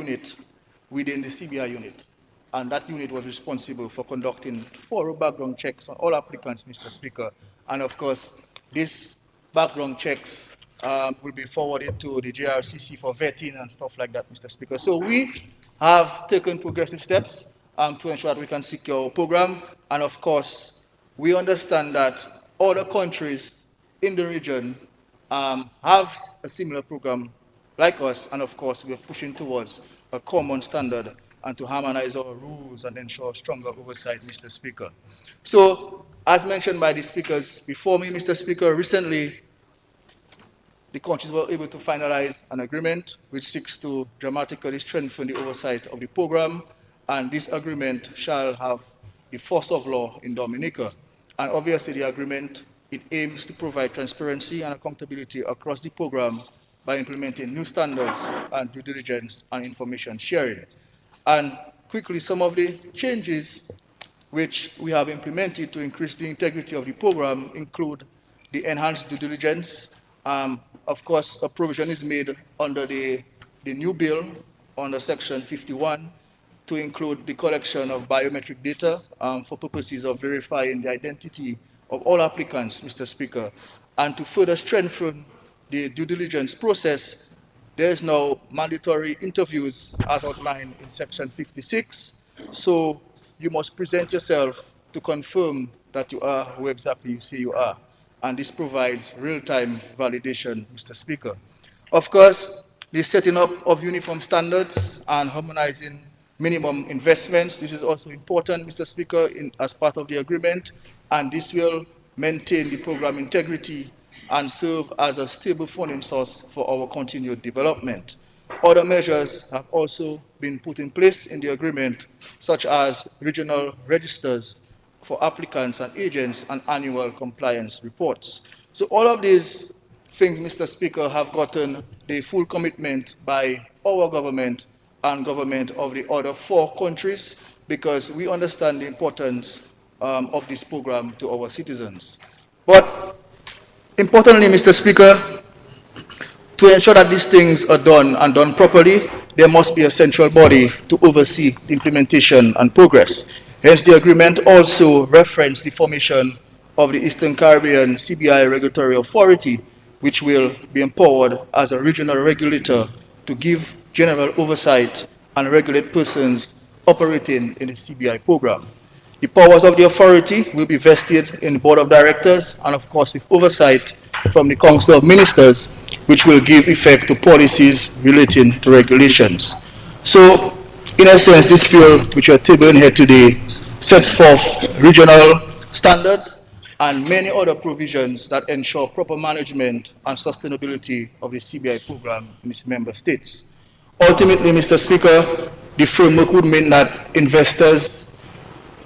unit within the CBI unit. And that unit was responsible for conducting thorough background checks on all applicants, Mr. Speaker. And of course, these background checks will be forwarded to the JRCC for vetting and stuff like that, Mr. Speaker. So we have taken progressive steps to ensure that we can secure our program. And of course, we understand that other countries in the region have a similar program like us, and of course, we are pushing towards a common standard and to harmonize our rules and ensure stronger oversight, Mr. Speaker. So, as mentioned by the speakers before me, Mr. Speaker, recently the countries were able to finalize an agreement which seeks to dramatically strengthen the oversight of the program, and this agreement shall have the force of law in Dominica. And obviously the agreement, it aims to provide transparency and accountability across the program by implementing new standards and due diligence and information sharing. And quickly, some of the changes which we have implemented to increase the integrity of the program include the enhanced due diligence. Of course, a provision is made under the new bill under Section 51 to include the collection of biometric data for purposes of verifying the identity of all applicants, Mr. Speaker. And to further strengthen the due diligence process, there is now mandatory interviews as outlined in Section 56. So you must present yourself to confirm that you are who exactly you say you are. And this provides real-time validation, Mr. Speaker. Of course, the setting up of uniform standards and harmonizing minimum investments. This is also important, Mr. Speaker, as part of the agreement, and this will maintain the program integrity and serve as a stable funding source for our continued development. Other measures have also been put in place in the agreement, such as regional registers for applicants and agents and annual compliance reports. So all of these things, Mr. Speaker, have gotten the full commitment by our government and government of the other 4 countries, because we understand the importance of this program to our citizens. But importantly, Mr. Speaker, to ensure that these things are done and done properly, there must be a central body to oversee the implementation and progress. Hence, the agreement also referenced the formation of the Eastern Caribbean CBI Regulatory Authority, which will be empowered as a regional regulator to give general oversight and regulate persons operating in the CBI program. The powers of the authority will be vested in the board of directors and, of course, with oversight from the Council of Ministers, which will give effect to policies relating to regulations. So, in essence, this bill which we are tabling here today sets forth regional standards and many other provisions that ensure proper management and sustainability of the CBI program in its member states. Ultimately, Mr. Speaker, the framework would mean that investors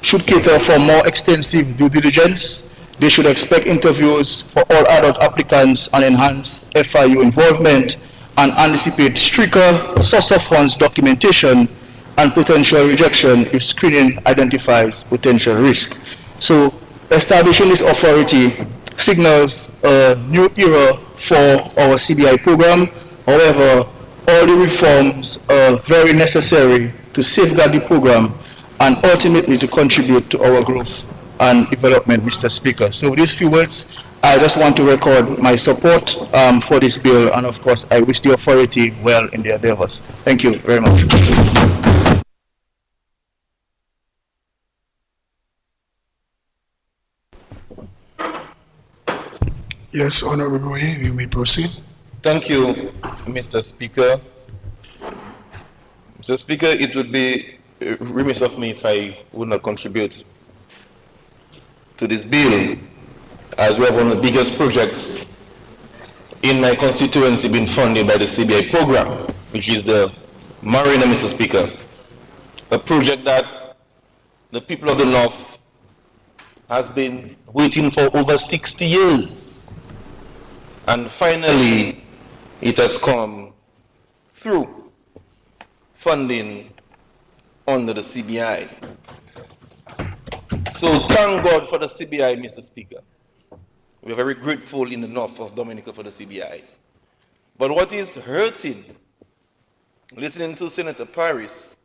should cater for more extensive due diligence. They should expect interviews for all adult applicants and enhance FIU involvement, and anticipate stricter source of funds documentation and potential rejection if screening identifies potential risk. So establishing this authority signals a new era for our CBI program. However, all the reforms are very necessary to safeguard the program and ultimately to contribute to our growth and development, Mr. Speaker. So with these few words, I just want to record my support for this bill, and of course, I wish the authority well in their endeavors. Thank you very much. Yes, Honorable Roy, you may proceed. Thank you, Mr. Speaker. Mr. Speaker, it would be remiss of me if I would not contribute to this bill, as we have one of the biggest projects in my constituency being funded by the CBI program, which is the Marina, Mr. Speaker. A project that the people of the North has been waiting for over 60 years. And finally, it has come through funding under the CBI. So thank God for the CBI, Mr. Speaker. We're very grateful in the north of Dominica for the CBI. But what is hurting listening to Senator Paris,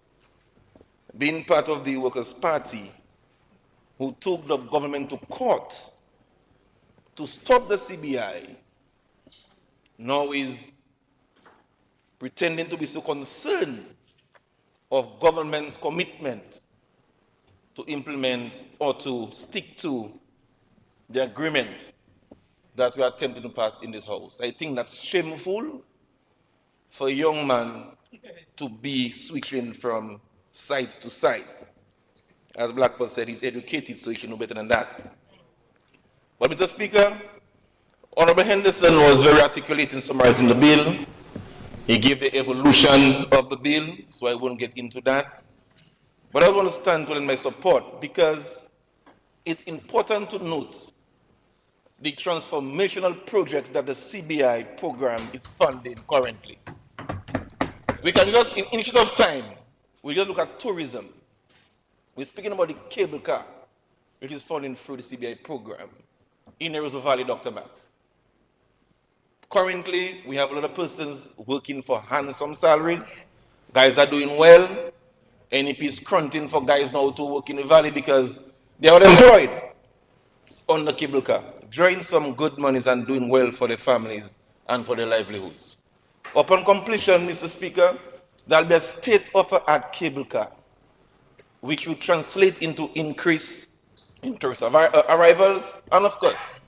being part of the Workers' Party, who took the government to court to stop the CBI, now is pretending to be so concerned of government's commitment to implement or to stick to the agreement that we are attempting to pass in this house. I think that's shameful for a young man to be switching from sides to sides. As Blackburn said, he's educated, so he should know better than that. But Mr. Speaker, Honorable Henderson was very articulate in summarizing the bill. He gave the evolution of the bill, so I won't get into that. But I want to stand to lend my support because it's important to note the transformational projects that the CBI program is funding currently. We can just, in interest of time, we just look at tourism. We're speaking about the cable car, which is funding through the CBI program in Arizona Valley, Dr. Mapp. Currently, we have a lot of persons working for handsome salaries. Guys are doing well. NEP is crunching for guys now to work in the valley because they are employed on the cable car, drawing some good monies and doing well for their families and for their livelihoods. Upon completion, Mr. Speaker, there will be a state-of-the-art cable car, which will translate into increase in tourist arrivals, and of course,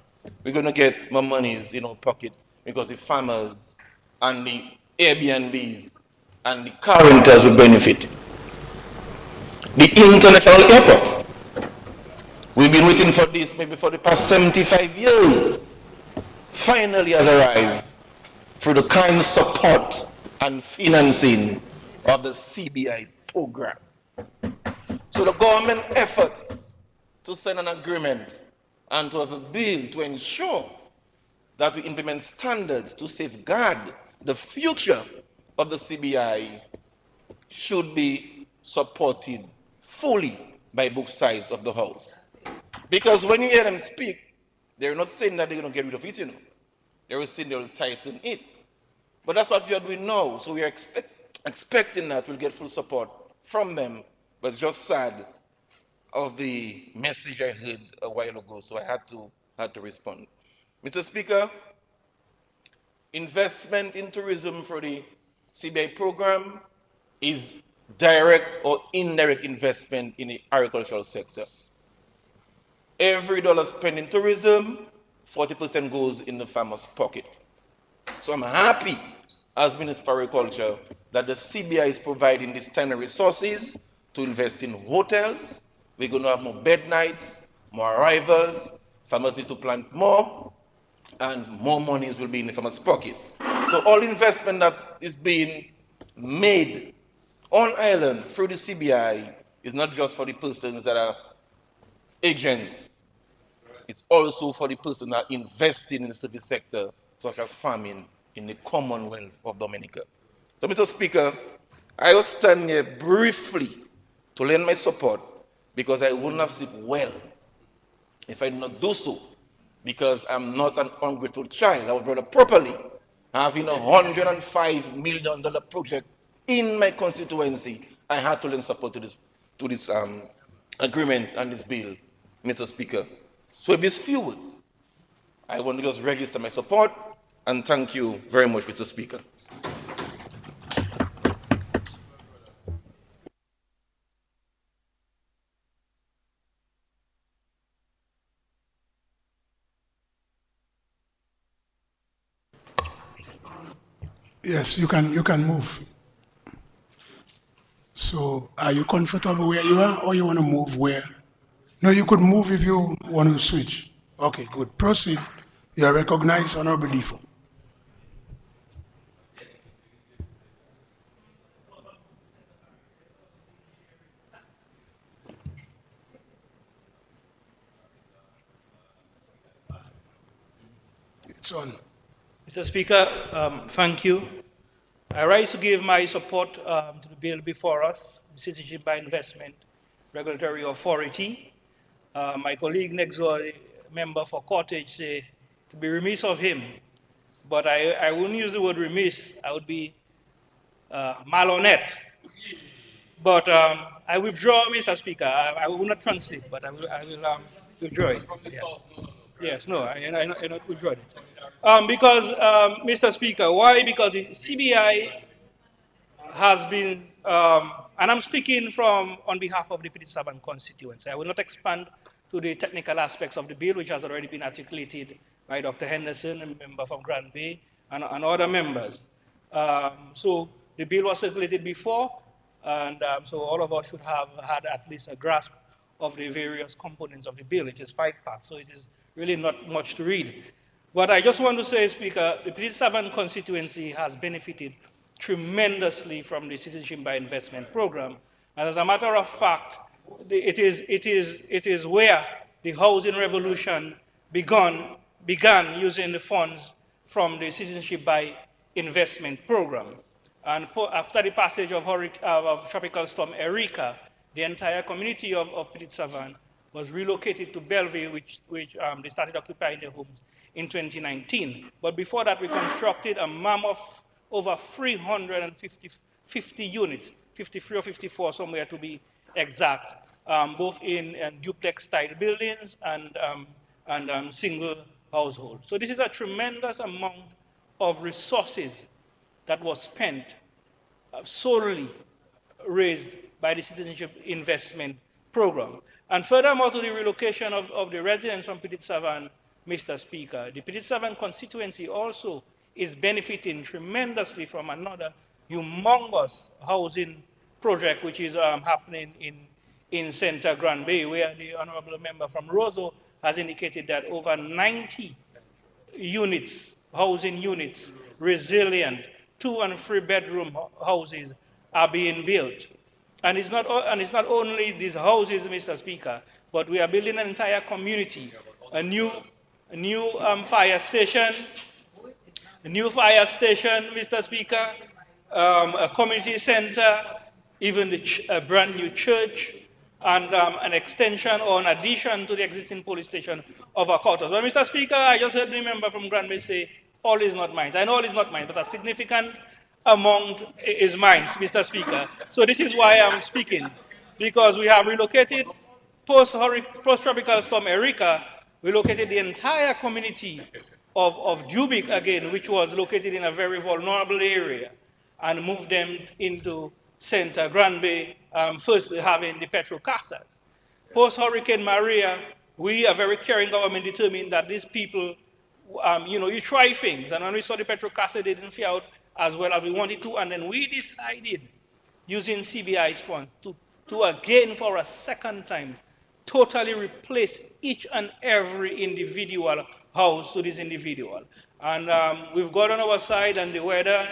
we're going to get more monies in our pocket because the farmers and the Airbnbs and the car renters will benefit. The international airport. We've been waiting for this maybe for the past 75 years. Finally has arrived through the kind support and financing of the CBI program. So the government efforts to sign an agreement and to have a bill to ensure that we implement standards to safeguard the future of the CBI should be supported fully by both sides of the House. Because when you hear them speak, they're not saying that they're going to get rid of it, They're saying they'll tighten it. But that's what we are doing now. So we are expecting that we'll get full support from them. But it's just sad of the message I heard a while ago, so I had to respond. Mr. Speaker, investment in tourism for the CBI program is direct or indirect investment in the agricultural sector. Every dollar spent in tourism, 40% goes in the farmer's pocket. So I'm happy as Minister for Agriculture that the CBI is providing this kind of resources to invest in hotels. We're going to have more bed nights, more arrivals, farmers need to plant more, and more monies will be in the farmer's pocket. So all investment that is being made on island through the CBI is not just for the persons that are agents. It's also for the persons that are investing in the service sector, such as farming in the Commonwealth of Dominica. So, Mr. Speaker, I will stand here briefly to lend my support because I wouldn't have slept well if I did not do so, because I'm not an ungrateful child. I was brought up properly, having a $105 million project in my constituency. I had to lend support to this agreement and this bill, Mr. Speaker. So with these few words, I want to just register my support and thank you very much, Mr. Speaker. Yes, you can move. So are you comfortable where you are or you want to move where? No, you could move if you want to switch. Okay, good. Proceed. You are recognized, Honorable Defoe. It's on. Mr. Speaker, thank you. I rise to give my support to the bill before us, the Citizenship by Investment Regulatory Authority. My colleague next door, the member for Cottage, say to be remiss of him, but I wouldn't use the word remiss. I would be malhonnête. But I withdraw, Mr. Speaker. I will not translate, but I will withdraw it. Yes, yes, no, I not withdraw it. Because, Mr. Speaker, why? Because the CBI has been, and I'm speaking from on behalf of the P7 constituency. I will not expand to the technical aspects of the bill, which has already been articulated by Dr. Henderson, a member from Grand Bay, and other members. So the bill was circulated before, and so all of us should have had at least a grasp of the various components of the bill. It is 5 parts, so it is really not much to read. What I just want to say, Speaker, the P7 constituency has benefited tremendously from the Citizenship by Investment program. And as a matter of fact, it is where the housing revolution began using the funds from the Citizenship by Investment program. And after the passage of Tropical Storm Erika, the entire community of Petit Savan was relocated to Belleville, which they started occupying their homes in 2019. But before that, we constructed a mammoth over 350 units, 53 or 54 somewhere to be exact, both in duplex-style buildings and single households. So this is a tremendous amount of resources that was spent solely raised by the Citizenship Investment Program. And furthermore, to the relocation of the residents from Petit Savan, Mr. Speaker, the Petit Savan constituency also is benefiting tremendously from another humongous housing project which is happening in Center Grand Bay, where the honorable member from Roseau has indicated that over 90 units, housing units, resilient, 2 and 3 bedroom houses are being built. And it's not only these houses, Mr. Speaker, but we are building an entire community, a new fire station, Mr. Speaker, a community center, even a brand new church, and an extension or an addition to the existing police station of our quarters. Well, Mr. Speaker, I just heard the member from Grand Bay say, all is not mine. I know all is not mine, but a significant amount is mine, Mr. Speaker. So this is why I'm speaking, because we have relocated post-tropical storm Erika, we located the entire community of Dubik again, which was located in a very vulnerable area, and moved them into Center Grand Bay, first having the petrol casas. Post-Hurricane Maria, we, a very caring government, determined that these people, you try things. And when we saw the petrol casa, they didn't fare out as well as we wanted to. And then we decided, using CBI's funds, to again, for a second time, totally replace each and every individual house to this individual. And we've got on our side and the weather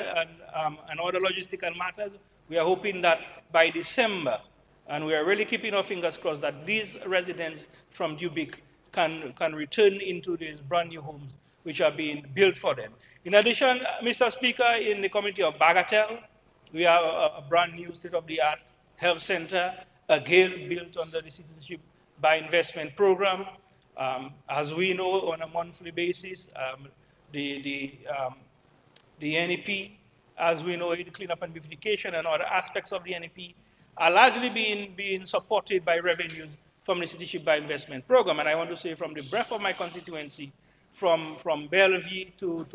and other logistical matters. We are hoping that by December, and we are really keeping our fingers crossed that these residents from Dubik can return into these brand new homes which are being built for them. In addition, Mr. Speaker, in the community of Bagatelle, we have a brand new state-of-the-art health center, again built under the Citizenship by Investment program. As we know, on a monthly basis, the NEP, as we know, the cleanup and beautification and other aspects of the NEP are largely being supported by revenues from the Citizenship by Investment program. And I want to say from the breadth of my constituency, from Bellevue to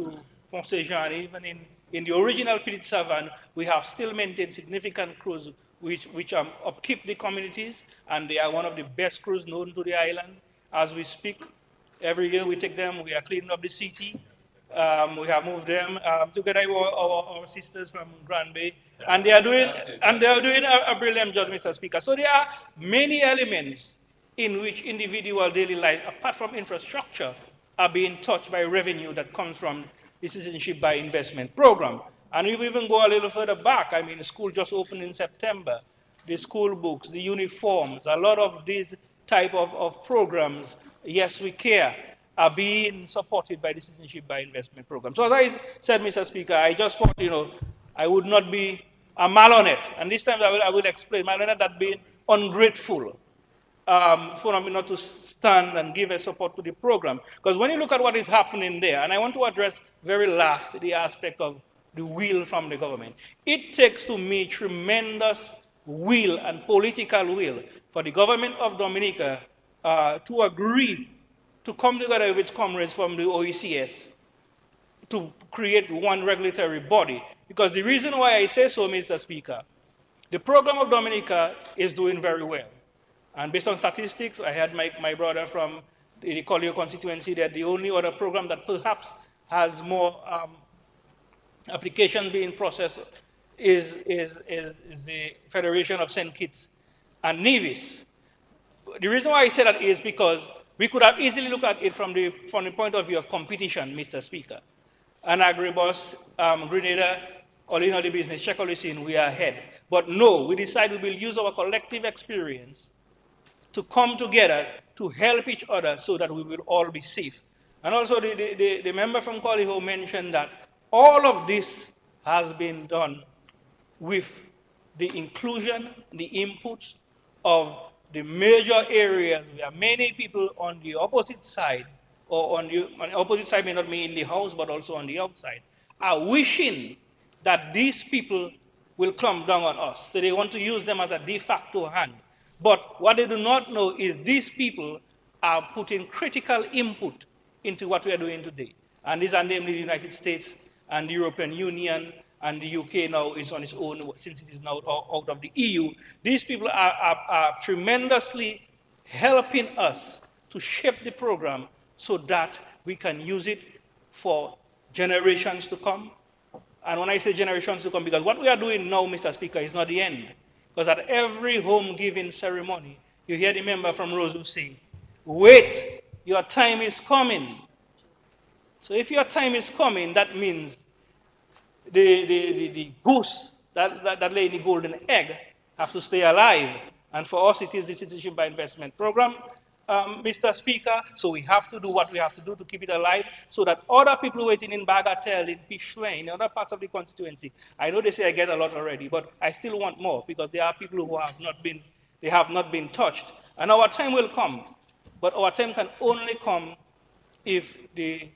Pont-Saint-Jean, even in the original Petit Savan, we have still maintained significant crews which upkeep the communities, and they are one of the best crews known to the island. As we speak, every year we take them, we are cleaning up the city. We have moved them together with our sisters from Grand Bay, and they are doing a brilliant job, Mr. Speaker. So there are many elements in which individual daily lives, apart from infrastructure, are being touched by revenue that comes from the Citizenship by Investment program. And if we even go a little further back, I mean, the school just opened in September. The school books, the uniforms, a lot of these type of programs, Yes We Care, are being supported by the Citizenship by Investment program. So as I said, Mr. Speaker, I just thought, I would not be a malhonnête. And this time I will explain. Malhonnête, that being ungrateful for me not to stand and give a support to the program. Because when you look at what is happening there, and I want to address very last the aspect of the will from the government. It takes to me tremendous will and political will for the government of Dominica to agree to come together with its comrades from the OECS to create one regulatory body. Because the reason why I say so, Mr. Speaker, the program of Dominica is doing very well. And based on statistics, I had my brother from the Collio constituency that the only other program that perhaps has more applications being processed is the Federation of St. Kitts and Nevis. The reason why I say that is because we could have easily looked at it from the point of view of competition, Mr. Speaker. And Agribus, Grenada, all in all the business, check all this in, we are ahead. But no, we decided we will use our collective experience to come together to help each other so that we will all be safe. And also the member from Coliho mentioned that all of this has been done with the inclusion, the inputs of the major areas where many people on the opposite side, or on the opposite side may not be in the house, but also on the outside, are wishing that these people will come down on us. So they want to use them as a de facto hand. But what they do not know is these people are putting critical input into what we are doing today. And these are namely the United States and the European Union, and the UK now is on its own since it is now out of the EU. These people are tremendously helping us to shape the program so that we can use it for generations to come. And when I say generations to come, because what we are doing now, Mr. Speaker, is not the end. Because at every home giving ceremony, you hear the member from Roseau say, wait, your time is coming. So if your time is coming, that means the goose that lay in the golden egg have to stay alive. And for us, it is the Citizenship by Investment program, Mr. Speaker. So we have to do what we have to do to keep it alive so that other people waiting in Bagatelle, in Pichway, in other parts of the constituency, I know they say I get a lot already, but I still want more because there are people who have not been touched. And our time will come, but our time can only come if the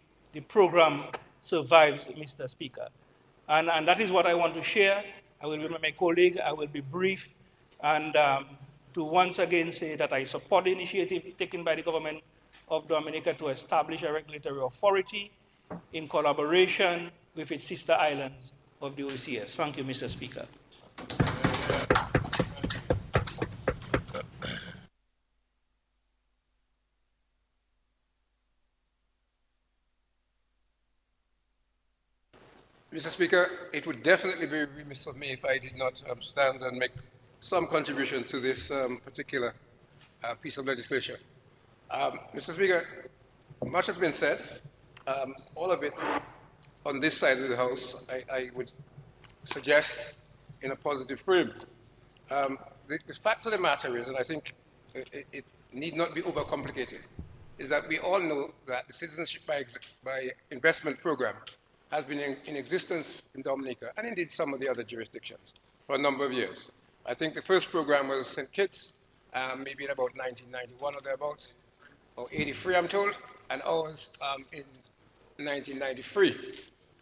program survives, Mr. Speaker. And that is what I want to share. I will be with my colleague, I will be brief, and to once again say that I support the initiative taken by the government of Dominica to establish a regulatory authority in collaboration with its sister islands of the OCS. Thank you, Mr. Speaker. Mr. Speaker, it would definitely be remiss of me if I did not stand and make some contribution to this particular piece of legislation. Mr. Speaker, much has been said, all of it on this side of the House, I would suggest in a positive frame. The fact of the matter is, and I think it need not be overcomplicated, is that we all know that the Citizenship by Investment program has been in existence in Dominica, and indeed some of the other jurisdictions, for a number of years. I think the first program was St. Kitts, maybe in about 1991 or thereabouts, or 83, I'm told, and ours in 1993.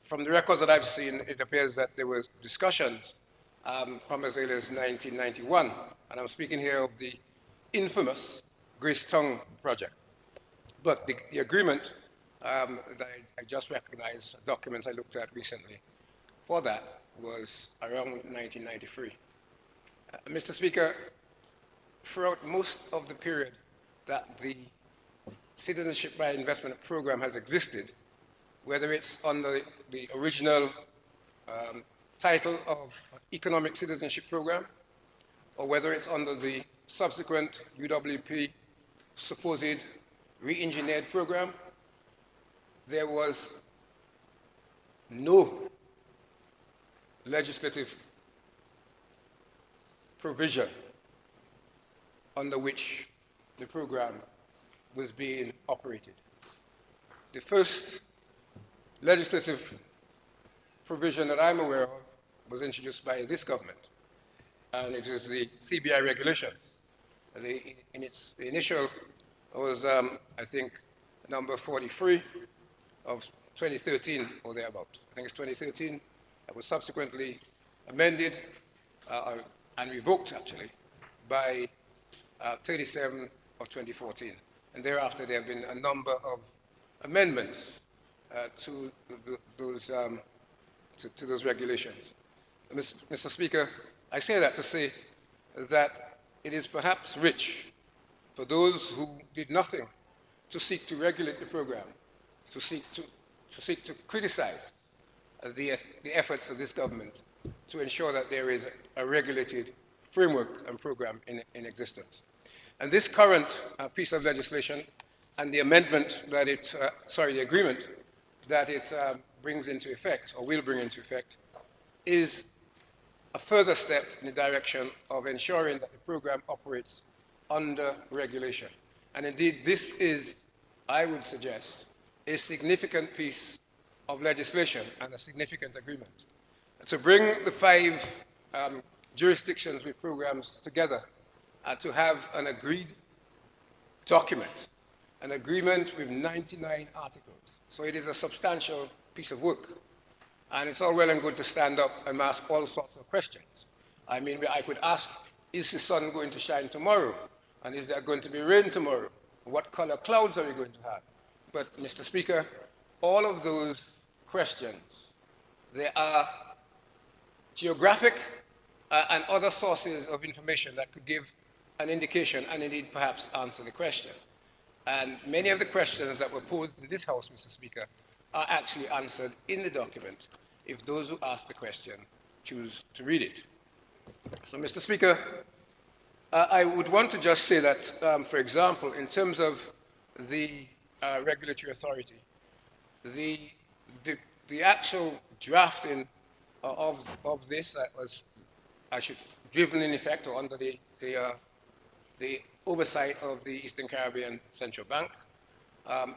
From the records that I've seen, it appears that there were discussions from as early as 1991, and I'm speaking here of the infamous Grace Tongue project. But the agreement that I just recognized, documents I looked at recently, for that was around 1993. Mr. Speaker, throughout most of the period that the Citizenship by Investment program has existed, whether it's under the original title of Economic Citizenship Program, or whether it's under the subsequent UWP supposed re-engineered program, there was no legislative provision under which the program was being operated. The first legislative provision that I'm aware of was introduced by this government, and it is the CBI regulations. The initial was, I think, number 43 of 2013 or thereabout. I think it's 2013, that was subsequently amended and revoked, actually, by 37 of 2014. And thereafter, there have been a number of amendments to those regulations. Mr. Speaker, I say that to say that it is perhaps rich for those who did nothing to seek to regulate the program, to seek to criticize the efforts of this government to ensure that there is a regulated framework and program in existence. And this current piece of legislation and the amendment that the agreement that it brings into effect, or will bring into effect, is a further step in the direction of ensuring that the program operates under regulation. And indeed, this is, I would suggest, a significant piece of legislation and a significant agreement. To bring the 5 jurisdictions with programs together to have an agreed document, an agreement with 99 articles. So it is a substantial piece of work. And it's all well and good to stand up and ask all sorts of questions. I mean, I could ask, is the sun going to shine tomorrow? And is there going to be rain tomorrow? What color clouds are we going to have? But, Mr. Speaker, all of those questions, they are geographic and other sources of information that could give an indication and indeed perhaps answer the question. And many of the questions that were posed in this House, Mr. Speaker, are actually answered in the document if those who ask the question choose to read it. So, Mr. Speaker, I would want to just say that, for example, in terms of the regulatory authority, the actual drafting of this was driven in effect or under the oversight of the Eastern Caribbean Central Bank.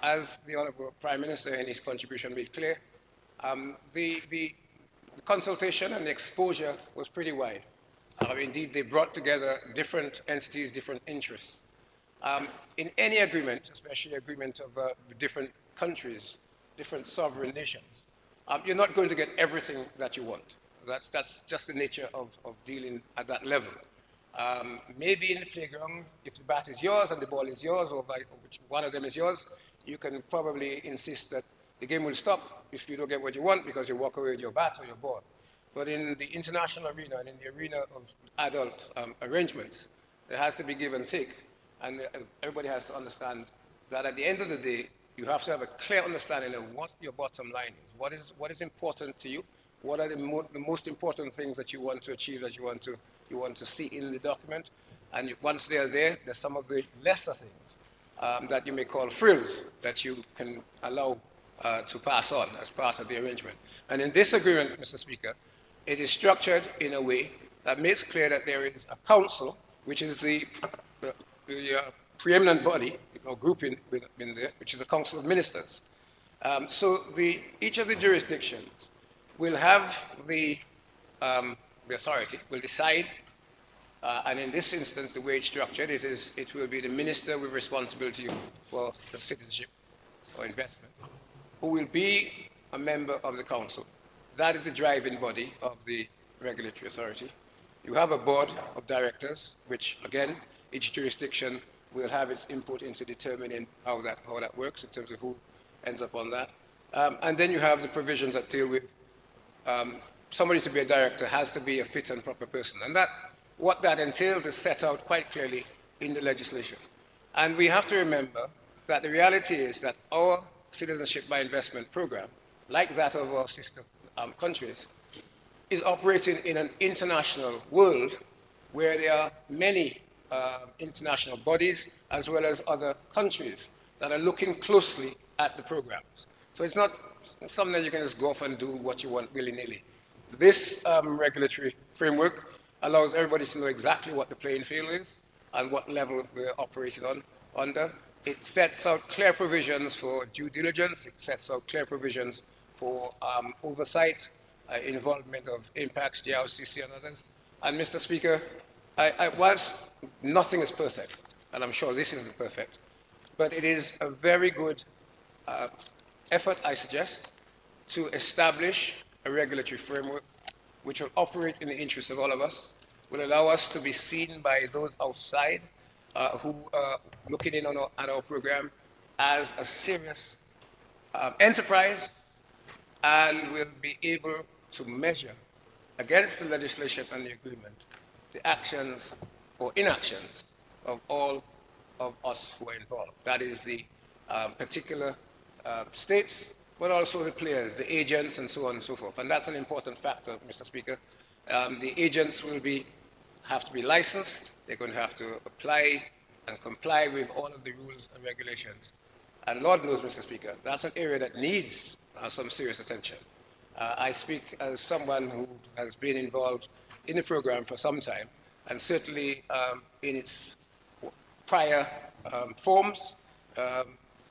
As the Honourable Prime Minister in his contribution made clear, the consultation and the exposure was pretty wide. Indeed, they brought together different entities, different interests. In any agreement, especially agreement of different countries, different sovereign nations, you're not going to get everything that you want. That's just the nature of dealing at that level. Maybe in the playground, if the bat is yours and the ball is yours, or which one of them is yours, you can probably insist that the game will stop if you don't get what you want because you walk away with your bat or your ball. But in the international arena and in the arena of adult arrangements, there has to be give and take. And everybody has to understand that at the end of the day, you have to have a clear understanding of what your bottom line is. What is important to you? What are the most important things that you want to achieve, that you want to see in the document? And once they are there, there's some of the lesser things that you may call frills that you can allow to pass on as part of the arrangement. And in this agreement, Mr. Speaker, it is structured in a way that makes clear that there is a council, which is the preeminent body or group in there, which is a council of ministers. So each of the jurisdictions will have the authority, will decide, and in this instance, the way it's structured, it will be the minister with responsibility for the citizenship or investment, who will be a member of the council. That is the driving body of the regulatory authority. You have a board of directors, which, again, each jurisdiction will have its input into determining how that works in terms of who ends up on that. And then you have the provisions that deal with somebody to be a director has to be a fit and proper person. And what that entails is set out quite clearly in the legislation. And we have to remember that the reality is that our citizenship by investment program, like that of our sister countries, is operating in an international world where there are many international bodies as well as other countries that are looking closely at the programs. So it's not something that you can just go off and do what you want willy-nilly. This regulatory framework allows everybody to know exactly what the playing field is and what level we're operating under. It sets out clear provisions for due diligence. It sets out clear provisions for oversight, involvement of impacts, JRCC and others. And Mr. Speaker, whilst nothing is perfect, and I'm sure this isn't perfect, but it is a very good effort, I suggest, to establish a regulatory framework which will operate in the interest of all of us, will allow us to be seen by those outside who are looking in on at our program as a serious enterprise, and will be able to measure against the legislation and the agreement the actions or inactions of all of us who are involved. That is the particular states, but also the players, the agents, and so on and so forth. And that's an important factor, Mr. Speaker. The agents will have to be licensed. They're going to have to apply and comply with all of the rules and regulations. And Lord knows, Mr. Speaker, that's an area that needs some serious attention. I speak as someone who has been involved in the program for some time, and certainly in its prior forms. The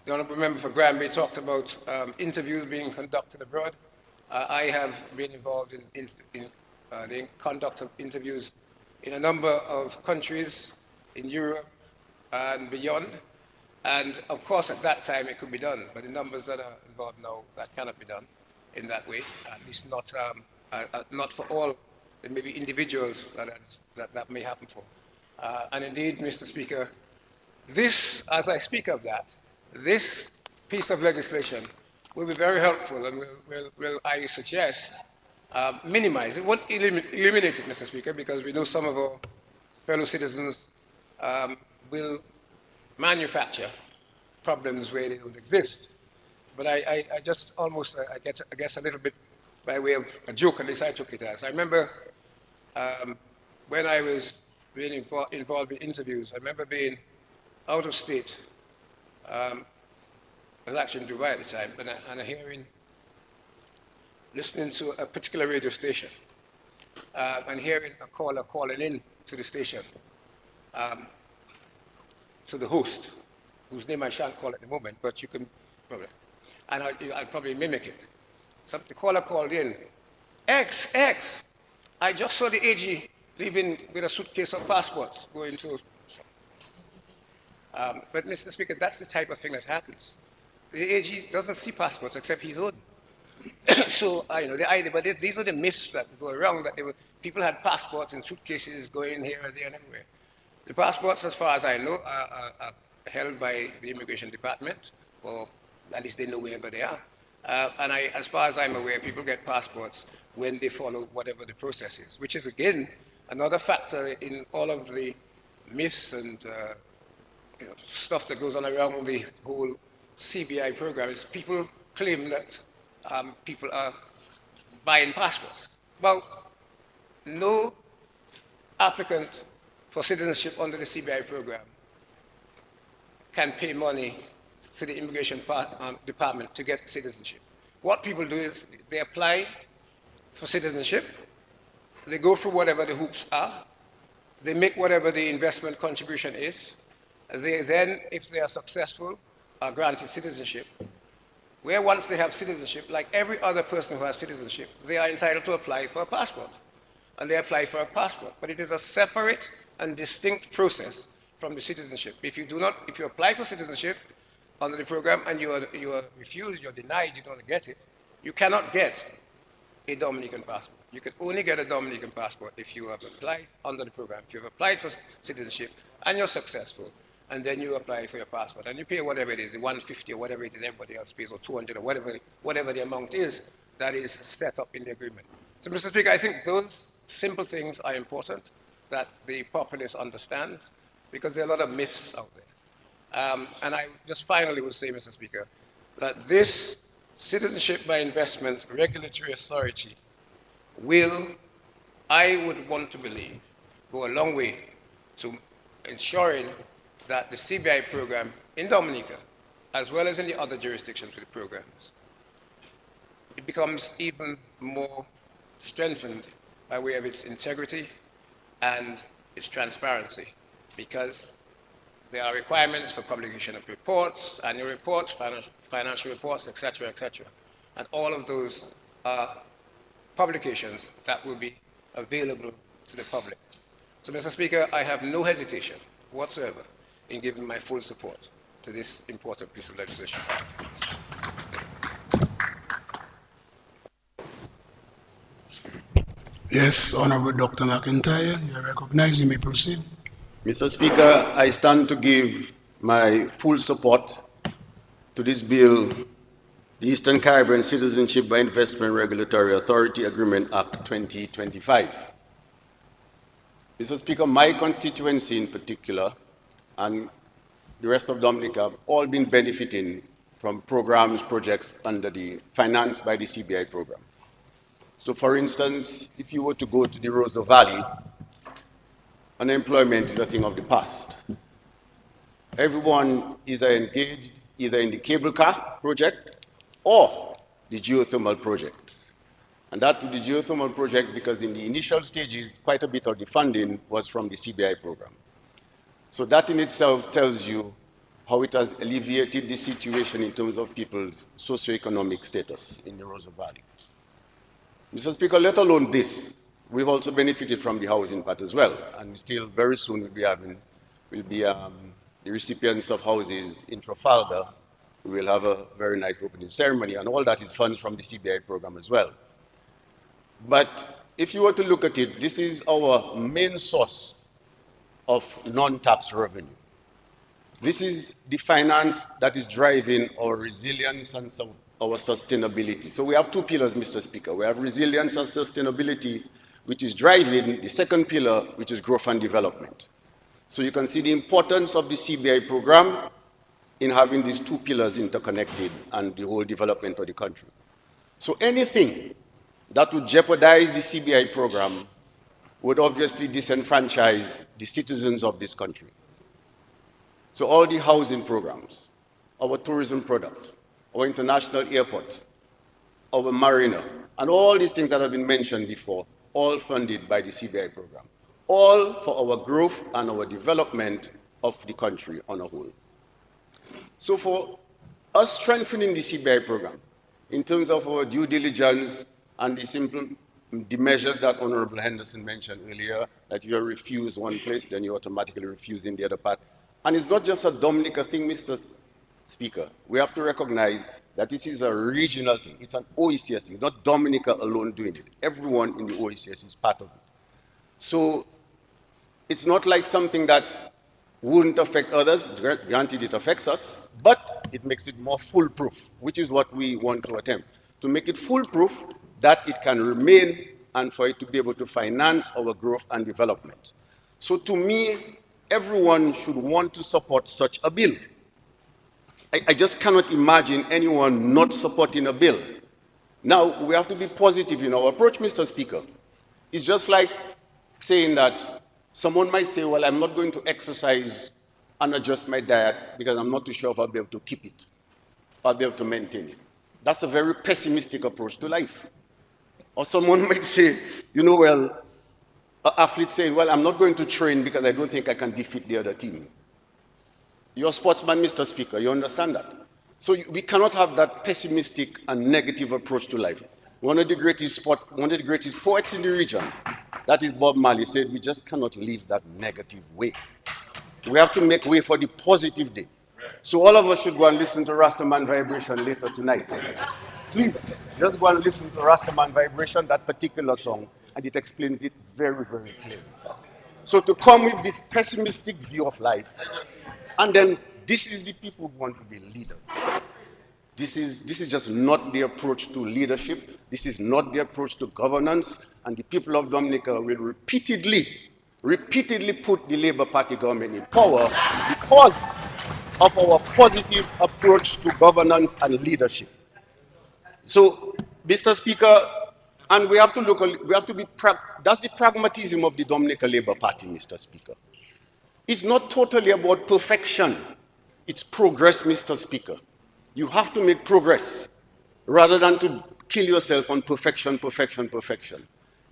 Honourable Member for Granby talked about interviews being conducted abroad. I have been involved in the conduct of interviews in a number of countries in Europe and beyond. And of course, at that time, it could be done, but the numbers that are involved now, that cannot be done in that way, at least not for all, there may be individuals that may happen for. And indeed, Mr. Speaker, this, as I speak of that, this piece of legislation will be very helpful and will I suggest, minimize. It won't eliminate it, Mr. Speaker, because we know some of our fellow citizens will manufacture problems where they don't exist. But I just almost, I guess a little bit by way of a joke, at least I took it as. I remember when I was being involved in interviews, I remember being out of state. I was actually in Dubai at the time, and listening to a particular radio station, and hearing a caller calling in to the station, to the host, whose name I shan't call at the moment, but you can probably, and I'll probably mimic it. So the caller called in, X, I just saw the AG leaving with a suitcase of passports going to. But Mr. Speaker, that's the type of thing that happens. The AG doesn't see passports except his own. So, the idea, but these are the myths that go around, that people had passports and suitcases going here and there and everywhere. The passports, as far as I know, are held by the Immigration Department, or at least they know wherever they are. And as far as I'm aware, people get passports when they follow whatever the process is, which is, again, another factor in all of the myths and stuff that goes on around the whole CBI program. Is people claim that people are buying passports. Well, no applicant for citizenship under the CBI program can pay money to the Immigration Department to get citizenship. What people do is they apply for citizenship, they go through whatever the hoops are, they make whatever the investment contribution is, they then, if they are successful, are granted citizenship, where once they have citizenship, like every other person who has citizenship, they are entitled to apply for a passport. And they apply for a passport. But it is a separate and distinct process from the citizenship. If you apply for citizenship under the program and you are refused, you're denied, you don't get it, you cannot get a Dominican passport. You can only get a Dominican passport if you have applied under the program. If you've applied for citizenship and you're successful, and then you apply for your passport, and you pay whatever it is, the 150 or whatever it is everybody else pays, or 200 or whatever the amount is that is set up in the agreement. So, Mr. Speaker, I think those simple things are important that the populace understands, because there are a lot of myths out there. And I just finally will say, Mr. Speaker, that this citizenship by investment regulatory authority will, I would want to believe, go a long way to ensuring that the CBI program in Dominica, as well as in the other jurisdictions with the programs, it becomes even more strengthened by way of its integrity and its transparency, because there are requirements for publication of reports, annual reports, financial reports, etc., etc. And all of those are publications that will be available to the public. So, Mr. Speaker, I have no hesitation whatsoever in giving my full support to this important piece of legislation. Yes, Honorable Dr. McIntyre, you are recognized. You may proceed. Mr. Speaker, I stand to give my full support to this bill, the Eastern Caribbean Citizenship by Investment Regulatory Authority Agreement Act 2025. Mr. Speaker, my constituency in particular and the rest of Dominica have all been benefiting from programs, projects under the financed by the CBI program. So for instance, if you were to go to the Roseau Valley, unemployment is a thing of the past. Everyone is engaged either in the cable car project or the geothermal project. And that the geothermal project, because in the initial stages, quite a bit of the funding was from the CBI program. So that in itself tells you how it has alleviated the situation in terms of people's socioeconomic status in the Roseau Valley. Mr. Speaker, let alone this, we've also benefited from the housing part as well, and still very soon we'll be the recipients of houses in Trafalgar. We will have a very nice opening ceremony, and all that is funds from the CBI program as well. But if you were to look at it, this is our main source of non-tax revenue. This is the finance that is driving our resilience and our sustainability. So we have two pillars, Mr. Speaker. We have resilience and sustainability, which is driving the second pillar, which is growth and development. So you can see the importance of the CBI program in having these two pillars interconnected and the whole development of the country. So anything that would jeopardize the CBI program would obviously disenfranchise the citizens of this country. So all the housing programs, our tourism product, our international airport, our marina, and all these things that have been mentioned before, all funded by the CBI program, all for our growth and our development of the country on a whole. So for us strengthening the CBI program, in terms of our due diligence and the measures that Honorable Henderson mentioned earlier, that you are refused one place, then you automatically refuse in the other part. And it's not just a Dominica thing, Mr. Speaker. We have to recognize that this is a regional thing. It's an OECS thing. It's not Dominica alone doing it. Everyone in the OECS is part of it. So it's not like something that wouldn't affect others. Granted, it affects us, but it makes it more foolproof, which is what we want to attempt. To make it foolproof, that it can remain and for it to be able to finance our growth and development. So to me, everyone should want to support such a bill. I just cannot imagine anyone not supporting a bill. Now, we have to be positive in our approach, Mr. Speaker. It's just like saying that someone might say, well, I'm not going to exercise and adjust my diet because I'm not too sure if I'll be able to keep it, or I'll be able to maintain it. That's a very pessimistic approach to life. Or someone might say, you know, well, an athlete saying, well, I'm not going to train because I don't think I can defeat the other team. You're a sportsman, Mr. Speaker, you understand that? So we cannot have that pessimistic and negative approach to life. One of the greatest poets in the region, that is Bob Marley, said we just cannot live that negative way. We have to make way for the positive day. So all of us should go and listen to Rastaman Vibration later tonight. Please, just go and listen to Rastaman Vibration, that particular song, and it explains it very, very clearly. So to come with this pessimistic view of life, and then this is the people who want to be leaders. This is just not the approach to leadership. This is not the approach to governance. And the people of Dominica will repeatedly put the Labour Party government in power because of our positive approach to governance and leadership. So, Mr. Speaker, and we have to be, that's the pragmatism of the Dominica Labour Party, Mr. Speaker. It's not totally about perfection. It's progress, Mr. Speaker. You have to make progress rather than to kill yourself on perfection, perfection, perfection.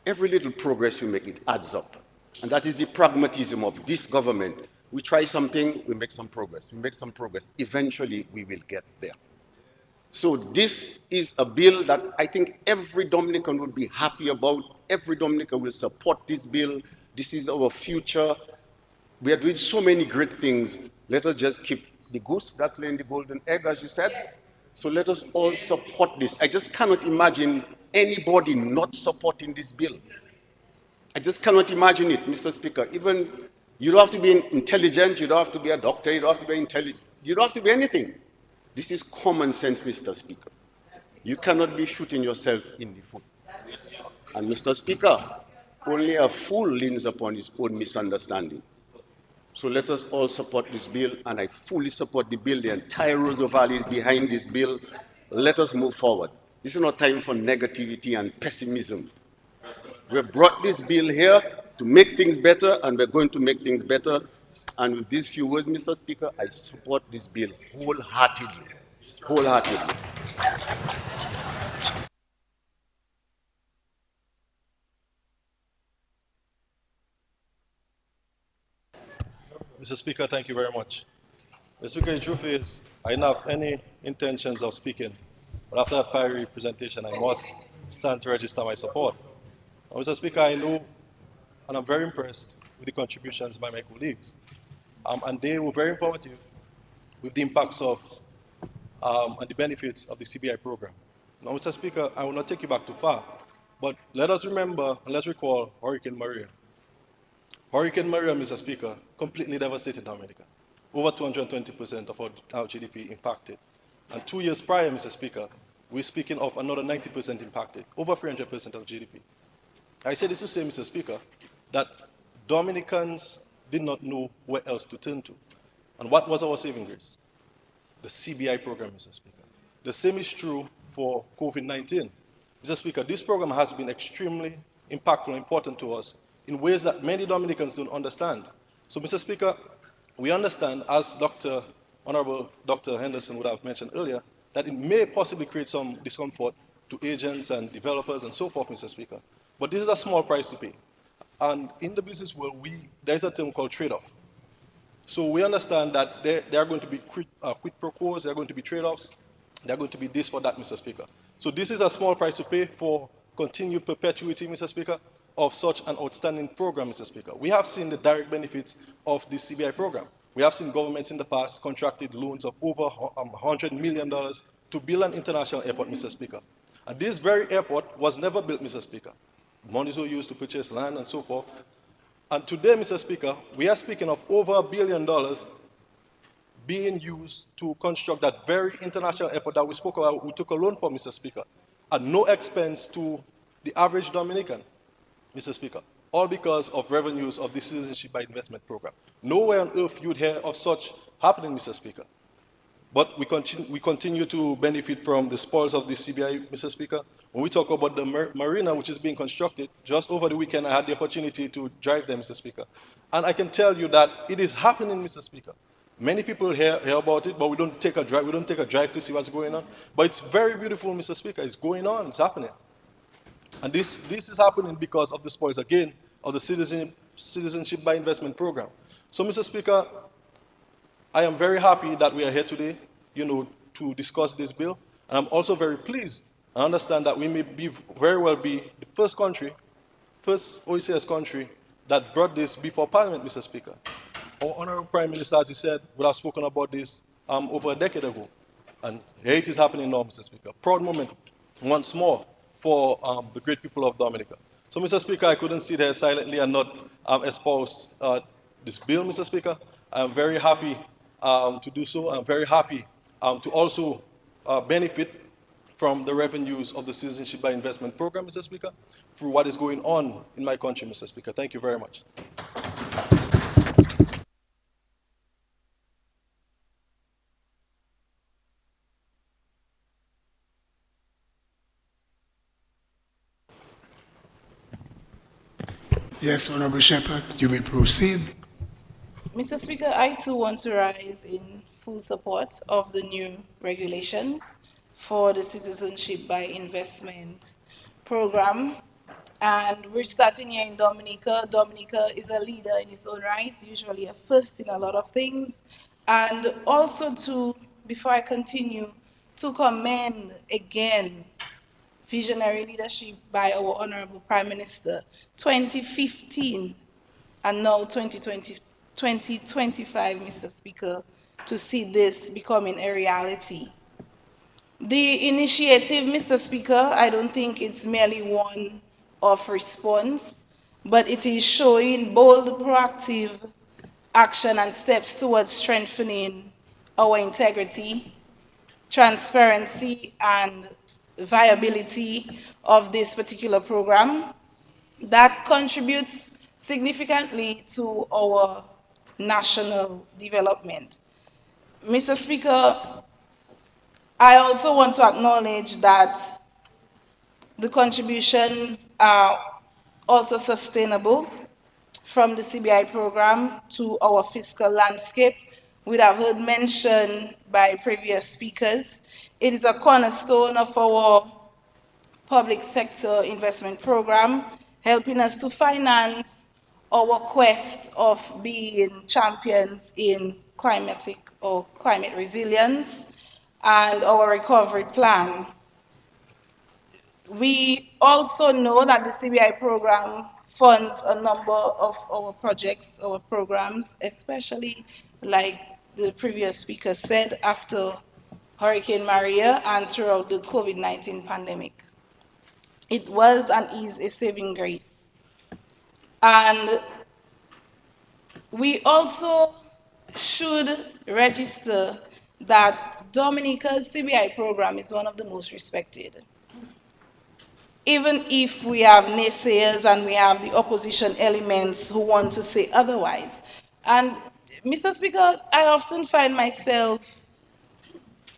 Every little progress you make, it adds up. And that is the pragmatism of this government. We try something, we make some progress. We make some progress. Eventually, we will get there. So this is a bill that I think every Dominican would be happy about. Every Dominican will support this bill. This is our future. We are doing so many great things. Let us just keep the goose that's laying the golden egg, as you said. Yes. So let us all support this. I just cannot imagine anybody not supporting this bill. I just cannot imagine it, Mr. Speaker. Even you don't have to be intelligent, you don't have to be a doctor, you don't have to be intelligent, you don't have to be anything. This is common sense, Mr. Speaker. You cannot be shooting yourself in the foot. And Mr. Speaker, only a fool leans upon his own misunderstanding. So let us all support this bill, and I fully support the bill. The entire Roseau Valley is behind this bill. Let us move forward. This is not time for negativity and pessimism. We've brought this bill here to make things better, and we're going to make things better. And with these few words, Mr. Speaker, I support this bill wholeheartedly. Wholeheartedly. Mr. Speaker, thank you very much. Mr. Speaker, the truth is, I didn't have any intentions of speaking, but after that fiery presentation, I must stand to register my support. Mr. Speaker, I know and I'm very impressed with the contributions by my colleagues. And they were very informative with the impacts of and the benefits of the CBI program. Now, Mr. Speaker, I will not take you back too far, but let us remember and let's recall Hurricane Maria. Hurricane Maria, Mr. Speaker, completely devastated Dominica. Over 220% of our GDP impacted. And 2 years prior, Mr. Speaker, we're speaking of another 90% impacted, over 300% of GDP. I say this to say, Mr. Speaker, that Dominicans did not know where else to turn to. And what was our saving grace? The CBI program, Mr. Speaker. The same is true for COVID-19. Mr. Speaker, this program has been extremely impactful and important to us in ways that many Dominicans don't understand. So, Mr. Speaker, we understand, as Honorable Dr. Henderson would have mentioned earlier, that it may possibly create some discomfort to agents and developers and so forth, Mr. Speaker. But this is a small price to pay. And in the business world, there's a term called trade-off. So we understand that there are going to be quid pro quos, there are going to be trade-offs, there are going to be this for that, Mr. Speaker. So this is a small price to pay for continued perpetuity, Mr. Speaker, of such an outstanding program, Mr. Speaker. We have seen the direct benefits of this CBI program. We have seen governments in the past contracted loans of over $100 million to build an international airport, Mr. Speaker. And this very airport was never built, Mr. Speaker. Monies were used to purchase land and so forth. And today, Mr. Speaker, we are speaking of over $1 billion being used to construct that very international airport that we spoke about, we took a loan for, Mr. Speaker, at no expense to the average Dominican, Mr. Speaker, all because of revenues of the Citizenship by Investment program. Nowhere on earth you'd hear of such happening, Mr. Speaker. But we continue to benefit from the spoils of the CBI, Mr. Speaker. When we talk about the marina, which is being constructed, just over the weekend, I had the opportunity to drive there, Mr. Speaker. And I can tell you that it is happening, Mr. Speaker. Many people hear about it, but we don't take a drive to see what's going on. But it's very beautiful, Mr. Speaker. It's going on, it's happening. And this is happening because of the spoils, again, of the Citizenship by Investment program. So, Mr. Speaker, I am very happy that we are here today, to discuss this bill. And I'm also very pleased. I understand that we may very well be the first OECS country that brought this before Parliament, Mr. Speaker. Our Honorable Prime Minister, as he said, would have spoken about this over a decade ago. And here it is happening now, Mr. Speaker. Proud moment, once more, for the great people of Dominica. So, Mr. Speaker, I couldn't sit here silently and not espouse this bill, Mr. Speaker. I'm very happy to do so. I'm very happy to also benefit from the revenues of the Citizenship by Investment program, Mr. Speaker, through what is going on in my country, Mr. Speaker. Thank you very much. Yes, Honorable Shepherd, you may proceed. Mr. Speaker, I too want to rise in full support of the new regulations for the Citizenship by Investment program. And we're starting here in Dominica. Dominica is a leader in its own right, usually a first in a lot of things. And also before I continue, to commend again visionary leadership by our Honorable Prime Minister, 2015 and now 2025, Mr. Speaker, to see this becoming a reality. The initiative, Mr. Speaker, I don't think it's merely one of response. but it is showing bold, proactive action and steps towards strengthening our integrity, transparency, and viability of this particular program that contributes significantly to our national development. Mr. Speaker, I also want to acknowledge that the contributions are also sustainable from the CBI program to our fiscal landscape. We have heard mentioned by previous speakers. It is a cornerstone of our public sector investment program, helping us to finance our quest of being champions in climatic or climate resilience and our recovery plan. We also know that the CBI program funds a number of our projects, our programs, especially like the previous speaker said, after Hurricane Maria and throughout the COVID-19 pandemic. It was and is a saving grace. And we also should register that Dominica's CBI program is one of the most respected. Even if we have naysayers and we have the opposition elements who want to say otherwise. And Mr. Speaker, I often find myself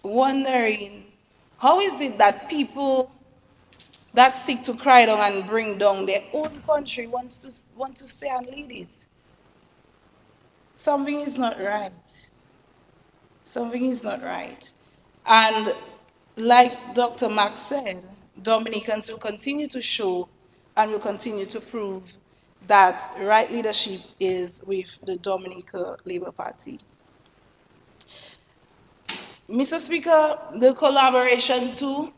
wondering, how is it that people that seek to cry down and bring down their own country want to stay and lead it? Something is not right. Something is not right. And like Dr. Max said, Dominicans will continue to show and will continue to prove that right leadership is with the Dominica Labour Party. Mr. Speaker, the collaboration too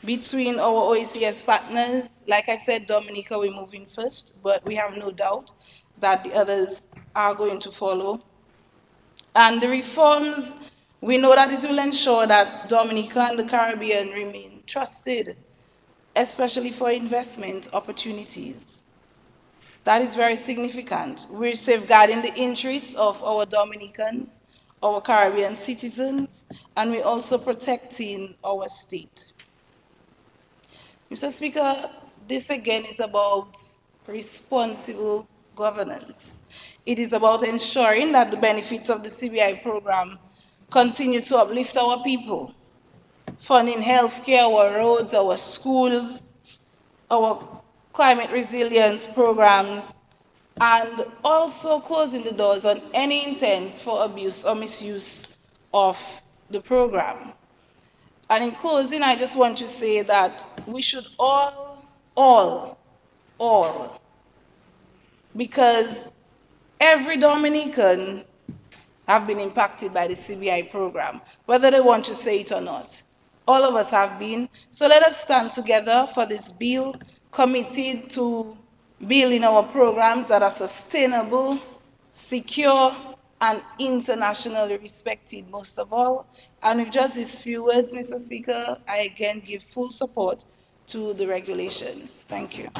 between our OECS partners, like I said, Dominica, we're moving first, but we have no doubt that the others are going to follow. And the reforms, we know that it will ensure that Dominica and the Caribbean remain trusted, especially for investment opportunities. That is very significant. We're safeguarding the interests of our Dominicans, our Caribbean citizens, and we're also protecting our state. Mr. Speaker, this again is about responsible governance. It is about ensuring that the benefits of the CBI program continue to uplift our people, funding healthcare, our roads, our schools, our climate resilience programs, and also closing the doors on any intent for abuse or misuse of the program. And in closing, I just want to say that we should all, because every Dominican have been impacted by the CBI program, whether they want to say it or not. All of us have been. So let us stand together for this bill, committed to building our programs that are sustainable, secure, and internationally respected most of all. And with just these few words, Mr. Speaker, I again give full support to the regulations. Thank you.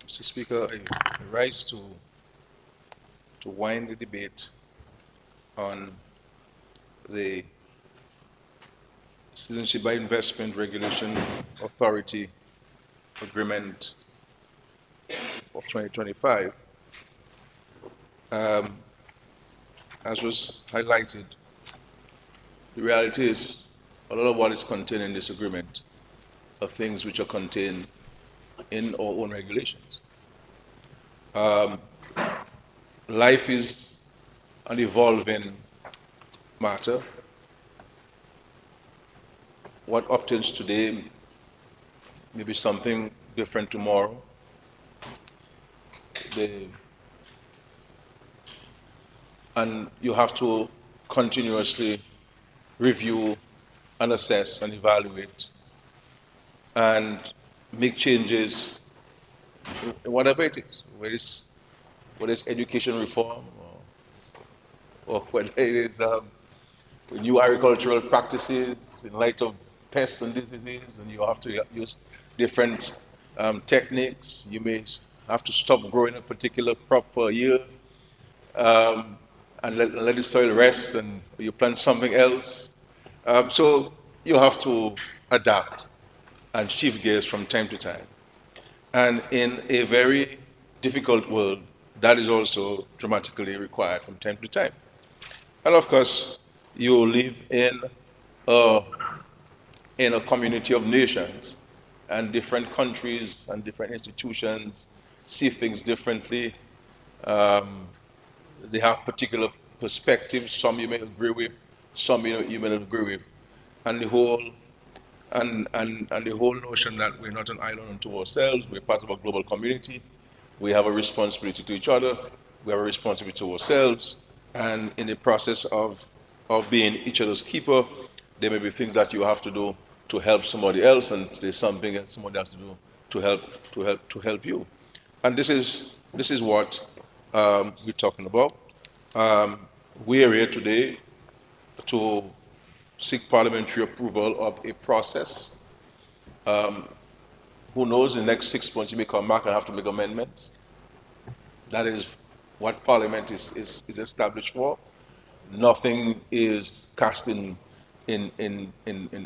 Mr. Speaker, I rise to wind the debate on the Citizenship by Investment Regulation Authority Agreement of 2025. As was highlighted, the reality is a lot of what is contained in this agreement are things which are contained in our own regulations. Life is an evolving matter. What obtains today may be something different tomorrow. And you have to continuously review and assess and evaluate and make changes whatever it is, whether it's education reform or whether it is new agricultural practices in light of pests and diseases, and you have to use different techniques. You may have to stop growing a particular crop for a year um, and let the soil rest, and you plant something else. So you have to adapt and shift gears from time to time. And in a very difficult world, that is also dramatically required from time to time. And of course, you live a, in a community of nations, and different countries and different institutions see things differently. Um, they have particular perspectives. Some you may agree with, some you may not agree with, and the whole notion that we're not an island unto ourselves, we're part of a global community. We have a responsibility to each other. We have a responsibility to ourselves. And in the process of being each other's keeper, there may be things that you have to do to help somebody else, and there's something that somebody has to do to help you. And this is what we're talking about. Um, we are here today to seek parliamentary approval of a process. Um, who knows, in the next 6 months you may come back and have to make amendments. That is what Parliament is established for. Nothing is cast in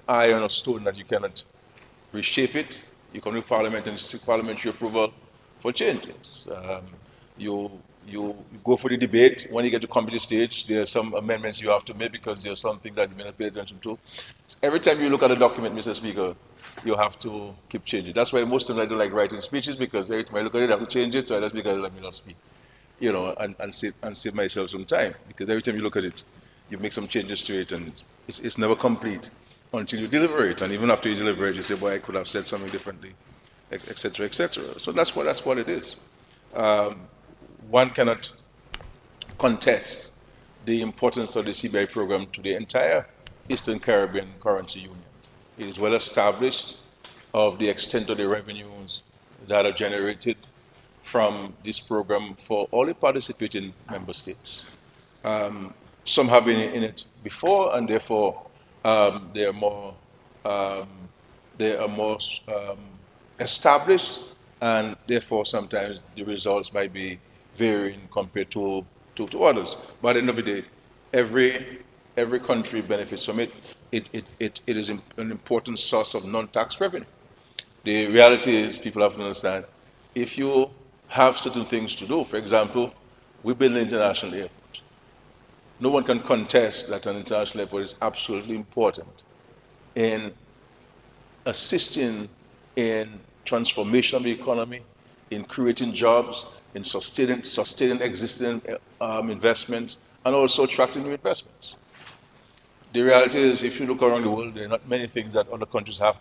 iron or stone that you cannot reshape it. You come to Parliament and seek parliamentary approval for changes. You, you go for the debate. When you get to committee stage, there are some amendments you have to make because there are some things that you may not pay attention to. Every time you look at a document, Mr. Speaker, you have to keep changing. That's why most times I don't like writing speeches, because every time I look at it, I have to change it, so I just because let me not speak, and save myself some time. Because every time you look at it, you make some changes to it, and it's never complete until you deliver it. And even after you deliver it, you say, "Boy, I could have said something differently," etc., etc. So that's what it is. Um, one cannot contest the importance of the CBI program to the entire Eastern Caribbean Currency Union. It is well established of the extent of the revenues that are generated from this program for all the participating member states. Um, some have been in it before, and therefore they are more um, they are more established, and therefore sometimes the results might be varying compared to others. But at the end of the day, every country benefits from it. It is an important source of non-tax revenue. The reality is, people have to understand, if you have certain things to do, for example, we build an international airport. No one can contest that an international airport is absolutely important in assisting in transformation of the economy, in creating jobs, in sustaining existing investments, and also attracting new investments. The reality is, if you look around the world, there are not many things that other countries have,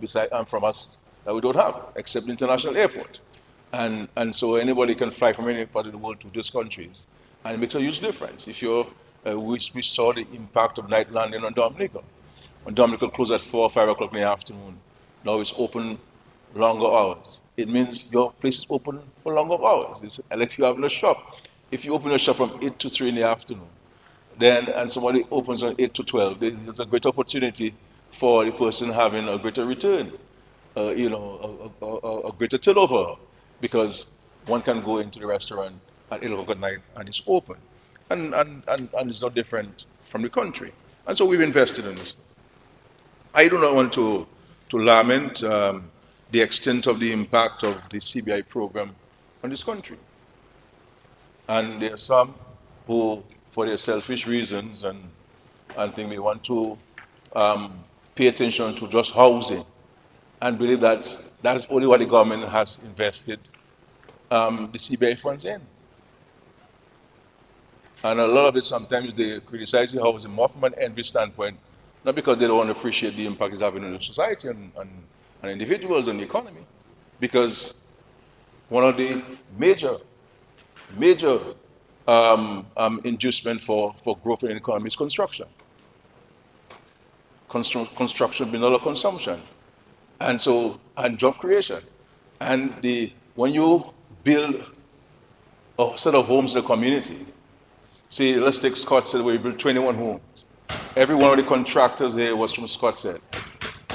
beside and from us, that we don't have, except the international airport. And so anybody can fly from any part of the world to these countries, and it makes a huge difference. If you're, we saw the impact of night landing on Dominica. When Dominica closed at 4 or 5 o'clock in the afternoon, now it's open longer hours. It means your place is open for longer hours. It's like you having a shop. If you open a shop from 8 to 3 in the afternoon, then and somebody opens on 8 to 12, there's a great opportunity for the person having a greater return, a greater turnover, because one can go into the restaurant at 8 o'clock at night and it's open. And it's not different from the country. And so we've invested in this. I do not want to lament the extent of the impact of the CBI program on this country. And there are some who, for their selfish reasons, and think they want to pay attention to just housing and believe that that's only what the government has invested the CBI funds in. And a lot of it, sometimes they criticize the housing more from an envy standpoint, not because they don't want to appreciate the impact it's having on the society and individuals and the economy, because one of the major inducement for growth in the economy is construction. Construction being all consumption, and job creation. And when you build a set of homes in the community, say, let's take Scottsdale where we built 21 homes. Every one of the contractors there was from Scottsdale,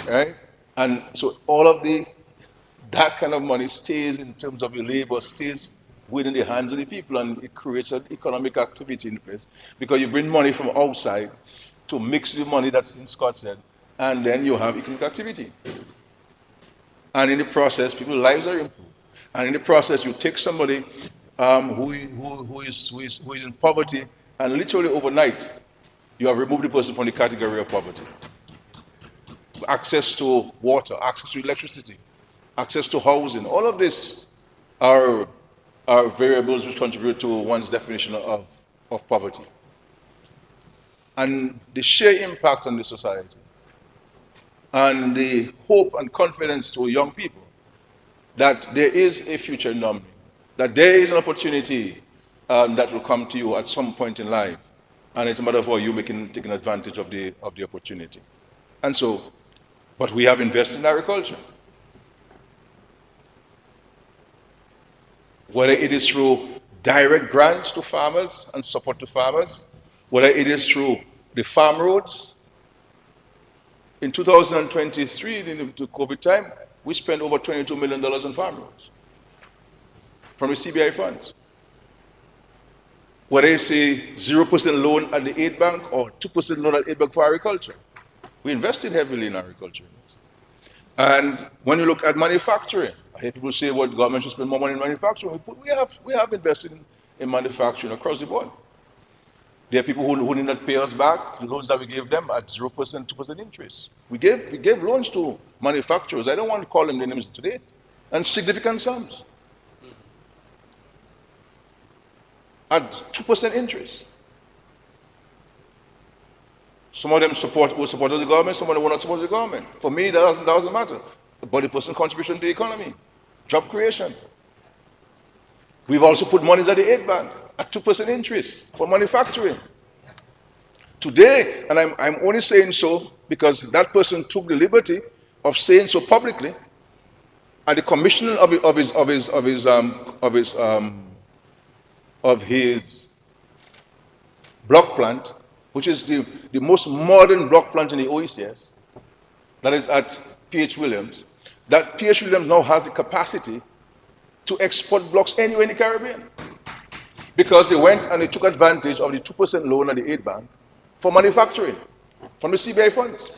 right? And so all of that kind of money stays in terms of your labor, stays within the hands of the people, and it creates an economic activity in place because you bring money from outside to mix with the money that's in Scottsdale, and then you have economic activity. And in the process, people's lives are improved. And in the process, you take somebody who is in poverty, and literally overnight, you have removed the person from the category of poverty. Access to water, access to electricity, access to housing, all of this are variables which contribute to one's definition of poverty. And the sheer impact on the society and the hope and confidence to young people that there is a future in Normandy, that there is an opportunity that will come to you at some point in life, and it's a matter of you taking advantage of the opportunity. And so, but we have invested in agriculture. Whether it is through direct grants to farmers and support to farmers, whether it is through the farm roads. In 2023, in the COVID time, we spent over $22 million on farm roads from the CBI funds. Whether it's a 0% loan at the aid bank or 2% loan at the aid bank for agriculture. We invested heavily in agriculture. And when you look at manufacturing, I hear people say, well, the government should spend more money in manufacturing. We have invested in manufacturing across the board. There are people who did not pay us back the loans that we gave them at 0%, 2% interest. We gave loans to manufacturers. I don't want to call them the names today, and significant sums at 2% interest. Some of them will support the government, some of them will not support the government. For me, that doesn't matter. But the person's contribution to the economy, job creation. We've also put monies at the aid bank at 2% interest for manufacturing. Today, and I'm only saying so because that person took the liberty of saying so publicly at the commissioning of his block plant, which is the most modern block plant in the OECS, that is at P.H. Williams, that P.H. Williams now has the capacity to export blocks anywhere in the Caribbean. Because they went and they took advantage of the 2% loan at the aid bank for manufacturing from the CBI funds.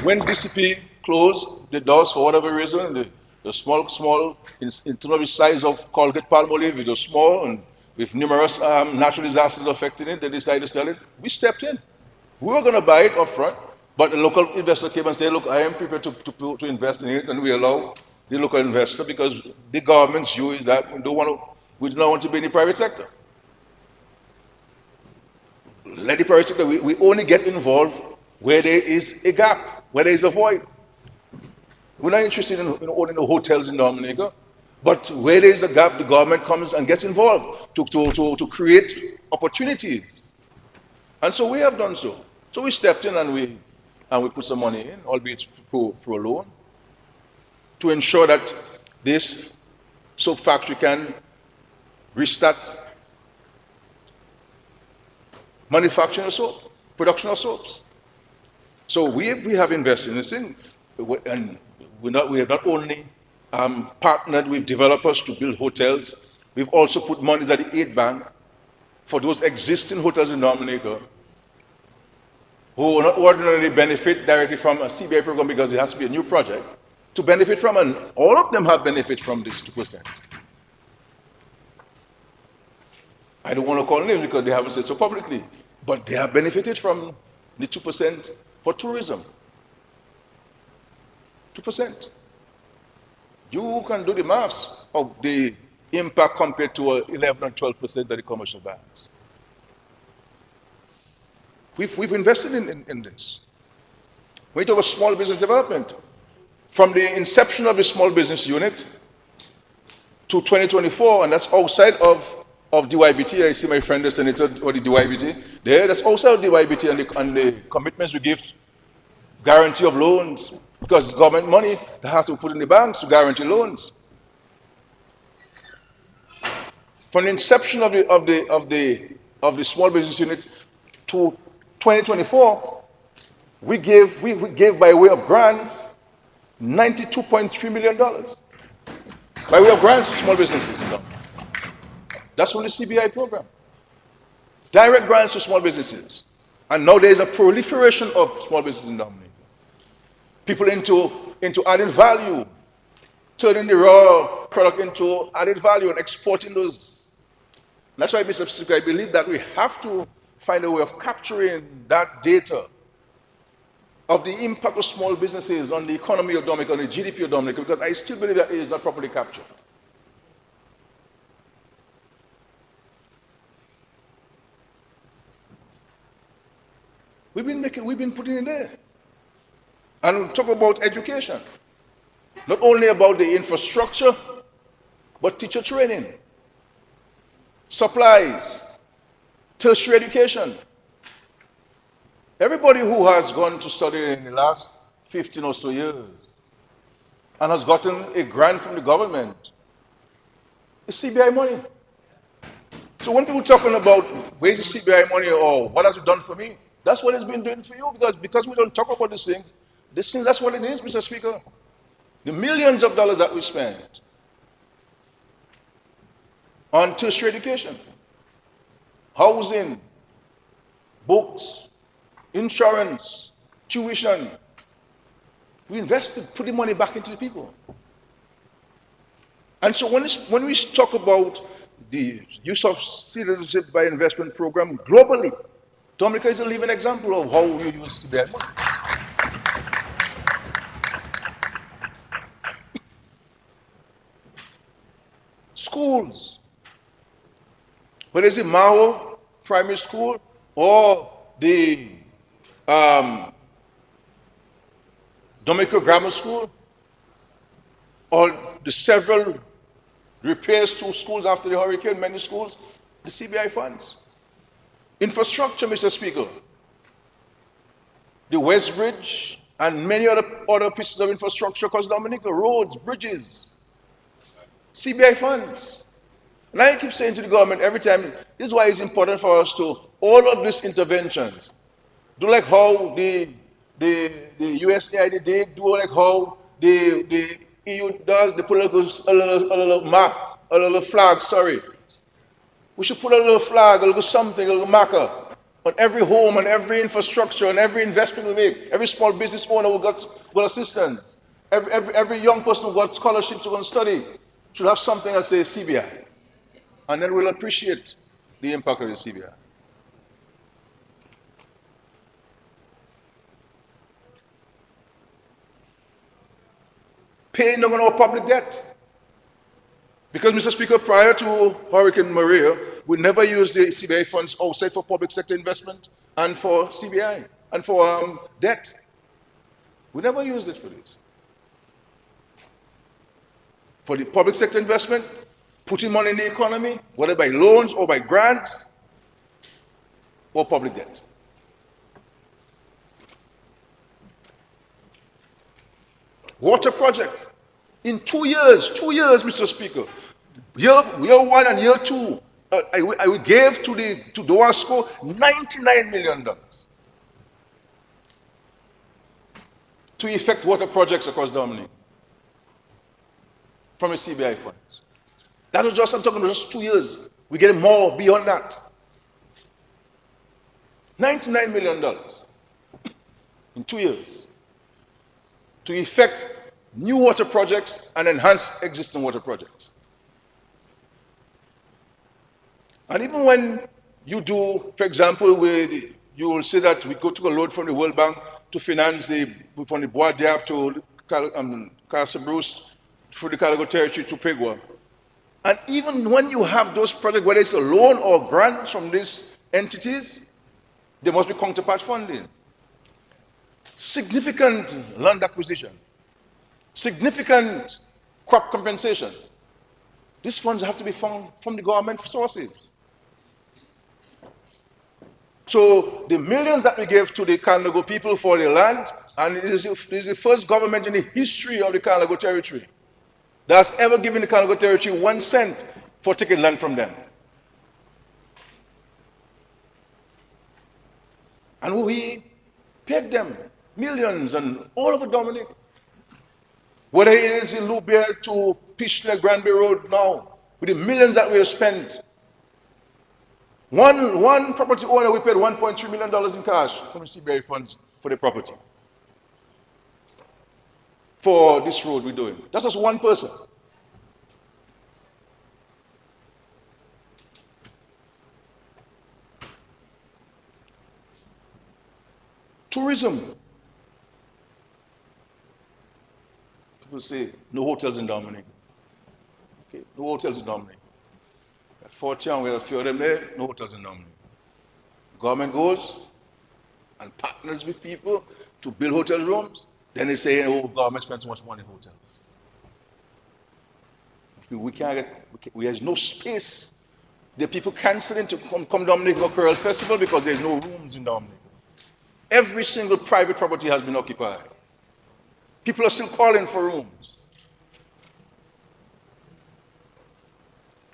When DCP closed the doors for whatever reason, the small, in terms of the size of Colgate Palmolive, it was small and with numerous natural disasters affecting it, they decided to sell it. We stepped in. We were going to buy it up front, but the local investor came and said, look, I am prepared to invest in it, and we allow the local investor because the government's view is that we do not want to be in the private sector. Let the private sector, we only get involved where there is a gap, where there is a void. We're not interested in owning the hotels in Dominica, but where there is a gap, the government comes and gets involved to create opportunities. And so we have done so. So we stepped in and we put some money in, albeit through a loan, to ensure that this soap factory can restart manufacturing of soap, production of soaps. So we have invested in this thing, and we have not only partnered with developers to build hotels, we've also put money at the aid bank for those existing hotels in Dominica who will not ordinarily benefit directly from a CBI program because it has to be a new project, to benefit from, and all of them have benefit from this 2%. I don't want to call names because they haven't said so publicly, but they have benefited from the 2% for tourism. 2%. You can do the maths of the impact compared to 11 and 12% of the commercial banks. We've invested in this. We talk about small business development. From the inception of the small business unit to 2024, and that's outside of DYBT. I see my friend the senator or the DYBT there. That's outside of DYBT and the commitments we give guarantee of loans, because it's government money that has to be put in the banks to guarantee loans. From the inception of the small business unit to 2024, we gave by way of grants $92.3 million by way of grants to small businesses. That's from the CBI program. Direct grants to small businesses. And now there's a proliferation of small businesses in Dominica. People into added value, turning the raw product into added value and exporting those. That's why, Mr. Speaker, I believe that we have to find a way of capturing that data of the impact of small businesses on the economy of Dominica, on the GDP of Dominica, because I still believe that it is not properly captured. We've been putting in there. And talk about education. Not only about the infrastructure, but teacher training, supplies, tertiary education. Everybody who has gone to study in the last 15 or so years and has gotten a grant from the government, it's CBI money. So when people talking about where's the CBI money or what has it done for me, that's what it's been doing for you, because we don't talk about these things, that's what it is, Mr. Speaker. The millions of dollars that we spend on tertiary education, housing, books, insurance, tuition. We invested, put the money back into the people. And so when we talk about the use of citizenship by investment program globally, Dominica is a living example of how we use that money. Schools, whether it's the Mao Primary School or the Dominica Grammar School, or the several repairs to schools after the hurricane, many schools, the CBI funds. Infrastructure, Mr. Speaker. The West Bridge and many other pieces of infrastructure across Dominica, roads, bridges, CBI funds. And I keep saying to the government every time, this is why it's important for us to, all of these interventions, do like how the USAID did, do like how the EU does, they put a little map, a little flag, sorry. We should put a little flag, a little something, a little marker on every home, on every infrastructure, on every investment we make. Every small business owner who got assistance. Every young person who got scholarships to go and study should have something that says CBI. And then we'll appreciate the impact of the CBI. Paying down on our public debt. Because, Mr. Speaker, prior to Hurricane Maria, we never used the CBI funds outside for public sector investment and for CBI and for debt. We never used it for this. For the public sector investment, putting money in the economy, whether by loans or by grants or public debt. Water project. In 2 years, Mr. Speaker, year 1 and year 2, I gave to DOASCO $99 million to effect water projects across Dominica from the CBI funds. That was just, I'm talking about just 2 years. We get more beyond that. $99 million in 2 years to effect new water projects and enhance existing water projects. And even when you do, for example, you will see that we took a loan from the World Bank to finance from the Bois Diab to Casa Bruce, through the Caligo territory to Pegua. And even when you have those projects, whether it's a loan or grant from these entities, there must be counterpart funding. Significant land acquisition. Significant crop compensation. These funds have to be found from the government sources. So the millions that we gave to the Kalnago people for the land And it is the first government in the history of the Carnago territory that's ever given the Carnago territory 1 cent for taking land from them. And we paid them millions and all over Dominic. Whether it is in Loubier to Pishler, Granby Road now, with the millions that we have spent. One property owner, we paid $1.3 million in cash from the CBI funds for the property. For this road we're doing. That's just one person. Tourism. People say, no hotels in Dominic. Okay, no hotels in Dominic. At Fort Young, we have a few of them there, no hotels in Dominic. Government goes and partners with people to build hotel rooms, then they say, oh, government spent too much money in hotels. We can't get, there's no space. The people canceling to come Dominic for Coral Festival because there's no rooms in Dominic. Every single private property has been occupied. People are still calling for rooms.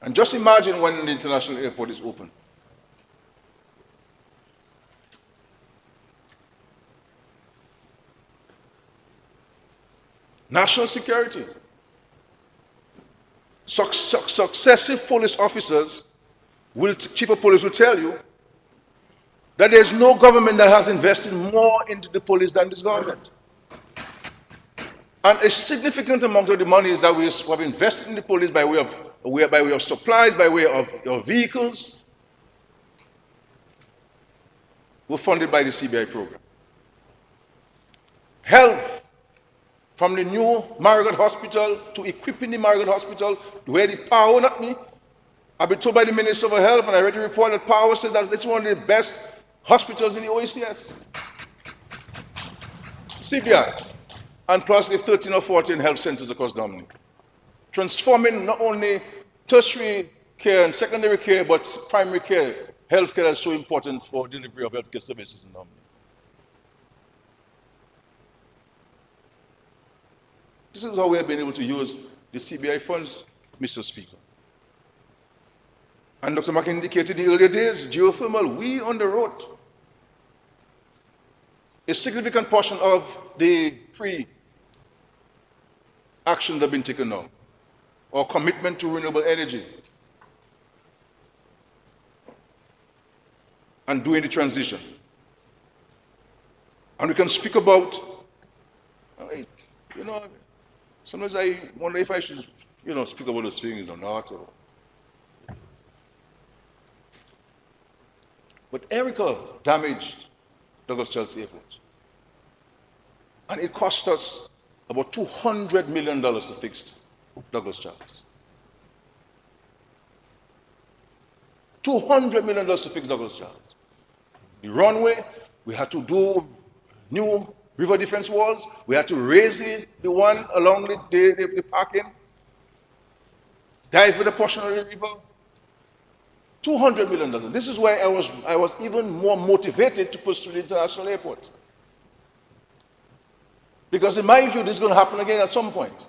And just imagine when the international airport is open. National security. Successive police officers, chief of police will tell you that there's no government that has invested more into the police than this government. And a significant amount of the money is that we have invested in the police by way of supplies, by way of vehicles, were funded by the CBI program. Health, from the new Marigot Hospital to equipping the Marigot Hospital, where the power, not me, I've been told by the Minister of Health, and I read the report that power says that it's one of the best hospitals in the OECS. CBI. And plus the 13 or 14 health centers across Dominic. Transforming not only tertiary care and secondary care, but primary care, health care is so important for delivery of healthcare services in Dominic. This is how we have been able to use the CBI funds, Mr. Speaker. And Dr. Mack indicated in the earlier days, geothermal, we underwrote a significant portion of the action that have been taken now, or commitment to renewable energy, and doing the transition. And we can speak about, you know, sometimes I wonder if I should, you know, speak about those things or not. But Erica damaged Douglas Charles Airport. And it cost us about $200 million to fix Douglas Charles. $200 million to fix Douglas Charles. The runway, we had to do new river defense walls. We had to raise the one along the parking, dive with a portion of the river. $200 million. This is why I was even more motivated to pursue the international airport. Because in my view, this is going to happen again at some point.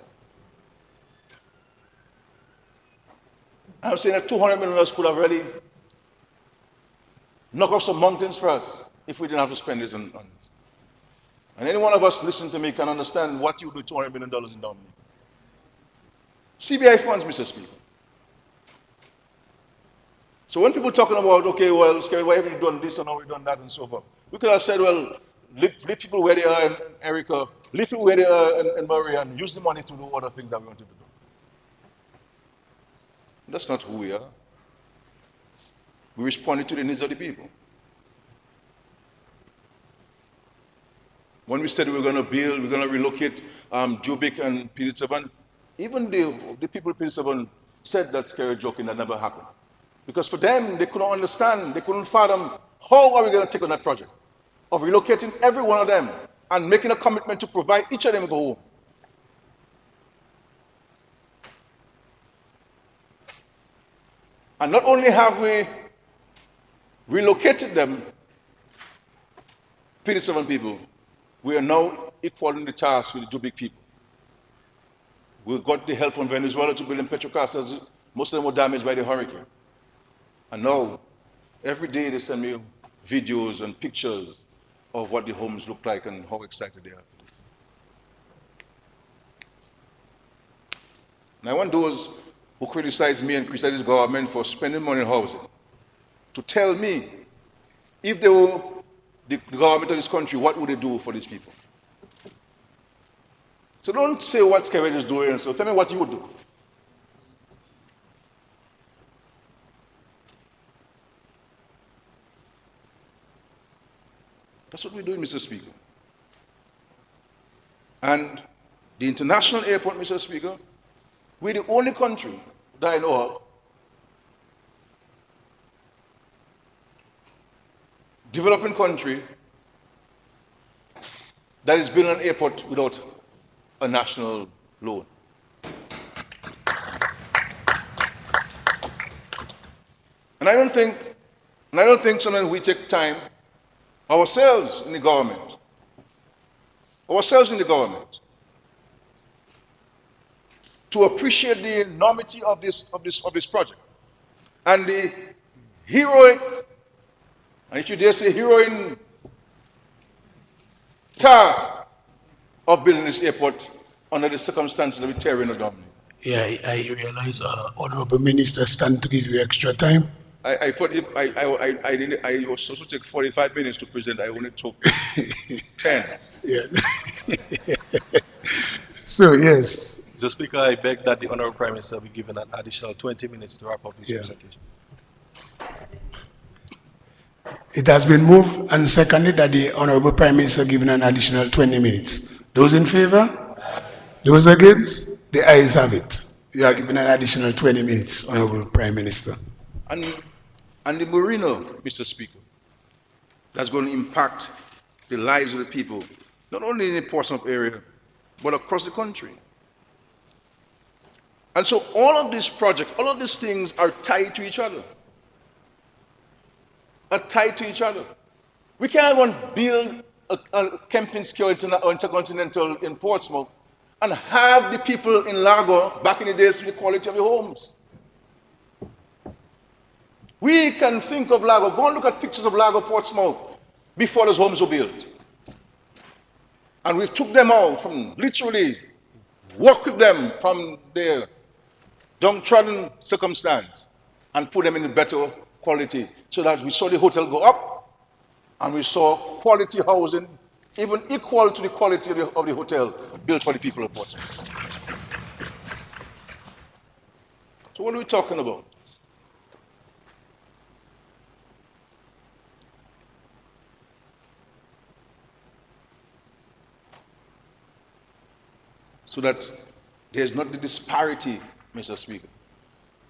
I'm saying that $200 million could have really knocked off some mountains for us if we didn't have to spend this on this. And any one of us listening to me can understand what you do with $200 million in Dominic. CBI funds, Mr. Speaker. So when people talking about, okay, well, why have we done this and now we've done that and so forth, we could have said, well, leave people where they are in Erica, leave people where they are in Murray, and use the money to do other things that we wanted to do. That's not who we are. We responded to the needs of the people. When we said we were going to build, we're going to relocate Jubic and PD7, even the people in PD7 said that scary joking that never happened. Because for them, they couldn't understand, they couldn't fathom, how are we going to take on that project of relocating every one of them and making a commitment to provide each of them with a home. And not only have we relocated them, 57 people, We are now equal in the task with the two big people. We got the help from Venezuela to build in Petrocastles. Most of them were damaged by the hurricane. And now, every day they send me videos and pictures of what the homes look like and how excited they are. And I want those who criticize me and criticize the government for spending money on housing to tell me, if they were the government of this country, what would they do for these people? So don't say what Skewedge is doing, so tell me what you would do. That's what we're doing, Mr. Speaker. And the international airport, Mr. Speaker, we're the only country that I know of developing country that is building an airport without a national loan. And I don't think sometimes we take time ourselves in the government to appreciate the enormity of this project and the heroic, and if you dare say heroine, task of building this airport under the circumstances that we're tearing it down. Yeah, I realize Honorable Minister stand to give you extra time. I thought if I was supposed to take 45 minutes to present. I only took 10. Yeah. So, yes. Mr. Speaker, I beg that the Honorable Prime Minister be given an additional 20 minutes to wrap up this presentation. It has been moved and seconded that the Honorable Prime Minister given an additional 20 minutes. Those in favor? Those against? The ayes have it. You are given an additional 20 minutes, Honorable Prime Minister. And the marina, Mr. Speaker, that's going to impact the lives of the people, not only in the Portsmouth area, but across the country. And so all of these projects, all of these things are tied to each other. We can't even build a Kempinski or Intercontinental in Portsmouth and have the people in Lago, back in the days, the quality of the homes. We can think of Lago. Go and look at pictures of Lago, Portsmouth, before those homes were built. And we took them out from literally, work with them from their downtrodden circumstance and put them in a better quality so that we saw the hotel go up and we saw quality housing even equal to the quality of the hotel built for the people of Portsmouth. So what are we talking about? So that there's not the disparity, Mr. Speaker,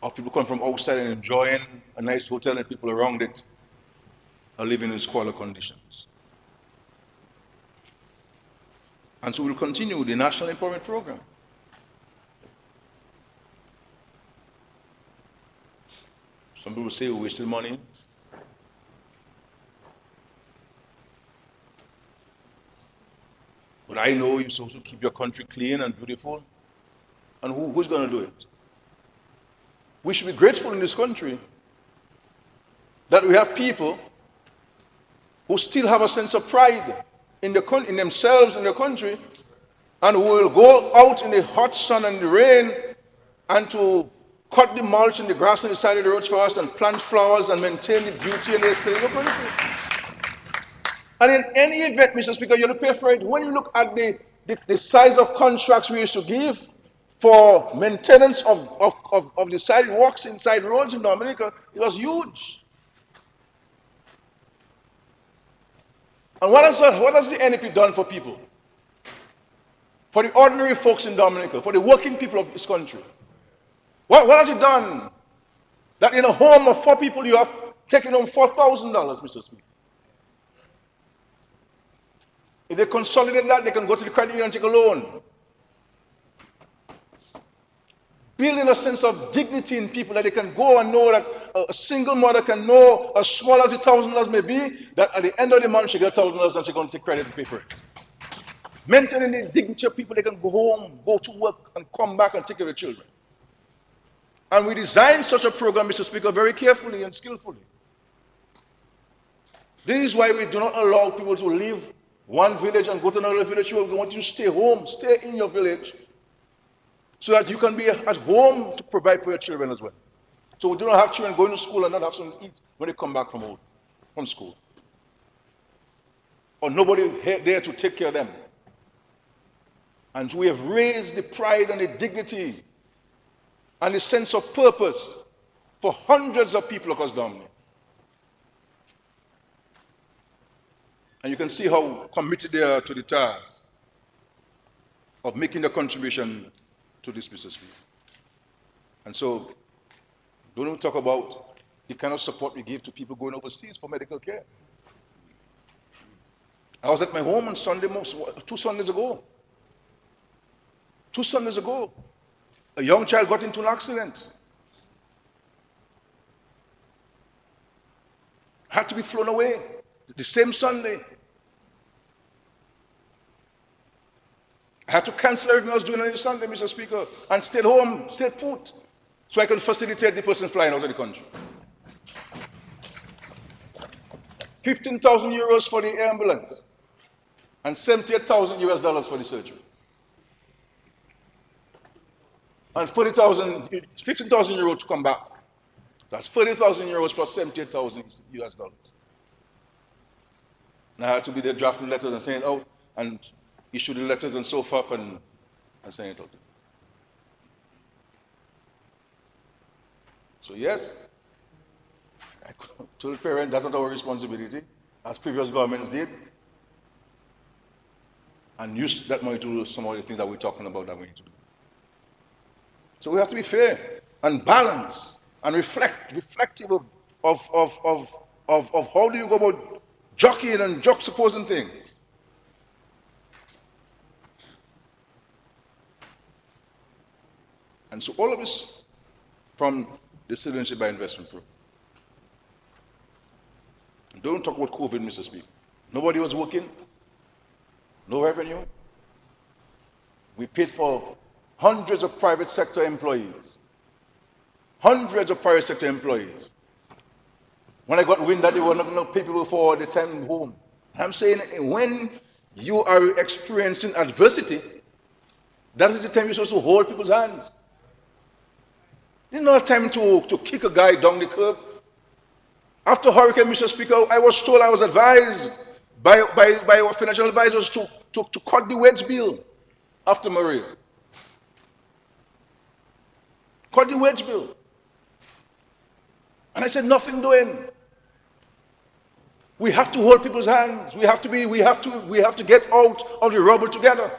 of people coming from outside and enjoying a nice hotel and people around it are living in squalor conditions. And so we'll continue the National Empowerment Program. Some people say we're wasting money. But I know you're supposed to keep your country clean and beautiful. And who's going to do it? We should be grateful in this country that we have people who still have a sense of pride in themselves, in their country, and who will go out in the hot sun and the rain and to cut the mulch and the grass on the side of the roads for us and plant flowers and maintain the beauty and the aesthetic of the country. And in any event, Mr. Speaker, you have to pay for it. When you look at the size of contracts we used to give for maintenance of the sidewalks inside roads in Dominica, it was huge. And what has the NEP done for people? For the ordinary folks in Dominica, for the working people of this country? What has it done? That in a home of 4 people, you have taken home $4,000, Mr. Speaker. If they consolidate that, they can go to the credit union and take a loan. Building a sense of dignity in people that they can go and know that a single mother can know, as small as $1,000 may be, that at the end of the month she gets $1,000 and she's going to take credit and pay for it. Maintaining the dignity of people, they can go home, go to work, and come back and take care of the children. And we designed such a program, Mr. Speaker, very carefully and skillfully. This is why we do not allow people to leave one village and go to another village. We want you to stay home, stay in your village, so that you can be at home to provide for your children as well. So we do not have children going to school and not have something to eat when they come back from school. Or nobody there to take care of them. And we have raised the pride and the dignity and the sense of purpose for hundreds of people across Dominion. And you can see how committed they are to the task of making a contribution to this, Mr. Speaker. And so, don't even talk about the kind of support we give to people going overseas for medical care. I was at my home on Sunday, 2 Sundays ago. 2 Sundays ago, a young child got into an accident. Had to be flown away the same Sunday. I had to cancel everything I was doing on the Sunday, Mr. Speaker, and stayed home, stayed put, so I can facilitate the person flying out of the country. 15,000 euros for the ambulance and $78,000 for the surgery. And 15,000 euros to come back. That's 30,000 euros plus 78,000 US dollars. And I had to be there drafting letters and saying it out and issue the letters and so forth and saying it out. So yes, I told the parent that's not our responsibility, as previous governments did, and use that money to do some of the things that we're talking about that we need to do. So we have to be fair and balanced and reflective of how do you go about jockeying and juxtaposing things. And so all of this from the Citizenship by Investment Program. Don't talk about COVID, Mr. Speaker. Nobody was working, no revenue. We paid for hundreds of private sector employees. Hundreds of private sector employees. When I got wind that they were not going to pay people for the time home. I'm saying when you are experiencing adversity, that is the time you're supposed to hold people's hands. It's not time to kick a guy down the curb. After Hurricane, Mr. Speaker, I was advised by our financial advisors to cut the wedge bill after Maria. Cut the wedge bill. And I said, nothing doing. We have to hold people's hands. We have to get out of the rubble together.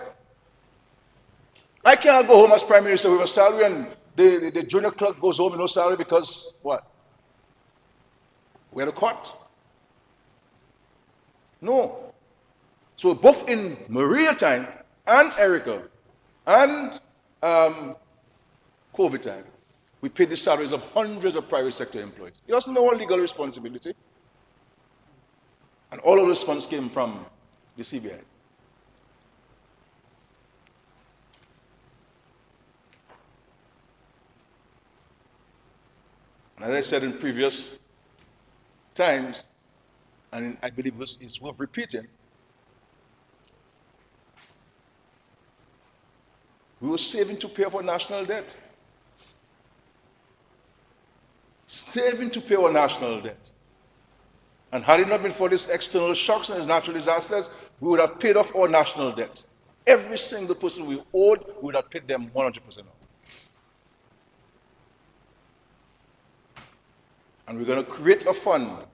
I cannot go home as Prime Minister with a salary and the junior clerk goes home with no salary because what? We had a cut. No. So both in Maria time and Erica and COVID time, we paid the salaries of hundreds of private sector employees. It was no legal responsibility. And all of those funds came from the CBI. And as I said in previous times, and I believe this is worth repeating, we were saving to pay for national debt. Saving to pay our national debt. And had it not been for these external shocks and these natural disasters, we would have paid off our national debt. Every single person we owed, we would have paid them 100% off. And we're going to create a fund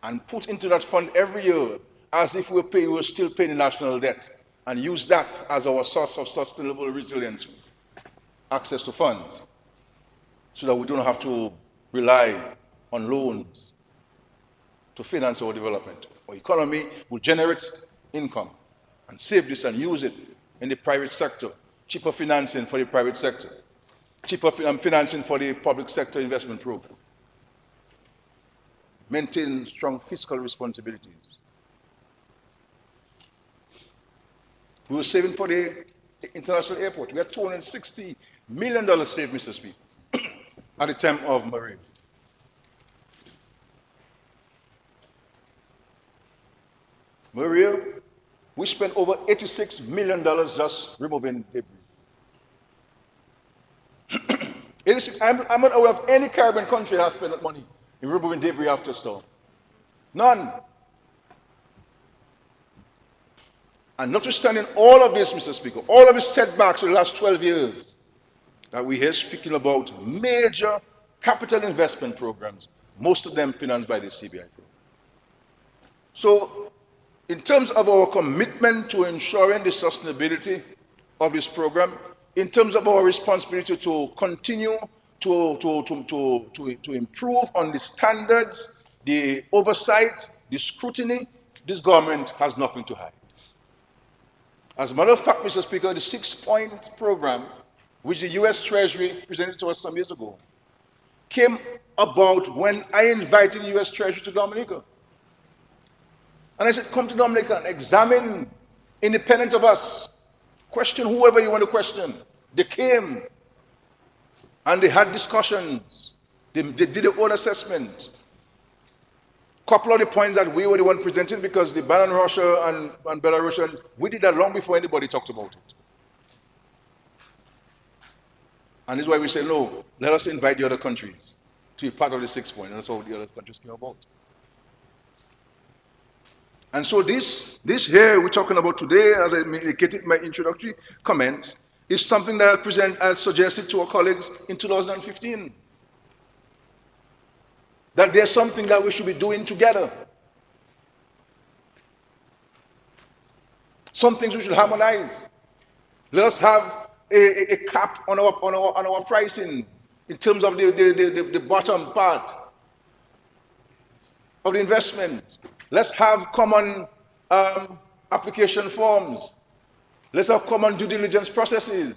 and put into that fund every year as if we were still paying the national debt and use that as our source of sustainable resilience, access to funds, so that we don't have to rely on loans to finance our development. Our economy will generate income and save this and use it in the private sector, cheaper financing for the private sector, cheaper financing for the public sector investment program, maintain strong fiscal responsibilities. We were saving for the international airport. We had $260 million saved, Mr. Speaker, at the time of Maria. Maria, we spent over $86 million just removing debris. 86, I'm not aware of any Caribbean country that has spent that money in removing debris after a storm. None. And notwithstanding all of this, Mr. Speaker, all of these setbacks in the last 12 years, that we hear speaking about major capital investment programs, most of them financed by the CBI program. So, in terms of our commitment to ensuring the sustainability of this program, in terms of our responsibility to continue to improve on the standards, the oversight, the scrutiny, this government has nothing to hide. As a matter of fact, Mr. Speaker, the 6-point program, which the US Treasury presented to us some years ago, came about when I invited the US Treasury to Dominica. And I said, come to Dominica and examine, independent of us, question whoever you want to question. They came and they had discussions. They did their own assessment. A couple of the points that we were the one presenting, because the ban on Russia and Belarus, we did that long before anybody talked about it. And this is why we say, no, let us invite the other countries to be part of the 6-point. And that's how the other countries came about. And so this here we're talking about today, as I indicated in my introductory comments, is something that I suggested to our colleagues in 2015. That there's something that we should be doing together. Some things we should harmonize. Let us have a cap on our pricing in terms of the bottom part of the investment. Let's have common application forms. Let's have common due diligence processes.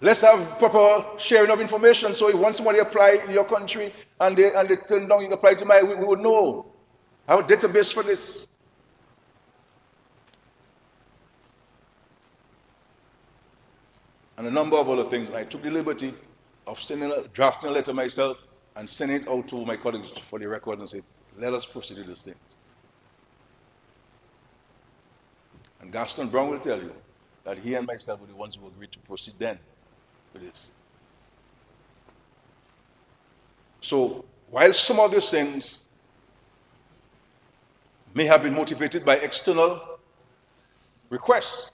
Let's have proper sharing of information, so if once somebody apply in your country and they turn down, you apply to mine, we would know. Have a database for this. And a number of other things. I took the liberty of drafting a letter myself and sending it out to my colleagues for the record and say, let us proceed with this thing. And Gaston Brown will tell you that he and myself were the ones who agreed to proceed then with this. So, while some of these things may have been motivated by external requests,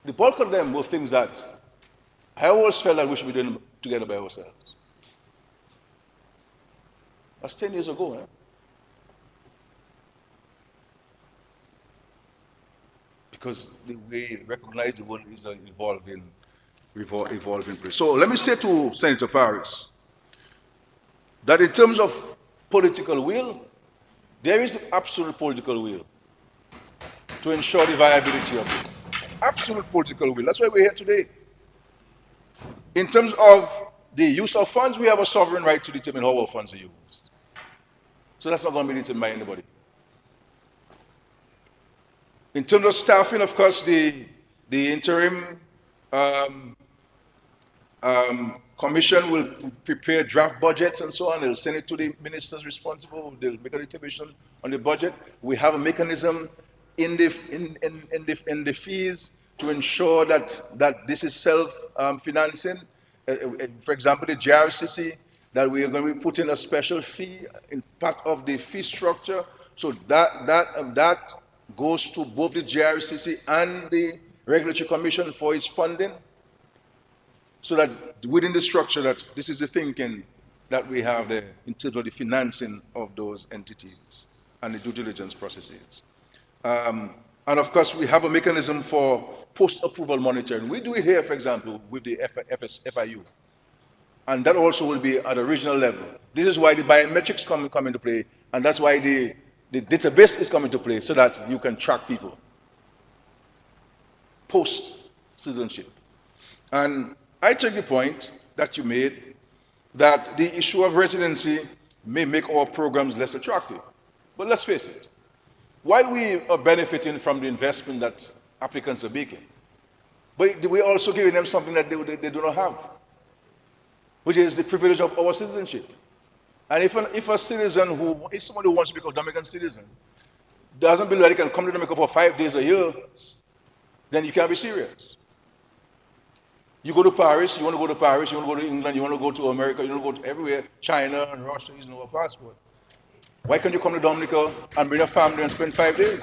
the bulk of them were things that I always felt that we should be doing together by ourselves. That's 10 years ago, eh? Because the way we recognize the world is an evolving place. So let me say to Senator Paris that in terms of political will, there is absolute political will to ensure the viability of it. Absolute political will. That's why we're here today. In terms of the use of funds, we have a sovereign right to determine how our funds are used. So that's not going to be determined by anybody. In terms of staffing, of course, the interim commission will prepare draft budgets and so on. They'll send it to the ministers responsible. They'll make a determination on the budget. We have a mechanism in the fees to ensure that this is self-financing. For example, the GRCC, that we are going to be putting a special fee in part of the fee structure, so that goes to both the GRCC and the Regulatory Commission for its funding, so that within the structure that this is the thinking that we have there in terms of the financing of those entities and the due diligence processes. And of course, we have a mechanism for post-approval monitoring. We do it here, for example, with the FIU. And that also will be at a regional level. This is why the biometrics come into play, and that's why the database is coming to play, so that you can track people post-citizenship. And I take the point that you made that the issue of residency may make our programs less attractive. But let's face it, while we are benefiting from the investment that applicants are making. But we're also giving them something that they do not have, which is the privilege of our citizenship. And if a citizen if somebody who wants to become a Dominican citizen, doesn't believe that he can come to Jamaica for 5 days a year, then you can't be serious. You go to Paris, you want to go to Paris, you want to go to England, you want to go to America, you want to go to everywhere, China and Russia using our passport. Why can't you come to Dominica and bring a family and spend 5 days?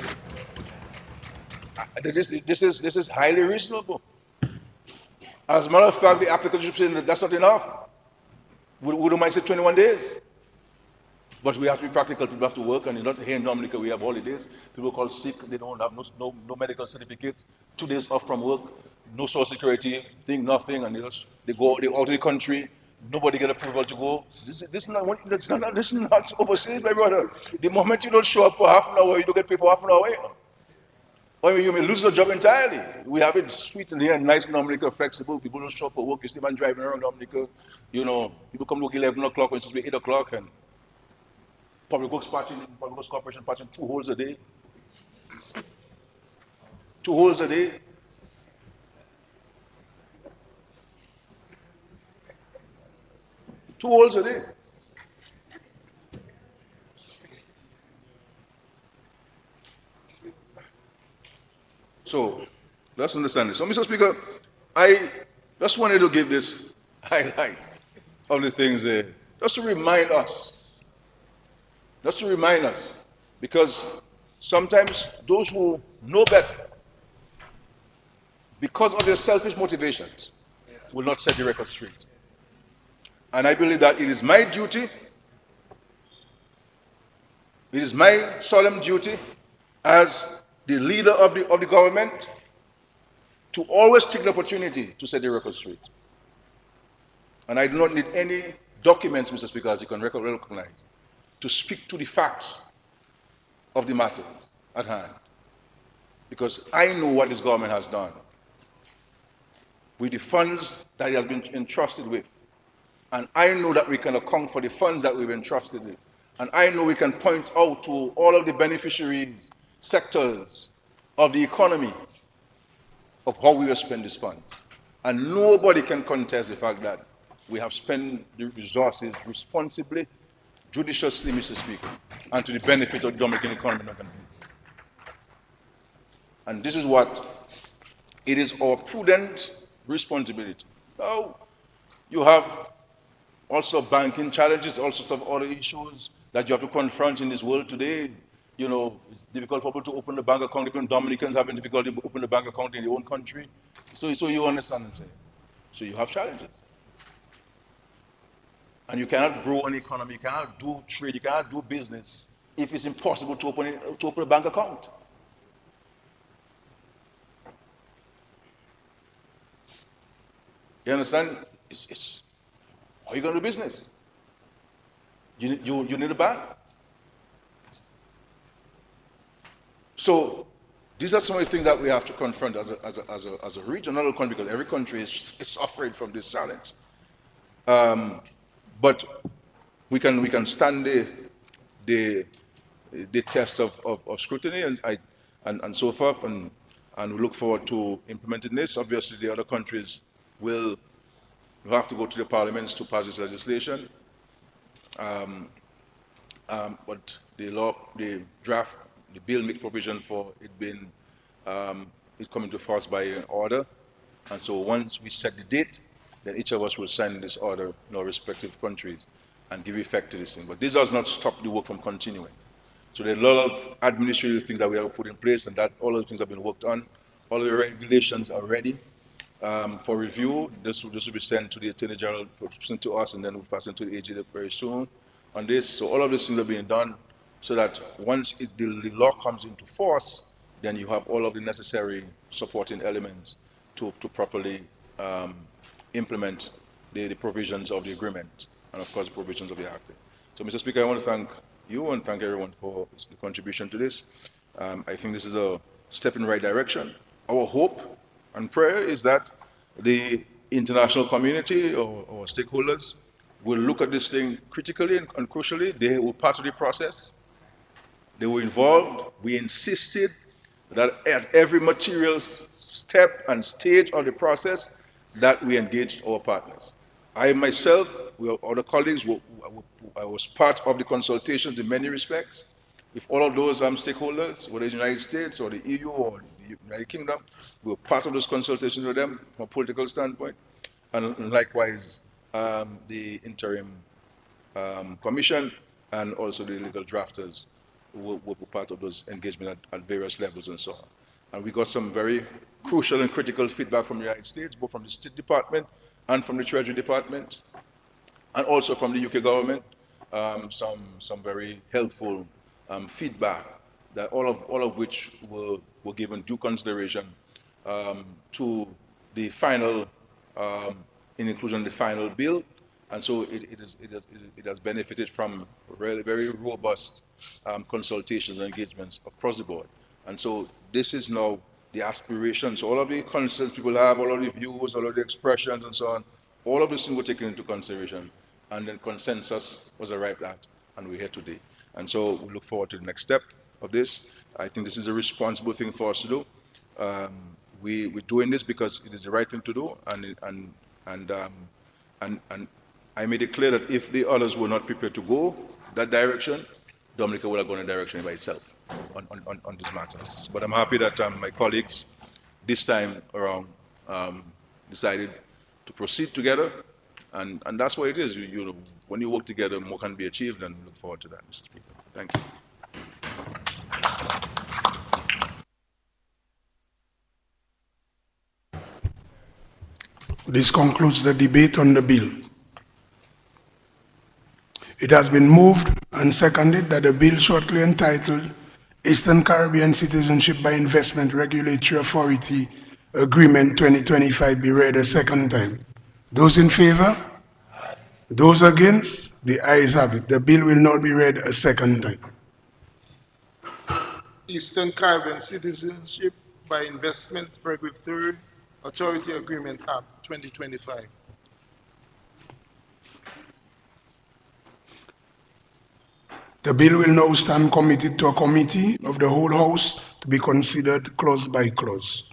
This is highly reasonable. As a matter of fact, the applicants should say that that's not enough. We don't mind say 21 days. But we have to be practical. People have to work, and not here in Dominica we have holidays. People call sick, they don't have no medical certificate, 2 days off from work, no social security thing, nothing, and they go out of the country. Nobody get approval to go. This is not overseas, my brother. The moment you don't show up for half an hour, you don't get paid for half an hour. Or you may lose your job entirely. We have it sweet in here, nice in Dominica, flexible. People don't show up for work. You see man driving around Dominica. People come to work 11 o'clock when it's supposed to be 8 o'clock, and Public Works Corporation patching 2 holes a day. 2 holes a day. Two holes a day. So let's understand this. So, Mr. Speaker, I just wanted to give this highlight of the things there, just to remind us, because sometimes those who know better, because of their selfish motivations, will not set the record straight. And I believe that it is my duty, it is my solemn duty as the leader of the government to always take the opportunity to set the record straight. And I do not need any documents, Mr. Speaker, as you can recognize, to speak to the facts of the matter at hand. Because I know what this government has done with the funds that it has been entrusted with. And I know that we can account for the funds that we've been entrusted with. And I know we can point out to all of the beneficiaries, sectors of the economy of how we will spend these funds. And nobody can contest the fact that we have spent the resources responsibly, judiciously, Mr. Speaker, and to the benefit of the Dominican economy. And this is what it is our prudent responsibility. Now, you have also banking challenges, all sorts of other issues that you have to confront in this world today. It's difficult for people to open a bank account. Even Dominicans having difficulty to open a bank account in their own country. So you understand what I'm saying. So you have challenges. And you cannot grow an economy, you cannot do trade, you cannot do business if it's impossible to open a bank account. You understand? How are you going to do business? You need a bank. So these are some of the things that we have to confront as a regional country, because every country is suffering from this challenge. But we can stand the test of scrutiny and so forth, and we look forward to implementing this. Obviously, the other countries will have to go to the parliaments to pass this legislation. But the draft, the bill makes provision for it being it's coming to force by an order. And so once we set the date, then each of us will sign this order in our respective countries and give effect to this thing. But this does not stop the work from continuing. So there are a lot of administrative things that we have put in place, and that all of the things have been worked on. All of the regulations are ready for review. This will be sent to the Attorney General, sent to us, and then we'll pass it to the AG very soon on this. So all of these things are being done so that once the law comes into force, then you have all of the necessary supporting elements to properly implement the provisions of the agreement and, of course, the provisions of the Act. So, Mr. Speaker, I want to thank you and thank everyone for the contribution to this. I think this is a step in the right direction. Our hope and prayer is that the international community or stakeholders will look at this thing critically and crucially. They were part of the process. They were involved. We insisted that at every material step and stage of the process that we engaged our partners. I myself, other colleagues, I was part of the consultations in many respects with all of those stakeholders, whether it's the United States or the EU or the United Kingdom. We were part of those consultations with them from a political standpoint. And likewise, the interim commission and also the legal drafters were part of those engagements at various levels and so on. And we got some very crucial and critical feedback from the United States, both from the State Department and from the Treasury Department, and also from the UK government, some very helpful feedback that all of which were given due consideration to the final, in inclusion the final bill. And so it has benefited from really very robust consultations and engagements across the board. And so this is now the aspirations, all of the concerns people have, all of the views, all of the expressions and so on, all of this things were taken into consideration, and then consensus was arrived at, and we're here today. And so we look forward to the next step of this. I think this is a responsible thing for us to do. We're doing this because it is the right thing to do, and I made it clear that if the others were not prepared to go that direction, Dominica would have gone in a direction by itself on these matters. But I'm happy that my colleagues this time around decided to proceed together, and that's what it is. When you work together, more can be achieved, and we look forward to that, Mr. Speaker. Thank you. This concludes the debate on the bill. It has been moved and seconded that the bill shortly entitled Eastern Caribbean Citizenship by Investment Regulatory Authority Agreement 2025 be read a second time. Those in favor? Those against? The ayes have it. The bill will now be read a second time. Eastern Caribbean Citizenship by Investment Regulatory Authority Agreement Act 2025. The bill will now stand committed to a committee of the whole House to be considered clause by clause.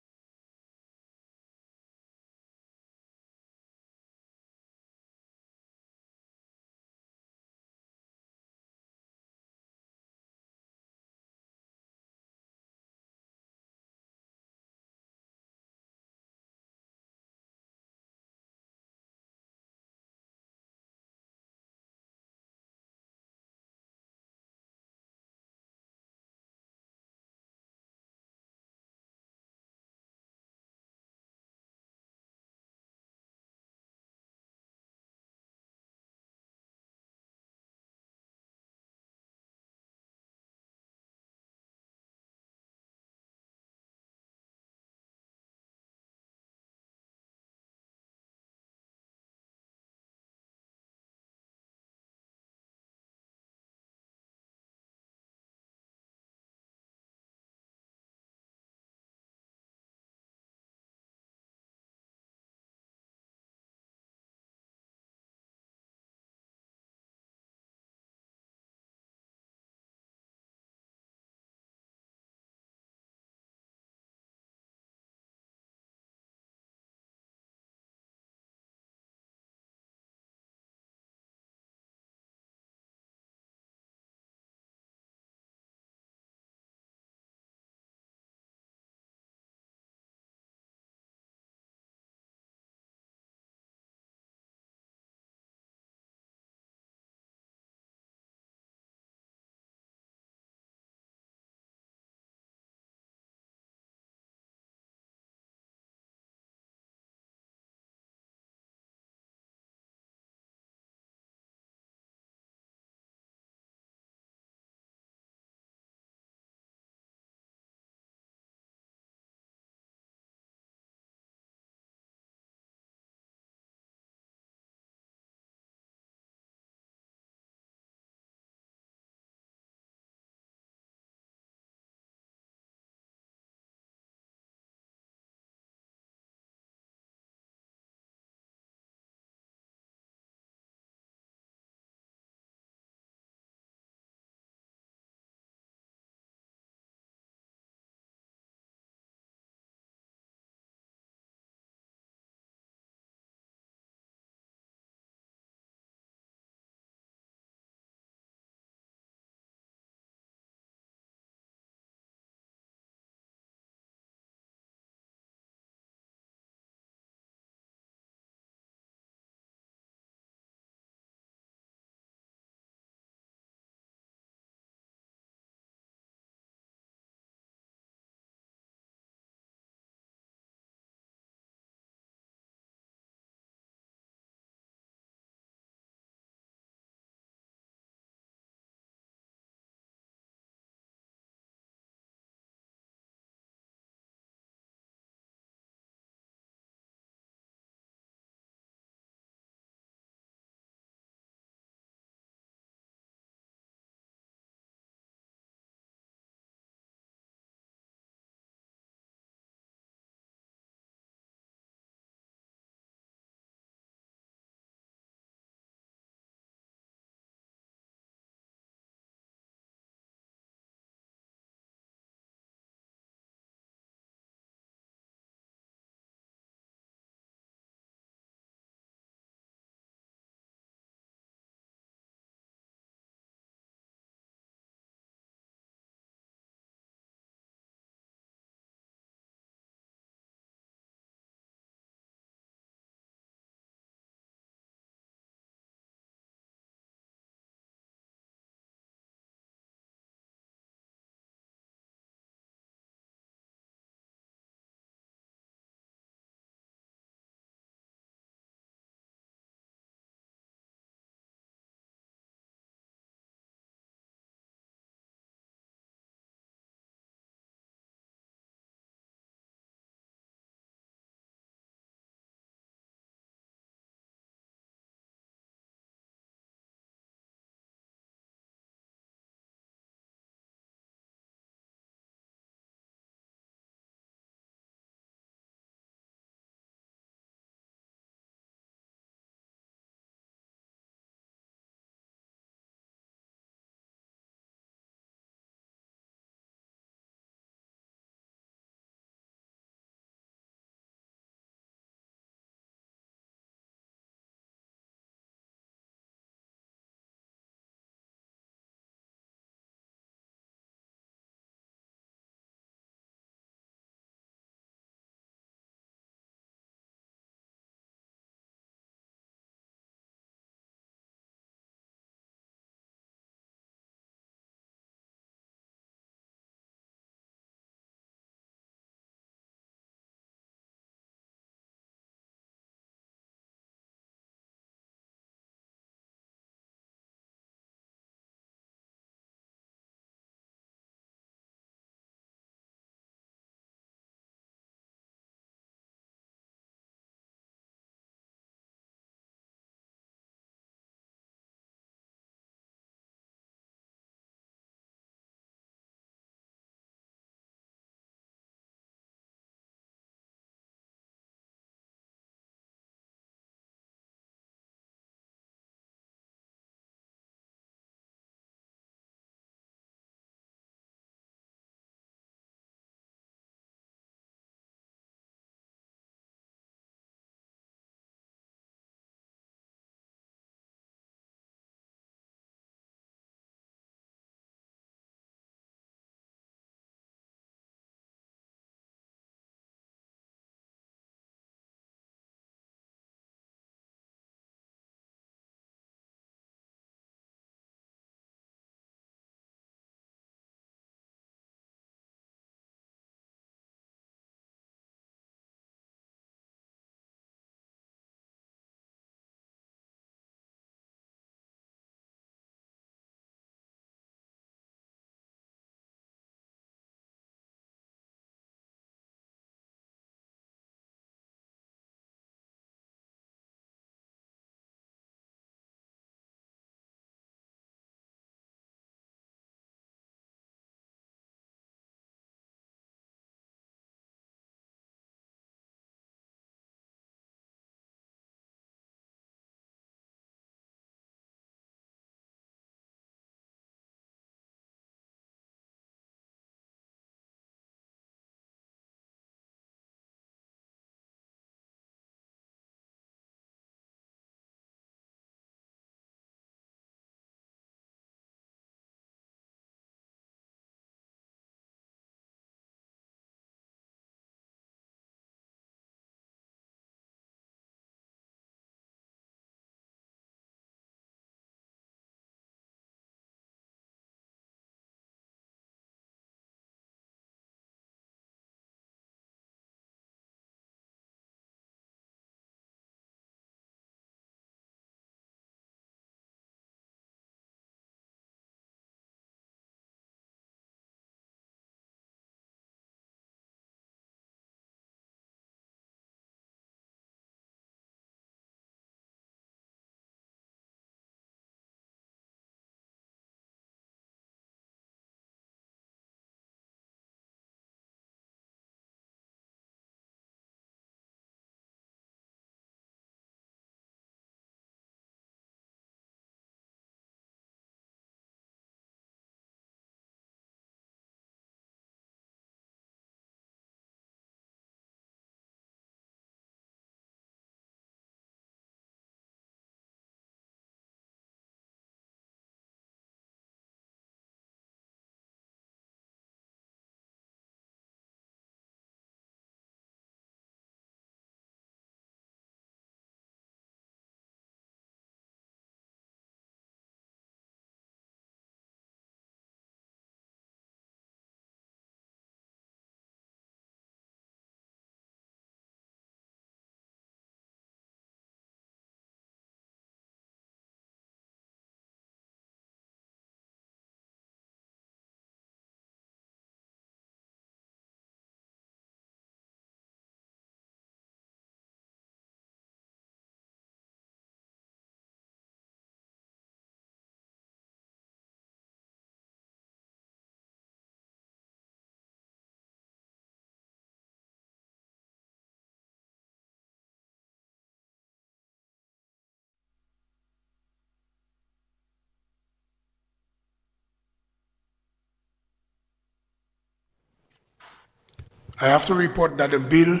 I have to report that the bill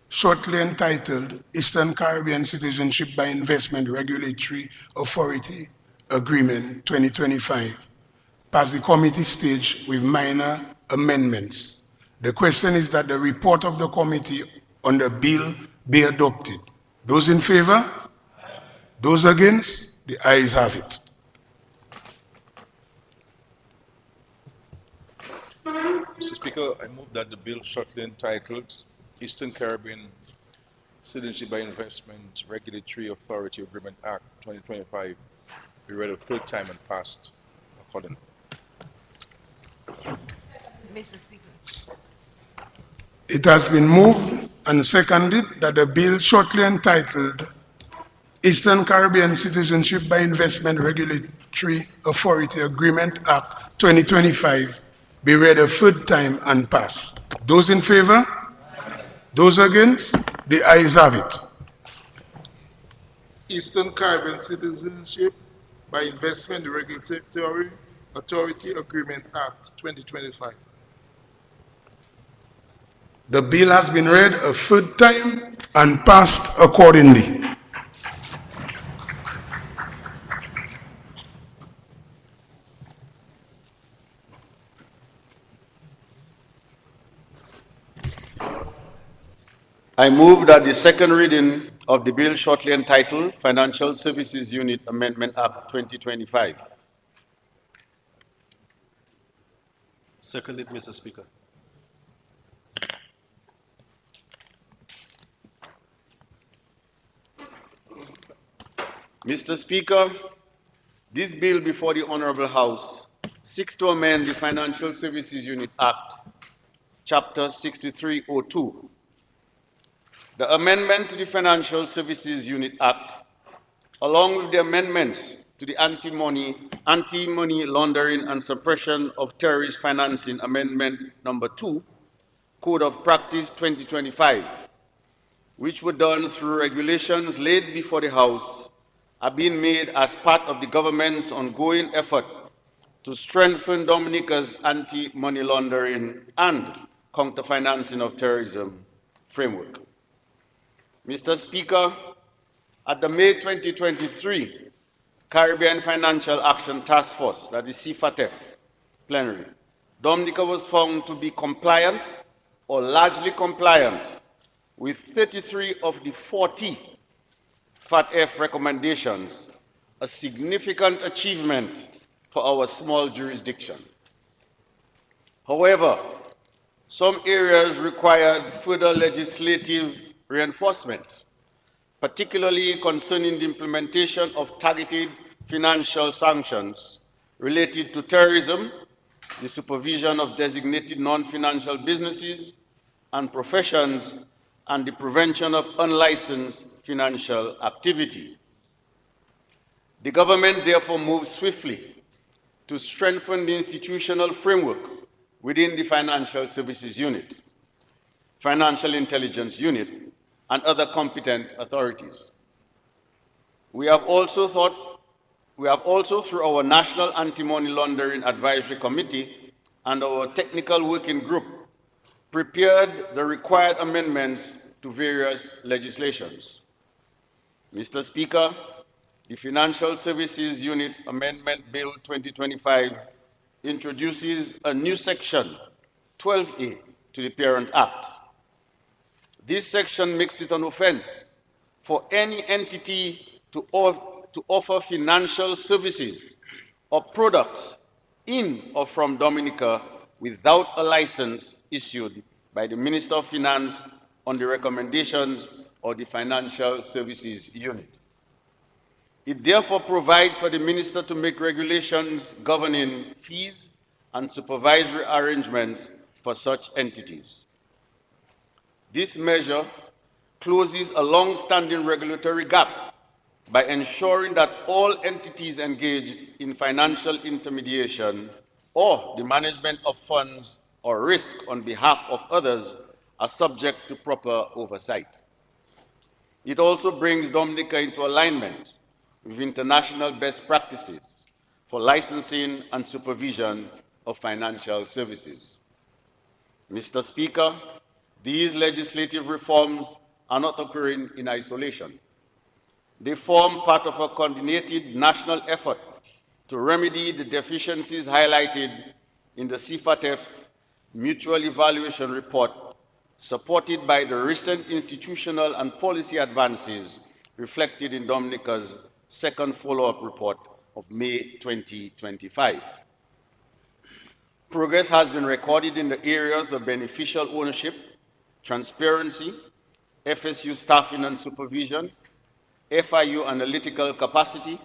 shortly entitled Eastern Caribbean Citizenship by Investment Regulatory Authority Agreement 2025 passed the committee stage with minor amendments. The question is that the report of the committee on the bill be adopted. Those in favor? Those against? The ayes have it. Mr. Speaker, I move that the bill shortly entitled Eastern Caribbean Citizenship by Investment Regulatory Authority Agreement Act 2025 be read a third time and passed accordingly. Mr. Speaker. It has been moved and seconded that the bill shortly entitled Eastern Caribbean Citizenship by Investment Regulatory Authority Agreement Act 2025 be read a third time and passed. Those in favor? Those against? The ayes have it. Eastern Caribbean Citizenship by Investment Regulatory Authority Agreement Act 2025. The bill has been read a third time and passed accordingly. I move that the second reading of the bill shortly entitled Financial Services Unit Amendment Act 2025. Seconded, Mr. Speaker. Mr. Speaker, this bill before the Honorable House seeks to amend the Financial Services Unit Act, Chapter 6302. The amendment to the Financial Services Unit Act, along with the amendments to the Anti-Money Laundering and Suppression of Terrorist Financing Amendment Number 2, Code of Practice 2025, which were done through regulations laid before the House, are being made as part of the government's ongoing effort to strengthen Dominica's anti-money laundering and counter-financing of terrorism framework. Mr. Speaker, at the May 2023 Caribbean Financial Action Task Force, that is CFATF, plenary, Dominica was found to be compliant or largely compliant with 33 of the 40 FATF recommendations, a significant achievement for our small jurisdiction. However, some areas required further legislative reinforcement, particularly concerning the implementation of targeted financial sanctions related to terrorism, the supervision of designated non-financial businesses and professions, and the prevention of unlicensed financial activity. The government therefore moved swiftly to strengthen the institutional framework within the Financial Services Unit, Financial Intelligence Unit, and other competent authorities. We have also, through our National Anti-Money Laundering Advisory Committee and our Technical Working Group, prepared the required amendments to various legislations. Mr. Speaker, the Financial Services Unit Amendment Bill 2025 introduces a new section, 12A, to the Parent Act. This section makes it an offense for any entity to offer financial services or products in or from Dominica without a license issued by the Minister of Finance on the recommendations of the Financial Services Unit. It therefore provides for the Minister to make regulations governing fees and supervisory arrangements for such entities. This measure closes a long-standing regulatory gap by ensuring that all entities engaged in financial intermediation or the management of funds or risk on behalf of others are subject to proper oversight. It also brings Dominica into alignment with international best practices for licensing and supervision of financial services. Mr. Speaker, These legislative reforms are not occurring in isolation. They form part of a coordinated national effort to remedy the deficiencies highlighted in the CFATF Mutual Evaluation Report, supported by the recent institutional and policy advances reflected in Dominica's second follow-up report of May 2025. Progress has been recorded in the areas of beneficial ownership, transparency, FSU staffing and supervision, FIU analytical capacity,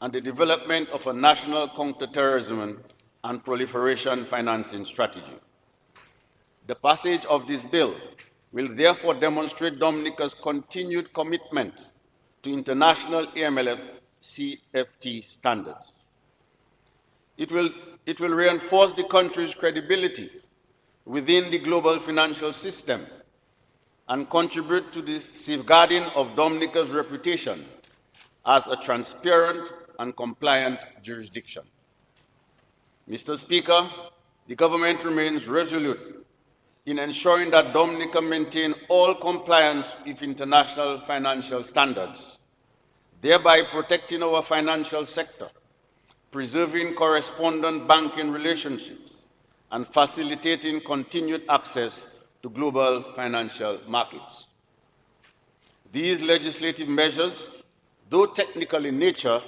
and the development of a national counterterrorism and proliferation financing strategy. The passage of this bill will therefore demonstrate Dominica's continued commitment to international AMLF CFT standards. It will reinforce the country's credibility within the global financial system and contribute to the safeguarding of Dominica's reputation as a transparent and compliant jurisdiction. Mr. Speaker, the government remains resolute in ensuring that Dominica maintain all compliance with international financial standards, thereby protecting our financial sector, preserving correspondent banking relationships, and facilitating continued access to global financial markets. These legislative measures, though technical in nature,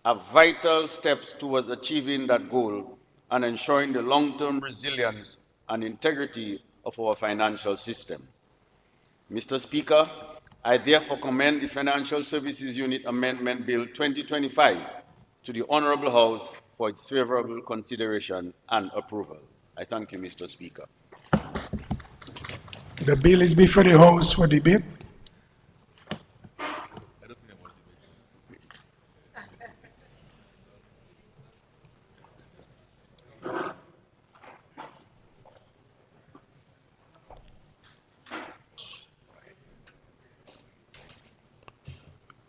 are vital steps towards achieving that goal and ensuring the long-term resilience and integrity of our financial system. Mr. Speaker, I therefore commend the Financial Services Unit Amendment Bill 2025 to the Honorable House for its favorable consideration and approval. I thank you, Mr. Speaker. The bill is before the House for debate.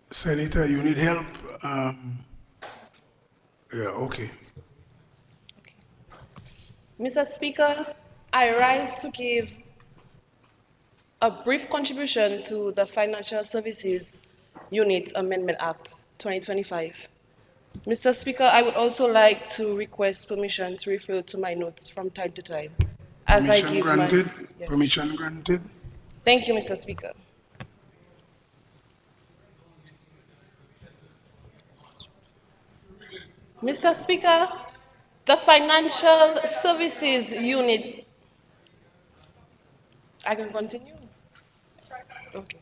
Senator, you need help? Yeah, okay. Mr. Speaker, I rise to give a brief contribution to the Financial Services Unit Amendment Act 2025. Mr. Speaker, I would also like to request permission to refer to my notes from time to time. Permission granted. Yes. Permission granted. Thank you, Mr. Speaker. Mr. Speaker, the Financial Services Unit. I can continue? Okay.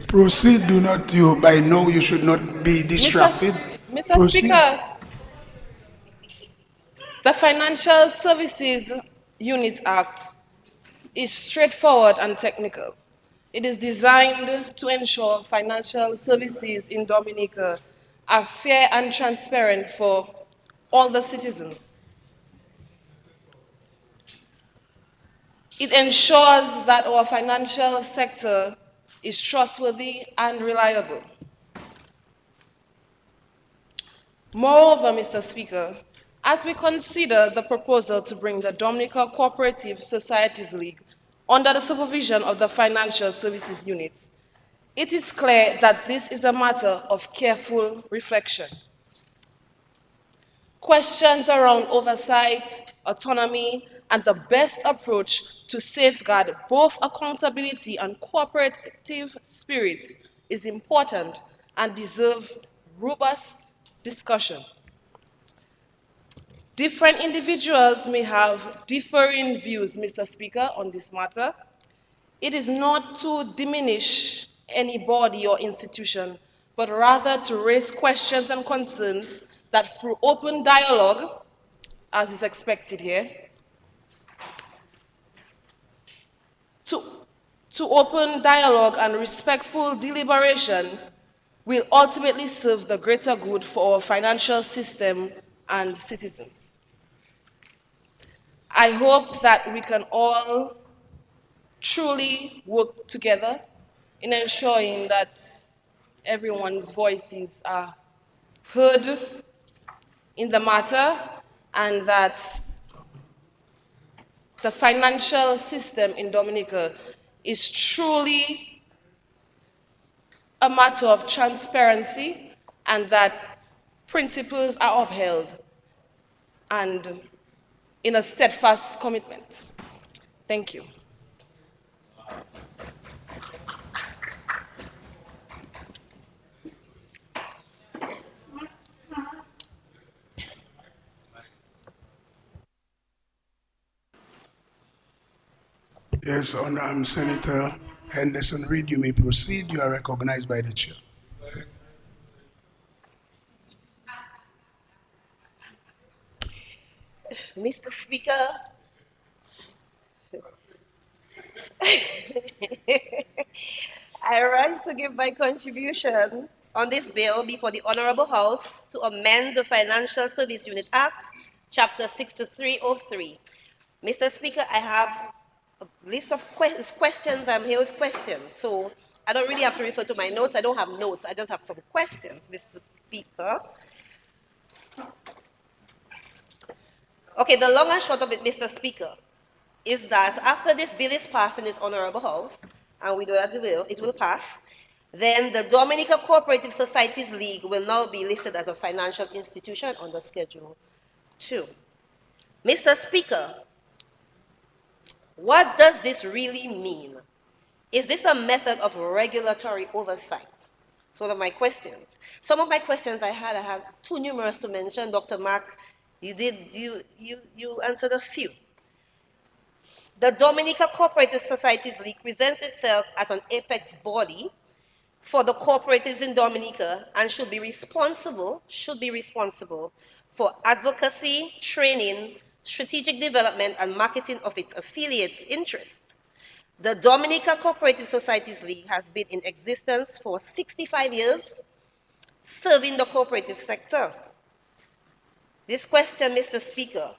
Proceed, do not you. By now, you should not be distracted. Mr. Speaker, the Financial Services Unit Act is straightforward and technical. It is designed to ensure financial services in Dominica are fair and transparent for all the citizens. It ensures that our financial sector is trustworthy and reliable. Moreover, Mr. Speaker, as we consider the proposal to bring the Dominica Cooperative Societies League under the supervision of the Financial Services Unit, it is clear that this is a matter of careful reflection. Questions around oversight, autonomy, and the best approach to safeguard both accountability and cooperative spirit is important and deserve robust discussion. Different individuals may have differing views, Mr. Speaker, on this matter. It is not to diminish any body or institution, but rather to raise questions and concerns that through open dialogue, as is expected here, to open dialogue and respectful deliberation will ultimately serve the greater good for our financial system and citizens. I hope that we can all truly work together in ensuring that everyone's voices are heard in the matter and that the financial system in Dominica is truly a matter of transparency and that principles are upheld and in a steadfast commitment. Thank you. Yes, Senator Henderson Reid, you may proceed. You are recognized by the chair. Mr. Speaker, I rise to give my contribution on this bill before the Honorable House to amend the Financial Service Unit Act, Chapter 6303. Mr. Speaker, I have a list of questions. I'm here with questions, so I don't really have to refer to my notes. I don't have notes. I just have some questions, Mr. Speaker. Okay, the long and short of it, Mr. Speaker, is that after this bill is passed in this Honorable House, and we know that it will pass, then the Dominica Cooperative Societies League will now be listed as a financial institution under Schedule 2. Mr. Speaker, what does this really mean? Is this a method of regulatory oversight? It's one of my questions. Some of my questions I had too numerous to mention. Dr. Mack, you answered a few. The Dominica Cooperative Societies League presents itself as an apex body for the cooperatives in Dominica and should be responsible for advocacy, training, strategic development, and marketing of its affiliates' interests. The Dominica Cooperative Societies League has been in existence for 65 years, serving the cooperative sector. This question, Mr. Speaker,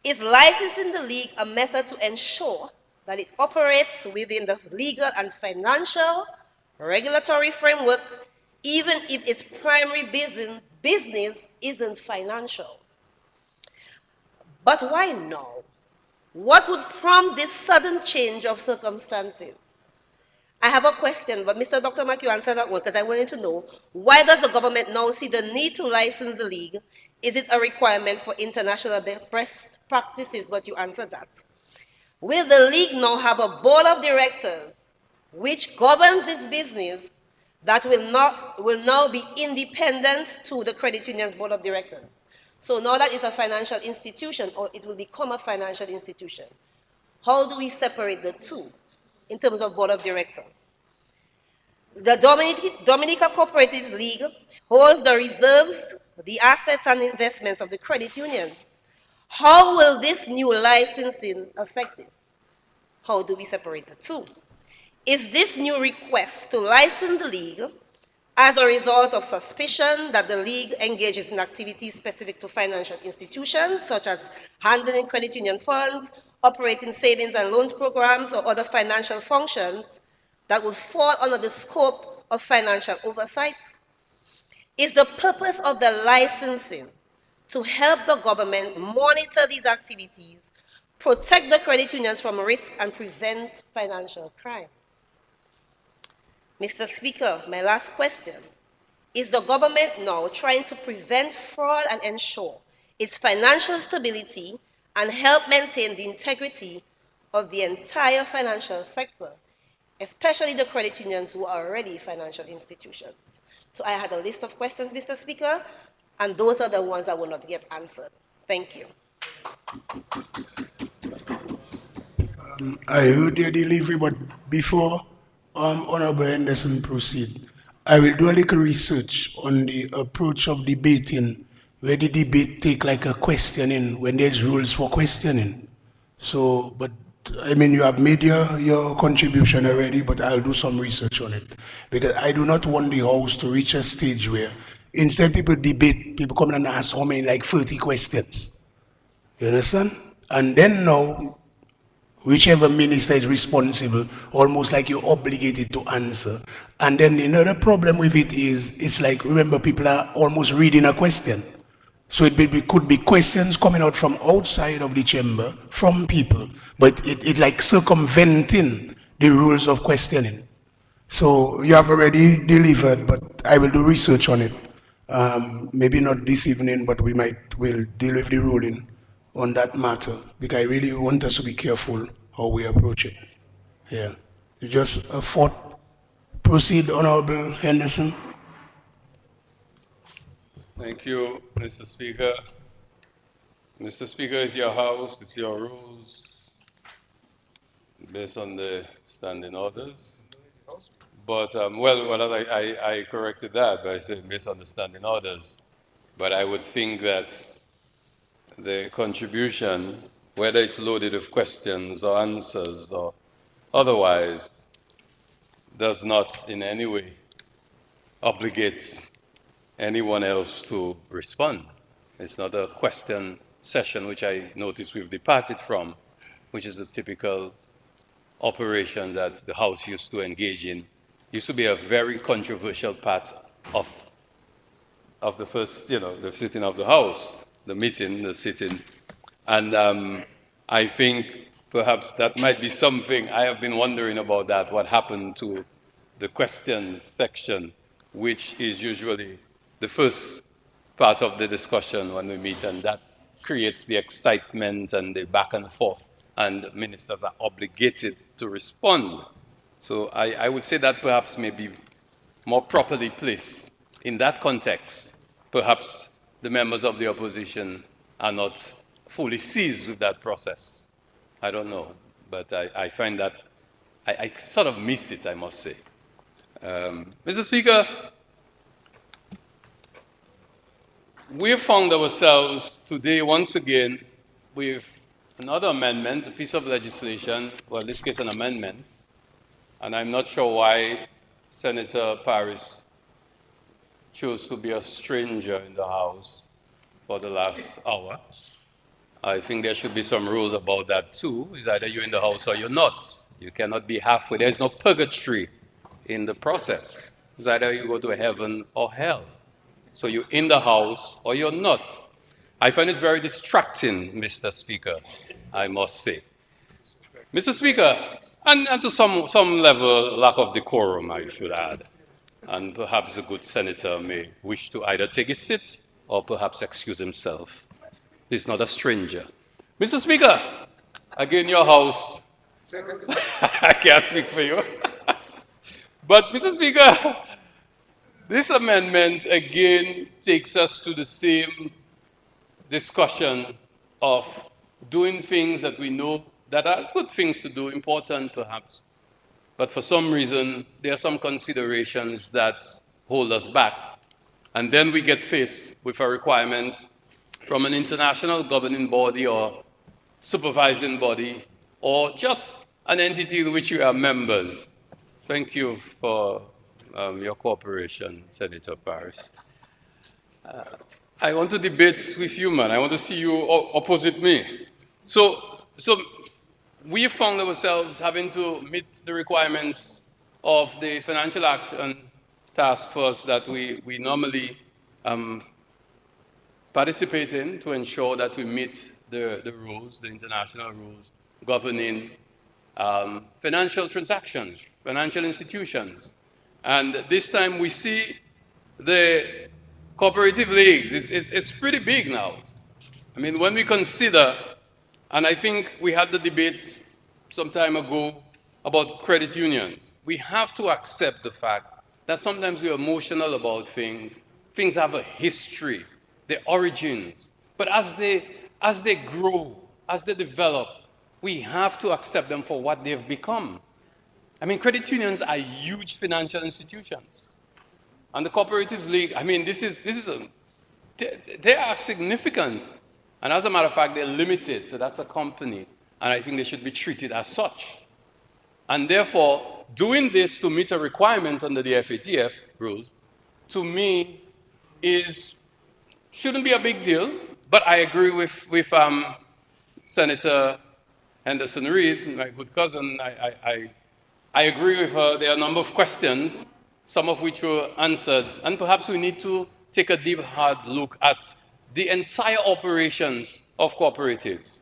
is licensing the league a method to ensure that it operates within the legal and financial regulatory framework, even if its primary business isn't financial? But why now? What would prompt this sudden change of circumstances? I have a question, but Mr. Dr. Mack, you answer that one because I wanted to know, why does the government now see the need to license the league? Is it a requirement for international best practices? But you answered that. Will the league now have a board of directors which governs its business that will now be independent to the credit union's board of directors? So now that it's a financial institution, or it will become a financial institution. How do we separate the two in terms of board of directors? The Dominica Cooperative League holds the reserves, the assets and investments of the credit unions. How will this new licensing affect this? How do we separate the two? Is this new request to license the league as a result of suspicion that the league engages in activities specific to financial institutions, such as handling credit union funds, operating savings and loans programs, or other financial functions that will fall under the scope of financial oversight? Is the purpose of the licensing to help the government monitor these activities, protect the credit unions from risk, and prevent financial crime? Mr. Speaker, my last question. Is the government now trying to prevent fraud and ensure its financial stability and help maintain the integrity of the entire financial sector, especially the credit unions who are already financial institutions? So I had a list of questions, Mr. Speaker, and those are the ones that will not get answered. Thank you. I heard your delivery, but before Honorable Henderson proceed, I will do a little research on the approach of debating, where the debate take like a questioning when there's rules for questioning. So, but I mean, you have made your contribution already, but I'll do some research on it. Because I do not want the House to reach a stage where instead people debate, people come and ask how many, like 30 questions. You understand? And then now, whichever minister is responsible, almost like you're obligated to answer. And then another problem with it is, it's like, remember, people are almost reading a question. So could be questions coming out from outside of the chamber, from people, but it like circumventing the rules of questioning. So you have already delivered, but I will do research on it. Maybe not this evening, but will deal with the ruling on that matter, because I really want us to be careful how we approach it. Yeah. Just a thought. Proceed, Honorable Henderson. Thank you, Mr. Speaker. Mr. Speaker, it's your house, it's your rules, based on the standing orders. But, I corrected that by saying based on the standing orders. But I would think that the contribution, whether it's loaded with questions or answers or otherwise, does not in any way obligate anyone else to respond. It's not a question session, which I notice we've departed from, which is the typical operation that the House used to engage in. Used to be a very controversial part of the first, the sitting of the House, the sitting. And I think perhaps that might be something, I have been wondering about that, what happened to the questions section, which is usually the first part of the discussion when we meet, and that creates the excitement and the back and forth, and ministers are obligated to respond. So I would say that perhaps may be more properly placed in that context. Perhaps the members of the opposition are not fully seized with that process. I don't know, but I find that I sort of miss it, I must say. Mr. Speaker, we have found ourselves today once again with another amendment, a piece of legislation, well, in this case an amendment, and I'm not sure why Senator Paris chose to be a stranger in the House for the last hour. I think there should be some rules about that too. It's either you're in the House or you're not. You cannot be halfway. There's no purgatory in the process. It's either you go to heaven or hell. So you're in the House or you're not. I find it very distracting, Mr. Speaker, I must say. Mr. Speaker, and to some level, lack of decorum, I should add. And perhaps a good senator may wish to either take his seat or perhaps excuse himself. He's not a stranger. Mr. Speaker, again, your House. I can't speak for you. But, Mr. Speaker, this amendment again takes us to the same discussion of doing things that we know that are good things to do, important perhaps, but for some reason there are some considerations that hold us back. And then we get faced with a requirement from an international governing body or supervising body or just an entity in which we are members. Thank you for your cooperation, Senator Paris. I want to debate with you, man. I want to see you opposite me. So we found ourselves having to meet the requirements of the Financial Action Task Force that we normally participate in to ensure that we meet the rules, the international rules governing financial transactions, financial institutions. And this time we see the cooperative leagues. It's pretty big now. I mean, when we consider, and I think we had the debate some time ago about credit unions, we have to accept the fact that sometimes we're emotional about things. Things have a history, the origins. But as they grow, as they develop, we have to accept them for what they've become. I mean, credit unions are huge financial institutions. And the Cooperatives League, I mean, they are significant. And as a matter of fact, they're limited. So that's a company. And I think they should be treated as such. And therefore, doing this to meet a requirement under the FATF rules, to me, shouldn't be a big deal. But I agree with Senator Henderson Reid, my good cousin. I agree with her. There are a number of questions, some of which were answered. And perhaps we need to take a deep, hard look at the entire operations of cooperatives.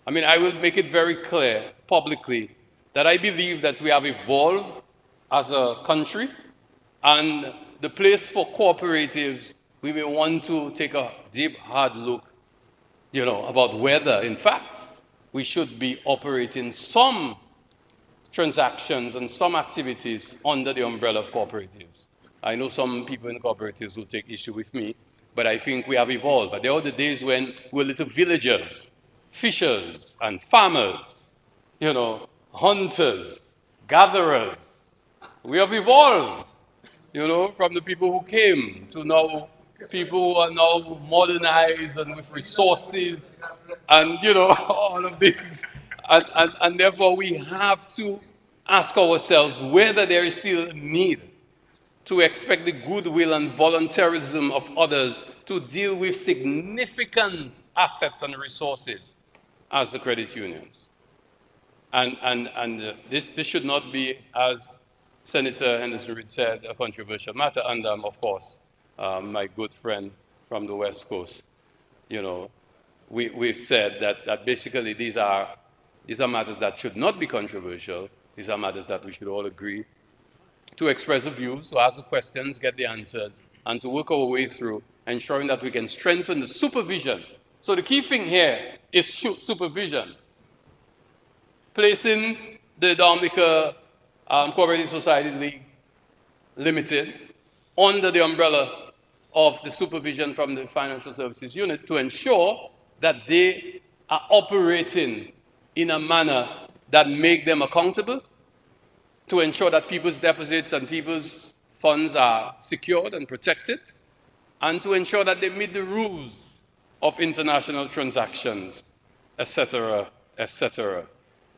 I mean, I will make it very clear publicly that I believe that we have evolved as a country, and the place for cooperatives, we may want to take a deep, hard look, about whether, in fact, we should be operating some transactions and some activities under the umbrella of cooperatives. I know some people in cooperatives will take issue with me, but I think we have evolved. There were the days when we were little villagers, fishers and farmers, hunters, gatherers. We have evolved, from the people who came to now people who are now modernized and with resources and, all of this. And therefore, we have to ask ourselves whether there is still a need to expect the goodwill and voluntarism of others to deal with significant assets and resources as the credit unions. And this should not be, as Senator Henderson Reid said, a controversial matter. And of course, my good friend from the West Coast, we've said that basically these are matters that should not be controversial. These are matters that we should all agree to express the views, to ask the questions, get the answers, and to work our way through, ensuring that we can strengthen the supervision. So the key thing here is supervision. Placing the Dominica Cooperative Societies League Limited under the umbrella of the supervision from the Financial Services Unit to ensure that they are operating in a manner that make them accountable, to ensure that people's deposits and people's funds are secured and protected, and to ensure that they meet the rules of international transactions, etc., etc.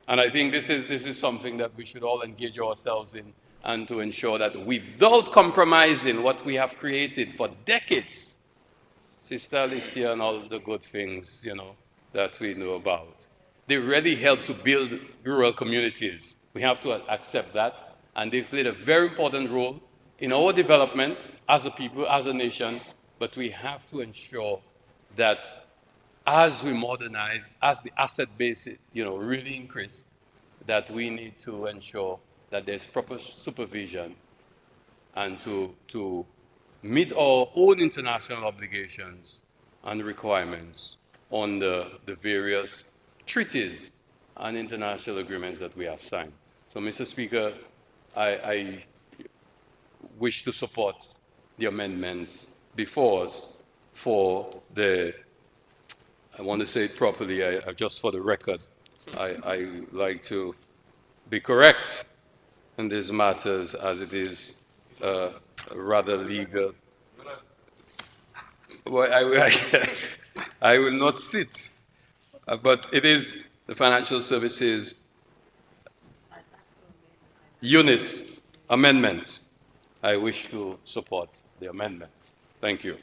And I think this is something that we should all engage ourselves in, and to ensure that without compromising what we have created for decades, Sister Alicia and all the good things, that we know about. They really help to build rural communities. We have to accept that. And they've played a very important role in our development as a people, as a nation. But we have to ensure that as we modernize, as the asset base, really increase, that we need to ensure that there's proper supervision and to meet our own international obligations and requirements on the various treaties and international agreements that we have signed. So, Mr. Speaker, I wish to support the amendments before us for the, I want to say it properly, just for the record, I like to be correct in these matters as it is rather legal. Well, I will not sit, but it is the Financial Services Unit amendment. I wish to support the amendment. Thank you.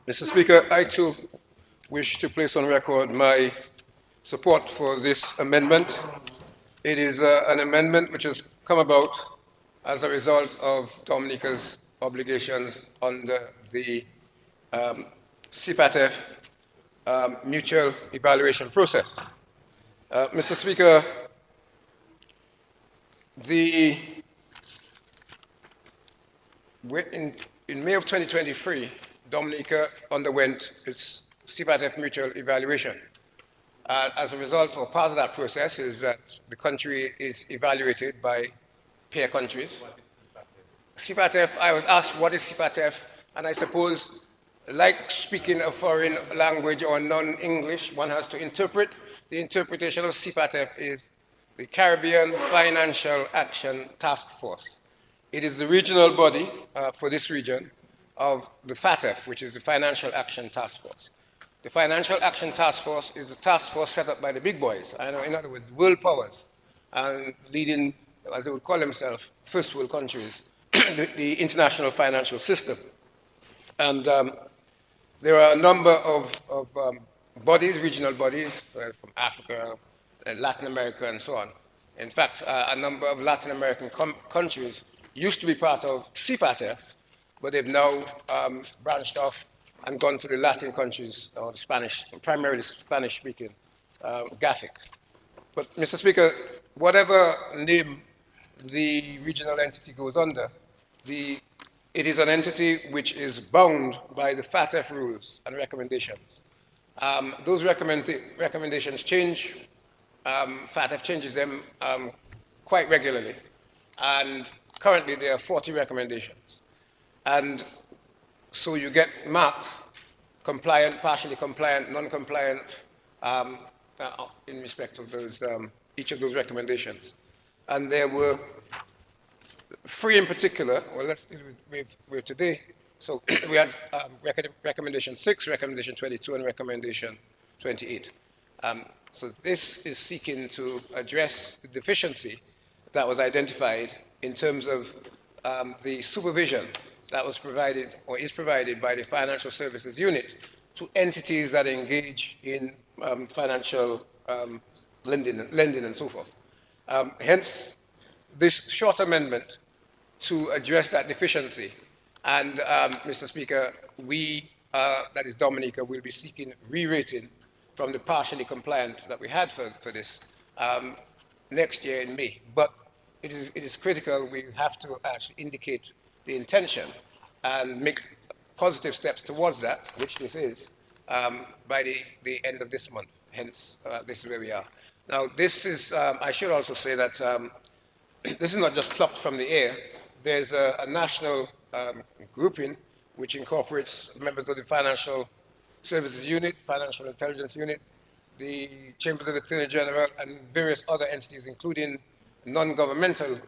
Mr. Speaker, I too wish to place on record my support for this amendment. It is an amendment which has come about as a result of Dominica's obligations under the CPATF mutual evaluation process. Mr. Speaker, in May of 2023, Dominica underwent its CPATF mutual evaluation. As a result, or part of that process, is that the country is evaluated by peer countries. CPATF, I was asked what is CPATF, and I suppose, like speaking a foreign language or non-English, one has to interpret. The interpretation of CPATF is the Caribbean Financial Action Task Force. It is the regional body for this region of the FATF, which is the Financial Action Task Force. The Financial Action Task Force is a task force set up by the big boys, in other words, world powers, and leading, as they would call themselves, first world countries, the international financial system. And there are a number of bodies, regional bodies, from Africa, and Latin America, and so on. In fact, a number of Latin American countries used to be part of CPATF, but they've now branched off and gone to the Latin countries, or the Spanish, primarily Spanish-speaking GAFIC. But, Mr. Speaker, whatever name the regional entity goes under, it is an entity which is bound by the FATF rules and recommendations. Those recommendations change. FATF changes them quite regularly. And currently there are 40 recommendations. And so you get marked compliant, partially compliant, non-compliant in respect of those, each of those recommendations. And there were 3 in particular. Well, let's deal with today. So we had recommendation 6, recommendation 22, and recommendation 28. So this is seeking to address the deficiency that was identified in terms of the supervision that was provided or is provided by the Financial Services Unit to entities that engage in financial lending and so forth. Hence, this short amendment to address that deficiency. And, Mr. Speaker, we, that is Dominica, will be seeking re-rating from the partially compliant that we had for this next year in May. But it is critical. We have to actually indicate the intention and make positive steps towards that, which this is, by the end of this month. Hence, this is where we are. Now, this is, I should also say that this is not just plucked from the air. There's a national grouping which incorporates members of the Financial Services Unit, Financial Intelligence Unit, the Chambers of the Attorney General, and various other entities, including non-governmental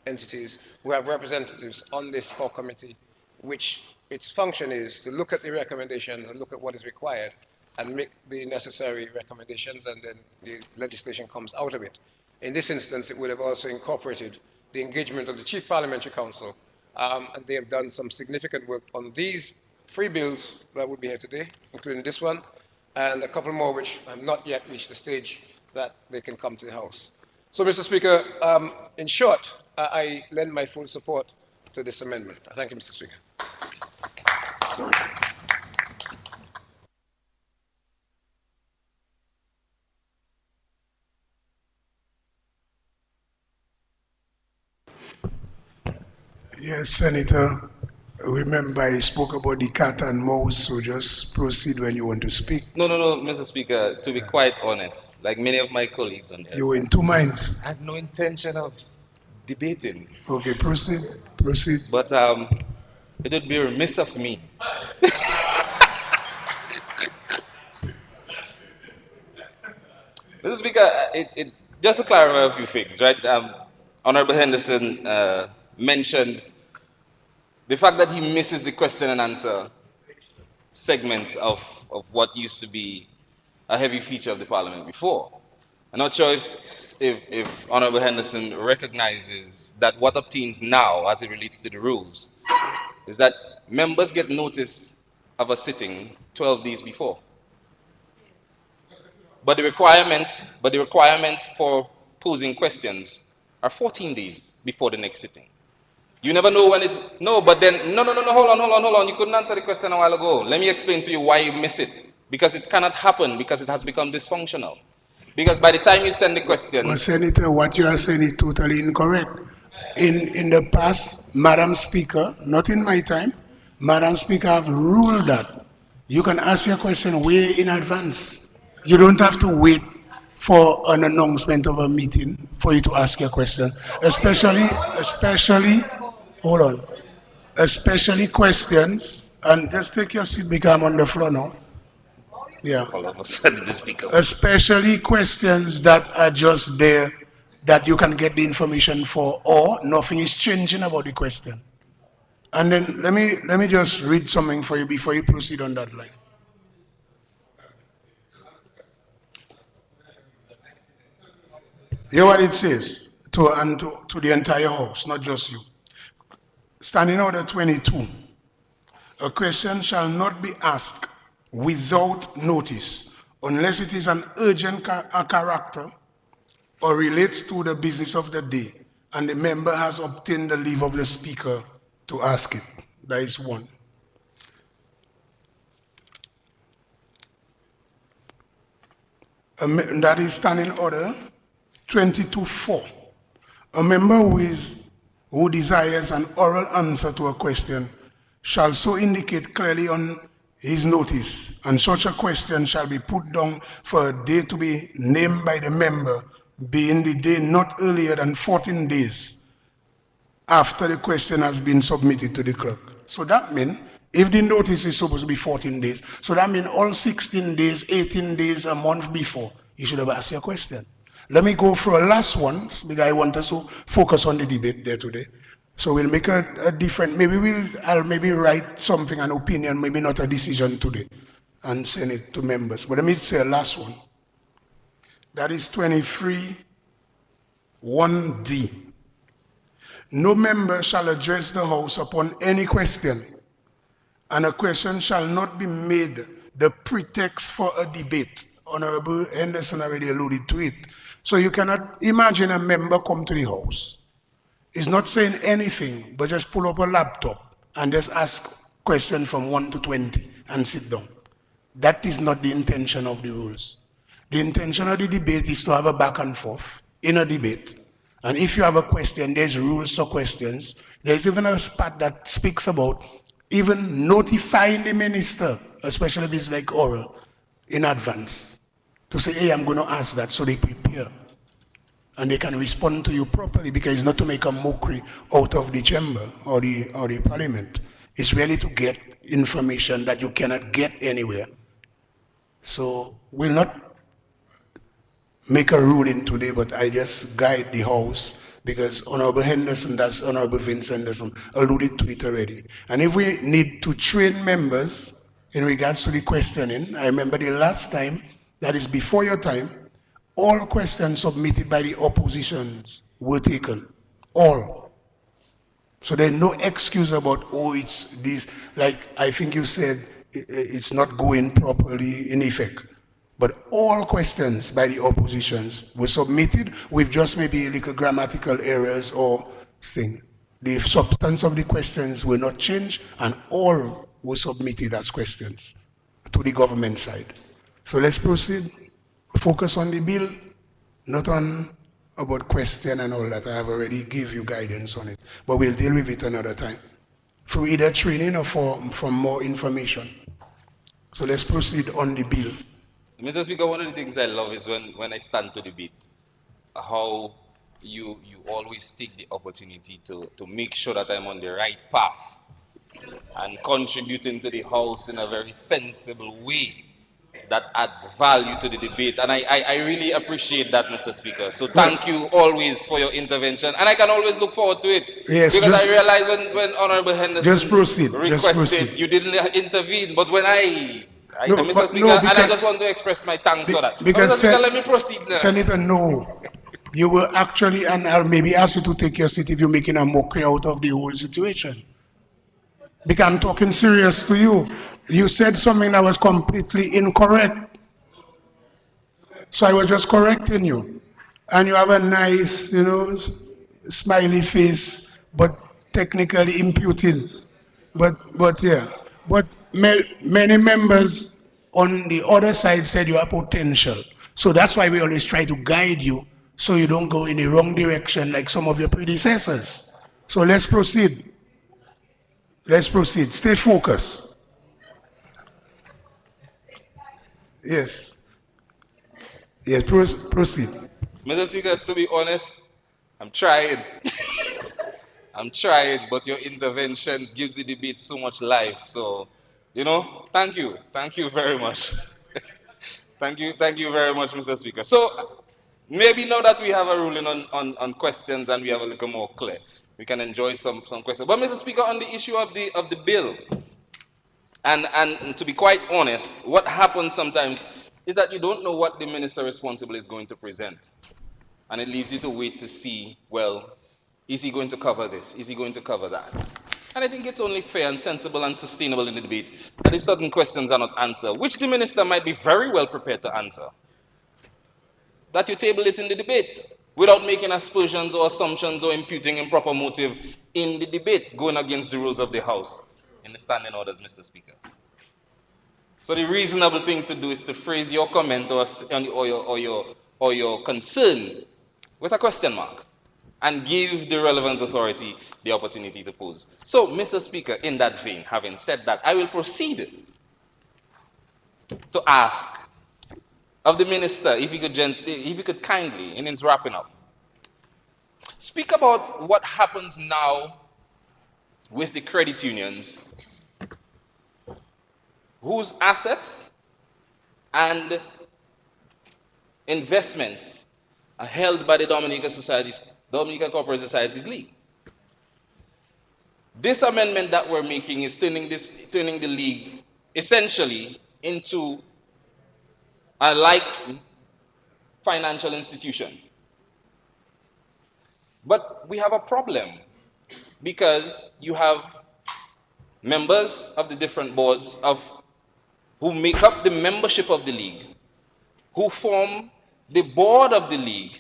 entities who have representatives on this core committee, which its function is to look at the recommendations and look at what is required and make the necessary recommendations, and then the legislation comes out of it. In this instance, it would have also incorporated the engagement of the Chief Parliamentary Council, and they have done some significant work on these 3 bills that would be here today, including this one, and a couple more which have not yet reached the stage that they can come to the House. So, Mr. Speaker, in short, I lend my full support to this amendment. Thank you, Mr. Speaker. Yes, Senator. Remember, I spoke about the cat and mouse, so just proceed when you want to speak. No, Mr. Speaker, to be quite honest, like many of my colleagues on this, You were in 2 minds. I had no intention of debating. Okay, proceed. But it would be remiss of me. Mr. Speaker, just to clarify a few things, right? Honorable Henderson mentioned the fact that he misses the question and answer segment of what used to be a heavy feature of the Parliament before. I'm not sure if Honorable Henderson recognizes that what obtains now, as it relates to the rules, is that members get notice of a sitting 12 days before. But the requirement for posing questions are 14 days before the next sitting. You never know when it's, no, but then, no, hold on. You couldn't answer the question a while ago. Let me explain to you why you miss it. Because it cannot happen, because it has become dysfunctional. Because by the time you send the question... Well, Senator, what you are saying is totally incorrect. In the past, Madam Speaker, not in my time, Madam Speaker have ruled that you can ask your question way in advance. You don't have to wait for an announcement of a meeting for you to ask your question. Especially, hold on, especially questions, and just take your seat because I'm on the floor now. Yeah. Especially questions that are just there that you can get the information for, or nothing is changing about the question. And then let me just read something for you before you proceed on that line. Hear what it says to the entire House, not just you. Standing Order 22. A question shall not be asked without notice unless it is an urgent character or relates to the business of the day and the member has obtained the leave of the speaker to ask it. That is one. That is standing order 22-4. A member who desires an oral answer to a question shall so indicate clearly on his notice, and such a question shall be put down for a day to be named by the member, being the day not earlier than 14 days after the question has been submitted to the clerk. So that means, if the notice is supposed to be 14 days, so that means all 16 days, 18 days, a month before, you should have asked your question. Let me go for a last one, because I want us to focus on the debate there today. So we'll make a different, I'll maybe write something, an opinion, maybe not a decision today, and send it to members. But let me say a last one. That is 23, 1D. No member shall address the House upon any question, and a question shall not be made the pretext for a debate. Honorable Henderson already alluded to it. So you cannot imagine a member come to the House. He's not saying anything, but just pull up a laptop and just ask questions from 1 to 20 and sit down. That is not the intention of the rules. The intention of the debate is to have a back and forth in a debate. And if you have a question, there's rules for questions. There's even a part that speaks about even notifying the minister, especially if it's like oral, in advance, to say, hey, I'm going to ask that, so they prepare. And they can respond to you properly, because it's not to make a mockery out of the chamber or the parliament. It's really to get information that you cannot get anywhere. So we'll not make a ruling today, but I just guide the House, because Honorable Henderson, that's Honorable Vince Henderson, alluded to it already. And if we need to train members in regards to the questioning, I remember the last time, that is before your time, all questions submitted by the oppositions were taken. All. So there's no excuse about, oh, it's this, like I think you said, it's not going properly in effect. But all questions by the oppositions were submitted with just maybe little grammatical errors or thing. The substance of the questions were not changed, and all were submitted as questions to the government side. So let's proceed. Focus on the bill, not on about question and all that. I have already give you guidance on it. But we'll deal with it another time, through either training or for more information. So let's proceed on the bill. Mr. Speaker, one of the things I love is when I stand to debate, how you always take the opportunity to make sure that I'm on the right path and contributing to the House in a very sensible way that adds value to the debate. And I really appreciate that, Mr. Speaker. So thank you always for your intervention. And I can always look forward to it. Yes, because I realized when Honorable Henderson requested, you didn't intervene. But when Mr. Speaker, and I just want to express my thanks for that. Because Mr. Speaker, let me proceed now. Senator, no. You will actually, and I'll maybe ask you to take your seat if you're making a mockery out of the whole situation. Because I'm talking serious to you. You said something that was completely incorrect. So I was just correcting you. And you have a nice, smiley face, but technically imputing. But yeah. But many members on the other side said you have potential. So that's why we always try to guide you so you don't go in the wrong direction like some of your predecessors. So let's proceed. Let's proceed. Stay focused. Yes. Yes, proceed. Mr. Speaker, to be honest, I'm trying. I'm trying, but your intervention gives the debate so much life. So, thank you. Thank you very much. Thank you very much, Mr. Speaker. So, maybe now that we have a ruling on questions and we have a little more clear, we can enjoy some questions. But, Mr. Speaker, on the issue of the bill, and to be quite honest, what happens sometimes is that you don't know what the minister responsible is going to present. And it leaves you to wait to see, well, is he going to cover this? Is he going to cover that? And I think it's only fair and sensible and sustainable in the debate that if certain questions are not answered, which the minister might be very well prepared to answer, that you table it in the debate. without making aspersions or assumptions or imputing improper motive in the debate, going against the rules of the House in the standing orders, Mr. Speaker. So the reasonable thing to do is to phrase your comment or your concern with a question mark and give the relevant authority the opportunity to pose. So, Mr. Speaker, in that vein, having said that, I will proceed to ask of the minister if he could kindly, in his wrapping up, speak about what happens now with the credit unions whose assets and investments are held by the Dominica Corporate Societies League. This amendment that we're making is turning the league essentially into a like financial institution. But we have a problem because you have members of the different boards who make up the membership of the league, who form the board of the league,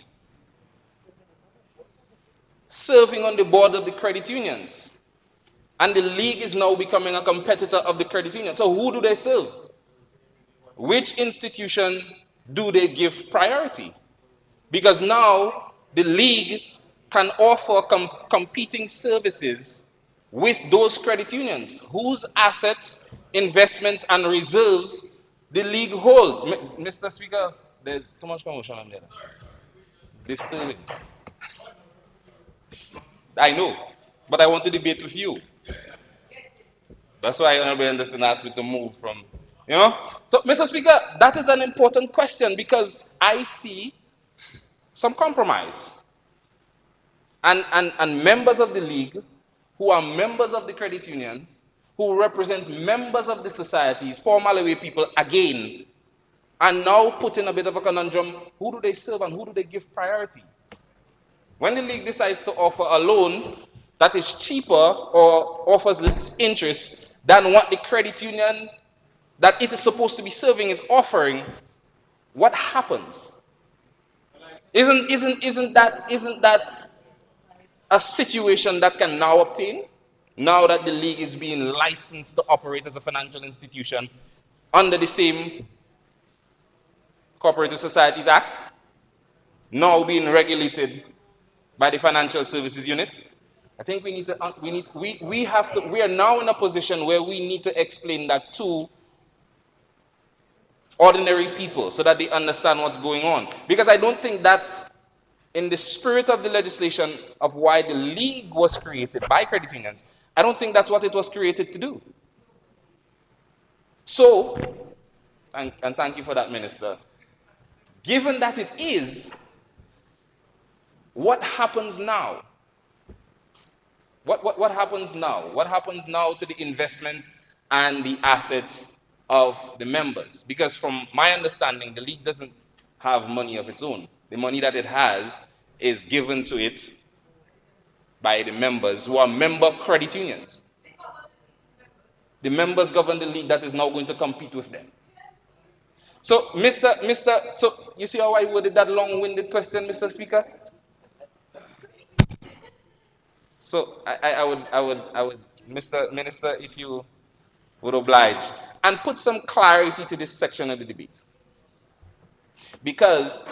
serving on the board of the credit unions. And the league is now becoming a competitor of the credit union. So who do they serve? Which institution do they give priority? Because now the league can offer competing services with those credit unions whose assets, investments, and reserves the league holds. Mr. Speaker, there's too much commotion on the other side. Disturbing. I know, but I want to debate with you. That's why Honorable Henderson asked me to move from, So, Mr. Speaker, that is an important question because I see some compromise. And members of the league who are members of the credit unions, who represent members of the societies, formerly people again, are now put in a bit of a conundrum. Who do they serve and who do they give priority? When the league decides to offer a loan that is cheaper or offers less interest than what the credit union that it is supposed to be serving is offering, what happens? Isn't that a situation that can now obtain? Now that the league is being licensed to operate as a financial institution under the same Cooperative Societies Act, now being regulated by the Financial Services Unit. I think we are now in a position where we need to explain that to ordinary people so that they understand what's going on. Because I don't think that in the spirit of the legislation of why the league was created by credit unions, I don't think that's what it was created to do. So, and thank you for that, Minister. Given that it is, what happens now? What happens now? What happens now to the investments and the assets of the members? Because from my understanding, the league doesn't have money of its own. The money that it has is given to it by the members who are member credit unions. The members govern the league that is now going to compete with them. So, so you see how I worded that long-winded question, Mr. Speaker? So I would, Mr. Minister, if you would oblige, and put some clarity to this section of the debate. Because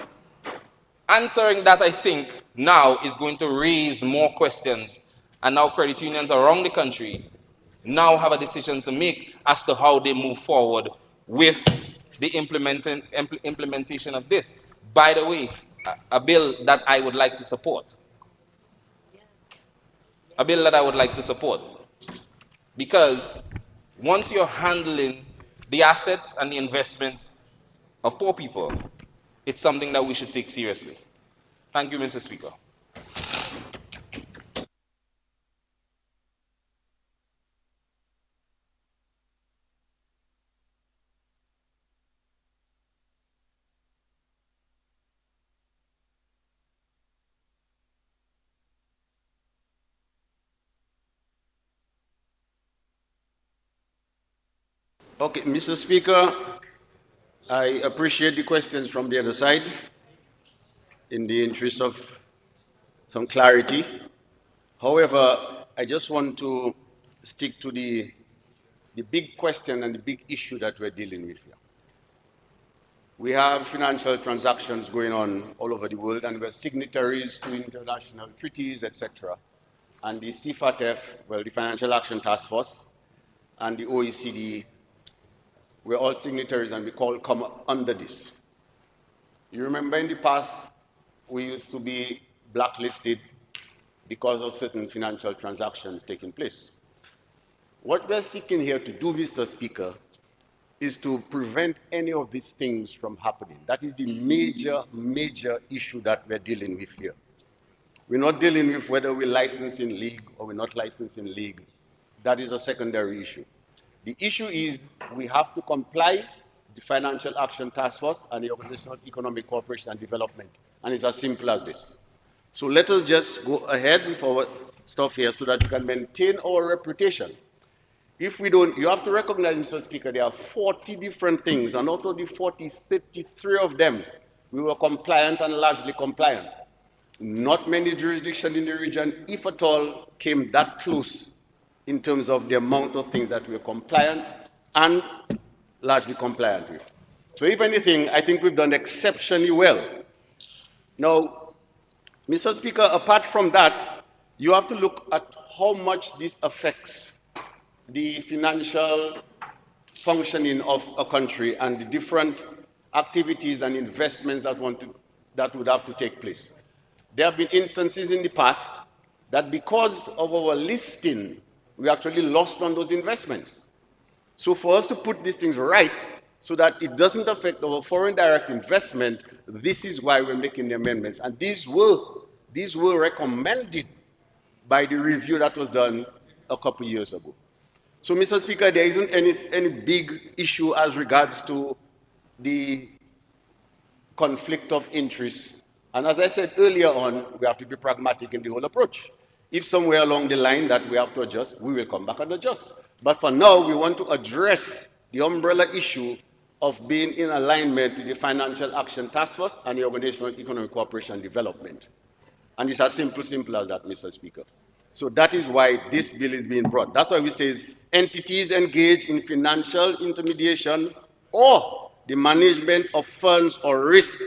answering that, I think, now is going to raise more questions, and now credit unions around the country now have a decision to make as to how they move forward with the implementation of this. By the way, a bill that I would like to support. A bill that I would like to support. Because once you're handling the assets and the investments of poor people, it's something that we should take seriously. Thank you, Mr. Speaker. Okay, Mr. Speaker, I appreciate the questions from the other side. In the interest of some clarity. However, I just want to stick to the big question and the big issue that we're dealing with here. We have financial transactions going on all over the world, and we're signatories to international treaties, etc. And the CFATF, well, the Financial Action Task Force, and the OECD, we're all signatories, and we come under this. You remember in the past, we used to be blacklisted because of certain financial transactions taking place. What we're seeking here to do, Mr. Speaker, is to prevent any of these things from happening. That is the major issue that we're dealing with here. We're not dealing with whether we're licensed in league or we're not licensed in league. That is a secondary issue. The issue is we have to comply the Financial Action Task Force and the Organizational Economic Cooperation and Development. And it's as simple as this. So let us just go ahead with our stuff here so that we can maintain our reputation. If we don't, you have to recognize, Mr. Speaker, there are 40 different things, and out of the 40, 33 of them, we were compliant and largely compliant. Not many jurisdictions in the region, if at all, came that close in terms of the amount of things that we're compliant and largely compliant with. So if anything, I think we've done exceptionally well. Now, Mr. Speaker, apart from that, you have to look at how much this affects the financial functioning of a country and the different activities and investments that would have to take place. There have been instances in the past that because of our listing, we actually lost on those investments. So for us to put these things right so that it doesn't affect our foreign direct investment, this is why we're making the amendments. And these were recommended by the review that was done a couple years ago. So, Mr. Speaker, there isn't any big issue as regards to the conflict of interest. And as I said earlier on, we have to be pragmatic in the whole approach. If somewhere along the line that we have to adjust, we will come back and adjust. But for now, we want to address the umbrella issue of being in alignment with the Financial Action Task Force and the Organization for Economic Cooperation and Development. And it's as simple as that, Mr. Speaker. So that is why this bill is being brought. That's why we say entities engaged in financial intermediation or the management of funds or risk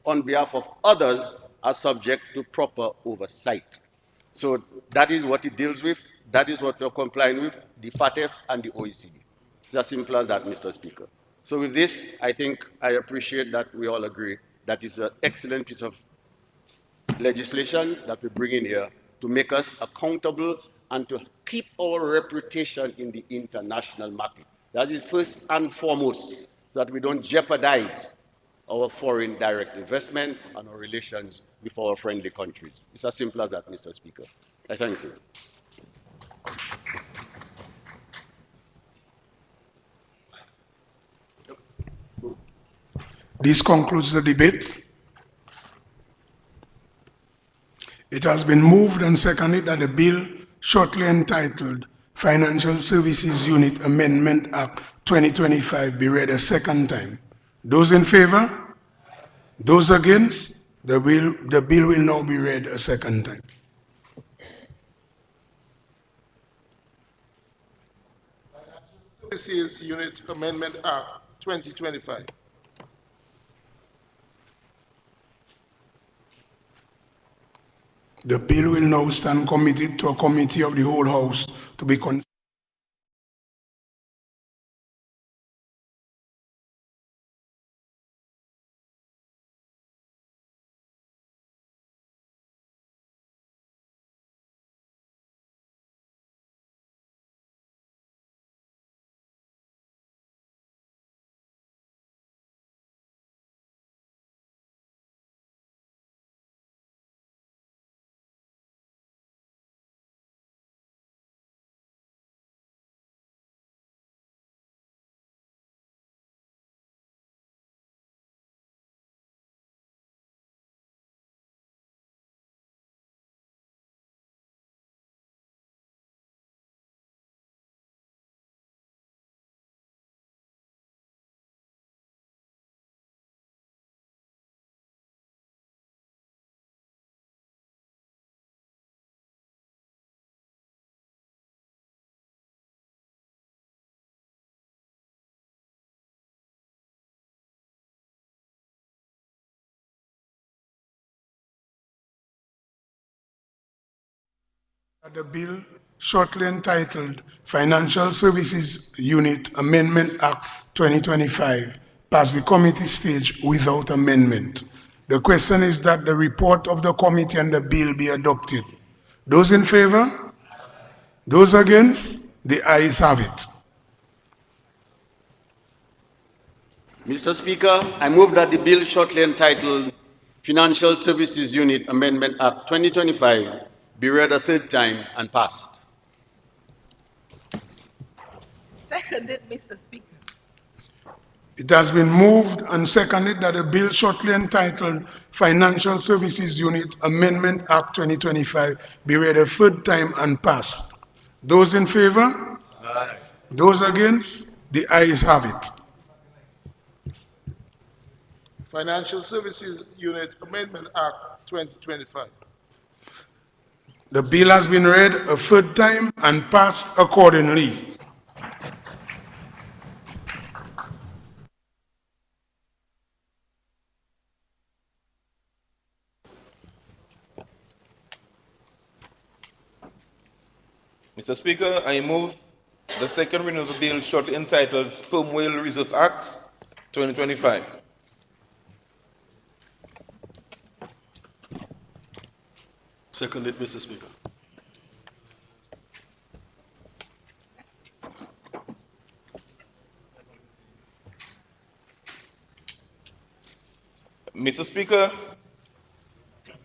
on behalf of others are subject to proper oversight. So that is what it deals with. That is what we're complying with, the FATF and the OECD. It's as simple as that, Mr. Speaker. So with this, I think I appreciate that we all agree that it's an excellent piece of legislation that we bring in here to make us accountable and to keep our reputation in the international market. That is first and foremost, so that we don't jeopardize our foreign direct investment and our relations with our friendly countries. It's as simple as that, Mr. Speaker. I thank you. This concludes the debate. It has been moved and seconded that the bill shortly entitled Financial Services Unit Amendment Act 2025 be read a second time. Those in favor? Those against? The bill will now be read a second time. Services Unit Amendment Act 2025. The bill will now stand committed to a committee of the whole House to be considered. The bill, shortly entitled Financial Services Unit Amendment Act 2025, passed the committee stage without amendment. The question is that the report of the committee and the bill be adopted. Those in favor? Those against? The ayes have it. Mr. Speaker, I move that the bill shortly entitled Financial Services Unit Amendment Act 2025 be read a third time and passed. Seconded, Mr. Speaker. It has been moved and seconded that the bill shortly entitled Financial Services Unit Amendment Act 2025 be read a third time and passed. Those in favor? Aye. Those against? The ayes have it. Financial Services Unit Amendment Act 2025. The bill has been read a third time and passed accordingly. Mr. Speaker, I move the second reading of the bill shortly entitled Sperm Whale Reserve Act 2025. Seconded, Mr. Speaker. Mr. Speaker,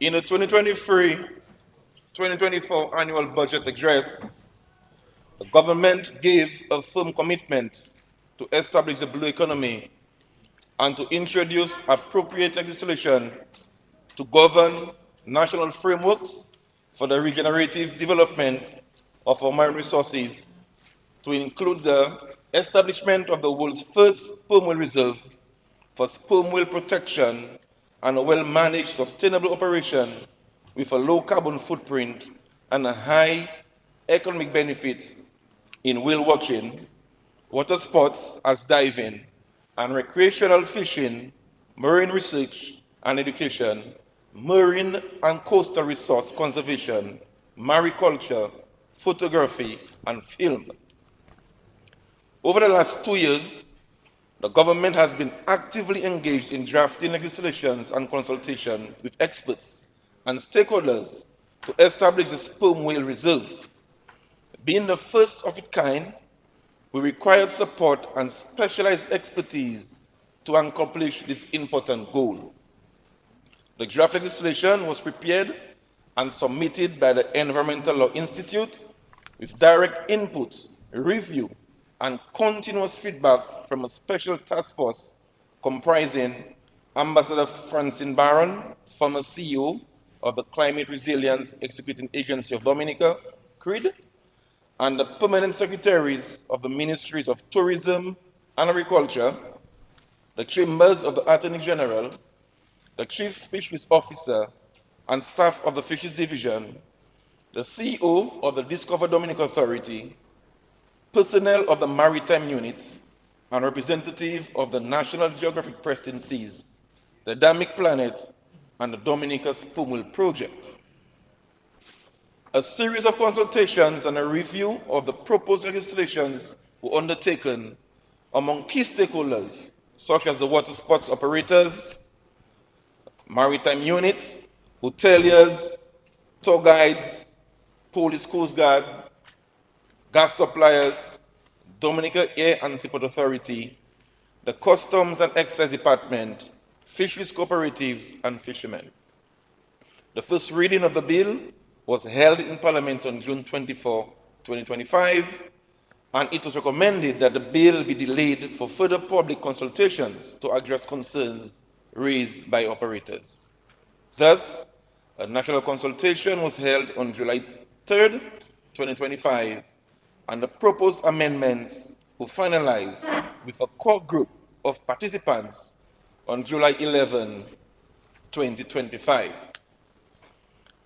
in the 2023-2024 annual budget address, the government gave a firm commitment to establish the blue economy and to introduce appropriate legislation to govern national frameworks for the regenerative development of our marine resources, to include the establishment of the world's first sperm whale reserve for sperm whale protection and a well-managed sustainable operation with a low carbon footprint and a high economic benefit in whale watching, water sports as diving, and recreational fishing, marine research and education, marine and coastal resource conservation, mariculture, photography, and film. Over the last 2 years, the government has been actively engaged in drafting legislations and consultation with experts and stakeholders to establish the sperm whale reserve. Being the first of its kind, we required support and specialized expertise to accomplish this important goal. The draft legislation was prepared and submitted by the Environmental Law Institute with direct input, review, and continuous feedback from a special task force comprising Ambassador Francine Barron, former CEO of the Climate Resilience Executive Agency of Dominica, CRID, and the permanent secretaries of the Ministries of Tourism and Agriculture, the chambers of the Attorney General, the Chief Fisheries Officer, and staff of the Fisheries Division, the CEO of the Discover Dominica Authority, personnel of the Maritime Unit, and representative of the National Geographic Preston Seas, the Damic Planet, and the Dominica Sperm Whale Project. A series of consultations and a review of the proposed legislations were undertaken among key stakeholders, such as the water sports operators, maritime units, hoteliers, tour guides, police coast guard, gas suppliers, Dominica Air and Seaport Authority, the Customs and Excise Department, fisheries cooperatives, and fishermen. The first reading of the bill was held in Parliament on June 24, 2025, and it was recommended that the bill be delayed for further public consultations to address concerns raised by operators. Thus, a national consultation was held on July 3, 2025, and the proposed amendments were finalized with a core group of participants on July 11, 2025.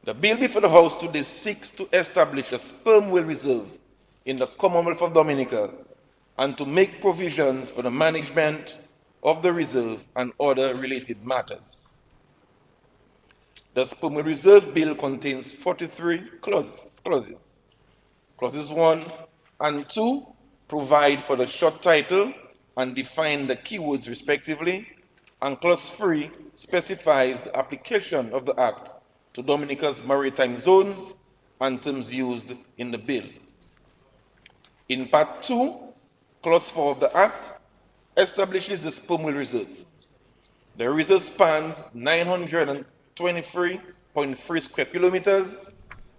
The bill before the House today seeks to establish a sperm whale reserve in the Commonwealth of Dominica and to make provisions for the management of the reserve and other related matters. The Sperm Whale Reserve Bill contains 43 clauses. Clauses 1 and 2 provide for the short title and define the keywords respectively, and Clause 3 specifies the application of the Act to Dominica's maritime zones and terms used in the bill. In Part 2, Clause 4 of the Act establishes the Sperm Whale Reserve. The reserve spans 923.3 square kilometers,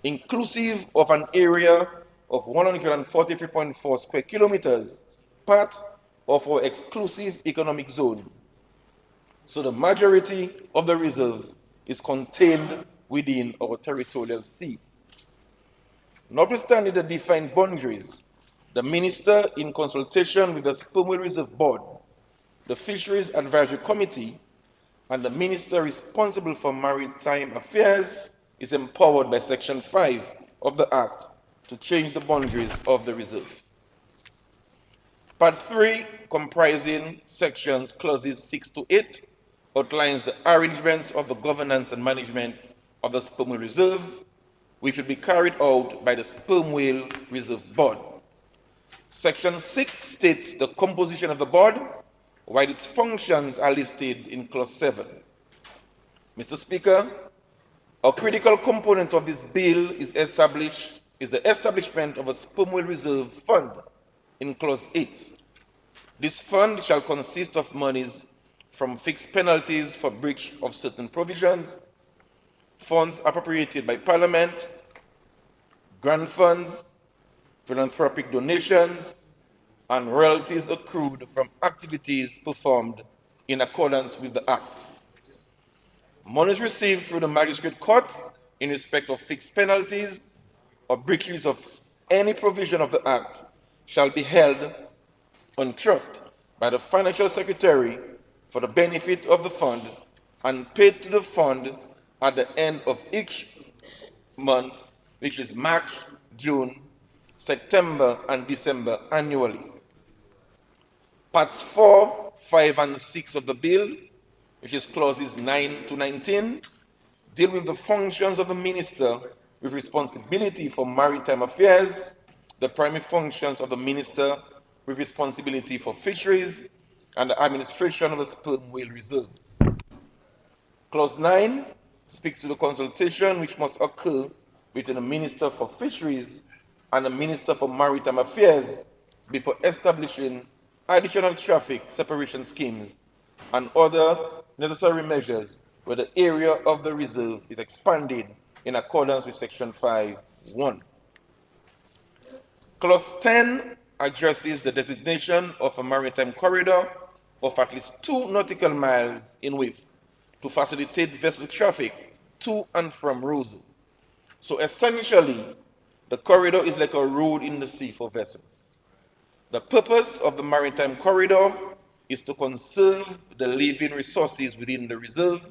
inclusive of an area of 143.4 square kilometers, part of our exclusive economic zone. So the majority of the reserve is contained within our territorial sea. Notwithstanding the defined boundaries, the Minister, in consultation with the Sperm Whale Reserve Board, the Fisheries Advisory Committee, and the Minister responsible for maritime affairs, is empowered by Section 5 of the Act to change the boundaries of the reserve. Part 3, comprising sections clauses 6 to 8, outlines the arrangements of the governance and management of the Sperm Whale Reserve, which will be carried out by the Sperm Whale Reserve Board. Section 6 states the composition of the board, while its functions are listed in Clause 7. Mr. Speaker, a critical component of this bill is the establishment of a Sperm Whale Reserve Fund in Clause 8. This fund shall consist of monies from fixed penalties for breach of certain provisions, funds appropriated by Parliament, grant funds, philanthropic donations, and royalties accrued from activities performed in accordance with the Act. Monies received through the magistrate court in respect of fixed penalties or breaches of any provision of the Act shall be held on trust by the Financial Secretary for the benefit of the fund and paid to the fund at the end of each month, which is March, June, September, and December annually. Parts 4, 5, and 6 of the bill, which is clauses 9 to 19, deal with the functions of the Minister with responsibility for maritime affairs, the primary functions of the Minister with responsibility for fisheries, and the administration of the Sperm Whale Reserve. Clause 9 speaks to the consultation which must occur between the Minister for Fisheries and the Minister for Maritime Affairs before establishing additional traffic separation schemes and other necessary measures where the area of the reserve is expanded in accordance with Section 5(1). Clause 10 addresses the designation of a maritime corridor of at least 2 nautical miles in width to facilitate vessel traffic to and from Roseau. So essentially, the corridor is like a road in the sea for vessels. The purpose of the maritime corridor is to conserve the living resources within the reserve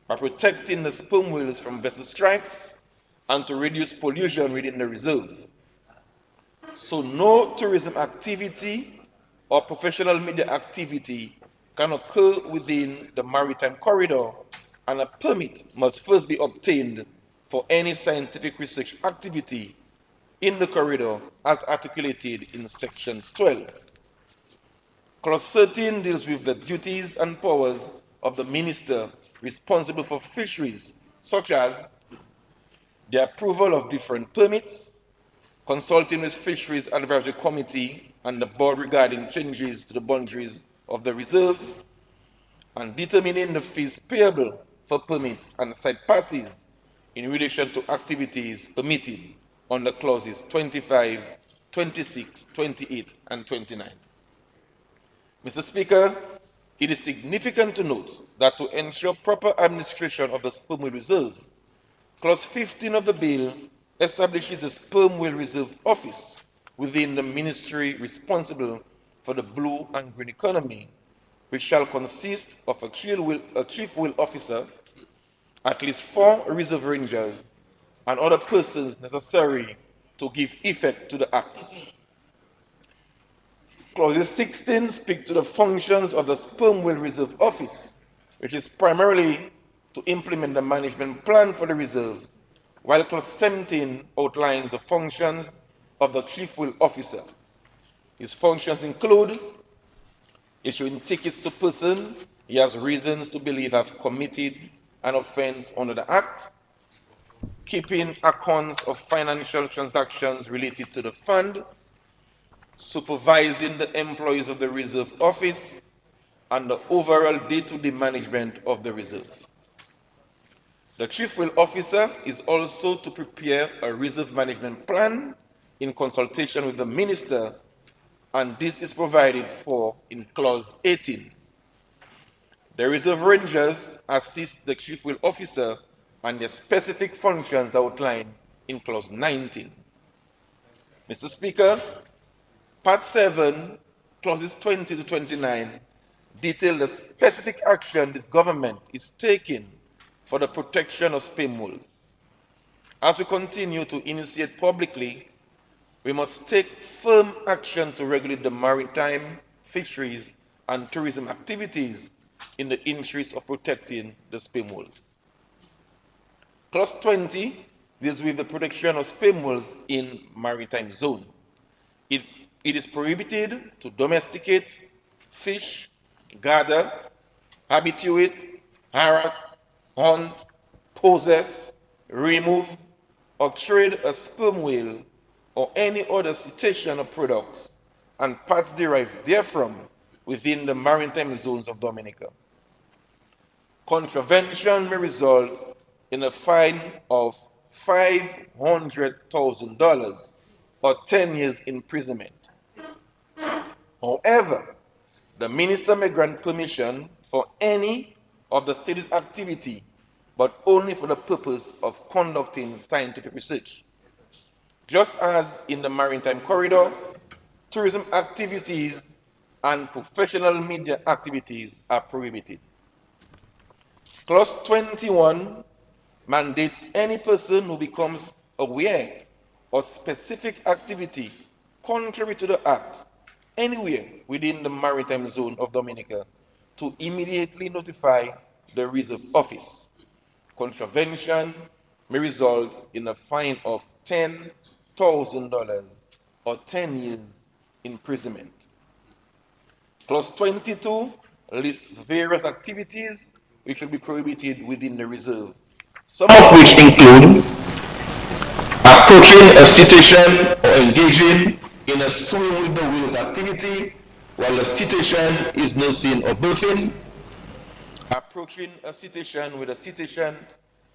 by protecting the sperm whales from vessel strikes and to reduce pollution within the reserve. So no tourism activity or professional media activity can occur within the maritime corridor, and a permit must first be obtained for any scientific research activity in the corridor as articulated in Section 12. Clause 13 deals with the duties and powers of the minister responsible for fisheries, such as the approval of different permits, consulting with Fisheries Advisory Committee and the board regarding changes to the boundaries of the reserve, and determining the fees payable for permits and site passes in relation to activities permitted under clauses 25, 26, 28, and 29. Mr. Speaker, it is significant to note that to ensure proper administration of the Sperm Whale Reserve, Clause 15 of the bill establishes the Sperm Whale Reserve Office within the ministry responsible for the blue and green economy, which shall consist of a chief whale officer, at least 4 reserve rangers, and other persons necessary to give effect to the Act. Clauses 16 speak to the functions of the Sperm Whale Reserve Office, which is primarily to implement the management plan for the reserve, while Clause 17 outlines the functions of the Chief Will Officer. His functions include issuing tickets to persons he has reasons to believe have committed an offense under the Act, keeping accounts of financial transactions related to the fund, supervising the employees of the Reserve Office, and the overall day-to-day management of the Reserve. The Chief Will Officer is also to prepare a Reserve Management Plan in consultation with the Minister, and this is provided for in Clause 18. The Reserve Rangers assist the Chief Will Officer and the specific functions outlined in Clause 19. Mr. Speaker, Part 7, Clauses 20 to 29, detail the specific action this government is taking for the protection of sperm whales. As we continue to initiate publicly, we must take firm action to regulate the maritime, fisheries, and tourism activities in the interest of protecting the sperm whales. Clause 20 deals with the protection of sperm whales in maritime zone. It is prohibited to domesticate, fish, gather, habituate, harass, hunt, possess, remove, or trade a sperm whale or any other cetacean or products and parts derived therefrom within the maritime zones of Dominica. Contravention may result in a fine of $500,000 or 10 years imprisonment. However, the minister may grant permission for any of the stated activity, but only for the purpose of conducting scientific research. Just as in the maritime corridor, tourism activities and professional media activities are prohibited. Clause 21 mandates any person who becomes aware of specific activity contrary to the Act anywhere within the maritime zone of Dominica to immediately notify the Reserve Office. Contravention may result in a fine of $10,000 or 10 years imprisonment. Clause 22 lists various activities which will be prohibited within the reserve, some of which include approaching a cetacean or engaging in a swim with the whales activity while the cetacean is nursing or birthing, approaching a cetacean where the cetacean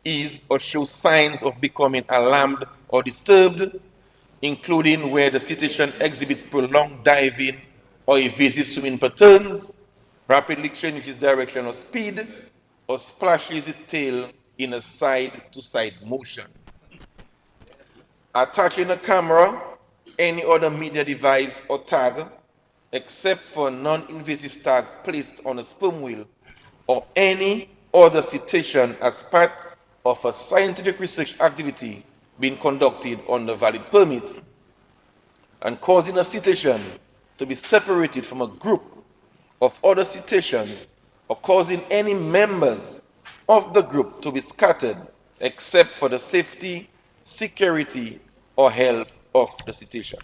is or shows signs of becoming alarmed or disturbed, including where the cetacean exhibits prolonged diving or evasive swimming patterns, rapidly changes direction or speed, or splashes its tail in a side-to-side motion. Attaching a camera, any other media device or tag, except for a non-invasive tag placed on a sperm whale or any other cetacean as part of a scientific research activity being conducted under valid permit, and causing a cetacean to be separated from a group of other cetaceans or causing any members of the group to be scattered except for the safety, security, or health of the cetacean.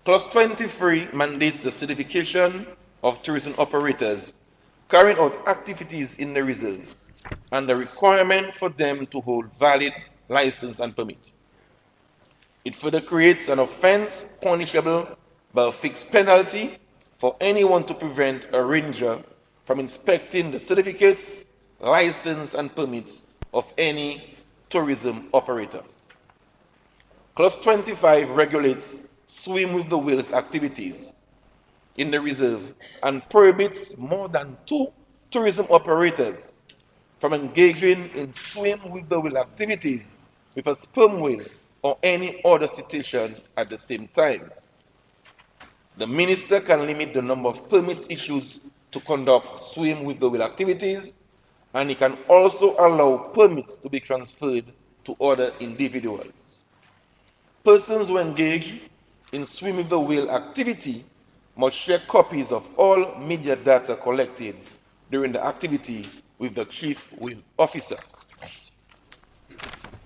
Clause 23 mandates the certification of tourism operators carrying out activities in the reserve and the requirement for them to hold valid license and permit. It further creates an offense punishable by a fixed penalty for anyone to prevent a ranger from inspecting the certificates, license, and permits of any tourism operator. Clause 25 regulates swim with the whales activities in the reserve and prohibits more than 2 tourism operators from engaging in swim with the whale activities with a sperm whale or any other cetacean at the same time. The minister can limit the number of permits issued to conduct swim with the whale activities, and he can also allow permits to be transferred to other individuals. Persons who engage in swim with the whale activity must share copies of all media data collected during the activity with the Chief Will Officer.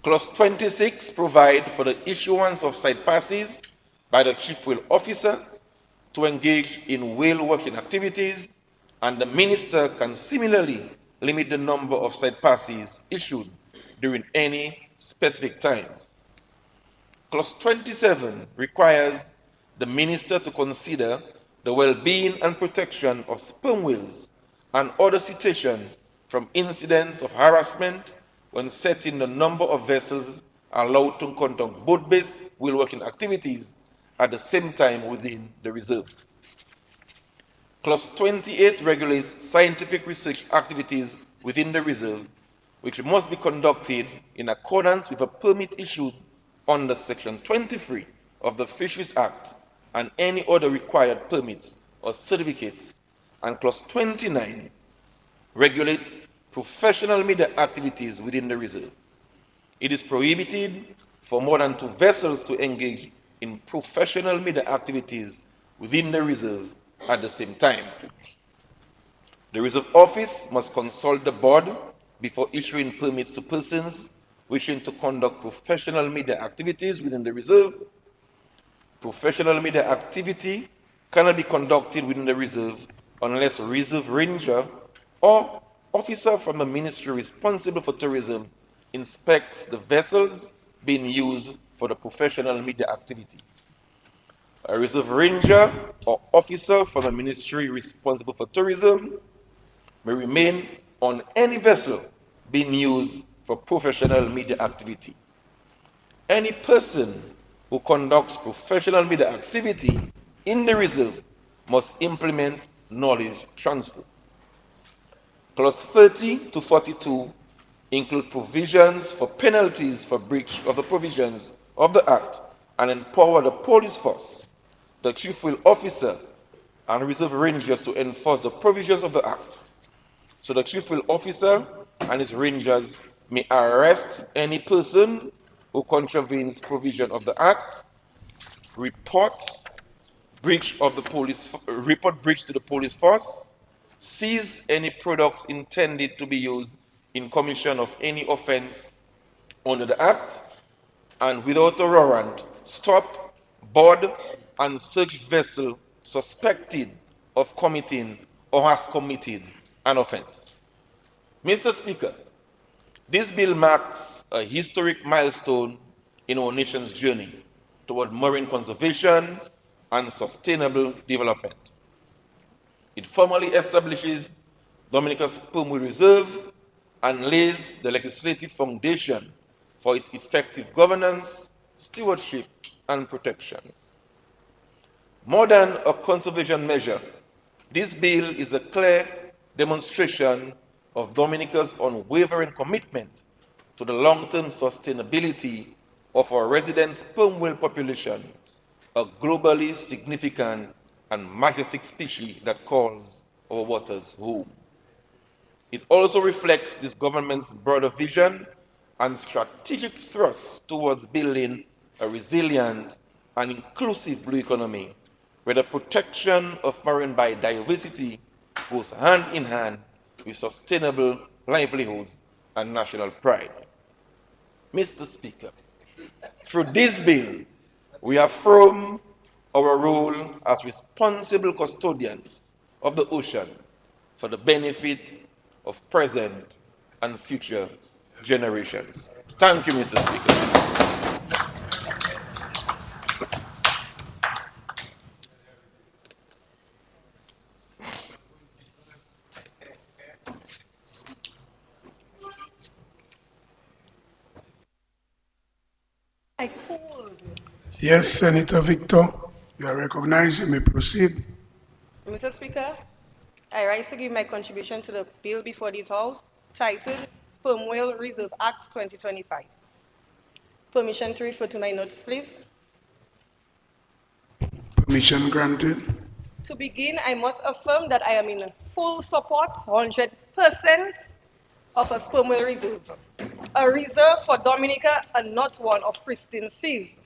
Clause 26 provides for the issuance of site passes by the Chief Will Officer to engage in whale working activities, and the Minister can similarly limit the number of site passes issued during any specific time. Clause 27 requires the Minister to consider the well-being and protection of sperm whales and other cetacean from incidents of harassment when setting the number of vessels allowed to conduct boat-based whale working activities at the same time within the reserve. Clause 28 regulates scientific research activities within the reserve, which must be conducted in accordance with a permit issued under Section 23 of the Fisheries Act and any other required permits or certificates. And Clause 29 regulates professional media activities within the reserve. It is prohibited for more than 2 vessels to engage in professional media activities within the reserve at the same time. The Reserve Office must consult the board before issuing permits to persons wishing to conduct professional media activities within the reserve. Professional media activity cannot be conducted within the reserve unless a reserve ranger or officer from the ministry responsible for tourism inspects the vessels being used for the professional media activity. A reserve ranger or officer from the ministry responsible for tourism may remain on any vessel being used for professional media activity. Any person who conducts professional media activity in the reserve must implement knowledge transfer. Clause 30 to 42 include provisions for penalties for breach of the provisions of the Act and empower the police force, the Chief Will Officer, and reserve rangers to enforce the provisions of the Act. So the Chief Will Officer and his rangers may arrest any person who contravenes provision of the Act, report breach to the police force, seize any products intended to be used in commission of any offense under the Act, and without a warrant, stop, board, and search vessel suspected of committing or has committed an offense. Mr. Speaker, this bill marks a historic milestone in our nation's journey toward marine conservation and sustainable development. It formally establishes Dominica's Sperm Whale Reserve and lays the legislative foundation for its effective governance, stewardship, and protection. More than a conservation measure, this bill is a clear demonstration of Dominica's unwavering commitment to the long-term sustainability of our resident sperm whale population, a globally significant and majestic species that calls our waters home. It also reflects this government's broader vision and strategic thrust towards building a resilient and inclusive blue economy, where the protection of marine biodiversity goes hand in hand with sustainable livelihoods and national pride. Mr. Speaker, through this bill, we affirm our role as responsible custodians of the ocean for the benefit of present and future generations. Thank you, Mr. Speaker. I called. Yes, Senator Victor, you are recognized. You may proceed. Mr. Speaker, I rise to give my contribution to the bill before this House titled Sperm Whale Reserve Act 2025. Permission to refer to my notes, please. Permission granted. To begin, I must affirm that I am in full support, 100%, of a sperm whale reserve. A reserve for Dominica and not one of pristine seas.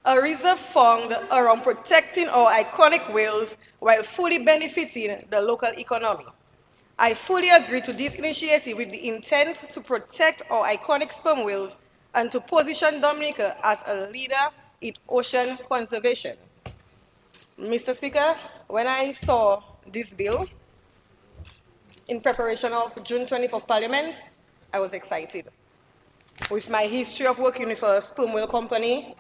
A reserve found around protecting our iconic whales while fully benefiting the local economy. I fully agree to this initiative with the intent to protect our iconic sperm whales and to position Dominica as a leader in ocean conservation. Mr. Speaker, when I saw this bill in preparation of June 24th Parliament, I was excited. With my history of working with a sperm whale company,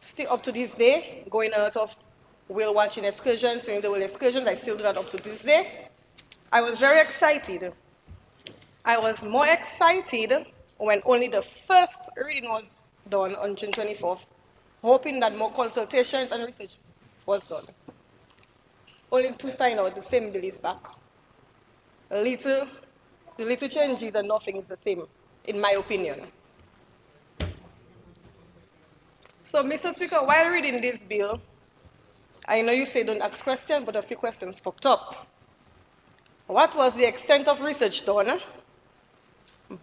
still up to this day, going a lot of whale watching excursions, doing the whale excursions, I still do that up to this day. I was very excited. I was more excited when only the first reading was done on June 24th, hoping that more consultations and research was done. Only to find out the same bill is back. The little changes and nothing is the same, in my opinion. So, Mr. Speaker, while reading this bill, I know you say don't ask questions, but a few questions popped up. What was the extent of research done,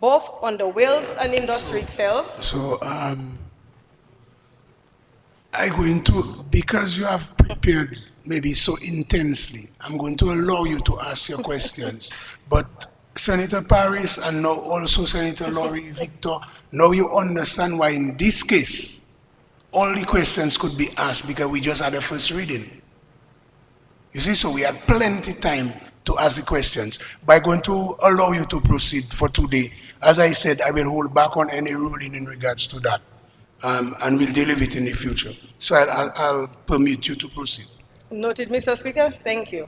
both on the whales and industry itself? So, I'm going to, because you have prepared maybe so intensely, I'm going to allow you to ask your questions. But Senator Paris and now also Senator Laurie Victor, now you understand why in this case, only questions could be asked because we just had a first reading. You see, so we had plenty time to ask the questions. By going to allow you to proceed for today, as I said, I will hold back on any ruling in regards to that. And we'll deal with it in the future. So I'll permit you to proceed. Noted, Mr. Speaker. Thank you.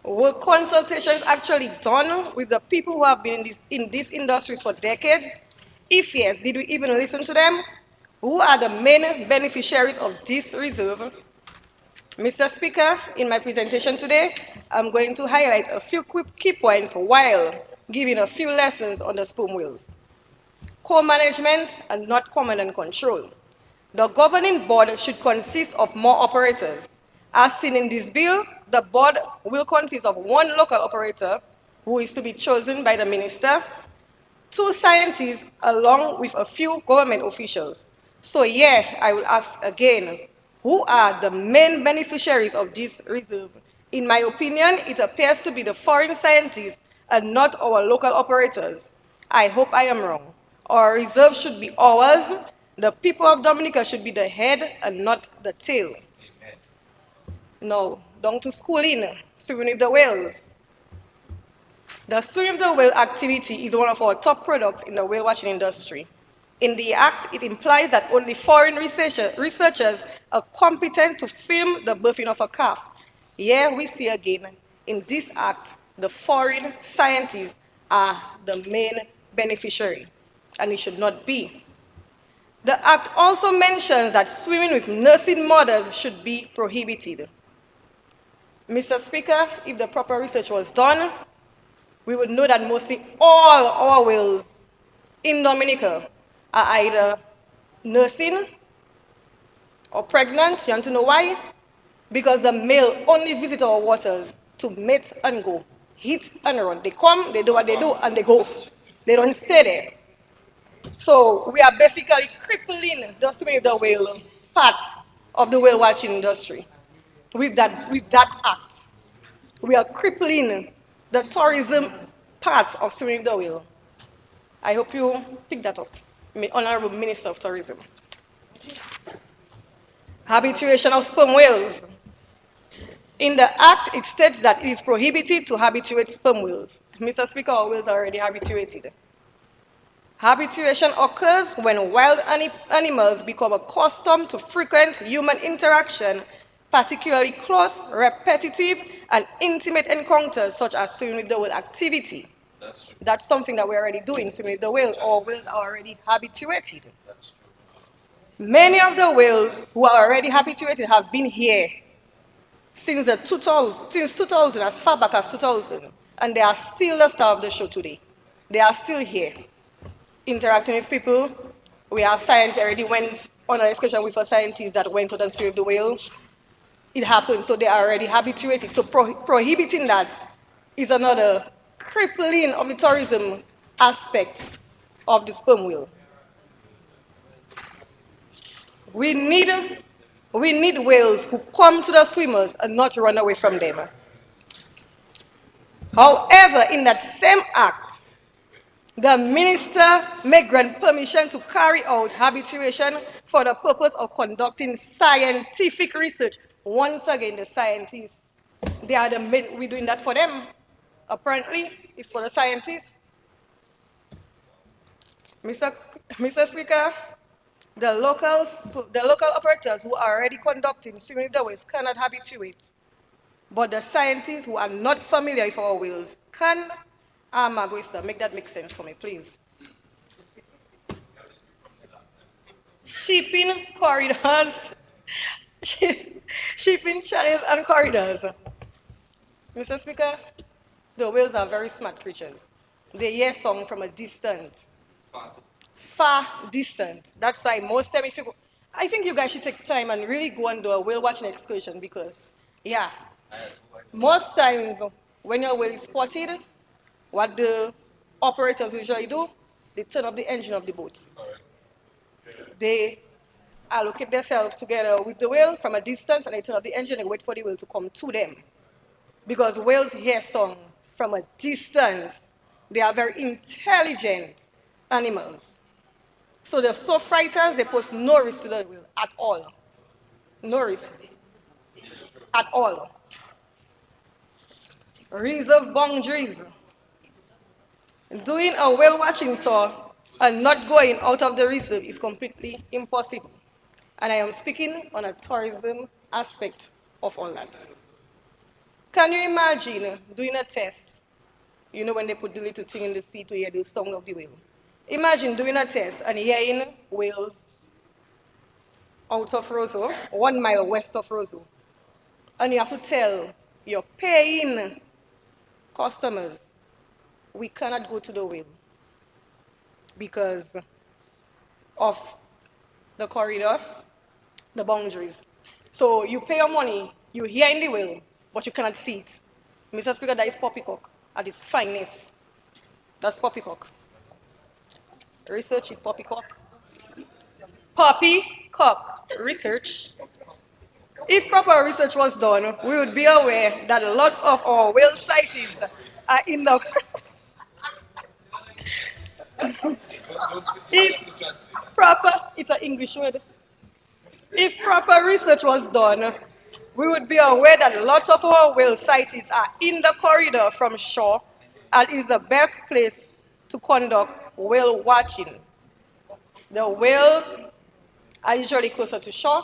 Were consultations actually done with the people who have been in these industries for decades? If yes, did we even listen to them? Who are the main beneficiaries of this reserve? Mr. Speaker, in my presentation today, I'm going to highlight a few quick key points while giving a few lessons on the sperm whales. Co-management and not command and control. The governing board should consist of more operators. As seen in this bill, the board will consist of one local operator who is to be chosen by the minister, 2 scientists along with a few government officials. So yeah, I will ask again, who are the main beneficiaries of this reserve? In my opinion, it appears to be the foreign scientists and not our local operators. I hope I am wrong. Our reserve should be ours. The people of Dominica should be the head and not the tail. Now, down to schooling, swimming with the whales. The swimming with the whale activity is one of our top products in the whale watching industry. In the act, it implies that only foreign researchers are competent to film the birthing of a calf. Here we see again, in this act, the foreign scientists are the main beneficiary, and it should not be. The act also mentions that swimming with nursing mothers should be prohibited. Mr. Speaker, if the proper research was done, we would know that mostly all our whales in Dominica are either nursing or pregnant. You want to know why? Because the male only visit our waters to mate and go, hit and run. They come, they do what they do, and they go. They don't stay there. So we are basically crippling the swimming with the whale part of the whale watching industry with that act. We are crippling the tourism part of swimming with the whale. I hope you pick that up, Honorable Minister of Tourism. Habituation of sperm whales. In the act, it states that it is prohibited to habituate sperm whales. Mr. Speaker, our whales are already habituated. Habituation occurs when wild animals become accustomed to frequent human interaction, particularly close, repetitive, and intimate encounters such as swimming with the whale activity. That's something that we're already doing, swimming with the whale. Our whales are already habituated. Many of the whales who are already habituated have been here since 2000, as far back as 2000, and they are still the star of the show today. They are still here, interacting with people. We have scientists already went on an excursion with a scientist that went out and swam with the whale. It happened, so they are already habituated. So prohibiting that is another crippling of the tourism aspect of the sperm whale. We need whales who come to the swimmers and not run away from them. However, in that same act, the minister may grant permission to carry out habituation for the purpose of conducting scientific research. Once again, the scientists, they are the men, we're doing that for them. Apparently, it's for the scientists. Mr. Mr. Speaker, the local operators who are already conducting swimming the ways cannot habituate, but the scientists who are not familiar with our whales can. Margarita, make that make sense for me, please. Shipping corridors, shipping channels and corridors. Mr. Speaker, the whales are very smart creatures. They hear song from a distance, far distance. That's why most time, if you go, I think you guys should take time and really go and do a whale watching excursion because, yeah, most times when your whale is spotted, what the operators usually do, they turn up the engine of the boat. They allocate themselves together with the whale from a distance and they turn up the engine and wait for the whale to come to them. Because whales hear song from a distance. They are very intelligent animals. So they're so frightened, they pose no risk to the whale at all. No risk at all. Reserve boundaries. Doing a whale watching tour and not going out of the reserve is completely impossible. And I am speaking on a tourism aspect of all that. Can you imagine doing a test? You know when they put the little thing in the sea to hear the sound of the whale. Imagine doing a test and hearing whales out of Roseau, 1 mile west of Roseau. And you have to tell your paying customers, we cannot go to the whale because of the corridor, the boundaries. So you pay your money, you hear in the whale, but you cannot see it. Mr. Speaker, that is poppycock at its finest. That's poppycock. Research it, poppycock. Poppycock research. If proper research was done, we would be aware that lots of our whale sightings are in the. If proper, it's an English word. If proper research was done, we would be aware that lots of our whale sightings are in the corridor from shore and is the best place to conduct whale watching. The whales are usually closer to shore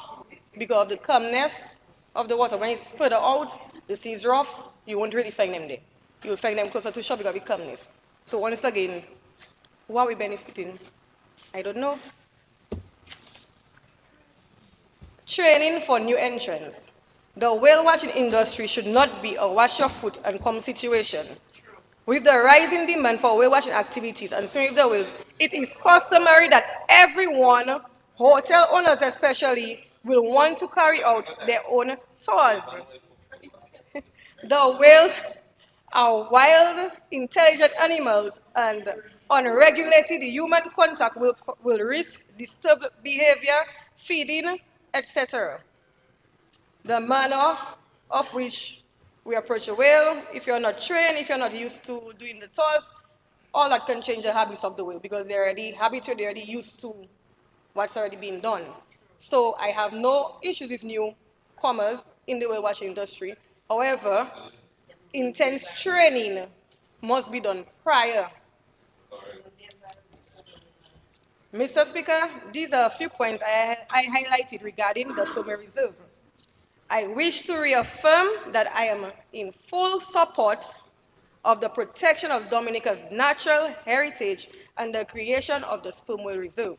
because of the calmness of the water. When it's further out, the sea is rough, you won't really find them there. You'll find them closer to shore because of the calmness. So once again, who are we benefiting? I don't know. Training for new entrants. The whale watching industry should not be a wash your foot and come situation. With the rising demand for whale watching activities and swimming with the whales, it is customary that everyone, hotel owners especially, will want to carry out their own tours. The whales are wild, intelligent animals, and unregulated human contact will risk disturbed behavior, feeding, etc. The manner of which we approach a whale, if you're not trained, if you're not used to doing the tours, all that can change the habits of the whale because they're already habituated, they're already used to what's already been done. So I have no issues with newcomers in the whale watching industry. However, intense training must be done prior. Mr. Speaker, these are a few points I highlighted regarding the Some Reserve. I wish to reaffirm that I am in full support of the protection of Dominica's natural heritage and the creation of the Sperm Whale Reserve.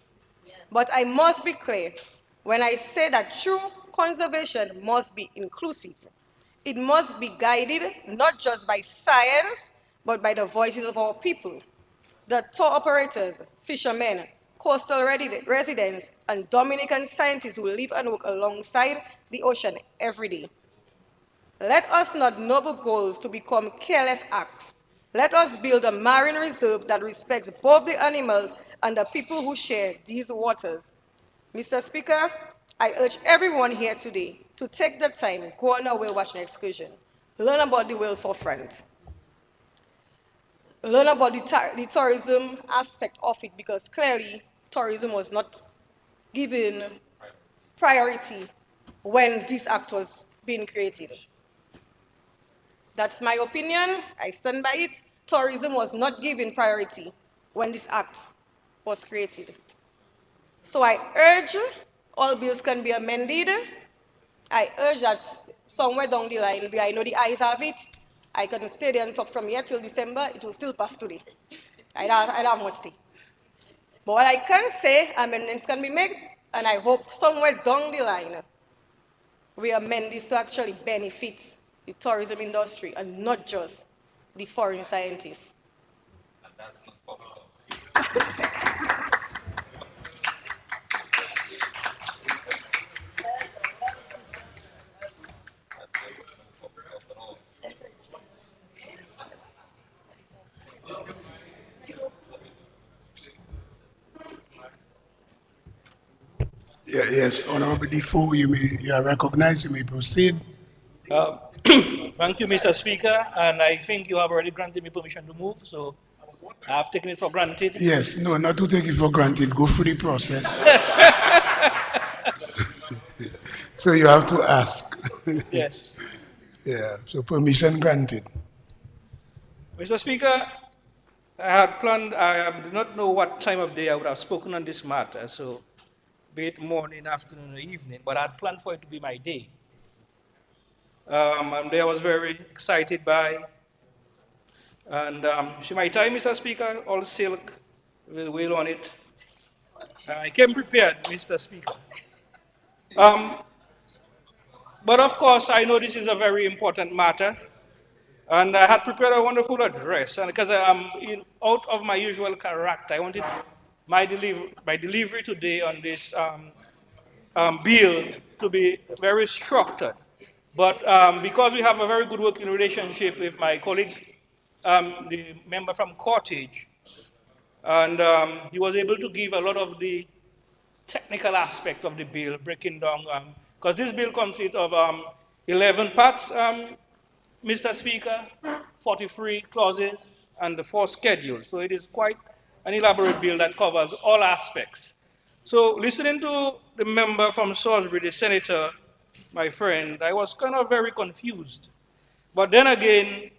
But I must be clear when I say that true conservation must be inclusive. It must be guided not just by science, but by the voices of our people. The tour operators, fishermen, coastal residents, and Dominican scientists who live and work alongside the ocean every day. Let us not noble goals to become careless acts. Let us build a marine reserve that respects both the animals and the people who share these waters. Mr. Speaker, I urge everyone here today to take the time, go on a whale watching excursion, learn about the whale forefront. learn about the tourism aspect of it, because clearly tourism was not given priority when this act was being created. That's my opinion. I stand by it. Tourism was not given priority when this act was created. So I urge all bills can be amended. I urge that somewhere down the line, I know the eyes have it, I can stay there and talk from here till December, it will still pass today. I don't have much say. But what I can say, amendments can be made, and I hope somewhere down the line, we amend this to actually benefit the tourism industry and not just the foreign scientists. Yes, Honorable Defoe, you are recognized. You may proceed. Thank you, Mr. Speaker, and I think you have already granted me permission to move, so I've taken it for granted. Yes, no, not to take it for granted. Go through the process. So you have to ask. Yes. Yeah, so permission granted. Mr. Speaker, I had planned, I did not know what time of day I would have spoken on this matter, so be it morning, afternoon, or evening, but I had planned for it to be my day. And I was very excited by, and see my tie, Mr. Speaker, all silk, with wheel on it. I came prepared, Mr. Speaker. But of course, I know this is a very important matter, and I had prepared a wonderful address, and because I'm out of my usual character, I wanted my delivery today on this bill to be very structured. But because we have a very good working relationship with my colleague, the member from Cottage, and he was able to give a lot of the technical aspect of the bill, breaking down, because this bill consists of 11 parts, Mr. Speaker, 43 clauses, and the 4 schedules. So it is quite an elaborate bill that covers all aspects. So listening to the member from Salisbury, the senator, my friend, I was kind of very confused. But then again,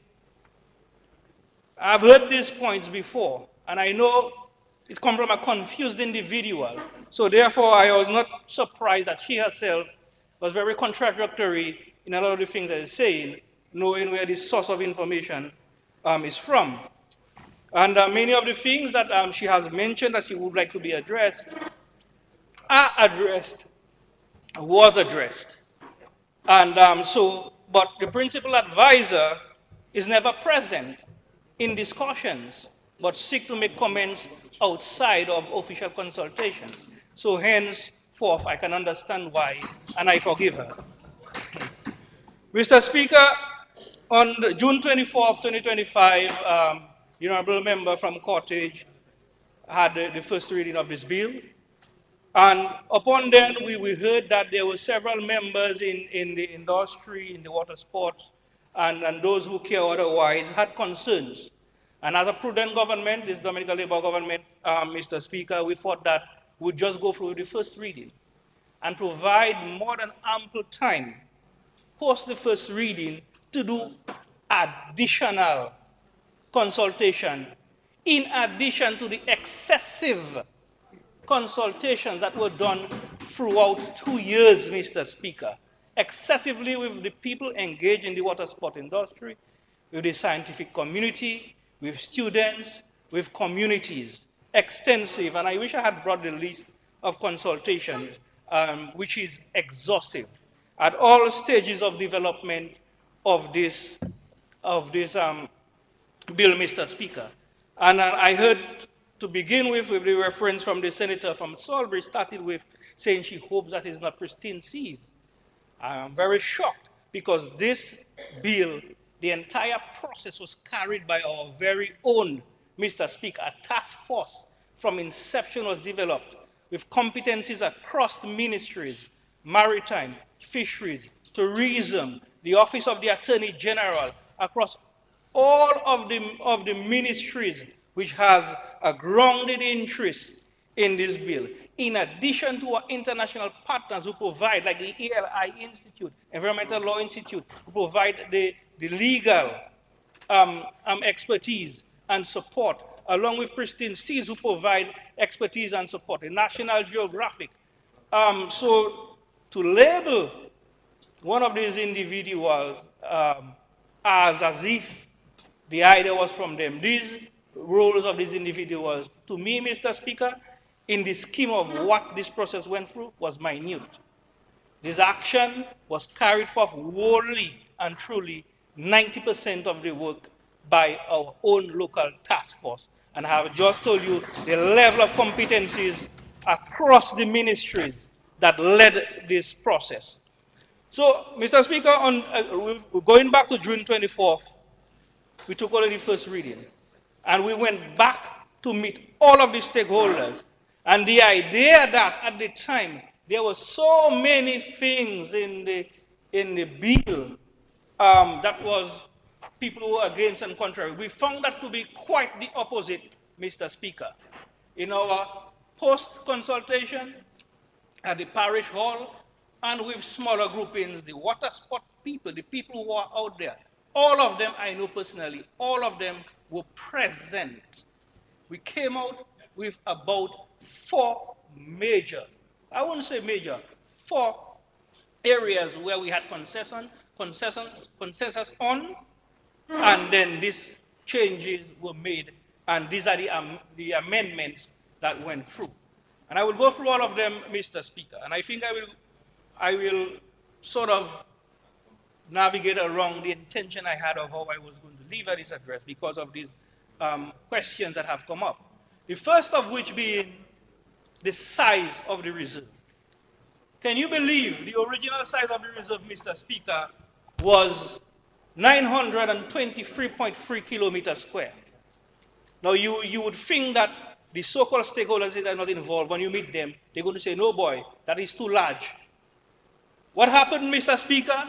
I've heard these points before, and I know it comes from a confused individual. So therefore, I was not surprised that she herself was very contradictory in a lot of the things that she's saying, knowing where the source of information is from. And many of the things that she has mentioned that she would like to be addressed are addressed, was addressed. And but the principal advisor is never present in discussions, but seek to make comments outside of official consultations. So henceforth, I can understand why, and I forgive her. Mr. Speaker, on June 24th, 2025, the honorable member from Cottage had the first reading of this bill. And upon then, we heard that there were several members in the industry, in the water sports, and those who care otherwise had concerns. And as a prudent government, this Dominican Labour government, Mr. Speaker, we thought that we'd just go through the first reading and provide more than ample time post the first reading to do additional consultation in addition to the excessive consultations that were done throughout 2 years, Mr. Speaker, excessively with the people engaged in the water sport industry, with the scientific community, with students, with communities, extensive, and I wish I had brought the list of consultations, which is exhaustive, at all stages of development of this bill, Mr. Speaker. And I heard, to begin with the reference from the senator from Salisbury, started with saying she hopes that it's not pristine sieve. I am very shocked because this bill, the entire process was carried by our very own, Mr. Speaker, a task force from inception was developed with competencies across the ministries, maritime, fisheries, tourism, the Office of the Attorney General, across all of the ministries which has a grounded interest in this bill, in addition to our international partners who provide, like the ELI Institute, Environmental Law Institute, who provide the legal expertise and support, along with Pristine Seas, who provide expertise and support, the National Geographic. So to label one of these individuals as if the idea was from them. These roles of these individuals, to me, Mr. Speaker, in the scheme of what this process went through, was minute. This action was carried forth wholly and truly 90% of the work by our own local task force. And I have just told you the level of competencies across the ministries that led this process. So, Mr. Speaker, going back to June 24th, we took only the first reading. And we went back to meet all of the stakeholders. And the idea that at the time there were so many things in the bill that was people who were against and contrary, we found that to be quite the opposite, Mr. Speaker. In our post-consultation at the parish hall and with smaller groupings, the water sport people, the people who are out there, all of them I know personally, all of them were present. We came out with about 4 major, I wouldn't say major, 4 areas where we had consensus on, and then these changes were made, and these are the amendments that went through. And I will go through all of them, Mr. Speaker, and I think I will sort of navigate around the intention I had of how I was going to deliver this address because of these questions that have come up. The first of which being the size of the reserve. Can you believe the original size of the reserve, Mr. Speaker, was 923.3 kilometers square. Now, you would think that the so-called stakeholders that are not involved, when you meet them, they're going to say, no, boy, that is too large. What happened, Mr. Speaker?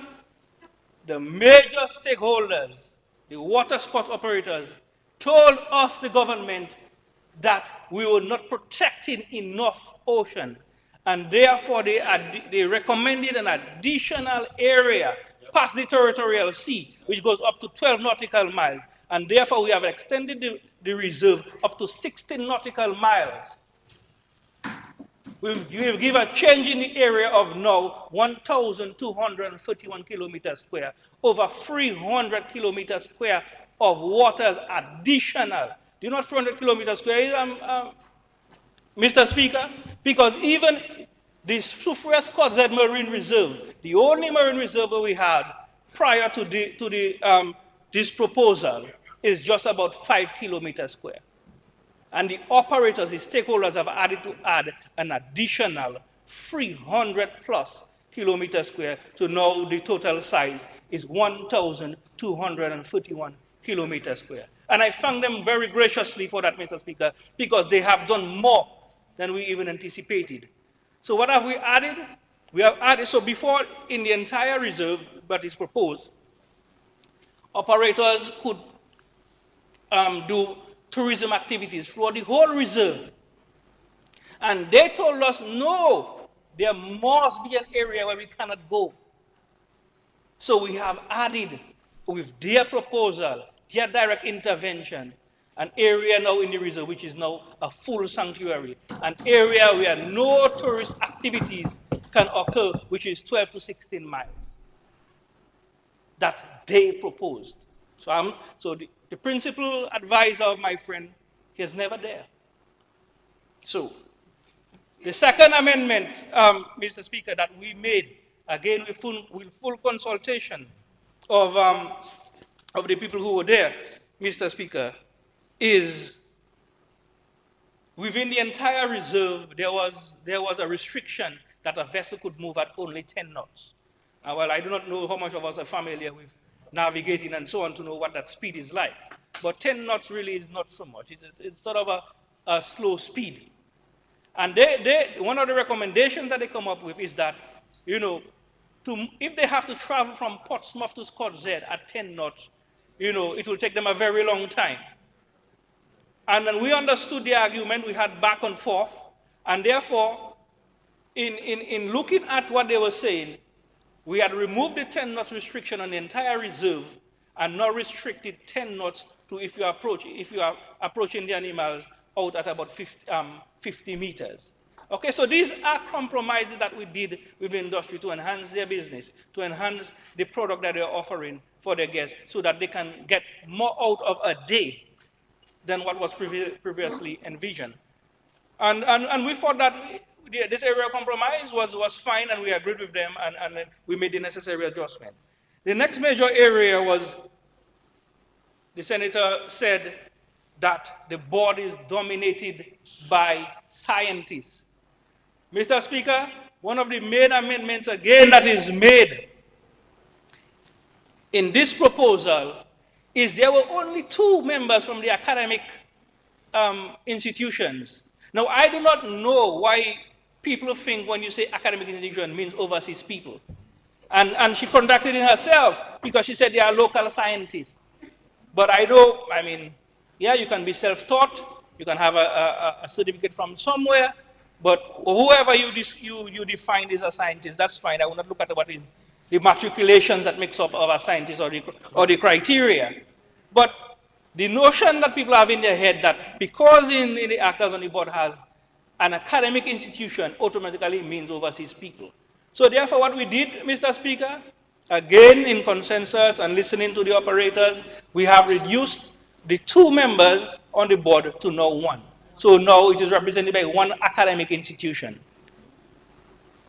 The major stakeholders, the water sport operators, told us, the government, that we were not protecting enough ocean. And therefore, they recommended an additional area past the territorial sea, which goes up to 12 nautical miles. And therefore, we have extended the reserve up to 16 nautical miles. We've given a change in the area of now 1,231 kilometers square, over 300 kilometers square of waters additional. Do you know what 300 kilometers square is, Mr. Speaker? Because even this Sufrias Cotzhead Marine Reserve, the only marine reserve that we had prior to this proposal, is just about 5 kilometers square. And the operators, the stakeholders, have added an additional 300 plus kilometers square, so now the total size is 1,231 kilometers square. And I thank them very graciously for that, Mr. Speaker, because they have done more than we even anticipated. So what have we added? We have added, so before in the entire reserve that is proposed, operators could do tourism activities throughout the whole reserve. And they told us, no, there must be an area where we cannot go. So we have added, with their proposal, their direct intervention, an area now in the reserve, which is now a full sanctuary, an area where no tourist activities can occur, which is 12 to 16 miles, that they proposed. So the principal advisor of my friend, he is never there. So the second amendment, Mr. Speaker, that we made, again with full consultation of the people who were there, Mr. Speaker, is within the entire reserve, there was a restriction that a vessel could move at only 10 knots. Well, I do not know how much of us are familiar with navigating and so on to know what that speed is like. But 10 knots really is not so much. It's sort of a slow speed. And one of the recommendations that they come up with is that, if they have to travel from Portsmouth to Scottshead at 10 knots, it will take them a very long time. And then we understood the argument, we had back and forth, and therefore, in looking at what they were saying, we had removed the 10 knots restriction on the entire reserve and now restricted 10 knots to if you are approaching the animals out at about 50 meters. Okay, so these are compromises that we did with the industry to enhance their business, to enhance the product that they're offering for their guests so that they can get more out of a day than what was previously envisioned. And we thought that this area of compromise was fine, and we agreed with them, and we made the necessary adjustment. The next major area was the senator said that the board is dominated by scientists. Mr. Speaker, one of the main amendments again that is made in this proposal is there were only 2 members from the academic institutions. Now, I do not know why people think when you say academic institution means overseas people. And she conducted it herself because she said they are local scientists. But I know, I mean, yeah, you can be self-taught, you can have a certificate from somewhere, but whoever you define as a scientist, that's fine. I will not look at what is the matriculations that makes up our scientists or the criteria. But the notion that people have in their head that because in the actors on the board has an academic institution automatically means overseas people. So therefore what we did, Mr. Speaker, again in consensus and listening to the operators, we have reduced the 2 members on the board to now 1. So now it is represented by 1 academic institution.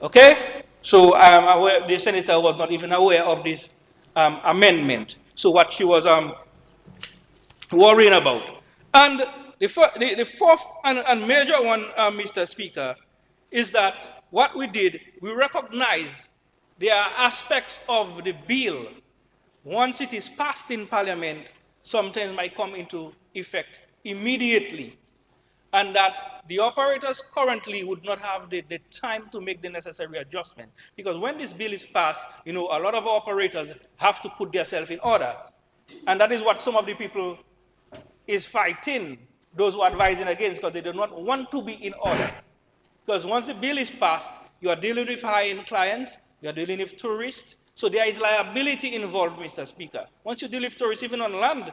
Okay? So I'm aware, the senator was not even aware of this amendment. So what she was worrying about. And the fourth and major one, Mr. Speaker, is that what we did, we recognize there are aspects of the bill, once it is passed in Parliament, sometimes might come into effect immediately. And that the operators currently would not have the time to make the necessary adjustment. Because when this bill is passed, a lot of operators have to put themselves in order. And that is what some of the people is fighting, those who are advising against, because they do not want to be in order. Because once the bill is passed, you are dealing with high-end clients, you are dealing with tourists, so there is liability involved, Mr. Speaker. Once you deal with tourists, even on land,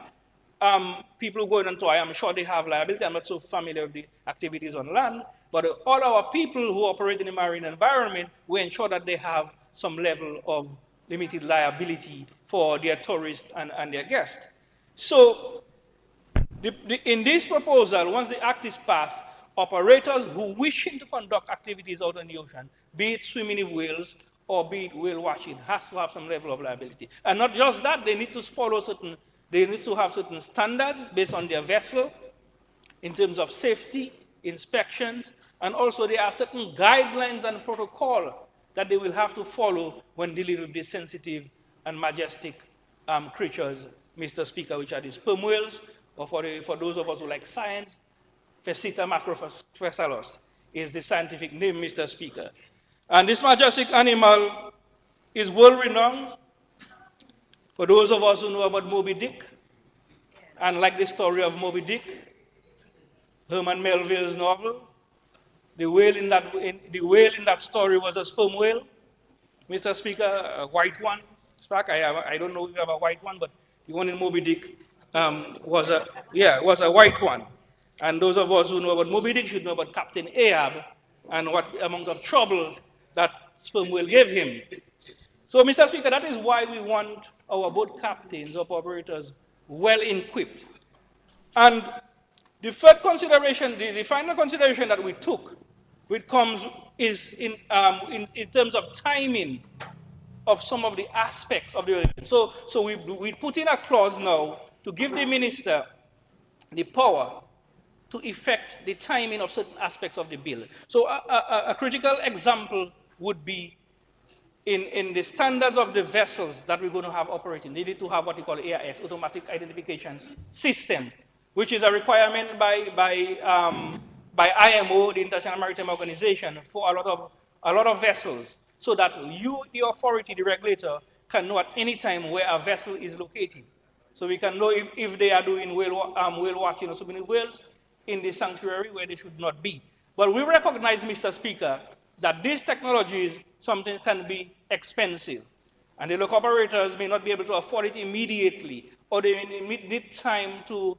people going on tour, I am sure they have liability. I'm not so familiar with the activities on land, but all our people who operate in the marine environment, we ensure that they have some level of limited liability for their tourists and their guests. So in this proposal, once the act is passed, operators who wishing to conduct activities out in the ocean, be it swimming in whales or be it whale watching, has to have some level of liability. And not just that, they need to follow they need to have certain standards based on their vessel in terms of safety, inspections, and also there are certain guidelines and protocol that they will have to follow when dealing with these sensitive and majestic creatures, Mr. Speaker, which are the sperm whales, or for those of us who like science, Phecita macrophasalos is the scientific name, Mr. Speaker. And this majestic animal is world-renowned. For those of us who know about Moby Dick, and like the story of Moby Dick, Herman Melville's novel, the whale in that story was a sperm whale, Mr. Speaker, a white one. I don't know if you have a white one, but the one in Moby Dick was a white one. And those of us who know about Moby Dick should know about Captain Ahab and what amount of trouble that sperm whale gave him. So, Mr. Speaker, that is why we want our boat captains, our operators, well equipped. And the third consideration, the final consideration that we took, which comes is in terms of timing of some of the aspects of the. So we put in a clause now to give the minister the power to effect the timing of certain aspects of the bill. So a critical example would be in the standards of the vessels that we're going to have operating. They need to have what we call AIS, Automatic Identification System, which is a requirement by IMO, the International Maritime Organization, for a lot of vessels, so that you, the authority, the regulator, can know at any time where a vessel is located. So we can know if they are doing whale watching or so many whales in the sanctuary where they should not be. But we recognize, Mr. Speaker, that these technologies something can be expensive. And the local operators may not be able to afford it immediately, or they may need time to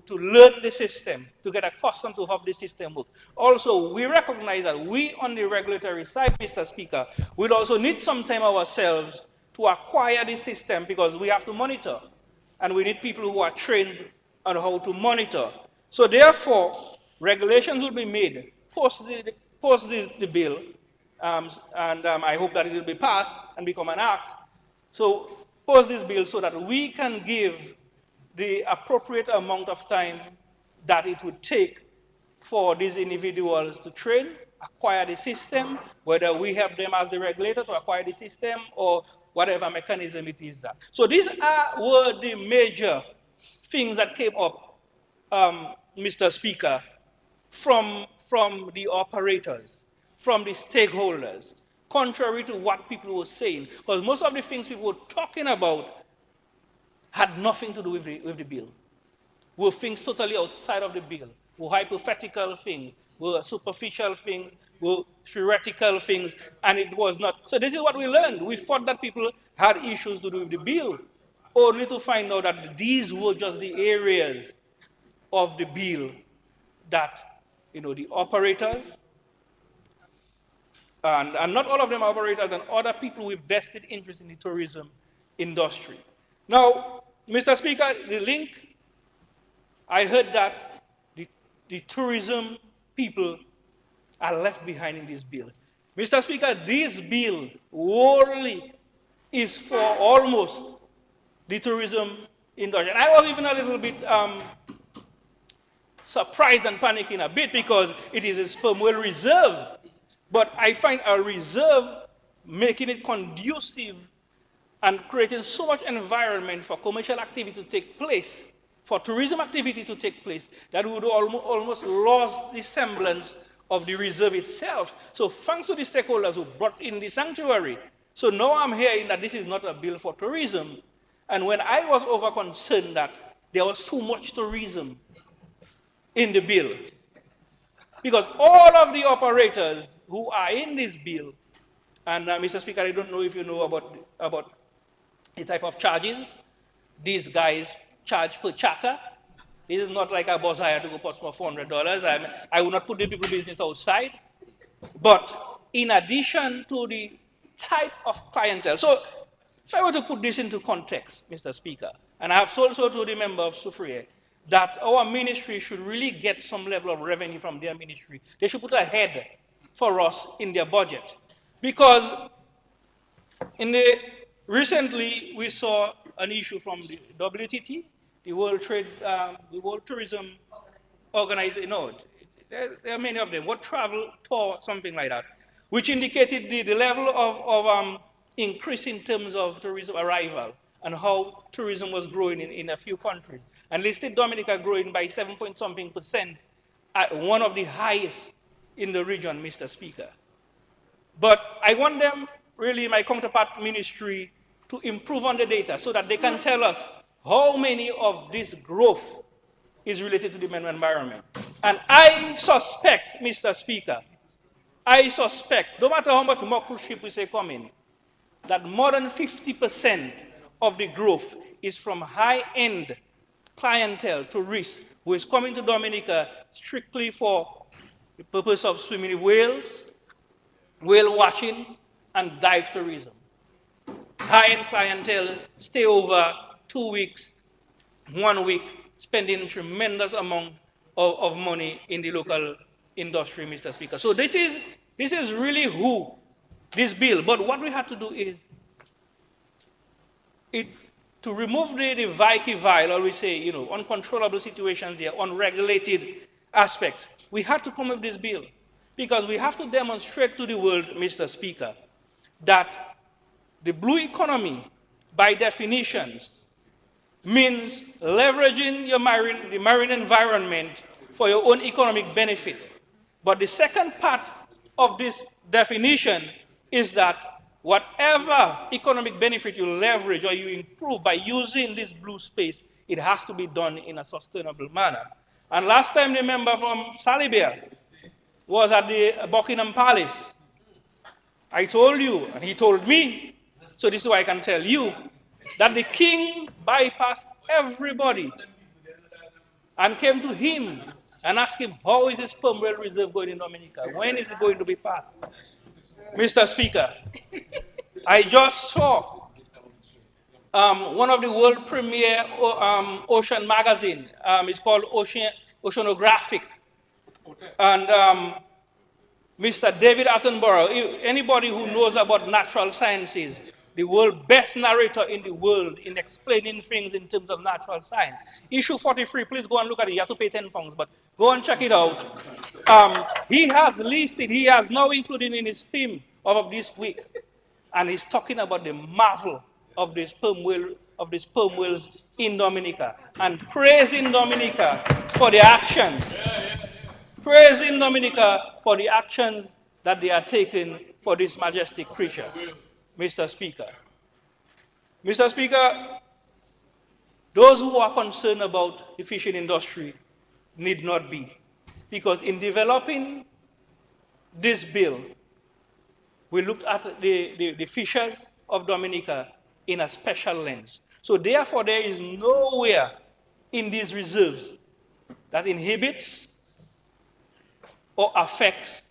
learn the system, to get accustomed to how the system works. Also, we recognize that we on the regulatory side, Mr. Speaker, will also need some time ourselves to acquire the system because we have to monitor. And we need people who are trained on how to monitor. So therefore, regulations will be made post the bill, and I hope that it will be passed and become an act. So post this bill so that we can give the appropriate amount of time that it would take for these individuals to train, acquire the system, whether we help them as the regulator to acquire the system or whatever mechanism it is that. So these were the major things that came up, Mr. Speaker, from the operators, from the stakeholders, contrary to what people were saying. Because most of the things people were talking about had nothing to do with the bill. Were things totally outside of the bill, were hypothetical things, were superficial things, were theoretical things, and it was not. So this is what we learned. We thought that people had issues to do with the bill, only to find out that these were just the areas of the bill that the operators, and not all of them are operators, and other people with vested interest in the tourism industry. Now, Mr. Speaker, the link, I heard that the tourism people are left behind in this bill. Mr. Speaker, this bill only is for almost the tourism industry. And I was even a little bit surprised and panicking a bit because it is a sperm whale reserve. But I find a reserve making it conducive and creating so much environment for commercial activity to take place, for tourism activity to take place, that we would almost lose the semblance of the reserve itself. So thanks to the stakeholders who brought in the sanctuary. So now I'm hearing that this is not a bill for tourism. And when I was over concerned that there was too much tourism in the bill, because all of the operators who are in this bill, and Mr. Speaker, I don't know if you know about the type of charges. These guys charge per charter. This is not like a bus hire to go Portsmouth for $400. I will not put the people business outside. But in addition to the type of clientele, so if I were to put this into context, Mr. Speaker, and I have also told the member of Soufriere that our ministry should really get some level of revenue from their ministry. They should put a head for us in their budget. Because recently we saw an issue from the WTT, the World Tourism Organization, no, there are many of them, World Travel Tour, something like that, which indicated the level of increase in terms of tourism arrival and how tourism was growing in a few countries. And listed Dominica growing by 7-point-something%, at one of the highest in the region, Mr. Speaker. But I want them, really, my counterpart ministry, to improve on the data so that they can tell us how many of this growth is related to the environment. And I suspect, Mr. Speaker, I suspect, no matter how much more cruise ship we say come in, that more than 50% of the growth is from high-end clientele, tourists, who is coming to Dominica strictly for the purpose of swimming whales, whale watching, and dive tourism. High-end clientele stay over 2 weeks, 1 week, spending tremendous amount of money in the local industry, Mr. Speaker. So this is really who this bill. But what we have to do is to remove the vice, or we say, uncontrollable situations there, unregulated aspects. We have to come up with this bill because we have to demonstrate to the world, Mr. Speaker, that the blue economy, by definitions, means leveraging the marine environment for your own economic benefit. But the second part of this definition is that whatever economic benefit you leverage or you improve by using this blue space, it has to be done in a sustainable manner. And last time the member from Salibia was at the Buckingham Palace. I told you, and he told me, so this is why I can tell you, that the king bypassed everybody and came to him and asked him, how is this sperm whale reserve going in Dominica? When is it going to be passed? Mr. Speaker, I just saw one of the world premier ocean magazine. It's called Oceanographic. And Mr. David Attenborough, anybody who knows about natural sciences, the world best narrator in the world in explaining things in terms of natural science. Issue 43, please go and look at it. You have to pay £10, but go and check it out. He has listed, he has now included in his theme of this week, and he's talking about the marvel of the sperm whales in Dominica, and praising Dominica for the actions. Praising Dominica for the actions that they are taking for this majestic creature, Mr. Speaker. Mr. Speaker, those who are concerned about the fishing industry need not be, because in developing this bill, we looked at the fishers of Dominica in a special lens. So therefore, there is nowhere in these reserves that inhibits or affects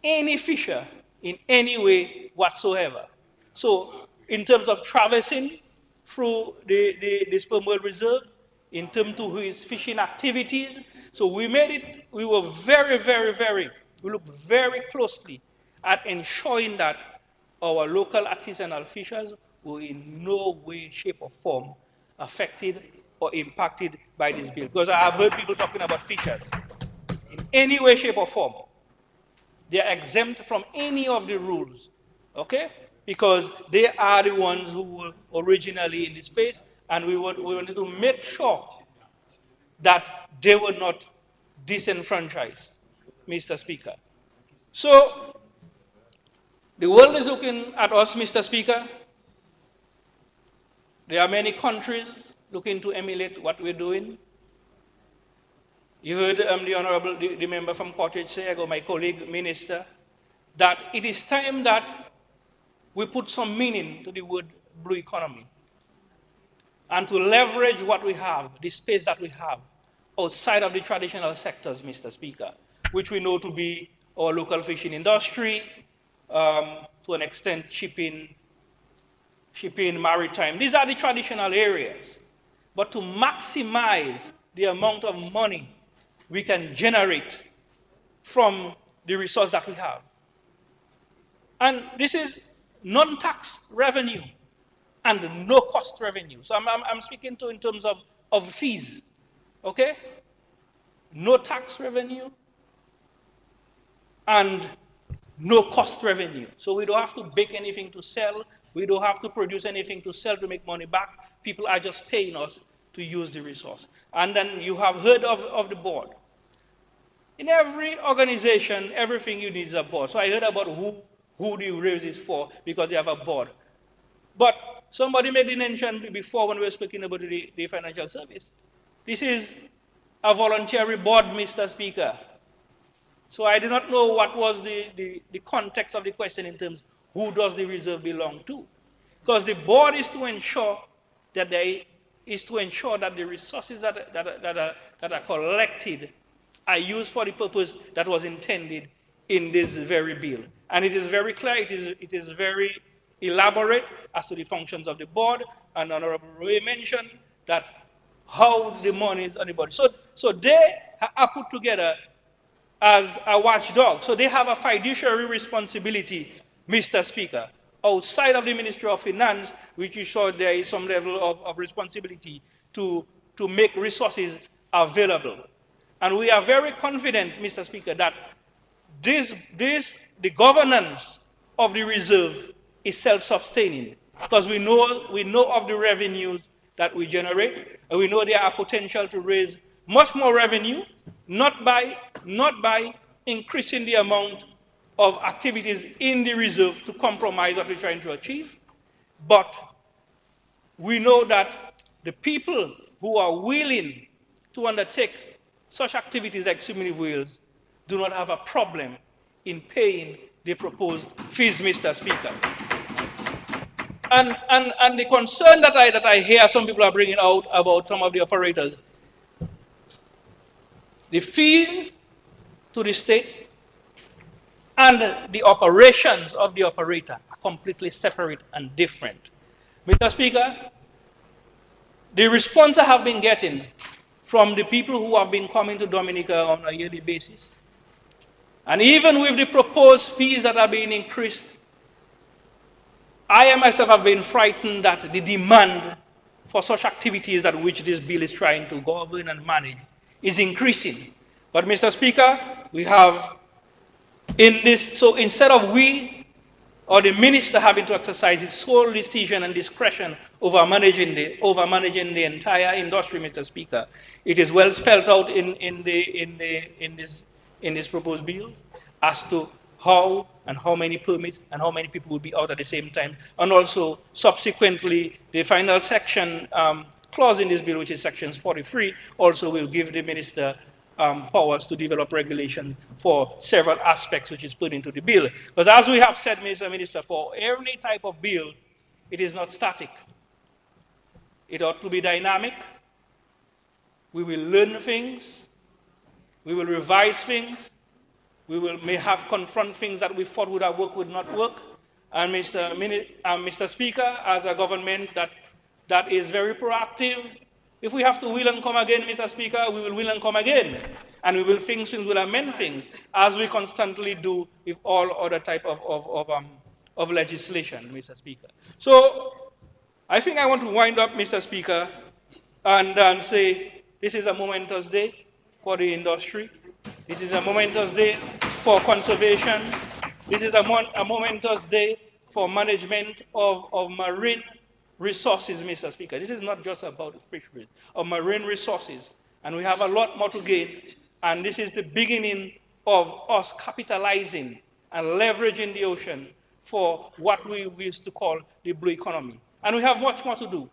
any fisher in any way whatsoever. So in terms of traversing through the sperm whale reserve, in terms of his fishing activities, so we were we looked very closely at ensuring that our local artisanal fishers were in no way, shape, or form affected or impacted by this bill. Because I have heard people talking about fishers. In any way, shape, or form, they are exempt from any of the rules, okay? Because they are the ones who were originally in the space, and we wanted to make sure that they were not disenfranchised, Mr. Speaker. So, the world is looking at us, Mr. Speaker. There are many countries looking to emulate what we're doing. You heard the Honorable, the member from Cottage say, or my colleague minister, that it is time that we put some meaning to the word blue economy and to leverage what we have, the space that we have outside of the traditional sectors, Mr. Speaker, which we know to be our local fishing industry, to an extent shipping, maritime. These are the traditional areas. But to maximize the amount of money we can generate from the resource that we have. And this is non-tax revenue and no-cost revenue. So I'm speaking to in terms of fees, okay? No tax revenue and no cost revenue. So we don't have to bake anything to sell. We don't have to produce anything to sell to make money back. People are just paying us to use the resource. And then you have heard of the board. In every organization, everything you need is a board. So I heard about who the raise is for, because they have a board. But somebody made the mention before when we were speaking about the financial service. This is a voluntary board, Mr. Speaker. So I do not know what was the context of the question in terms of who does the reserve belong to. Because the board is to ensure that the resources that are collected are used for the purpose that was intended in this very bill. And it is very clear, it is very elaborate as to the functions of the board, and Honorable Roy mentioned that how the money is on the board. So they are put together as a watchdog. So they have a fiduciary responsibility, Mr. Speaker, outside of the Ministry of Finance, which you saw there is some level of responsibility to make resources available. And we are very confident, Mr. Speaker, that the governance of the reserve is self-sustaining, because we know of the revenues that we generate, and we know there are potential to raise much more revenue, not by increasing the amount of activities in the reserve to compromise what we're trying to achieve. But we know that the people who are willing to undertake such activities like swimming whales do not have a problem in paying the proposed fees, Mr. Speaker. And the concern that I hear some people are bringing out about some of the operators, the fees to the state and the operations of the operator are completely separate and different. Mr. Speaker, the response I have been getting from the people who have been coming to Dominica on a yearly basis, and even with the proposed fees that are being increased, I myself have been frightened that the demand for such activities that which this bill is trying to govern and manage is increasing. But Mr. Speaker, we have in this, so instead of we or the minister having to exercise his sole decision and discretion over managing the entire industry, Mr. Speaker, it is well spelled out in this proposed bill as to how and how many permits and how many people will be out at the same time. And also, subsequently, the final section clause in this bill, which is sections 43, also will give the minister powers to develop regulation for several aspects which is put into the bill. Because as we have said, Mr. Minister, for every type of bill, it is not static. It ought to be dynamic. We will learn things. We will revise things. We may have confront things that we thought would have worked, would not work. And Mr. Speaker, as a government that is very proactive, if we have to will and come again, Mr. Speaker, we will and come again. And we will fix things, we'll amend things, as we constantly do with all other type of legislation, Mr. Speaker. So I think I want to wind up, Mr. Speaker, and say this is a momentous day for the industry. This is a momentous day for conservation. This is a momentous day for management of marine resources, Mr. Speaker. This is not just about fisheries, of marine resources. And we have a lot more to gain. And this is the beginning of us capitalizing and leveraging the ocean for what we used to call the blue economy. And we have much more to do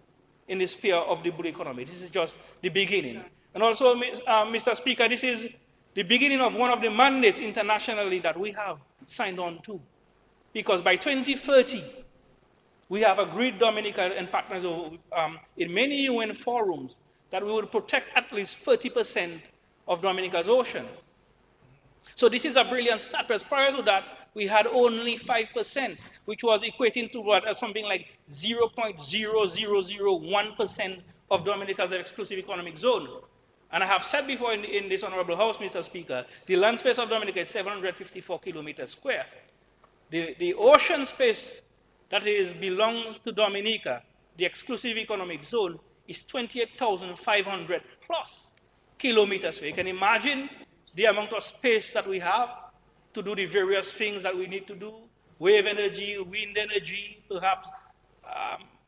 in the sphere of the blue economy. This is just the beginning. And also, Mr. Speaker, this is the beginning of one of the mandates internationally that we have signed on to. Because by 2030, we have agreed, Dominica and partners in many UN forums, that we will protect at least 30% of Dominica's ocean. So this is a brilliant start, because prior to that, we had only 5%, which was equating to what, something like 0.0001% of Dominica's exclusive economic zone. And I have said before in this honorable house, Mr. Speaker, the land space of Dominica is 754 kilometers square. The ocean space that belongs to Dominica, the exclusive economic zone, is 28,500 plus kilometers. So you can imagine the amount of space that we have to do the various things that we need to do: wave energy, wind energy, perhaps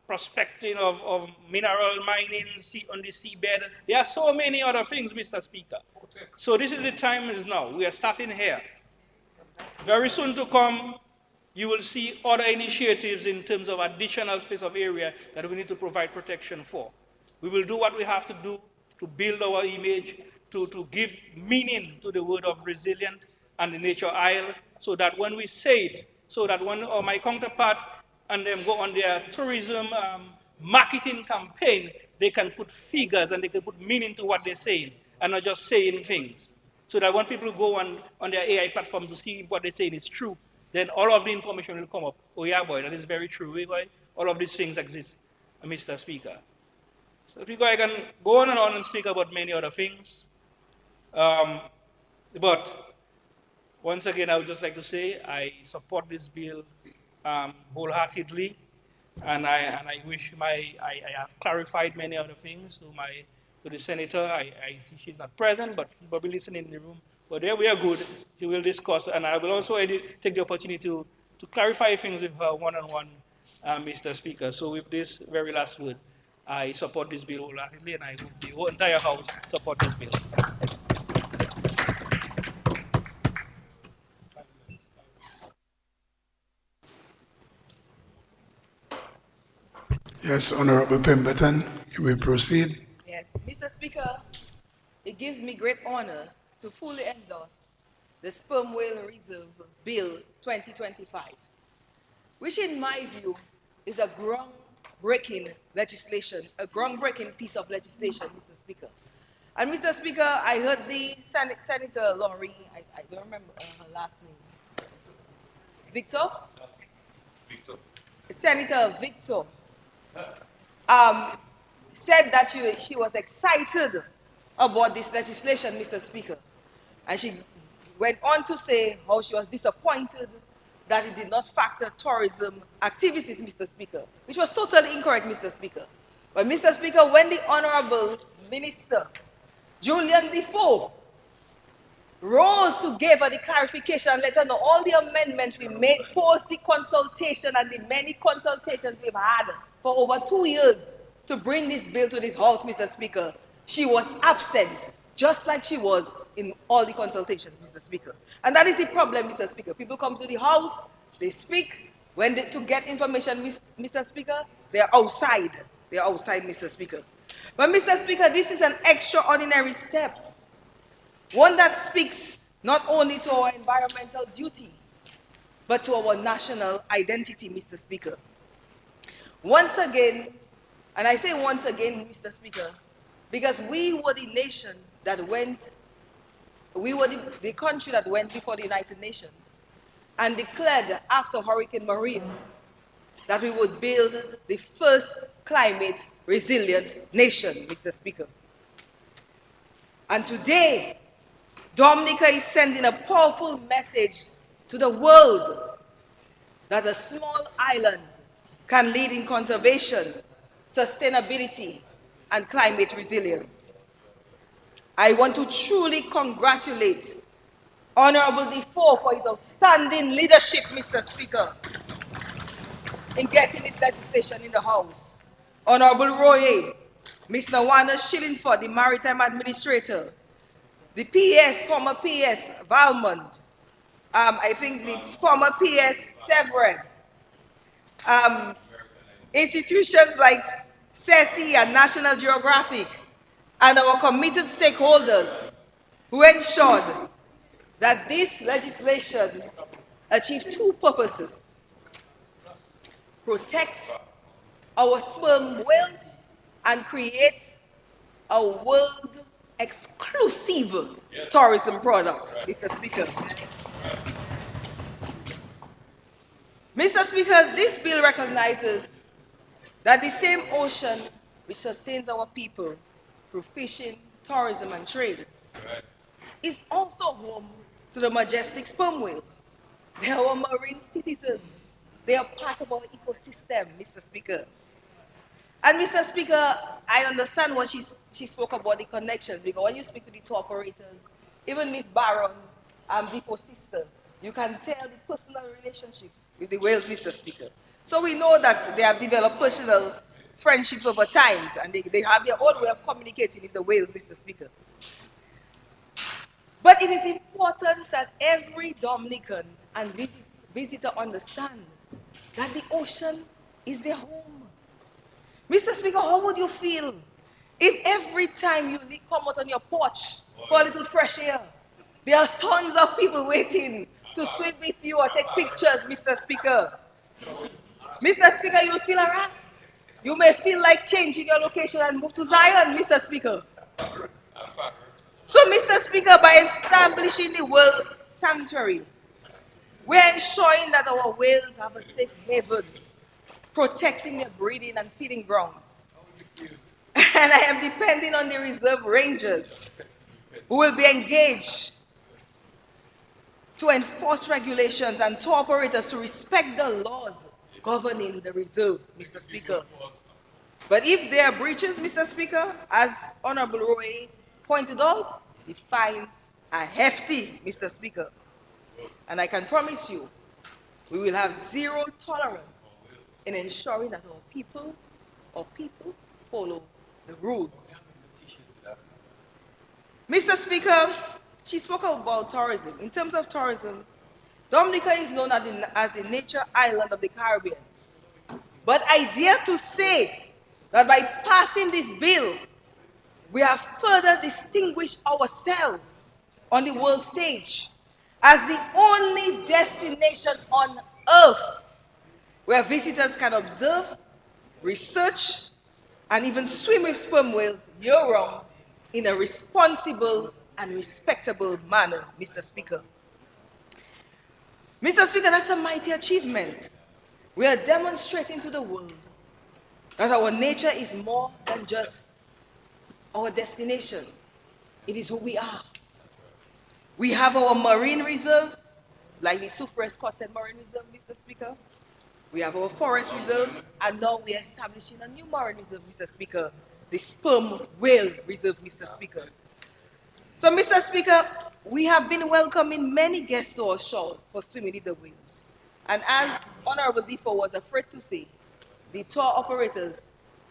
prospecting of mineral mining on the seabed. There are so many other things, Mr. Speaker. So this is the time is now. We are starting here. Very soon to come, you will see other initiatives in terms of additional space of area that we need to provide protection for. We will do what we have to do to build our image, to give meaning to the word of resilient and the nature isle, so that when we say it, so that when my counterpart and them go on their tourism marketing campaign, they can put figures and they can put meaning to what they're saying, and not just saying things. So that when people go on their AI platform to see what they're saying is true, then all of the information will come up. Oh yeah, boy, that is very true. Boy. All of these things exist, Mr. Speaker. So Speaker, I can go on and speak about many other things. But once again, I would just like to say I support this bill wholeheartedly, and I wish I have clarified many other things to the senator. I see she's not present, but she'll probably listening in the room. But there we are good. She will discuss, and I will also take the opportunity to clarify things with her one-on-one, Mr. Speaker. So with this very last word, I support this bill wholeheartedly, and I hope the whole entire House support this bill. Yes, Honorable Pemberton, you may proceed. Yes, Mr. Speaker, it gives me great honor to fully endorse the Sperm Whale Reserve Bill 2025, which in my view is a groundbreaking legislation, a groundbreaking piece of legislation, Mr. Speaker. And Mr. Speaker, I heard the Senator Laurie, I don't remember her last name. Victor? Senator Victor said that she was excited about this legislation, Mr. Speaker. And she went on to say how she was disappointed that it did not factor tourism activities, Mr. Speaker, which was totally incorrect, Mr. Speaker. But Mr. Speaker, when the Honorable Minister, Julian Defoe, rose to give her the clarification and let her know all the amendments we made post the consultation and the many consultations we've had for over 2 years to bring this bill to this House, Mr. Speaker, she was absent, just like she was in all the consultations, Mr. Speaker. And that is the problem, Mr. Speaker. People come to the House, they speak, to get information, Mr. Speaker, they are outside. They are outside, Mr. Speaker. But Mr. Speaker, this is an extraordinary step, one that speaks not only to our environmental duty, but to our national identity, Mr. Speaker. Once again, and I say once again, Mr. Speaker, because we were the nation that went, we were the country that went before the United Nations and declared after Hurricane Maria that we would build the first climate resilient nation, Mr. Speaker. And today, Dominica is sending a powerful message to the world that a small island can lead in conservation, sustainability, and climate resilience. I want to truly congratulate Honorable Defoe for his outstanding leadership, Mr. Speaker, in getting this legislation in the House. Honorable Roye, Ms. Nawana Shillingford, the Maritime Administrator, the PS, former PS Valmont, I think the former PS Severin, institutions like SETI and National Geographic, and our committed stakeholders who ensured that this legislation achieved two purposes: protect our sperm whales and create a world exclusive tourism product, Mr. Speaker. Mr. Speaker, this bill recognizes that the same ocean which sustains our people through fishing, tourism, and trade is also home to the majestic sperm whales. They are our marine citizens. They are part of our ecosystem, Mr. Speaker. And Mr. Speaker, I understand what she spoke about the connections, because when you speak to the tour operators, even Ms. Barron, Defoe's sister, you can tell the personal relationships with the whales, Mr. Speaker. So we know that they have developed personal friendships over time, and they have their own way of communicating with the whales, Mr. Speaker. But it is important that every Dominican and visitor understand that the ocean is their home. Mr. Speaker, how would you feel if every time you come out on your porch for a little fresh air, there are tons of people waiting to swim with you or take pictures, Mr. Speaker? Mr. Speaker, you will feel harassed. You may feel like changing your location and move to Zion, Mr. Speaker. So, Mr. Speaker, by establishing the World Sanctuary, we're ensuring that our whales have a safe haven, protecting their breeding and feeding grounds. And I am depending on the reserve rangers who will be engaged to enforce regulations and tour operators to respect the laws governing the reserve, Mr. Speaker. But if there are breaches, Mr. Speaker, as Honorable Roy pointed out, the fines are hefty, Mr. Speaker. And I can promise you, we will have zero tolerance in ensuring that our people follow the rules. Mr. Speaker, she spoke about tourism. In terms of tourism, Dominica is known as the nature island of the Caribbean. But I dare to say that by passing this bill, we have further distinguished ourselves on the world stage as the only destination on earth where visitors can observe, research, and even swim with sperm whales year-round in a responsible and respectable manner, Mr. Speaker. Mr. Speaker, that's a mighty achievement. We are demonstrating to the world that our nature is more than just our destination. It is who we are. We have our marine reserves, like the Sufre Scott said, marine reserve, Mr. Speaker. We have our forest reserves, and now we are establishing a new marine reserve, Mr. Speaker, the sperm whale reserve, Mr. Speaker. So, Mr. Speaker, we have been welcoming many guests to our shores for swimming in the whales. And as Honorable Defoe was afraid to say, the tour operators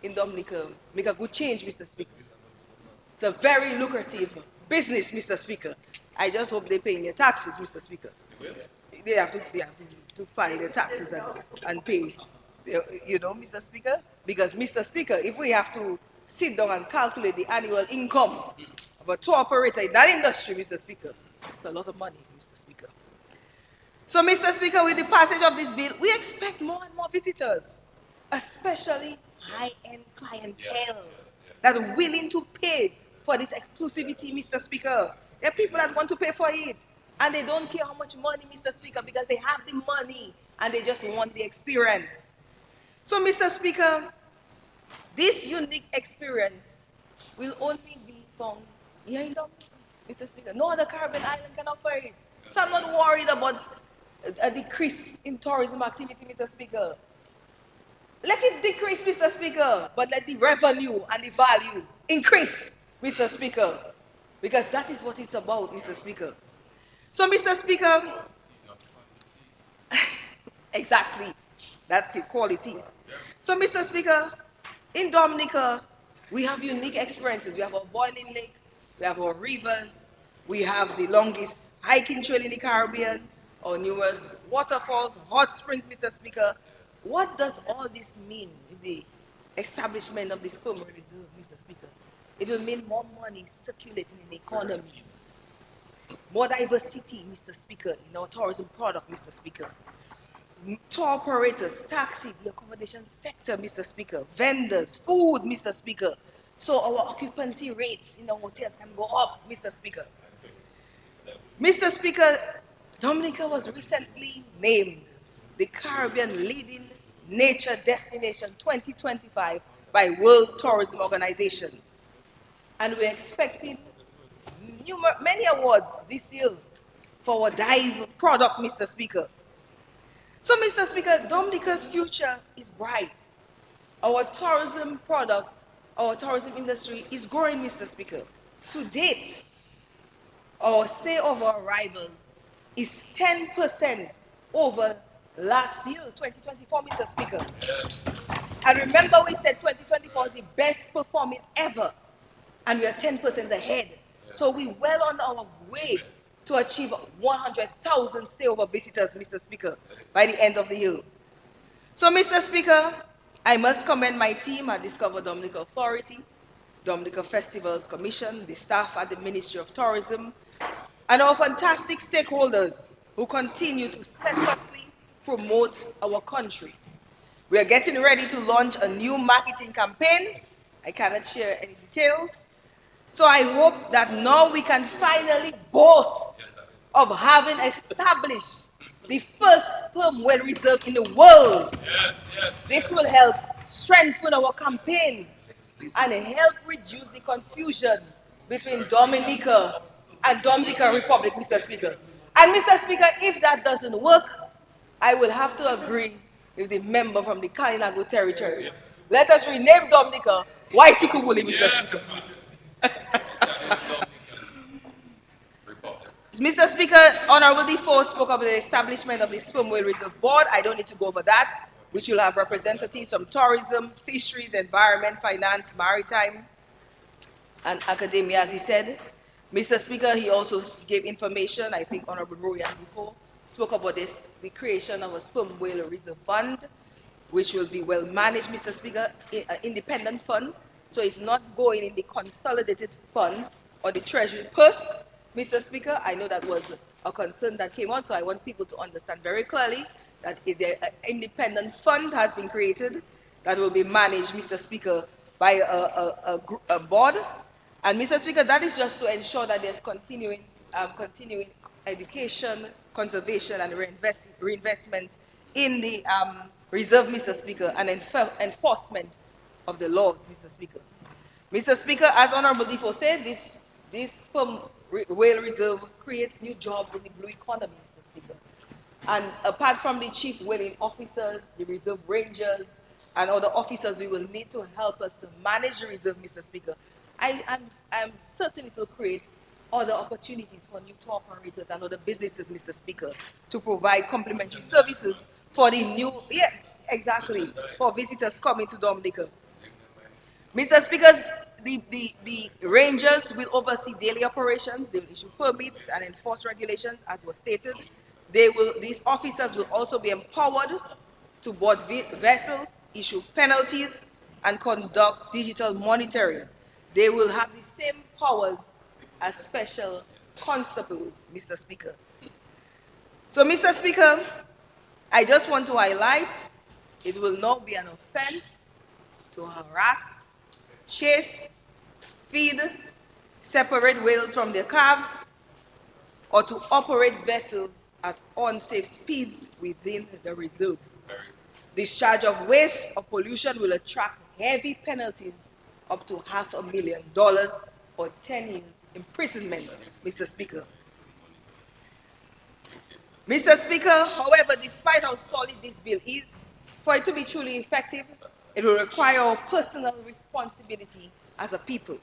in Dominica make a good change, Mr. Speaker. It's a very lucrative business, Mr. Speaker. I just hope they're paying their taxes, Mr. Speaker. They have to file their taxes and pay, you know, Mr. Speaker. Because, Mr. Speaker, if we have to sit down and calculate the annual income of a tour operator in that industry, Mr. Speaker, it's a lot of money, Mr. Speaker. So, Mr. Speaker, with the passage of this bill, we expect more and more visitors, especially high-end clientele that are willing to pay for this exclusivity, Mr. Speaker. There are people that want to pay for it, and they don't care how much money, Mr. Speaker, because they have the money and they just want the experience. So, Mr. Speaker, this unique experience will only be found here in Dominica, Mr. Speaker. No other Caribbean island can offer it. So I'm not worried about a decrease in tourism activity, Mr. Speaker. Let it decrease, Mr. Speaker, but let the revenue and the value increase, Mr. Speaker, because that is what it's about, Mr. Speaker. So, Mr. Speaker, exactly, that's it, quality. So, Mr. Speaker, in Dominica, we have unique experiences. We have our boiling lake, we have our rivers, we have the longest hiking trail in the Caribbean, our numerous waterfalls, hot springs, Mr. Speaker. What does all this mean with the establishment of the sperm whale reserve, Mr. Speaker? It will mean more money circulating in the economy, more diversity, Mr. Speaker, in our tourism product, Mr. Speaker. Tour operators, taxi, the accommodation sector, Mr. Speaker, vendors, food, Mr. Speaker. So our occupancy rates in our hotels can go up, Mr. Speaker. Mr. Speaker, Dominica was recently named the Caribbean Leading Nature Destination 2025 by World Tourism Organization. And we're expecting many awards this year for our dive product, Mr. Speaker. So, Mr. Speaker, Dominica's future is bright. Our tourism product, our tourism industry is growing, Mr. Speaker. To date, our stay-over arrivals is 10% over last year, 2024, Mr. Speaker. And remember, we said 2024 is the best performing ever, and we are 10% ahead. So we're well on our way to achieve 100,000 stay-over visitors, Mr. Speaker, by the end of the year. So, Mr. Speaker, I must commend my team at Discover Dominica Authority, Dominica Festivals Commission, the staff at the Ministry of Tourism, and our fantastic stakeholders who continue to selflessly promote our country. We are getting ready to launch a new marketing campaign. I cannot share any details. So I hope that now we can finally boast of having established the first sperm whale reserve in the world. This will help strengthen our campaign and help reduce the confusion between Dominica and Dominican Republic, Mr. Speaker. And Mr. Speaker, if that doesn't work, I will have to agree with the member from the Kalinago territory. Let us rename Dominica Waitikubuli, Mr. Speaker. Mr. Speaker, Honorable Defoe spoke of the establishment of the Sperm Whale Reserve Board. I don't need to go over that, which will have representatives from tourism, fisheries, environment, finance, maritime, and academia, as he said. Mr. Speaker, he also gave information, I think Honorable Royan Defoe spoke about this, the creation of a Sperm Whale Reserve Fund. which will be well managed, Mr. Speaker, an independent fund. So it's not going in the consolidated funds or the treasury purse, Mr. Speaker. I know that was a concern that came out, so I want people to understand very clearly that if an independent fund has been created that will be managed, Mr. Speaker, by a board. And Mr. Speaker, that is just to ensure that there's continuing education, conservation, and reinvestment in the reserve, Mr. Speaker, and enforcement of the laws, Mr. Speaker. Mr. Speaker, as Honorable Defoe said, this sperm whale reserve creates new jobs in the blue economy, Mr. Speaker. And apart from the chief whaling officers, the reserve rangers, and other officers we will need to help us to manage the reserve, Mr. Speaker, I'm certain it will create other opportunities for new tour operators and other businesses, Mr. Speaker, to provide complementary services for the new, yeah, exactly, for visitors coming to Dominica. Mr. Speaker, the rangers will oversee daily operations, they will issue permits and enforce regulations as was stated. These officers will also be empowered to board vessels, issue penalties, and conduct digital monitoring. They will have the same powers as special constables, Mr. Speaker. So, Mr. Speaker, I just want to highlight it will not be an offense to harass, chase, feed, separate whales from their calves, or to operate vessels at unsafe speeds within the reserve. Discharge of waste or pollution will attract heavy penalties up to $500,000 or 10 years imprisonment, Mr. Speaker. Mr. Speaker, however, despite how solid this bill is, for it to be truly effective, it will require our personal responsibility as a people.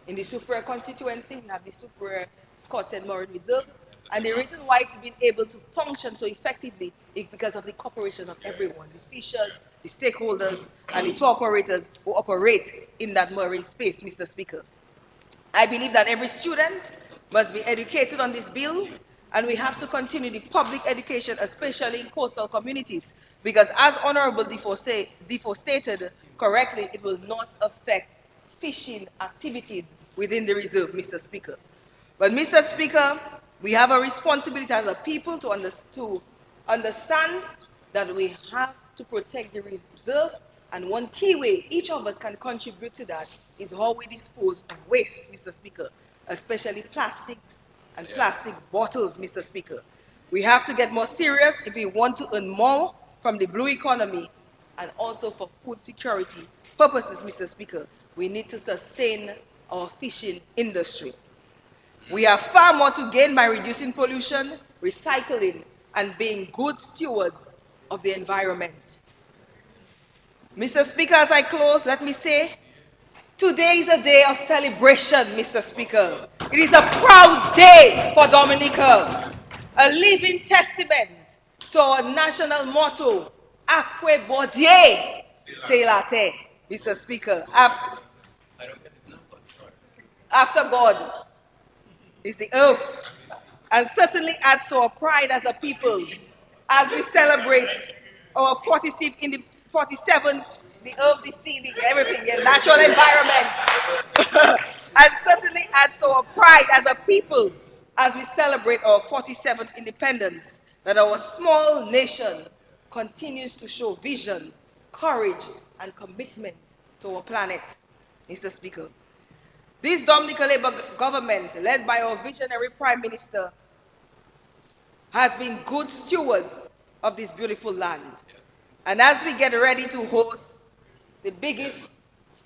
In the Soufriere constituency, we have the Soufriere Scott St. Marine Reserve, and the reason why it's been able to function so effectively is because of the cooperation of everyone, the fishers, the stakeholders, and the tour operators who operate in that marine space, Mr. Speaker. I believe that every student must be educated on this bill, and we have to continue the public education, especially in coastal communities, because as Honorable Defoe stated correctly, it will not affect fishing activities within the reserve, Mr. Speaker. But Mr. Speaker, we have a responsibility as a people to understand that we have to protect the reserve, and one key way each of us can contribute to that is how we dispose of waste, Mr. Speaker, especially plastics and plastic bottles, Mr. Speaker. We have to get more serious if we want to earn more from the blue economy and also for food security purposes, Mr. Speaker. We need to sustain our fishing industry. We have far more to gain by reducing pollution, recycling, and being good stewards of the environment. Mr. Speaker, as I close, let me say, today is a day of celebration, Mr. Speaker. It is a proud day for Dominica, a living testament to our national motto, Acque Baudier, c'est la terre, Mr. Speaker. After God is the earth, and certainly adds to our pride as a people as we celebrate our 47th, the earth, the sea, the everything, the natural environment. And certainly adds to our pride as a people as we celebrate our 47th independence, that our small nation continues to show vision, courage, and commitment to our planet, Mr. Speaker. This Dominica Labour government, led by our visionary Prime Minister, has been good stewards of this beautiful land. And as we get ready to host the biggest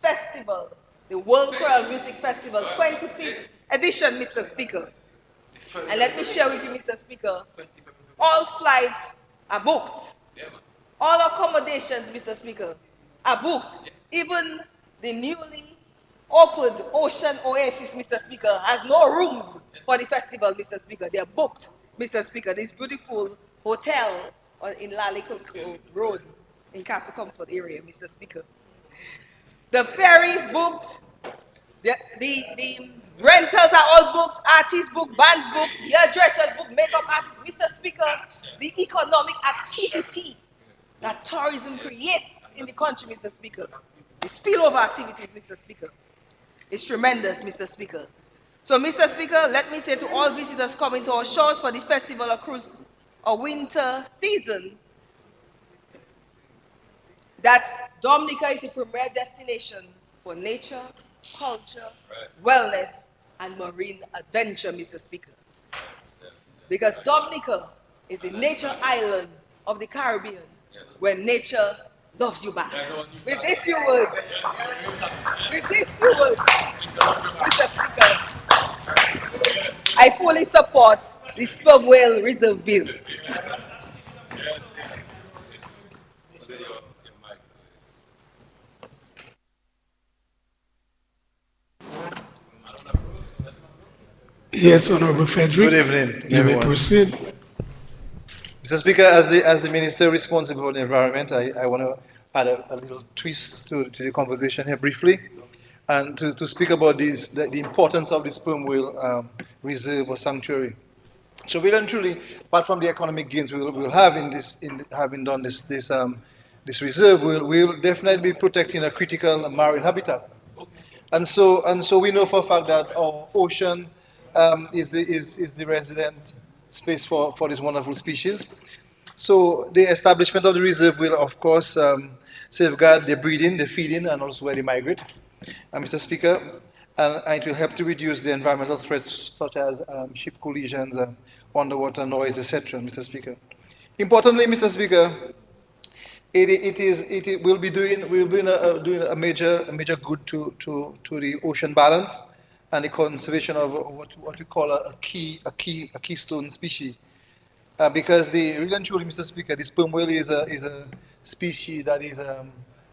festival, the World Choral Music Festival, 25th edition, Mr. Speaker, and let me share with you, Mr. Speaker, all flights are booked. All accommodations, Mr. Speaker, are booked. Even the newly opened Ocean Oasis, Mr. Speaker, has no rooms for the festival, Mr. Speaker. They are booked, Mr. Speaker. This beautiful hotel in Lalikoko Road in Castle Comfort area, Mr. Speaker. The ferry is booked. The rentals are all booked. Artists booked, bands booked, hairdressers booked, makeup artists. Mr. Speaker, the economic activity that tourism creates in the country, Mr. Speaker, the spillover activities, Mr. Speaker, is tremendous, Mr. Speaker. So, Mr. Speaker, let me say to all visitors coming to our shores for the festival or cruise or winter season that Dominica is the premier destination for nature, culture, wellness, and marine adventure, Mr. Speaker. Because Dominica is the nature island of the Caribbean, where nature loves you back. With these few words, Mr. Speaker, I fully support the Sperm Whale Reserve Bill. Yes, Honorable Frederick. Good evening, You may everyone. proceed. Mr. Speaker, as the minister responsible for the environment, I want to add a little twist to the conversation here briefly, and to speak about the importance of the sperm whale reserve or sanctuary. So really and truly, apart from the economic gains we will have in having done this reserve, we'll definitely be protecting a critical marine habitat. And so we know for a fact that our ocean is the resident space for this wonderful species. So the establishment of the reserve will, of course, safeguard their breeding, their feeding, and also where they migrate, Mr. Speaker. And it will help to reduce the environmental threats such as ship collisions, underwater noise, etc., Mr. Speaker. Importantly, Mr. Speaker, it will be doing a major good to the ocean balance and the conservation of what we call a keystone species. Because really and truly, Mr. Speaker, the sperm whale is a species that is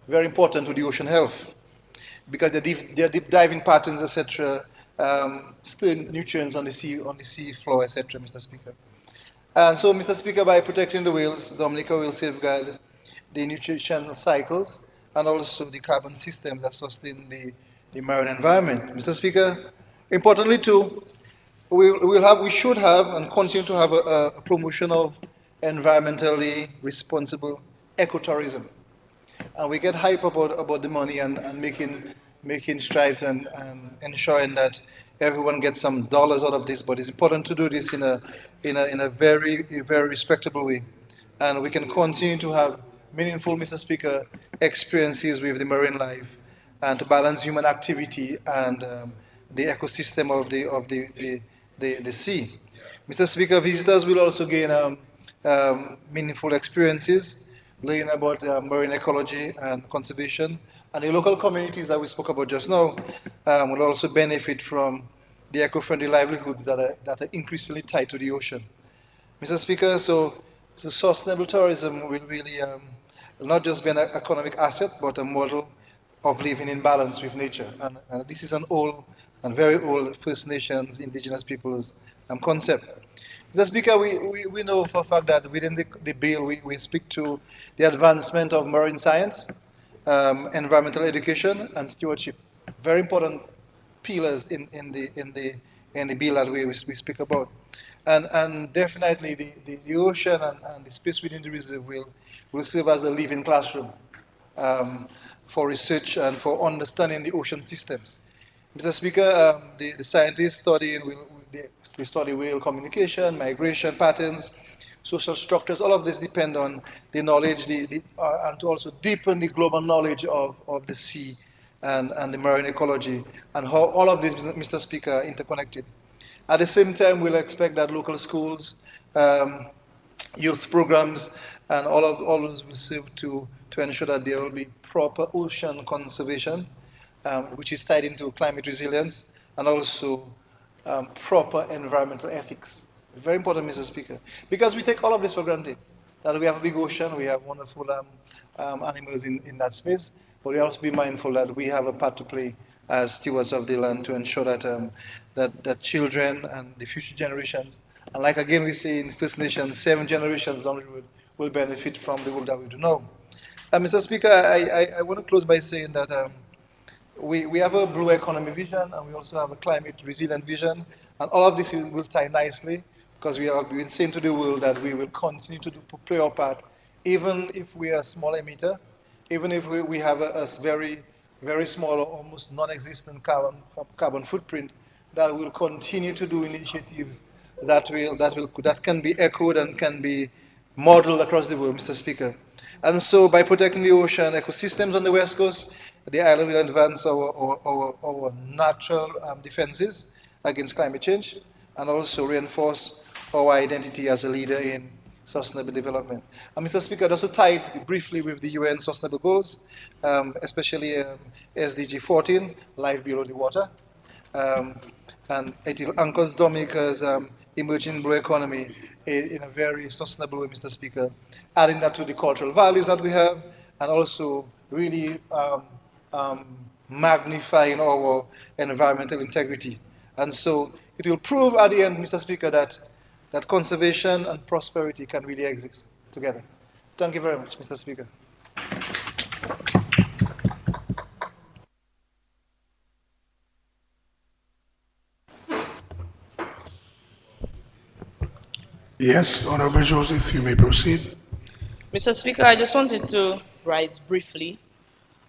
very important to the ocean health because their deep diving patterns, etc., store nutrients on the sea floor, etc., Mr. Speaker. And so, Mr. Speaker, by protecting the whales, Dominica will safeguard the nutritional cycles and also the carbon systems that sustain the marine environment. Mr. Speaker, importantly too, we should have and continue to have a promotion of environmentally responsible ecotourism. And we get hype about the money and making strides and ensuring that everyone gets some dollars out of this. But it's important to do this in a very respectable way. And we can continue to have meaningful, Mr. Speaker, experiences with the marine life and to balance human activity and the ecosystem of the sea. Mr. Speaker, visitors will also gain meaningful experiences, learning about marine ecology and conservation, and the local communities that we spoke about just now will also benefit from the eco-friendly livelihoods that are increasingly tied to the ocean. Mr. Speaker, so sustainable tourism will really not just be an economic asset, but a model of living in balance with nature. And this is an old and very old First Nations, indigenous peoples concept. Mr. Speaker, we know for a fact that within the bill we speak to the advancement of marine science, environmental education, and stewardship. Very important pillars in the bill that we speak about. And definitely the ocean and the space within the reserve will serve as a living classroom for research and for understanding the ocean systems. Mr. Speaker, the scientists they study whale communication, migration patterns, social structures. All of this depend on the knowledge, and to also deepen the global knowledge of the sea and the marine ecology, and how all of this, Mr. Speaker, are interconnected. At the same time, we'll expect that local schools, youth programs, and all those will serve to ensure that there will be proper ocean conservation, which is tied into climate resilience, and also proper environmental ethics. Very important, Mr. Speaker, because we take all of this for granted. That we have a big ocean, we have wonderful animals in that space, but we have to be mindful that we have a part to play as stewards of the land to ensure that that children and the future generations, and like again we say in First Nations, 7 generations down the road will benefit from the world that we do know. Mr. Speaker, I want to close by saying that we have a blue economy vision, and we also have a climate resilient vision, and all of this will tie nicely because we have been saying to the world that we will continue to play our part even if we are a small emitter, even if we have a very, very small or almost non-existent carbon footprint, that will continue to do initiatives that can be echoed and can be modeled across the world, Mr. Speaker. And so by protecting the ocean ecosystems on the West Coast, the island will advance our natural defenses against climate change and also reinforce our identity as a leader in sustainable development. And Mr. Speaker, just to tie it briefly with the UN Sustainable Goals, especially SDG 14, Life Below the Water, um, and it anchors Dominica's emerging blue economy in a very sustainable way, Mr. Speaker, adding that to the cultural values that we have, and also really magnifying our environmental integrity. And so it will prove at the end, Mr. Speaker, that conservation and prosperity can really exist together. Thank you very much, Mr. Speaker. Yes, Honorable Joseph, you may proceed. Mr. Speaker, I just wanted to rise briefly.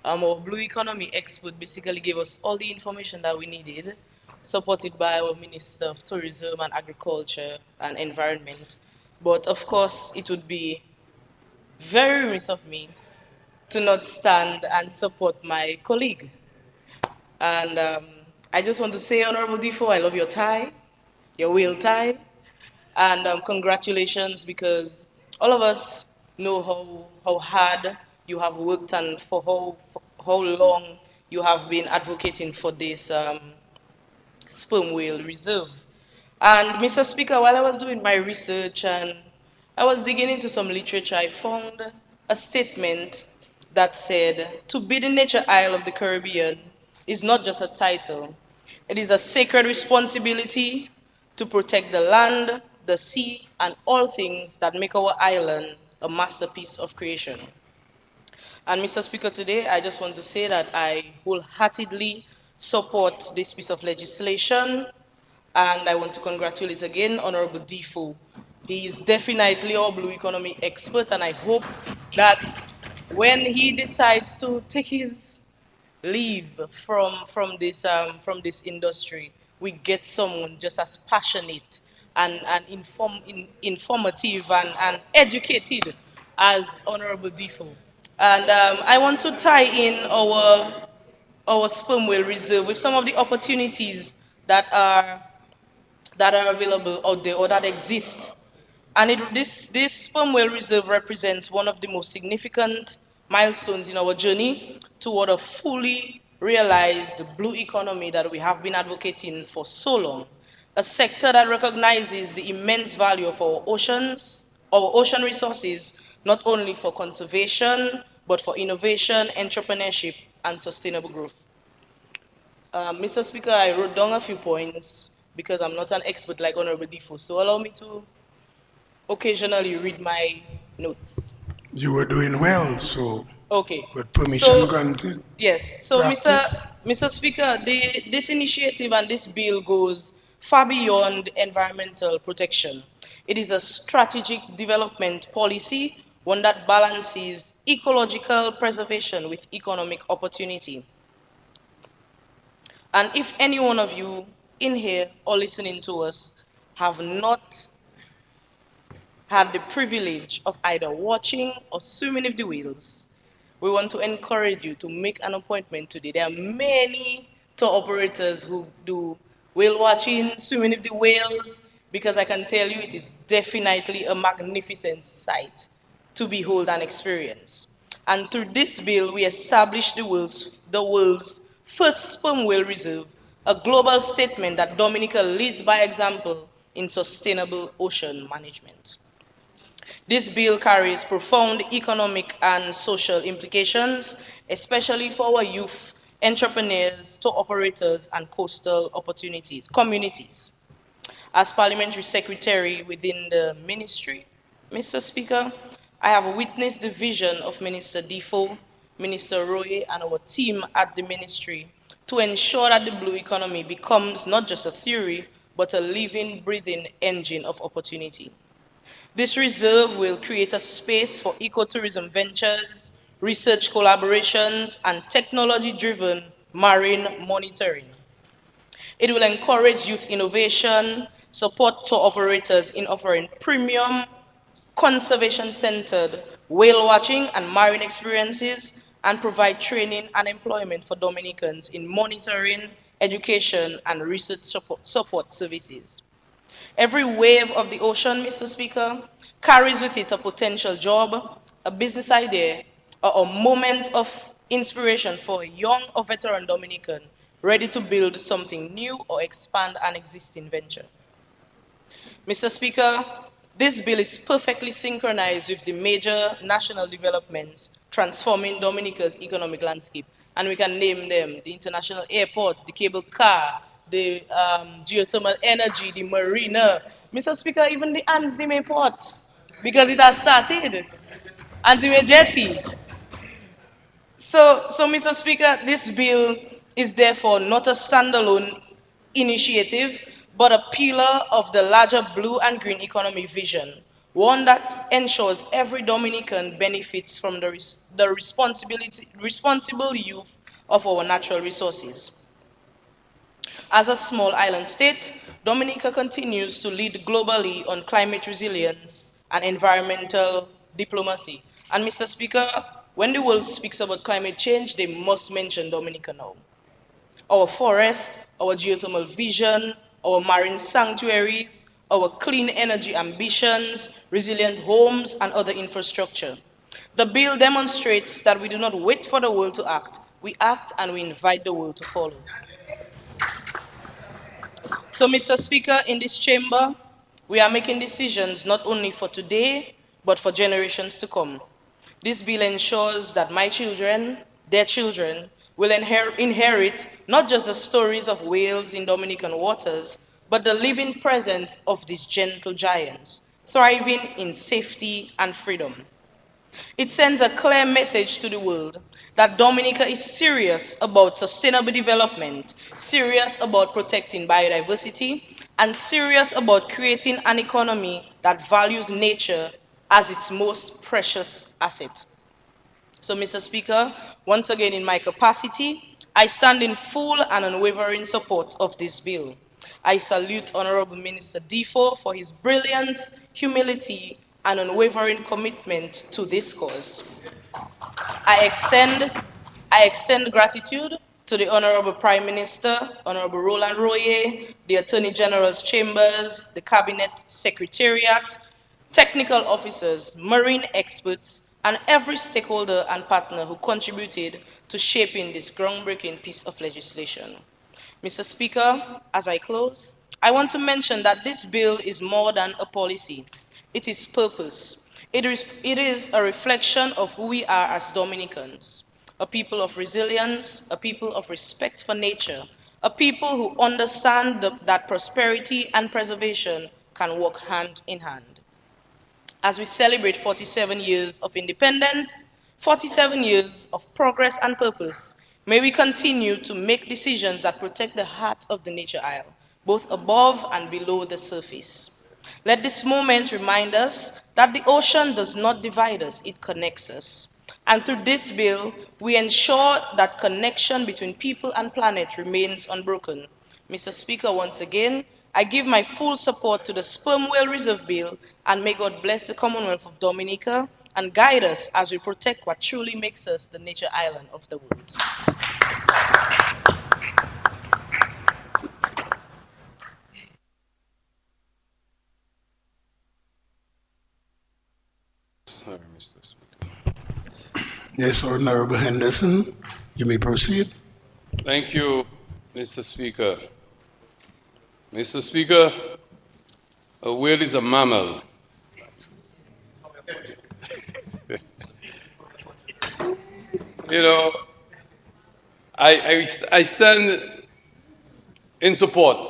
Our Blue Economy expert basically gave us all the information that we needed, supported by our Minister of Tourism and Agriculture and Environment. But of course, it would be very remiss of me to not stand and support my colleague. And I just want to say, Honorable Defoe, I love your tie, your wheel tie, and congratulations, because all of us know how hard you have worked and for how long you have been advocating for this sperm whale reserve. And Mr. Speaker, while I was doing my research and I was digging into some literature, I found a statement that said, to be the nature isle of the Caribbean is not just a title, it is a sacred responsibility to protect the land, the sea, and all things that make our island a masterpiece of creation. And Mr. Speaker, today I just want to say that I wholeheartedly support this piece of legislation, and I want to congratulate again Honorable Defoe. He is definitely our blue economy expert, and I hope that when he decides to take his leave from this industry, we get someone just as passionate and informative and educated as Honorable Defoe. And I want to tie in our sperm whale reserve with some of the opportunities that are available out there or that exist. And this sperm whale reserve represents one of the most significant milestones in our journey toward a fully realized blue economy that we have been advocating for so long. A sector that recognizes the immense value of our ocean resources, not only for conservation, but for innovation, entrepreneurship, and sustainable growth. Mr. Speaker, I wrote down a few points because I'm not an expert like Honorable Defoe, so allow me to occasionally read my notes. You were doing well, so Okay. with permission So, granted. yes. So, Practice. Mr. Speaker, this initiative and this bill goes far beyond environmental protection. It is a strategic development policy, one that balances ecological preservation with economic opportunity. And if any one of you in here or listening to us have not had the privilege of either watching or swimming with the whales, we want to encourage you to make an appointment today. There are many tour operators who do whale watching, swimming with the whales, because I can tell you it is definitely a magnificent sight to behold and experience. And through this bill, we established the world's first sperm whale reserve, a global statement that Dominica leads by example in sustainable ocean management. This bill carries profound economic and social implications, especially for our youth, entrepreneurs, tour operators, and coastal communities. As Parliamentary Secretary within the ministry, Mr. Speaker, I have witnessed the vision of Minister Defoe, Minister Roye, and our team at the ministry to ensure that the blue economy becomes not just a theory, but a living, breathing engine of opportunity. This reserve will create a space for ecotourism ventures, research collaborations, and technology-driven marine monitoring. It will encourage youth innovation, support tour operators in offering premium, conservation-centered whale watching and marine experiences, and provide training and employment for Dominicans in monitoring, education, and research support services. Every wave of the ocean, Mr. Speaker, carries with it a potential job, a business idea, or a moment of inspiration for a young or veteran Dominican ready to build something new or expand an existing venture. Mr. Speaker, this bill is perfectly synchronized with the major national developments transforming Dominica's economic landscape. And we can name them: the international airport, the cable car, the geothermal energy, the marina. Mr. Speaker, even the Ansdime port, because it has started. Ansdime jetty. So, Mr. Speaker, this bill is therefore not a standalone initiative, but a pillar of the larger blue and green economic vision, one that ensures every Dominican benefits from the responsible use of our natural resources. As a small island state, Dominica continues to lead globally on climate resilience and environmental diplomacy. And Mr. Speaker, when the world speaks about climate change, they must mention Dominica now. Our forest, our geothermal vision, our marine sanctuaries, our clean energy ambitions, resilient homes, and other infrastructure. The bill demonstrates that we do not wait for the world to act. We act and we invite the world to follow. So, Mr. Speaker, in this chamber, we are making decisions not only for today, but for generations to come. This bill ensures that my children, their children, will inherit not just the stories of whales in Dominican waters, but the living presence of these gentle giants, thriving in safety and freedom. It sends a clear message to the world that Dominica is serious about sustainable development, serious about protecting biodiversity, and serious about creating an economy that values nature as its most precious asset. So, Mr. Speaker, once again in my capacity, I stand in full and unwavering support of this bill. I salute Honorable Minister Defo for his brilliance, humility, and unwavering commitment to this cause. I extend gratitude to the Honorable Prime Minister, Honorable Roland Royer, the Attorney General's chambers, the Cabinet Secretariat, technical officers, marine experts, and every stakeholder and partner who contributed to shaping this groundbreaking piece of legislation. Mr. Speaker, as I close, I want to mention that this bill is more than a policy. It is purpose. It is a reflection of who we are as Dominicans, a people of resilience, a people of respect for nature, a people who understand that prosperity and preservation can walk hand in hand. As we celebrate 47 years of independence, 47 years of progress and purpose, may we continue to make decisions that protect the heart of the nature isle, both above and below the surface. Let this moment remind us that the ocean does not divide us, it connects us. And through this bill, we ensure that connection between people and planet remains unbroken. Mr. Speaker, once again, I give my full support to the Sperm Whale Reserve Bill, and may God bless the Commonwealth of Dominica and guide us as we protect what truly makes us the nature island of the world. Sorry, Mr. Speaker. Yes, Honorable Henderson, you may proceed. Thank you, Mr. Speaker. Mr. Speaker, a whale is a mammal. You know, I stand in support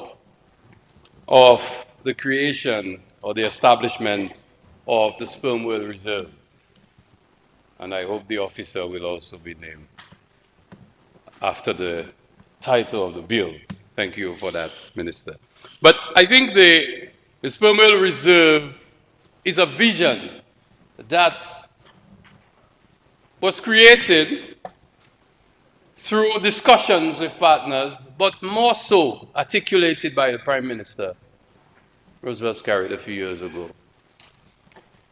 of the creation or the establishment of the Sperm Whale Reserve. And I hope the officer will also be named after the title of the bill. Thank you for that, Minister. But I think the Sperm Whale Reserve is a vision that was created through discussions with partners, but more so articulated by the Prime Minister, Roosevelt Scarrett, a few years ago.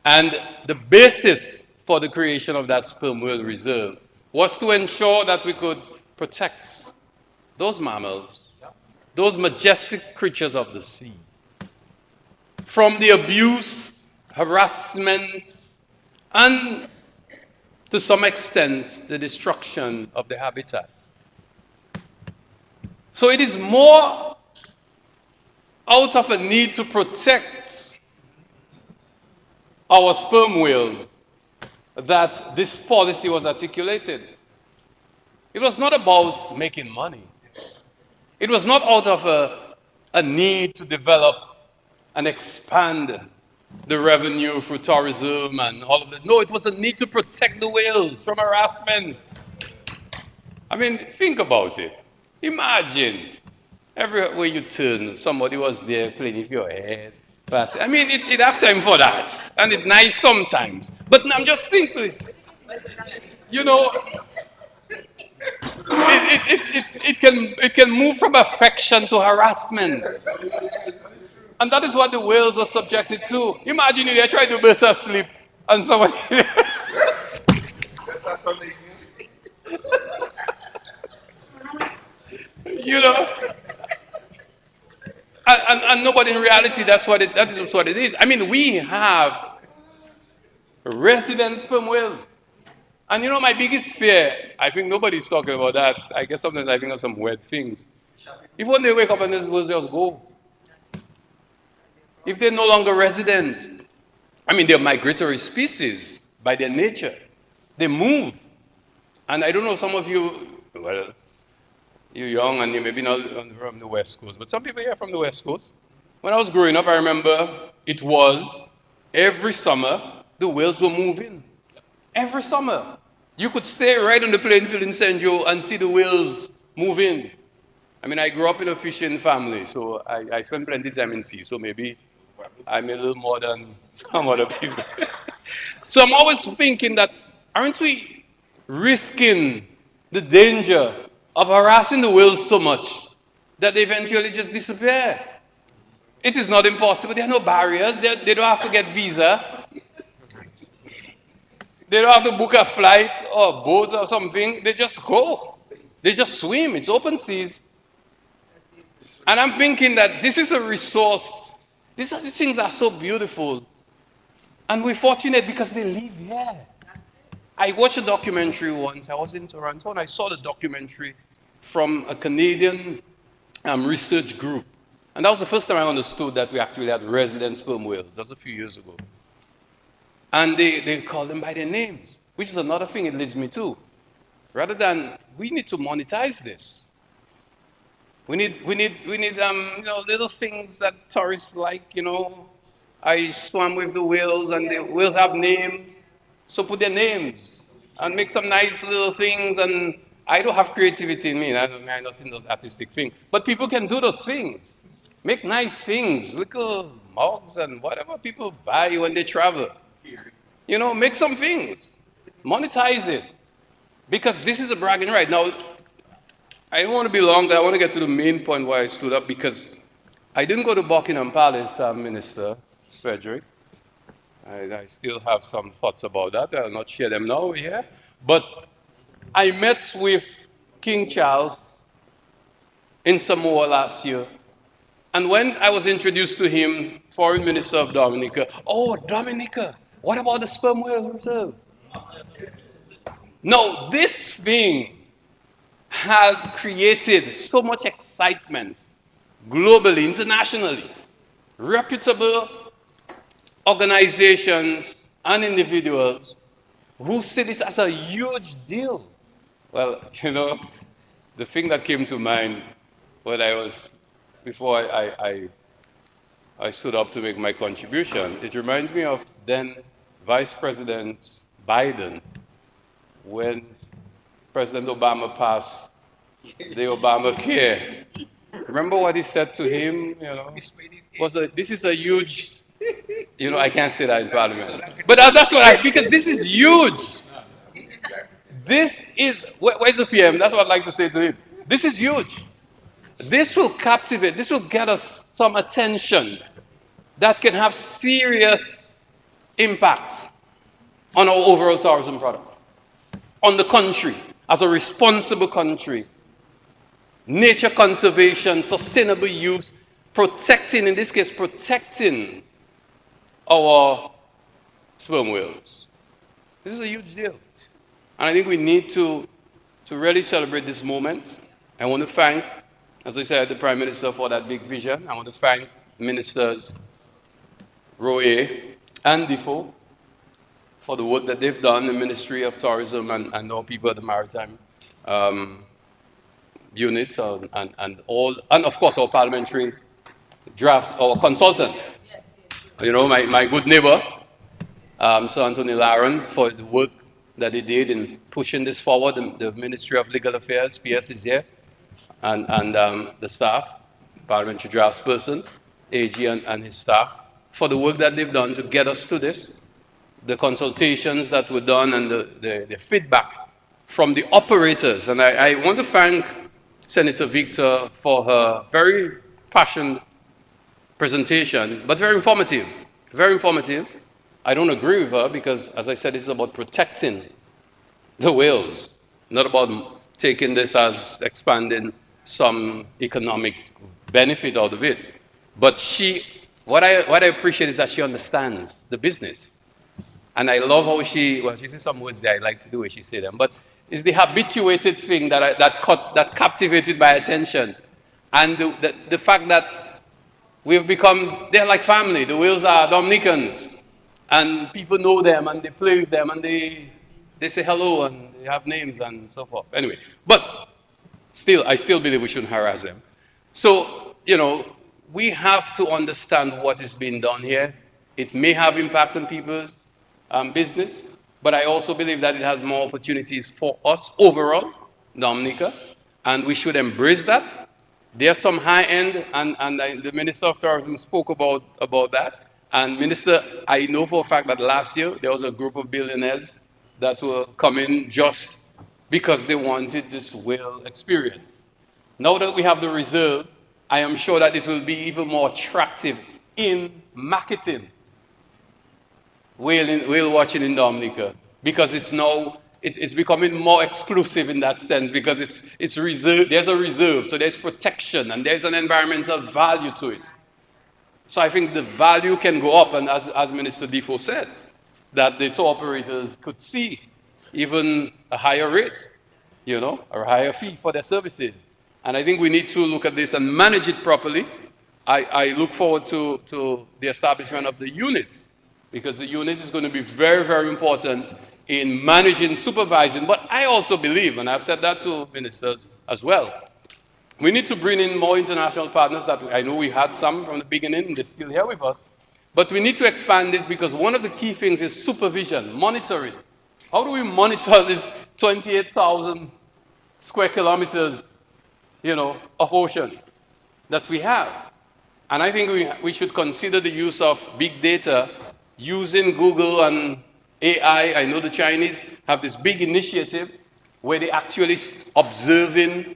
And the basis for the creation of that sperm whale reserve was to ensure that we could protect those mammals, those majestic creatures of the sea, from the abuse, harassment, and to some extent, the destruction of the habitats. So it is more out of a need to protect our sperm whales that this policy was articulated. It was not about making money. It was not out of a need to develop and expand the revenue through tourism and all of that. No, it was a need to protect the whales from harassment. I mean, think about it. Imagine everywhere you turn, somebody was there playing with your head. I mean, it have time for that, and it's nice sometimes. But I'm just thinking, you know, it can move from affection to harassment. And that is what the whales were subjected to. Imagine they're trying to burst asleep and somebody. You know? And nobody in reality, that is what it is. I mean, we have resident sperm whales. And you know, my biggest fear, I think nobody's talking about that. I guess sometimes I think of some weird things. If when they wake up and these whales just go, if they're no longer resident, I mean, they're migratory species by their nature. They move. And I don't know, some of you, well, you're young and you maybe not from the West Coast, but some people here are from the West Coast. When I was growing up, I remember it was every summer the whales were moving. Every summer. You could stay right on the playing field in St. Joe and see the whales moving. I mean, I grew up in a fishing family, so I spent plenty of time in sea, so maybe I'm a little more than some other people. So I'm always thinking that, aren't we risking the danger of harassing the whales so much that they eventually just disappear? It is not impossible. There are no barriers. They don't have to get visa. They don't have to book a flight or a boat or something. They just go. They just swim. It's open seas. And I'm thinking that this is a resource. These things are so beautiful. And we're fortunate because they live here. I watched a documentary once. I was in Toronto and I saw the documentary from a Canadian research group. And that was the first time I understood that we actually had resident sperm whales. That was a few years ago. And they call them by their names, which is another thing it leads me to. Rather than, we need to monetize this. We need little things that tourists like, I swam with the whales and the whales have names. So put their names and make some nice little things. And I don't have creativity in me. I'm not in those artistic things. But people can do those things. Make nice things, little mugs and whatever people buy when they travel. Make some things. Monetize it. Because this is a bragging right. Now, I don't want to be long. I want to get to the main point why I stood up, because I didn't go to Buckingham Palace, Minister Frederick. I still have some thoughts about that. I'll not share them now here. But I met with King Charles in Samoa last year. And when I was introduced to him, Foreign Minister of Dominica, oh, Dominica, what about the sperm whale reserve? No, this thing had created so much excitement globally, internationally. Reputable organizations and individuals who see this as a huge deal. Well, the thing that came to mind before I stood up to make my contribution, it reminds me of then Vice President Biden when President Obama passed the Obamacare. Remember what he said to him? This is a huge You know, I can't say that in Parliament. But that's what because this is huge. This is, where's the PM? That's what I'd like to say to him. This is huge. This will captivate, this will get us some attention that can have serious impact on our overall tourism product, on the country, as a responsible country. Nature conservation, sustainable use, protecting, in this case, protecting our sperm whales. This is a huge deal. And I think we need to really celebrate this moment. I want to thank, as I said, the Prime Minister for that big vision. I want to thank Ministers Roe and Defoe for the work that they've done, the Ministry of Tourism and our people at the Maritime Unit, and of course our parliamentary draft, our consultant, you know, my good neighbor, Sir Anthony Laron, for the work that he did in pushing this forward. The Ministry of Legal Affairs, PS, is here, and the staff, parliamentary draftsperson, AG and his staff, for the work that they've done to get us to this, the consultations that were done and the feedback from the operators. And I want to thank Senator Victor for her very passionate presentation, but very informative. Very informative. I don't agree with her because, as I said, this is about protecting the whales, not about taking this as expanding some economic benefit out of it. But what I appreciate is that she understands the business. And I love how she says some words there, I like the way she said them. But it's the habituated thing that captivated my attention. And the fact that we've become, they're like family. The whales are Dominicans. And people know them and they play with them and they say hello and they have names and so forth. Anyway, but I still believe we shouldn't harass them. So, you know, we have to understand what is being done here. It may have impact on people's business, but I also believe that it has more opportunities for us overall, Dominica, and we should embrace that. There's some high end, and the Minister of Tourism spoke about that. And Minister, I know for a fact that last year there was a group of billionaires that were coming just because they wanted this whale experience. Now that we have the reserve, I am sure that it will be even more attractive in marketing whale watching in Dominica, because it's becoming more exclusive in that sense, because it's reserved. There's a reserve, so there's protection and there's an environmental value to it. So I think the value can go up, and as Minister Defoe said, that the tour operators could see even a higher rate, you know, or a higher fee for their services. And I think we need to look at this and manage it properly. I look forward to the establishment of the units, because the unit is going to be very, very important in managing, supervising. But I also believe, and I've said that to ministers as well, we need to bring in more international partners. That I know we had some from the beginning, and they're still here with us. But we need to expand this, because one of the key things is supervision, monitoring. How do we monitor this 28,000 square kilometers, you know, of ocean that we have? And I think we should consider the use of big data, using Google and AI. I know the Chinese have this big initiative where they're actually observing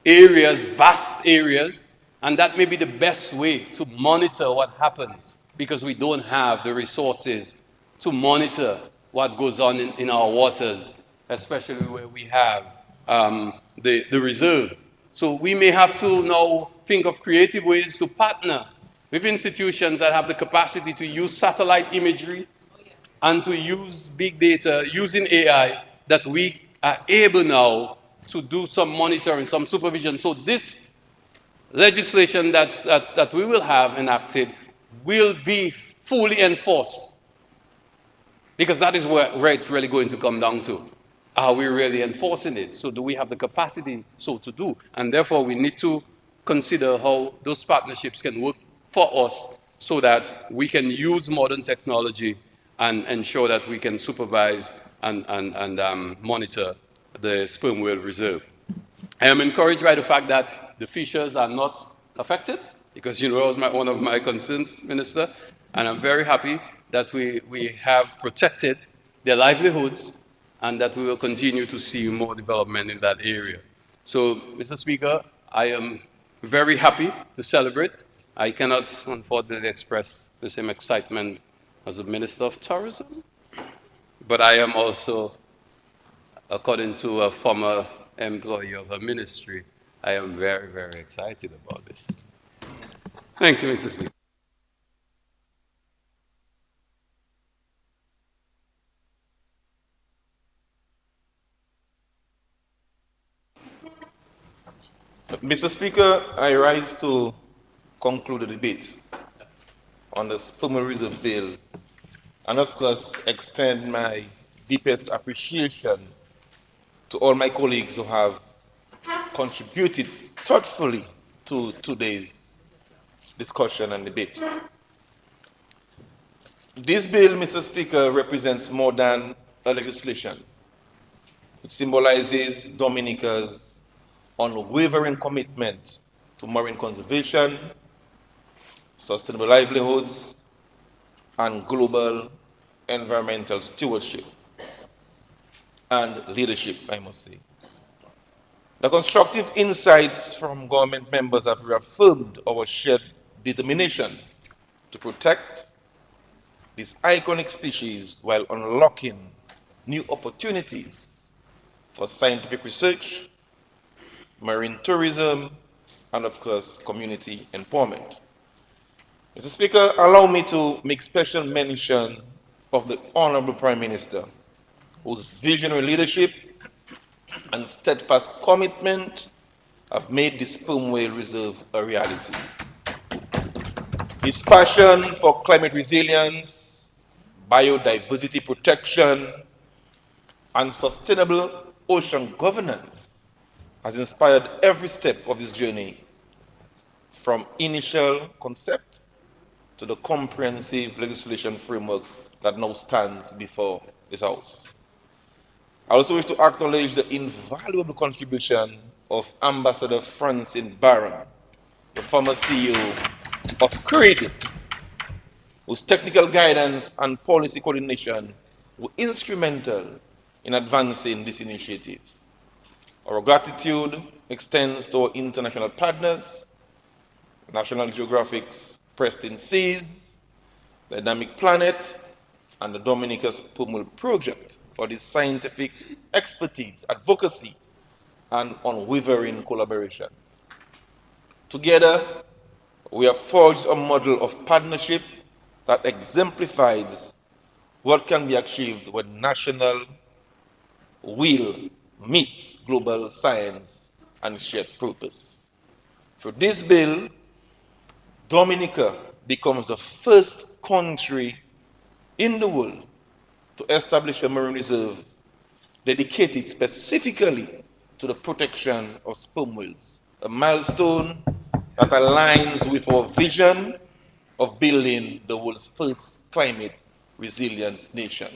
areas, vast areas, and that may be the best way to monitor what happens, because we don't have the resources to monitor what goes on in our waters, especially where we have the reserve. So we may have to now think of creative ways to partner with institutions that have the capacity to use satellite imagery and to use big data, using AI, that we are able now to do some monitoring, some supervision. So this legislation that we will have enacted will be fully enforced, because that is where it's really going to come down to. Are we really enforcing it? So do we have the capacity so to do? And therefore, we need to consider how those partnerships can work for us, so that we can use modern technology and ensure that we can supervise and monitor the sperm whale reserve. I am encouraged by the fact that the fishers are not affected, because, you know, that was one of my concerns, Minister. And I'm very happy that we have protected their livelihoods and that we will continue to see more development in that area. So, Mr. Speaker, I am very happy to celebrate. I cannot, unfortunately, express the same excitement as the Minister of Tourism, but I am also, according to a former employee of a ministry, I am very, very excited about this. Thank you, Mr. Speaker. Mr. Speaker, I rise to conclude the debate on the Sperm Reserve Bill and, of course, extend my deepest appreciation to all my colleagues who have contributed thoughtfully to today's discussion and debate. This bill, Mr. Speaker, represents more than a legislation. It symbolizes Dominica's unwavering commitment to marine conservation, sustainable livelihoods, and global environmental stewardship and leadership, I must say. The constructive insights from government members have reaffirmed our shared determination to protect this iconic species while unlocking new opportunities for scientific research, marine tourism, and of course, community empowerment. Mr. Speaker, allow me to make special mention of the Honorable Prime Minister, whose visionary leadership and steadfast commitment have made the Sperm Whale Reserve a reality. His passion for climate resilience, biodiversity protection, and sustainable ocean governance has inspired every step of this journey, from initial concept to the comprehensive legislation framework that now stands before this House. I also wish to acknowledge the invaluable contribution of Ambassador Francine Barron, the former CEO of CREED, whose technical guidance and policy coordination were instrumental in advancing this initiative. Our gratitude extends to our international partners, National Geographic's Pristine Seas, the Dynamic Planet, and the Dominica's Sperm Whale Project for this scientific expertise, advocacy, and unwavering collaboration. Together, we have forged a model of partnership that exemplifies what can be achieved when national will meets global science and shared purpose. For this bill, Dominica becomes the first country in the world to establish a marine reserve dedicated specifically to the protection of sperm whales, a milestone that aligns with our vision of building the world's first climate resilient nation.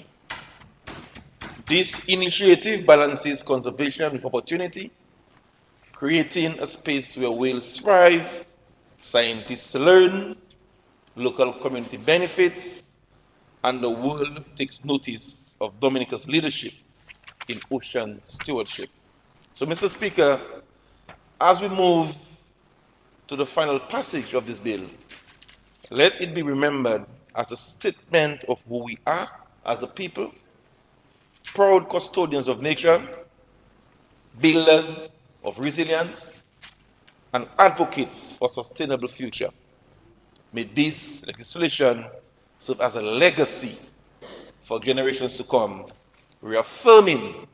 This initiative balances conservation with opportunity, creating a space where whales thrive, scientists learn, local community benefits, and the world takes notice of Dominica's leadership in ocean stewardship. So, Mr. Speaker, as we move to the final passage of this bill, let it be remembered as a statement of who we are as a people, proud custodians of nature, builders of resilience, and advocates for a sustainable future. May this legislation serve as a legacy for generations to come, reaffirming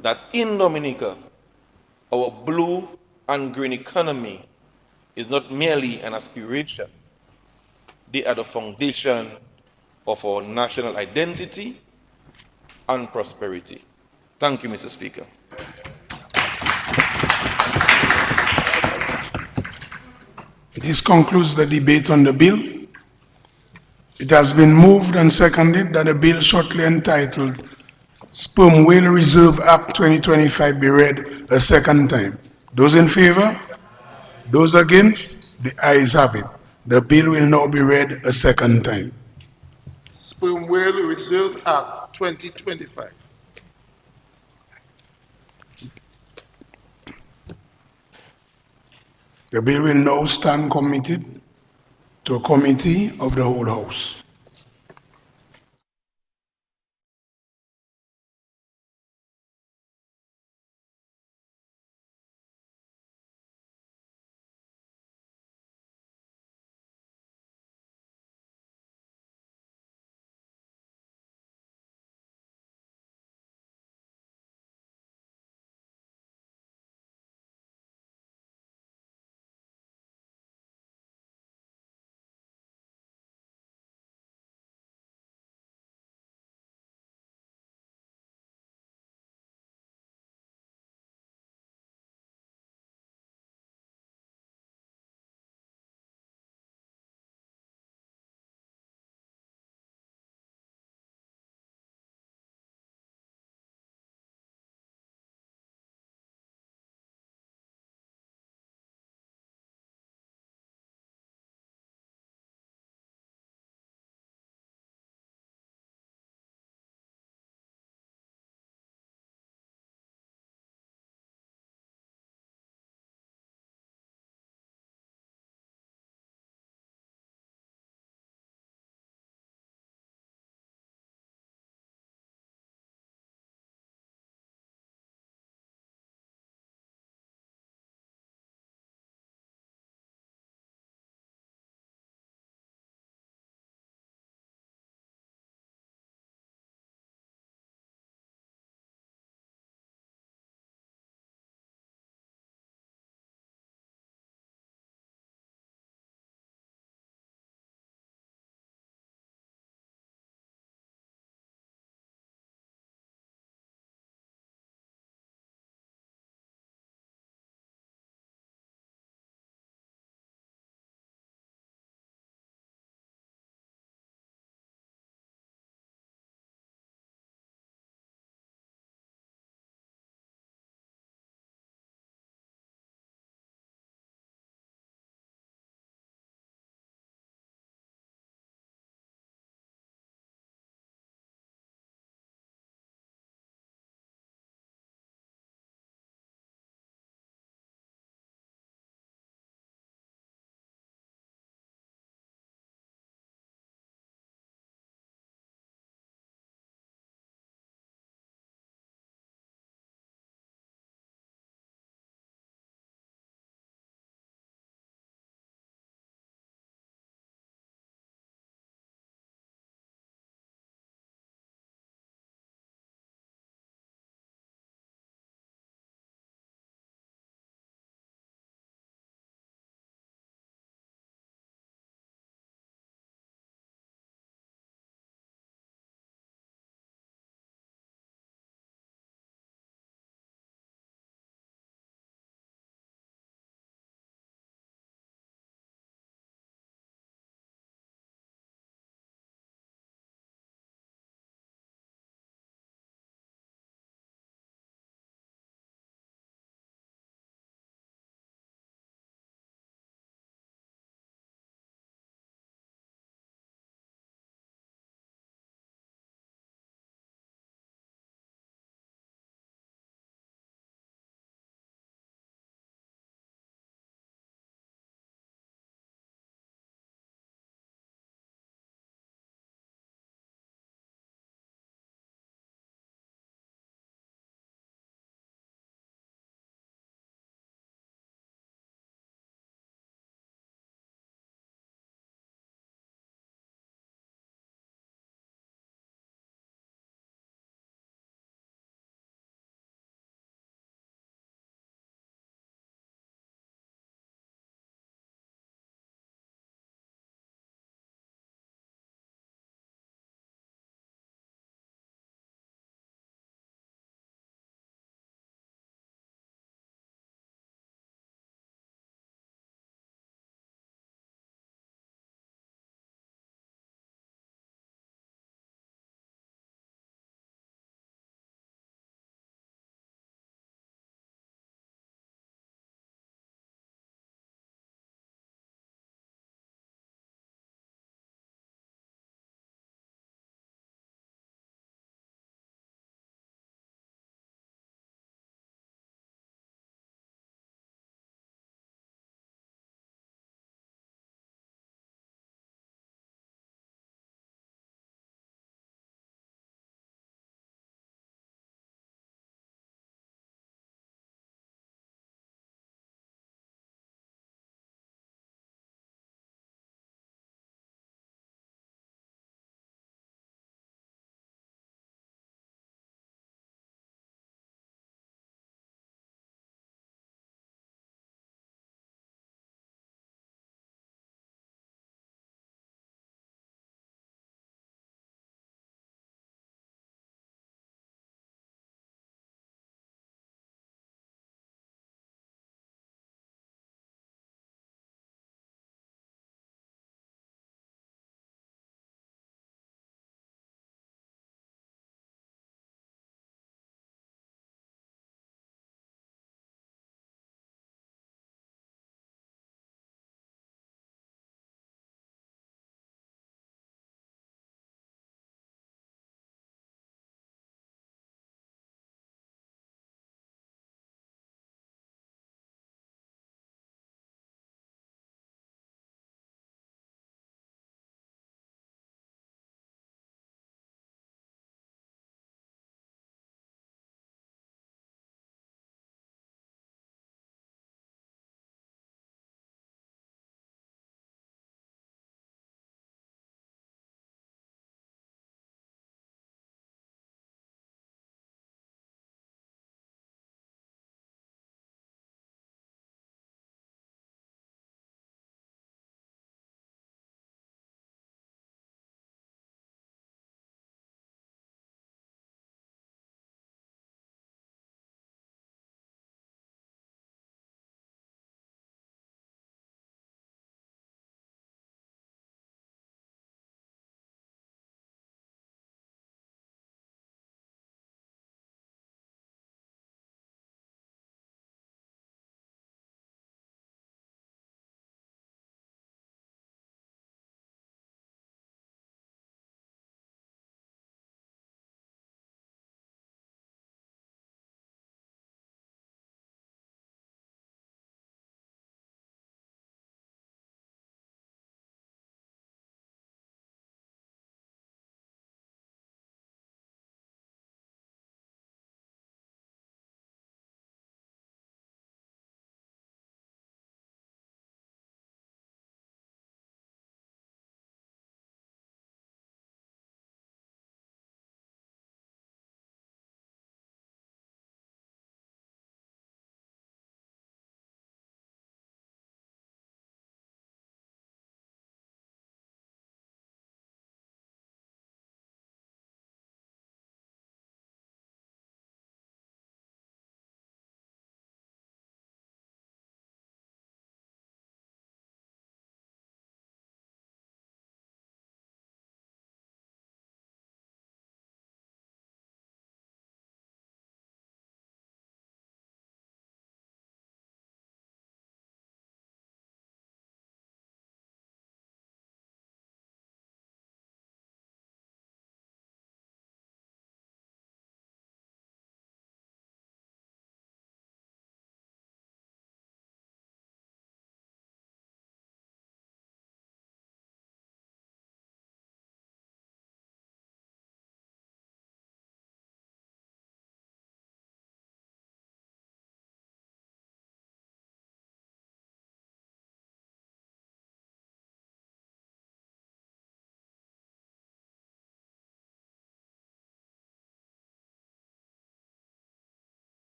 that in Dominica, our blue and green economy is not merely an aspiration. They are the foundation of our national identity and prosperity. Thank you, Mr. Speaker. This concludes the debate on the bill. It has been moved and seconded that the bill shortly entitled Sperm Whale Reserve Act 2025 be read a second time. Those in favor? Those against? The ayes have it. The bill will now be read a second time. Sperm Whale Reserve Act 2025. The bill will now stand committed to a committee of the whole House.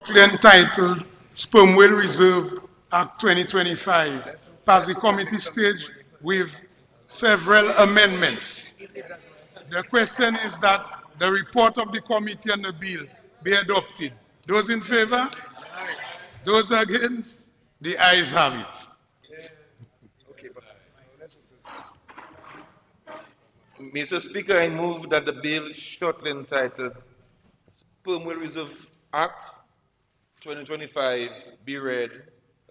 entitled Sperm Whale Reserve Act 2025 passed the committee stage with several amendments. The question is that the report of the committee on the bill be adopted. Those in favor? Those against? The ayes have it. Mr. Speaker, I move that the bill shortly entitled Sperm Whale Reserve Act 2025 be read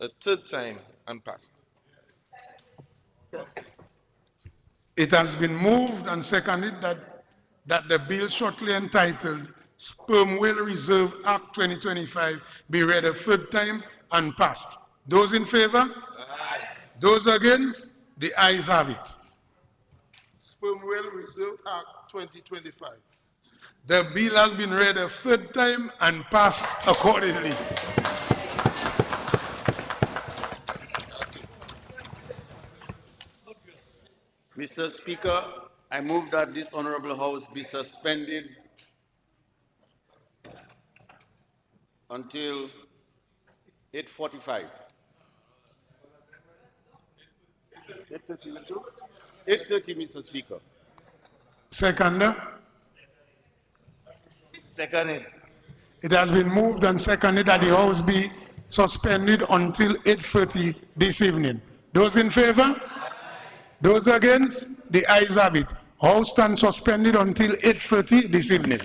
a third time and passed. It has been moved and seconded that the bill shortly entitled Sperm Whale Reserve Act 2025 be read a third time and passed. Those in favor? Aye. Those against? The ayes have it. Sperm Whale Reserve Act 2025. The bill has been read a third time and passed accordingly. Mr. Speaker, I move that this honorable House be suspended until 8:45. 8:30, Mr. Speaker. Seconder? Seconded. It has been moved and seconded that the House be suspended until 8:30 this evening. Those in favor? Those against? The ayes have it. House stands suspended until 8:30 this evening.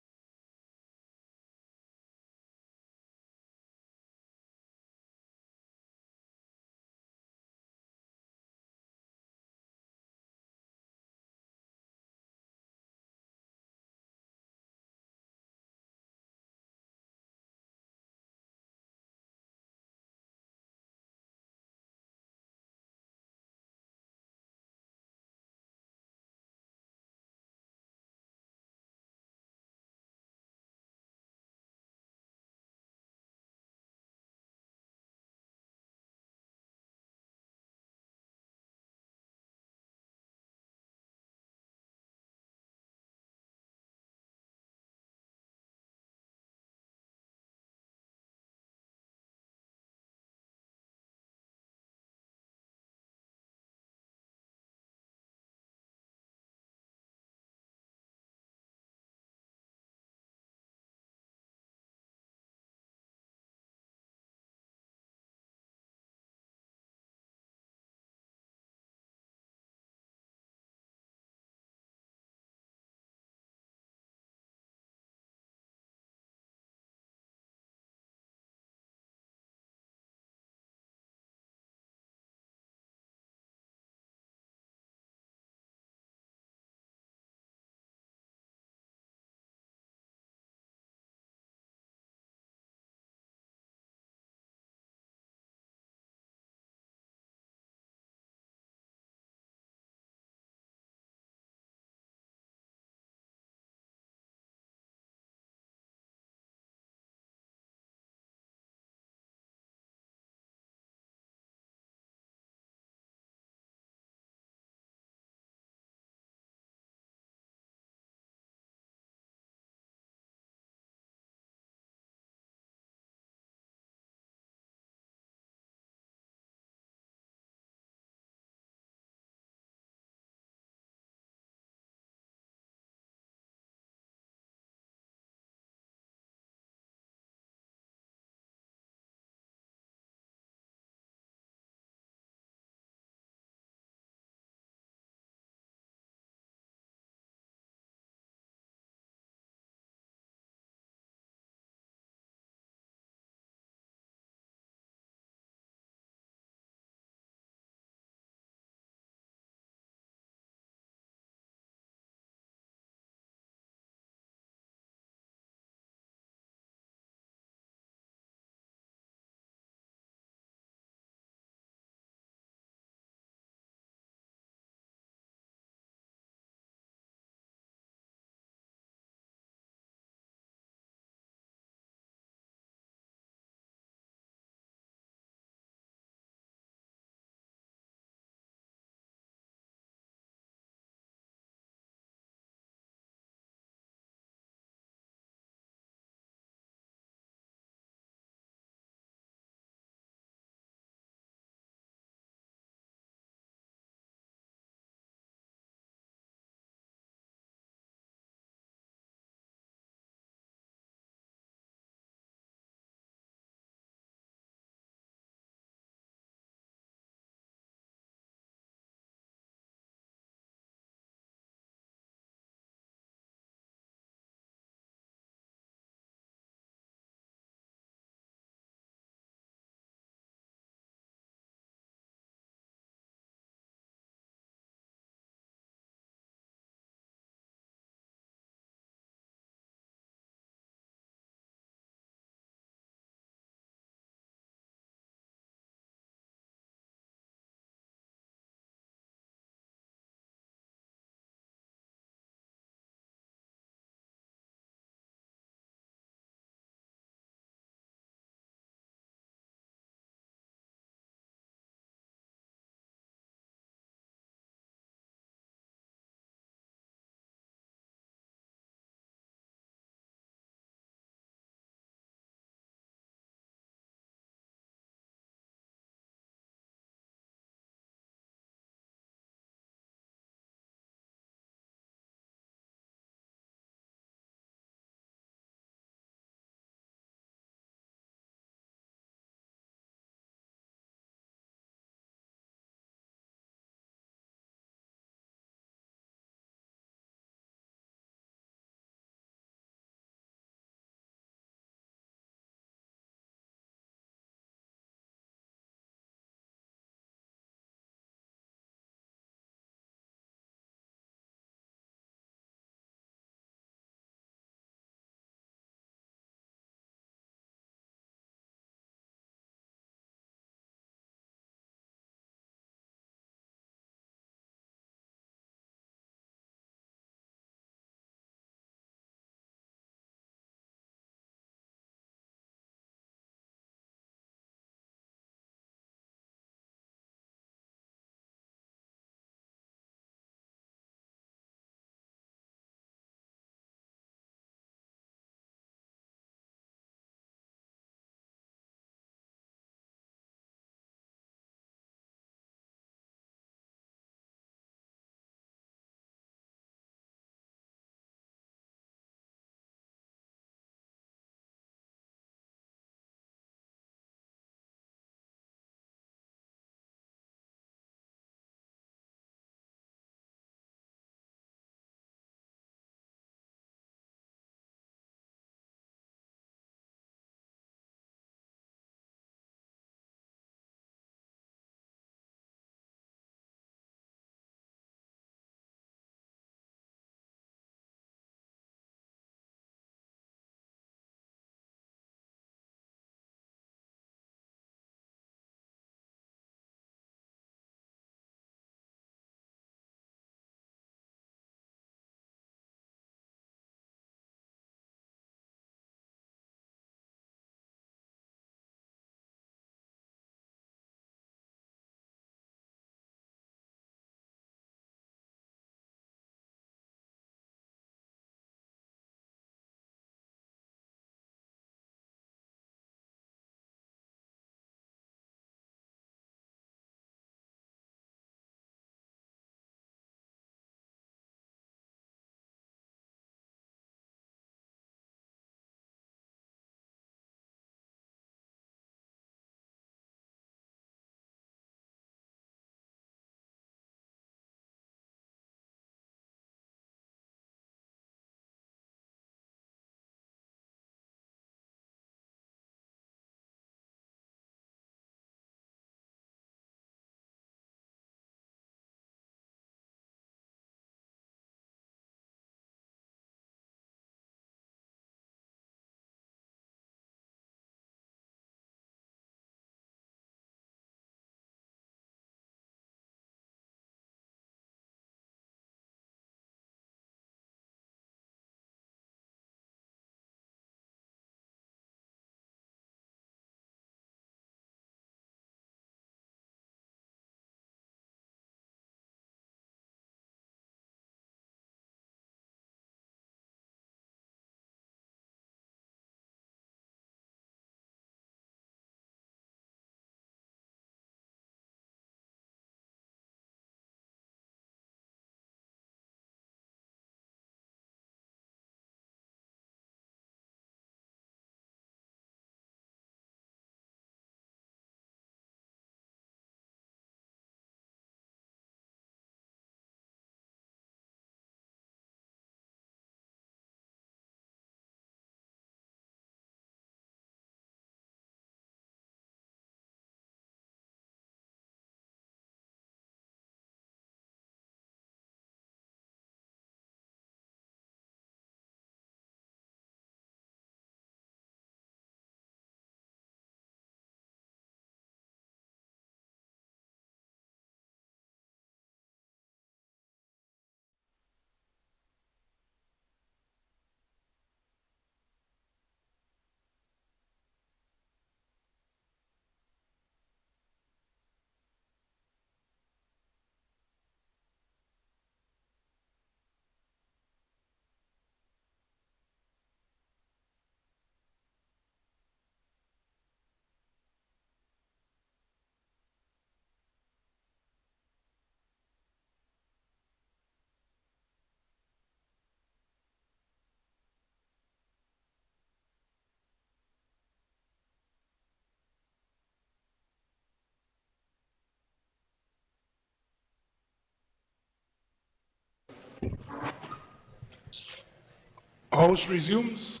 House resumes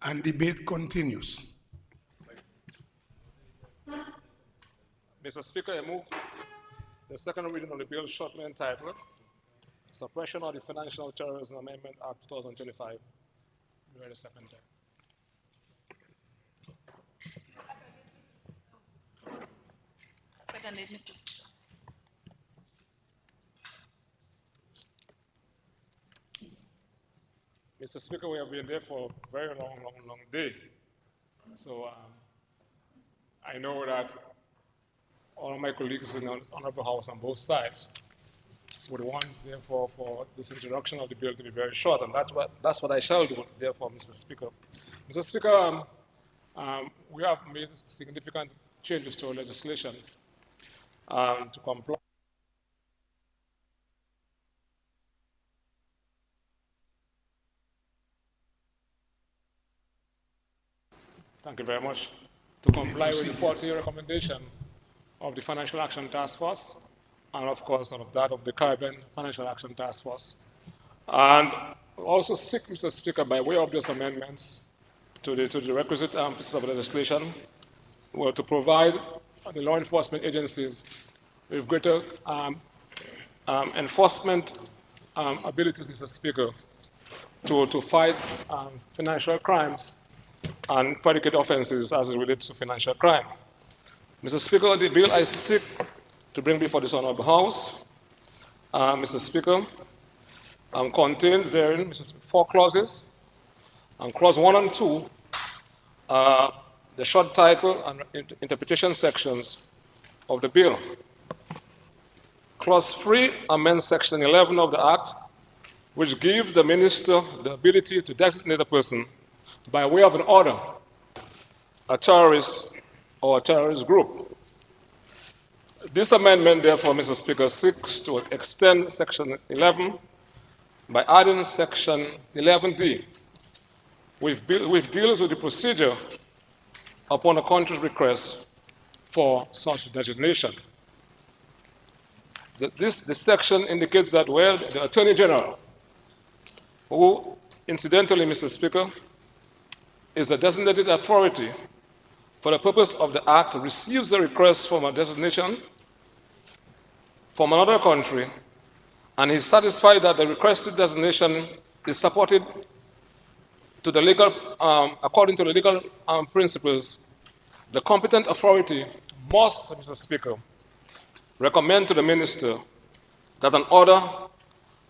and debate continues. Mr. Speaker, I move the second reading of the bill shortly entitled Suppression of the Financial Terrorism Amendment Act 2025. Be read a second time. Seconded, Mr. Speaker. Mr. Speaker, we have been there for a very long day. So I know that all of my colleagues in the Honorable House on both sides would want, therefore, for this introduction of the bill to be very short, and that's what I shall do, therefore, Mr. Speaker. Mr. Speaker, we have made significant changes to our legislation to comply. Thank you very much. To comply with the 40 recommendation of the Financial Action Task Force, and of course of that of the Caribbean Financial Action Task Force. And also seek, Mr. Speaker, by way of these amendments to the requisite pieces of legislation, were to provide the law enforcement agencies with greater enforcement abilities, Mr. Speaker, to fight financial crimes and predicate offenses as it relates to financial crime. Mr. Speaker, the bill I seek to bring before this Honorable House, Mr. Speaker, contains therein 4 clauses. Clause 1 and 2, the short title and interpretation sections of the bill. Clause 3 amends Section 11 of the Act, which gives the minister the ability to designate a person by way of an order, a terrorist or a terrorist group. This amendment, therefore, Mr. Speaker, seeks to extend Section 11 by adding Section 11D, which deals with the procedure upon a country's request for such designation. This section indicates that, well, the Attorney General, who, incidentally, Mr. Speaker, is the designated authority for the purpose of the Act, receives a request for a designation from another country, and is satisfied that the requested designation is supported to the legal, according to the legal principles, the competent authority must, Mr. Speaker, recommend to the minister that an order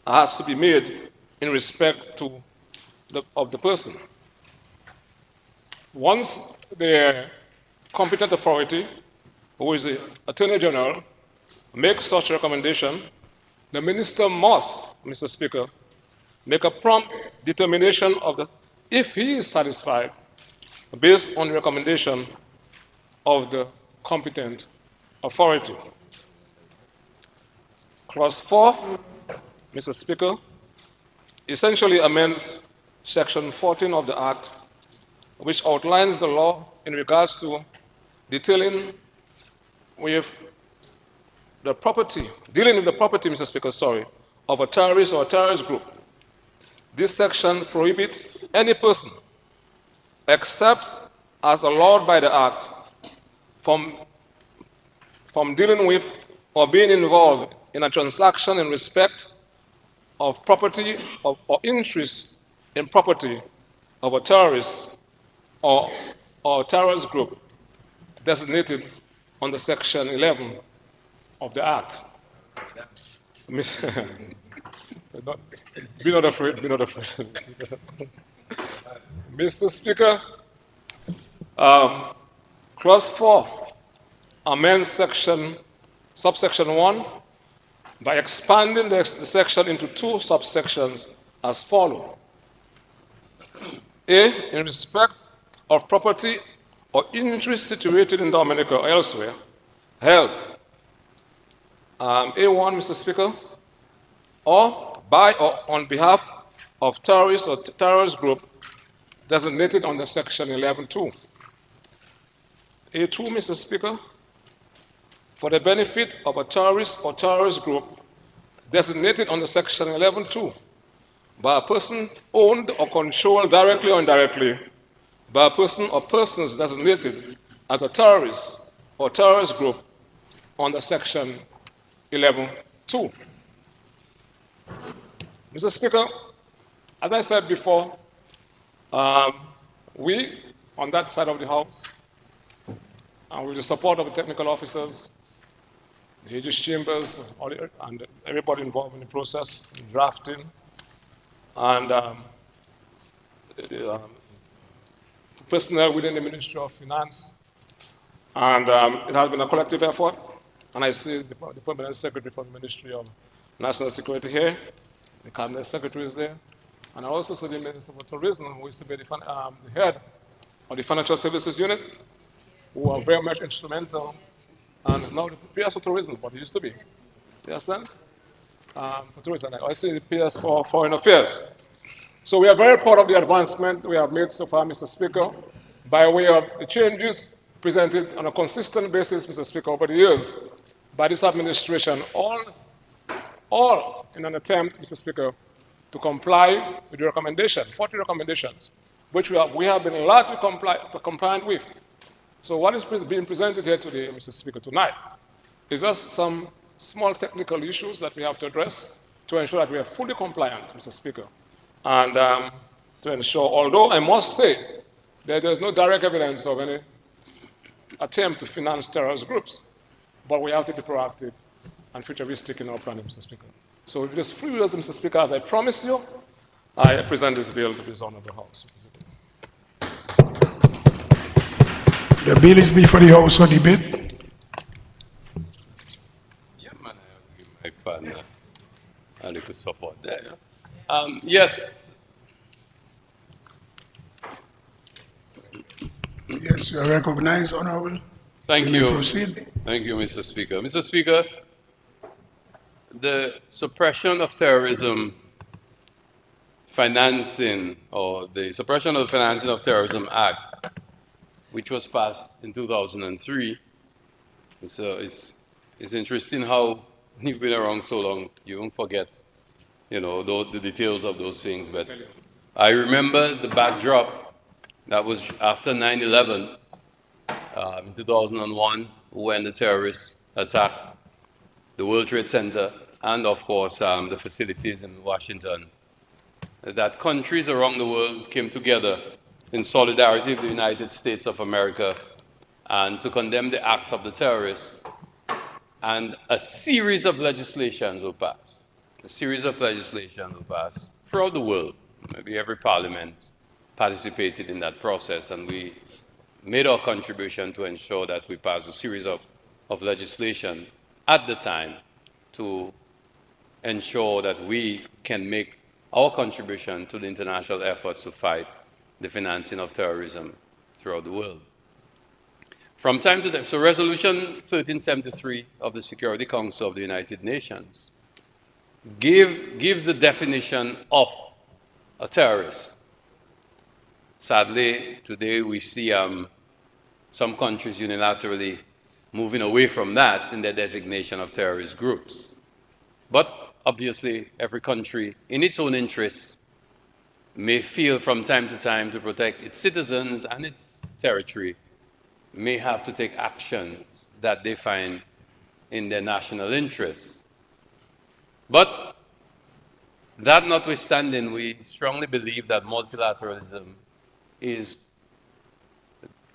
has to be made in respect of the person. Once the competent authority, who is the Attorney General, makes such recommendation, the minister must, Mr. Speaker, make a prompt determination if he is satisfied based on the recommendation of the competent authority. Clause 4, Mr. Speaker, essentially amends Section 14 of the Act, which outlines the law in regards to dealing with the property, Mr. Speaker, of a terrorist or a terrorist group. This section prohibits any person, except as allowed by the Act, from dealing with or being involved in a transaction in respect of property or interest in property of a terrorist or terrorist group designated under Section 11 of the Act. Be not afraid, be not afraid. Mr. Speaker, Clause 4 amends subsection 1 by expanding the section into 2 subsections as follows. A, in respect of property or interest situated in Dominica or elsewhere, held. A1, Mr. Speaker, or by or on behalf of terrorists or terrorist group designated under Section 11.2. A2, Mr. Speaker, for the benefit of a terrorist or terrorist group designated under Section 11.2, by a person owned or controlled directly or indirectly by a person or persons designated as a terrorist or terrorist group under Section 11(2). Mr. Speaker, as I said before, we, on that side of the House, and with the support of the technical officers, the Aegis chambers, and everybody involved in the process, in drafting, and personnel within the Ministry of Finance. And it has been a collective effort. And I see the Permanent Secretary for the Ministry of National Security here, the Cabinet Secretary is there, and I also see the Minister for Tourism, who is to be the head of the Financial Services Unit, who are very much instrumental, and is now the PS for Tourism, what it used to be. You understand? For tourism. I see the PS for Foreign Affairs. So we are very proud of the advancement we have made so far, Mr. Speaker, by way of the changes presented on a consistent basis, Mr. Speaker, over the years by this administration, all in an attempt, Mr. Speaker, to comply with the recommendation, 40 recommendations, which we have been largely compliant with. So what is being presented here today, Mr. Speaker, tonight, is just some small technical issues that we have to address to ensure that we are fully compliant, Mr. Speaker. And to ensure, although I must say that there's no direct evidence of any attempt to finance terrorist groups, but we have to be proactive and futuristic in our planning, Mr. Speaker. So with this few words, Mr. Speaker, as I promise you, I present this bill to this honorable House. The bill is before the House for debate. Yeah, man, I give my partner a little support there. Yes. Yes, you are recognized, Honorable. Thank You may you. proceed. Thank you, Mr. Speaker. Mr. Speaker, the Suppression of Terrorism Financing, or the Suppression of the Financing of Terrorism Act, which was passed in 2003, it's interesting how you've been around so long, you won't forget, the details of those things. But I remember the backdrop that was after 9/11, in 2001, when the terrorists attacked the World Trade Center and, of course, the facilities in Washington, that countries around the world came together in solidarity with the United States of America and to condemn the acts of the terrorists. And a series of legislations were passed. A series of legislation were passed throughout the world. Maybe every parliament participated in that process, and we made our contribution to ensure that we passed a series of legislation at the time to ensure that we can make our contribution to the international efforts to fight the financing of terrorism throughout the world. From time to time, so Resolution 1373 of the Security Council of the United Nations gives the definition of a terrorist. Sadly, today we see some countries unilaterally moving away from that in their designation of terrorist groups. But obviously, every country, in its own interests, may feel from time to time to protect its citizens and its territory, may have to take actions that they find in their national interests. But that notwithstanding, we strongly believe that multilateralism is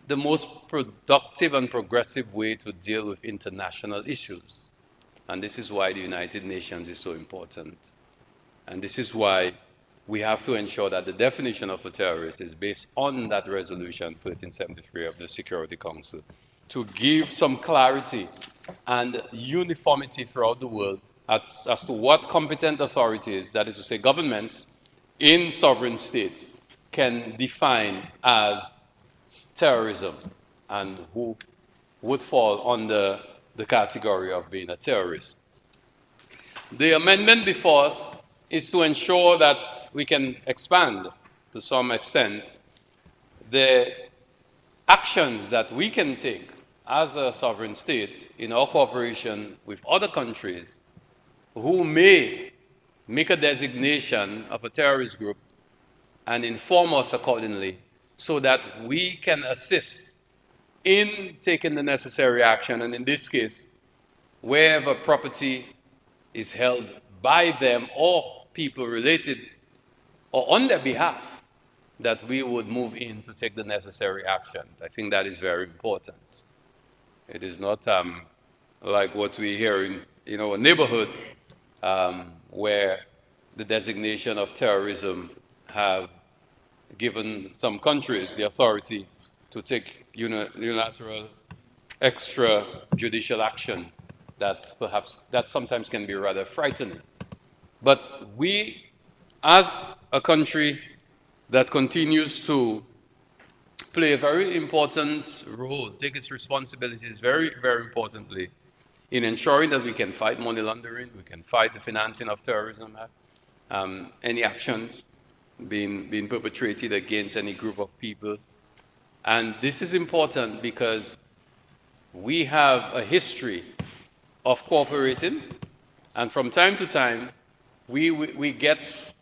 the most productive and progressive way to deal with international issues. And this is why the United Nations is so important. And this is why we have to ensure that the definition of a terrorist is based on that resolution 1373 of the Security Council, to give some clarity and uniformity throughout the world as to what competent authorities, that is to say governments in sovereign states, can define as terrorism and who would fall under the category of being a terrorist. The amendment before us is to ensure that we can expand to some extent the actions that we can take as a sovereign state in our cooperation with other countries who may make a designation of a terrorist group and inform us accordingly so that we can assist in taking the necessary action. And in this case, wherever property is held by them or people related or on their behalf, that we would move in to take the necessary action. I think that is very important. It is not like what we hear in our neighborhood, where the designation of terrorism have given some countries the authority to take unilateral extrajudicial action that perhaps that sometimes can be rather frightening. But we, as a country that continues to play a very important role, take its responsibilities very, very importantly in ensuring that we can fight money laundering, we can fight the financing of terrorism, any actions being perpetrated against any group of people. And this is important because we have a history of cooperating, and from time to time, we get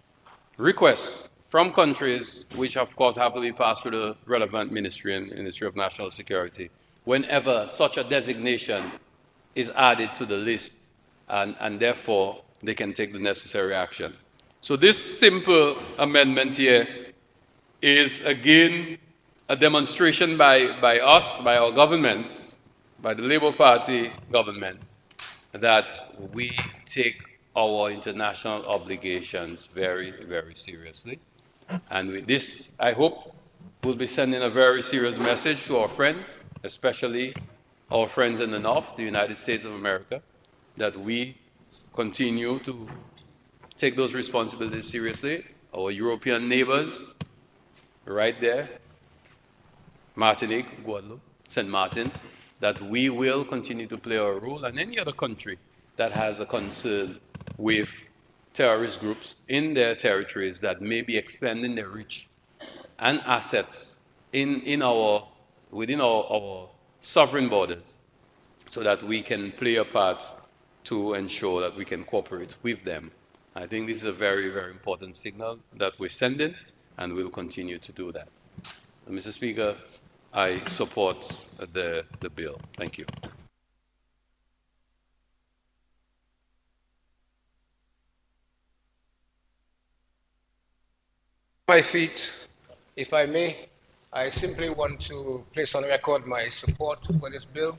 requests from countries which, of course, have to be passed through the relevant ministry and Ministry of National Security whenever such a designation is added to the list, and therefore they can take the necessary action. So this simple amendment here is, again, a demonstration by us, by our government, by the Labour Party government, that we take our international obligations very, very seriously. And with this, I hope, we'll be sending a very serious message to our friends, especially our friends in the North, the United States of America, that we continue to take those responsibilities seriously. Our European neighbors, right there, Martinique, Guadeloupe, St. Martin, that we will continue to play our role, and any other country that has a concern with terrorist groups in their territories that may be extending their reach and assets within our sovereign borders, so that we can play a part to ensure that we can cooperate with them. I think this is a very, very important signal that we're sending, and we'll continue to do that. Mr. Speaker, I support the bill. Thank you. My feet, if I may, I simply want to place on record my support for this bill.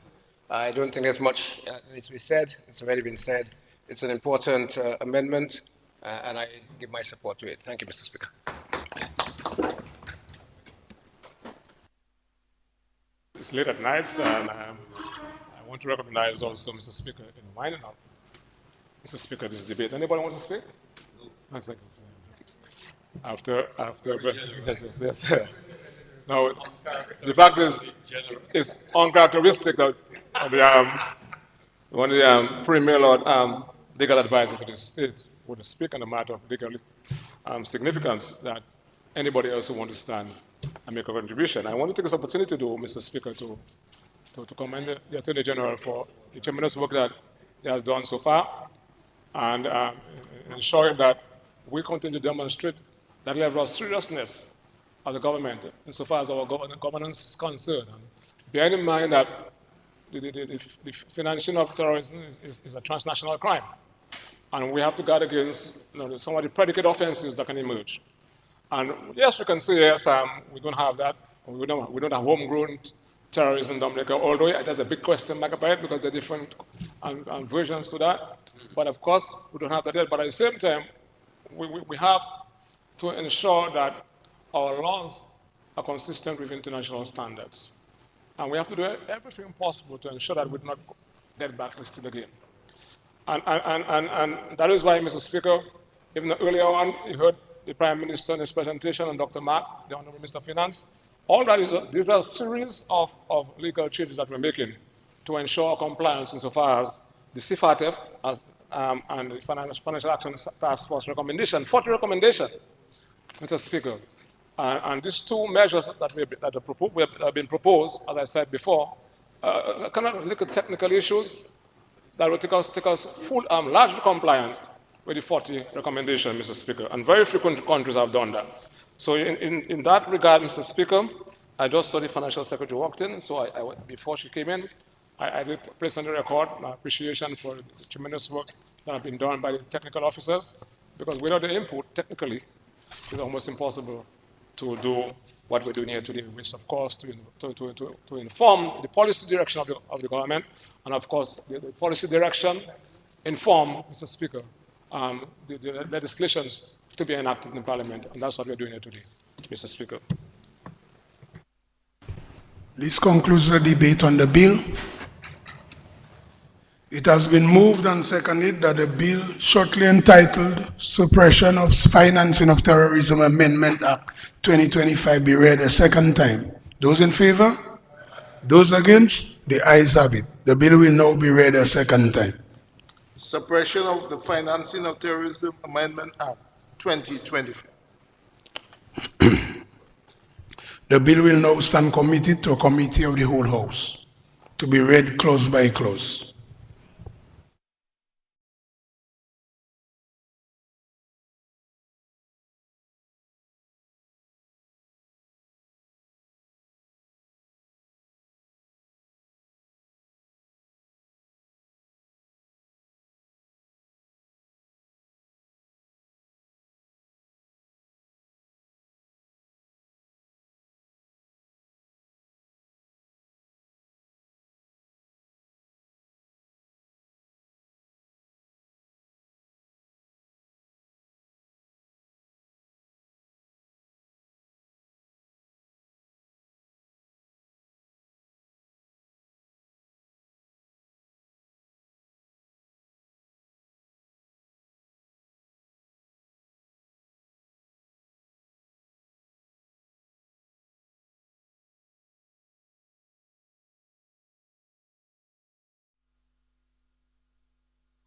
I don't think there's much needs to be said. It's already been said. It's an important amendment, and I give my support to it. Thank you, Mr. Speaker. It's late at night, and I want to recognize also Mr. Speaker in winding up. Mr. Speaker, this debate. Anybody want to speak? No, thank you. After, yes. Now, the fact is, it's uncharacteristic of one of the Premier Lord legal advisor to the state would speak on a matter of legal significance that anybody else who wants to stand and make a contribution. I want to take this opportunity, though, Mr. Speaker, to commend the Attorney General for the tremendous work that he has done so far, and ensuring that we continue to demonstrate that level of seriousness of the government insofar as our governance is concerned. And bearing in mind that the financing of terrorism is a transnational crime, and we have to guard against some of the predicate offenses that can emerge. And yes, we can say, yes, we don't have that. We don't have homegrown terrorism in Dominica, although there's a big question mark about it because there are different versions to that. But of course, we don't have that yet. But at the same time, we have to ensure that our laws are consistent with international standards. And we have to do everything possible to ensure that we do not get blacklisted again. And that is why, Mr. Speaker, even earlier on, you heard the Prime Minister in his presentation and Dr. Mark, the Honorable Minister of Finance. All that these are a series of legal changes that we're making to ensure compliance insofar as the CFATF and the Financial Action Task Force recommendation, 40 recommendation, Mr. Speaker. And these two measures that have been proposed, as I said before, cannot look at technical issues that will take us full, largely compliant with the 40 recommendation, Mr. Speaker, and very few countries have done that. So in that regard, Mr. Speaker, I just saw the financial secretary walked in, so before she came in, I did place on the record my appreciation for the tremendous work that has been done by the technical officers, because without the input, technically, it's almost impossible to do what we're doing here today, which of course to inform the policy direction of the government, and of course the policy direction inform, Mr. Speaker, the legislations to be enacted in Parliament, and that's what we're doing here today, Mr. Speaker. This concludes the debate on the bill. It has been moved and seconded that the bill shortly entitled Suppression of Financing of Terrorism Amendment Act 2025 be read a second time. Those in favor? Those against? The ayes have it. The bill will now be read a second time. Suppression of the Financing of Terrorism Amendment Act 2025. The bill will now stand committed to a committee of the whole House to be read clause by clause.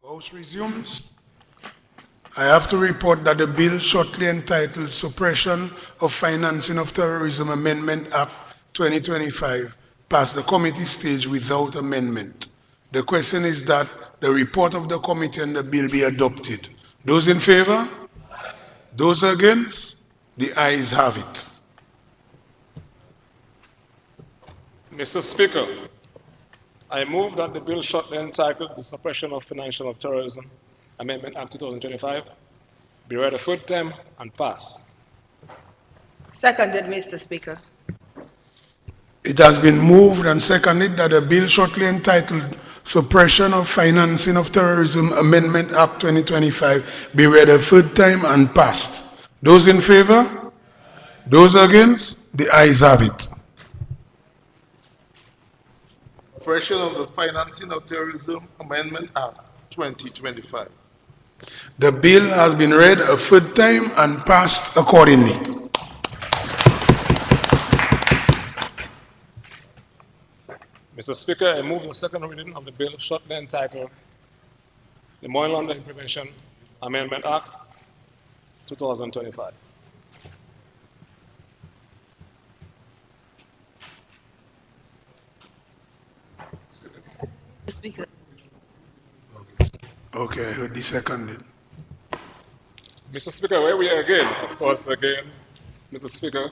House resumes. I have to report that the bill shortly entitled Suppression of Financing of Terrorism Amendment Act 2025 passed the committee stage without amendment. The question is that the report of the committee and the bill be adopted. Those in favor? Those against? The ayes have it. Mr. Speaker, I move that the bill shortly entitled The Suppression of Financial of Terrorism Amendment Act 2025 be read a third time and pass. Seconded, Mr. Speaker. It has been moved and seconded that the bill shortly entitled Suppression of Financing of Terrorism Amendment Act 2025 be read a third time and passed. Those in favor? Those against? The ayes have it. Suppression of the Financing of Terrorism Amendment Act 2025. The bill has been read a third time and passed accordingly. Mr. Speaker, I move the second reading of the bill shortly entitled The Money Laundering Prevention Amendment Act 2025. Speaker. Okay, I heard the seconded. Mr. Speaker, where we are again, of course, again, Mr. Speaker,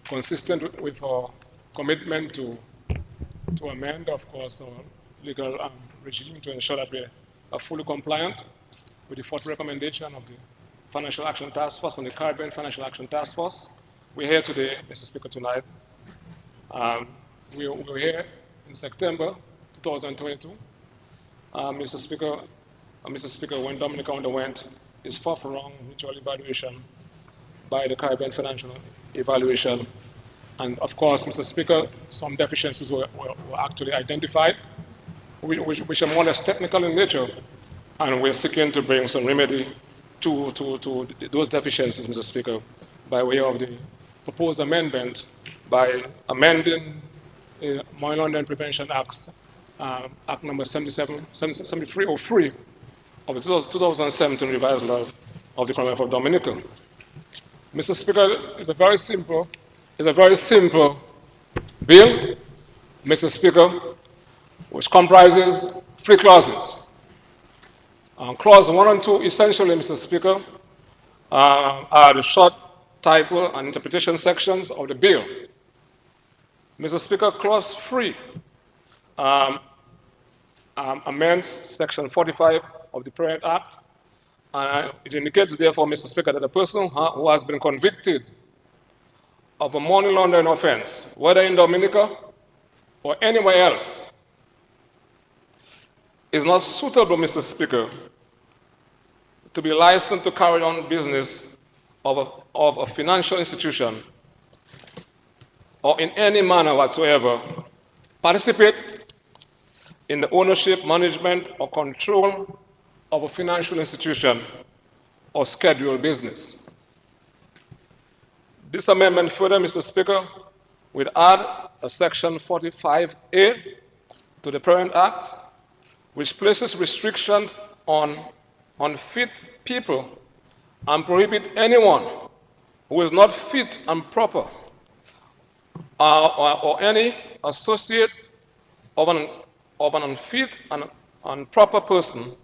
consistent with our commitment to amend, of course, our legal regime to ensure that we are fully compliant with the fourth recommendation of the Financial Action Task Force and the Caribbean Financial Action Task Force. We're here today, Mr. Speaker, tonight. We were here in September 2022. Mr. Speaker, when Dominica underwent his fourth round mutual evaluation by the Caribbean Financial Evaluation. And of course, Mr. Speaker, some deficiencies were actually identified, which are more or less technical in nature, and we're seeking to bring some remedy to those deficiencies, Mr. Speaker, by way of the proposed amendment by amending the Money Laundering Prevention Act, Act number 7303 of the 2017 revised laws of the Commonwealth of Dominica. Mr. Speaker, it's a very simple bill, Mr. Speaker, which comprises three clauses. Clause 1 and 2, essentially, Mr. Speaker, are the short title and interpretation sections of the bill. Mr. Speaker, Clause 3 amends Section 45 of the Parent Act, and it indicates, therefore, Mr. Speaker, that a person who has been convicted of a money laundering offense, whether in Dominica or anywhere else, is not suitable, Mr. Speaker, to be licensed to carry on business of a financial institution or in any manner whatsoever participate in the ownership, management, or control of a financial institution or scheduled business. This amendment further, Mr. Speaker, would add a Section 45A to the Parent Act, which places restrictions on unfit people and prohibit anyone who is not fit and proper or any associate of an unfit and improper person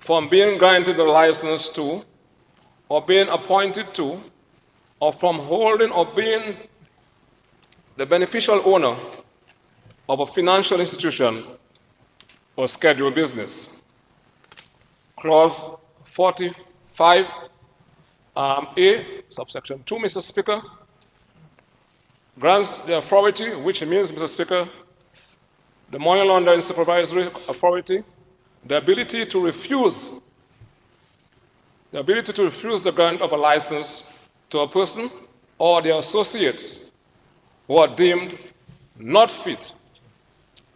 from being granted a license to, or being appointed to, or from holding or being the beneficial owner of a financial institution or scheduled business. Clause 45A, subsection 2, Mr. Speaker, grants the authority, which means, Mr. Speaker, the money laundering supervisory authority, the ability to refuse the grant of a license to a person or their associates who are deemed not fit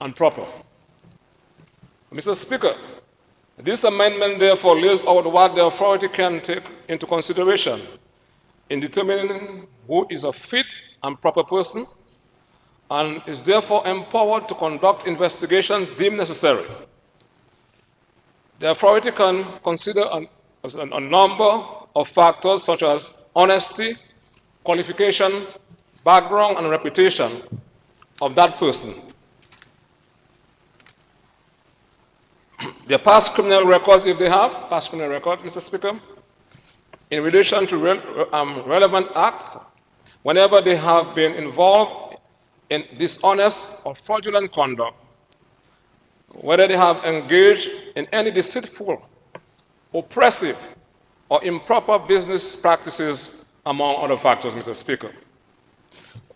and proper. Mr. Speaker, this amendment therefore lays out what the authority can take into consideration in determining who is a fit and proper person, and is therefore empowered to conduct investigations deemed necessary. The authority can consider a number of factors such as honesty, qualification, background, and reputation of that person. Their past criminal records, if they have past criminal records, Mr. Speaker, in relation to relevant acts, whenever they have been involved in dishonest or fraudulent conduct, whether they have engaged in any deceitful, oppressive, or improper business practices, among other factors, Mr. Speaker.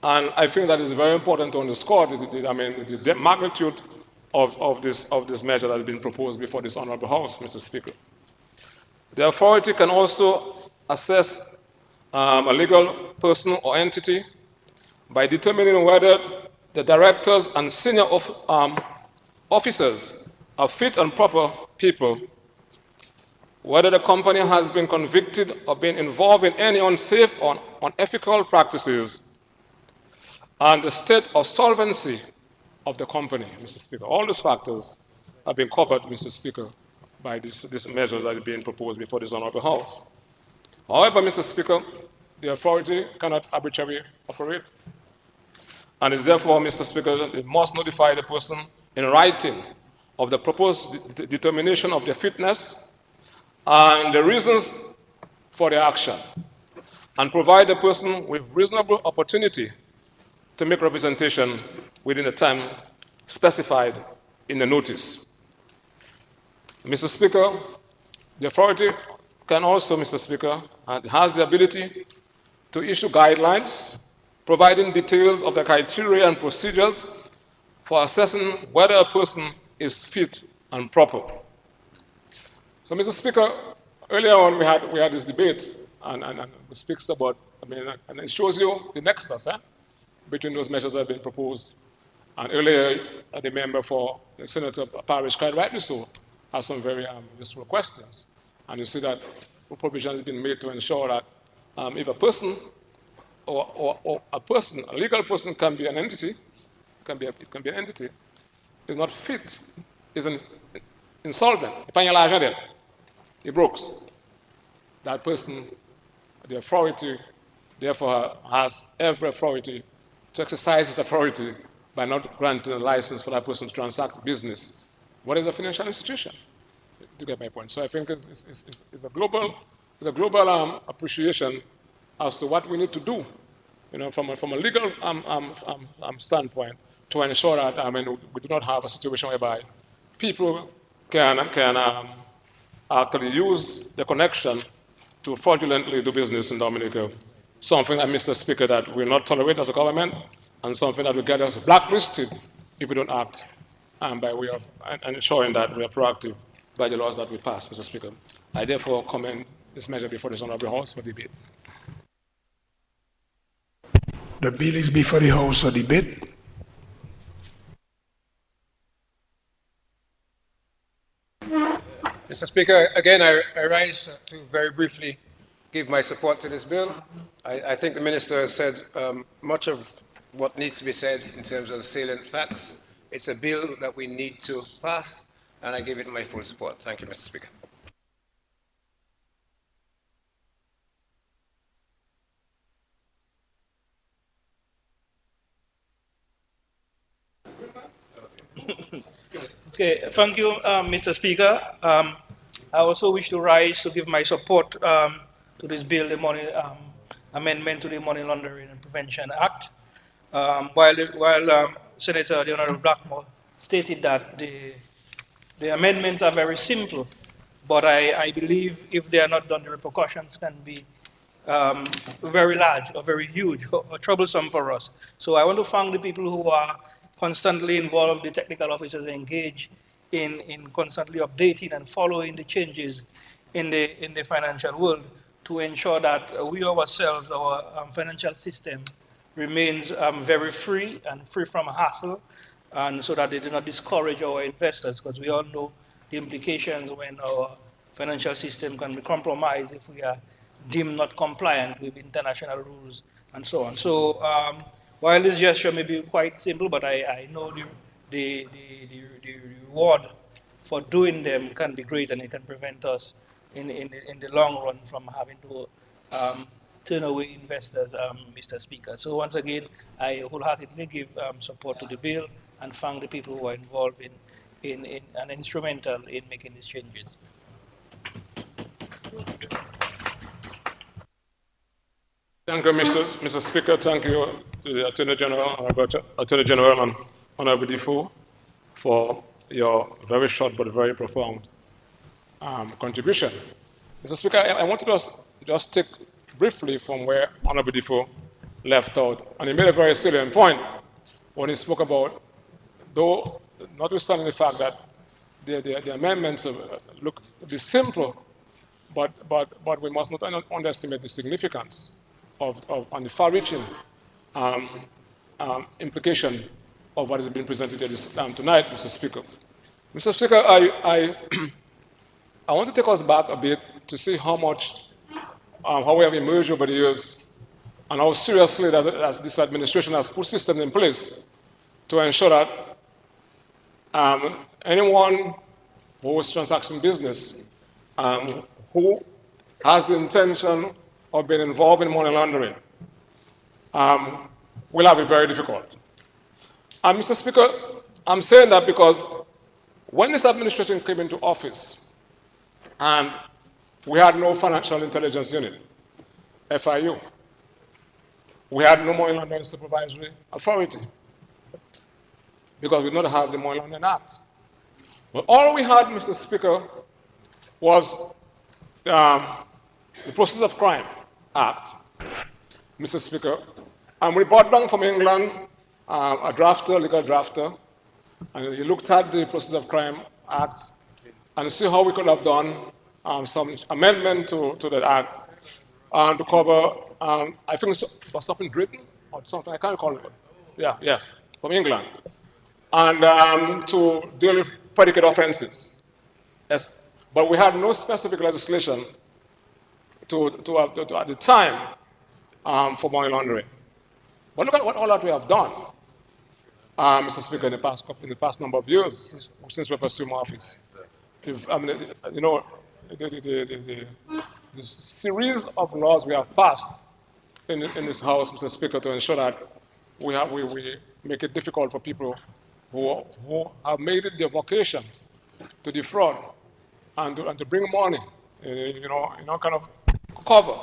And I think that is very important to underscore the magnitude of this measure that has been proposed before this Honorable House, Mr. Speaker. The authority can also assess a legal person or entity by determining whether the directors and senior officers are fit and proper people, whether the company has been convicted of being involved in any unsafe or unethical practices, and the state of solvency of the company, Mr. Speaker. All these factors have been covered, Mr. Speaker, by these measures that are being proposed before this Honorable House. However, Mr. Speaker, the authority cannot arbitrarily operate, and is therefore, Mr. Speaker, it must notify the person in writing of the proposed determination of their fitness and the reasons for their action, and provide the person with reasonable opportunity to make representation within the time specified in the notice. Mr. Speaker, the authority can also, Mr. Speaker, has the ability to issue guidelines providing details of the criteria and procedures for assessing whether a person is fit and proper. So, Mr. Speaker, earlier on we had this debate, and it speaks about, and it shows you the nexus between those measures that have been proposed. And earlier, the member for Senator Parrish, quite rightly so, has some very useful questions. And you see that provision has been made to ensure that if a person or a legal person can be an entity, it can be an entity, is not fit, is insolvent, he broke. That person, the authority, therefore has every authority to exercise its authority by not granting a license for that person to transact business. What is a financial institution? to get my point. So I think it's a global appreciation as to what we need to do, from a legal standpoint, to ensure that we do not have a situation whereby people can actually use the connection to fraudulently do business in Dominica. Something that, Mr. Speaker, that we will not tolerate as a government, and something that will get us blacklisted if we don't act by way of ensuring that we are proactive by the laws that we pass, Mr. Speaker. I therefore commend this measure before this honorable House for debate. The bill is before the House for debate. Mr. Speaker, again, I rise to very briefly give my support to this bill. I think the Minister has said much of what needs to be said in terms of salient facts. It's a bill that we need to pass, and I give it my full support. Thank you, Mr. Speaker. Okay, thank you, Mr. Speaker. I also wish to rise to give my support to this bill, the money amendment to the Money Laundering and Prevention Act. While Senator the Honorable Blackmore stated that the amendments are very simple, but I believe if they are not done, the repercussions can be very large or very huge or troublesome for us. So I want to thank the people who are constantly involved, the technical officers engaged in constantly updating and following the changes in the financial world to ensure that we ourselves, our financial system, remains very free and free from hassle, and so that they do not discourage our investors, because we all know the implications when our financial system can be compromised if we are deemed not compliant with international rules and so on. So while this gesture may be quite simple, but I know the reward for doing them can be great, and it can prevent us in the long run from having to turn away investors, Mr. Speaker. So once again, I wholeheartedly give support to the bill and thank the people who are involved in and instrumental in making these changes. Thank you, Mr. Speaker. Thank you to the Attorney General, Attorney General and Honorable Defoe for your very short but very profound contribution. Mr. Speaker, I want to just take briefly from where Honorable Defoe left out, and he made a very salient point when he spoke about, though notwithstanding the fact that the amendments look to be simple, but we must not underestimate the significance of and the far-reaching implication of what is being presented here tonight, Mr. Speaker. Mr. Speaker, I want to take us back a bit to see how we have emerged over the years, and how seriously that this administration has put systems in place to ensure that anyone who is transacting business, who has the intention of being involved in money laundering, will have it very difficult. And Mr. Speaker, I'm saying that because when this administration came into office, and we had no Financial Intelligence Unit, FIU, we had no Money Laundering Supervisory Authority, because we did not have the Money Laundering Act. But all we had, Mr. Speaker, was the Process of Crime Act, Mr. Speaker, and we brought down from England a drafter, legal drafter, and he looked at the Process of Crime Act and see how we could have done some amendment to that act to cover, I think it was something Britain or something, I can't recall it. Yeah, yes, from England, and to deal with predicate offenses. Yes, but we had no specific legislation at the time for money laundering. But look at what all that we have done, Mr. Speaker, in the past number of years since we've assumed office. The series of laws we have passed in this House, Mr. Speaker, to ensure that we make it difficult for people who have made it their vocation to defraud and to bring money, kind of cover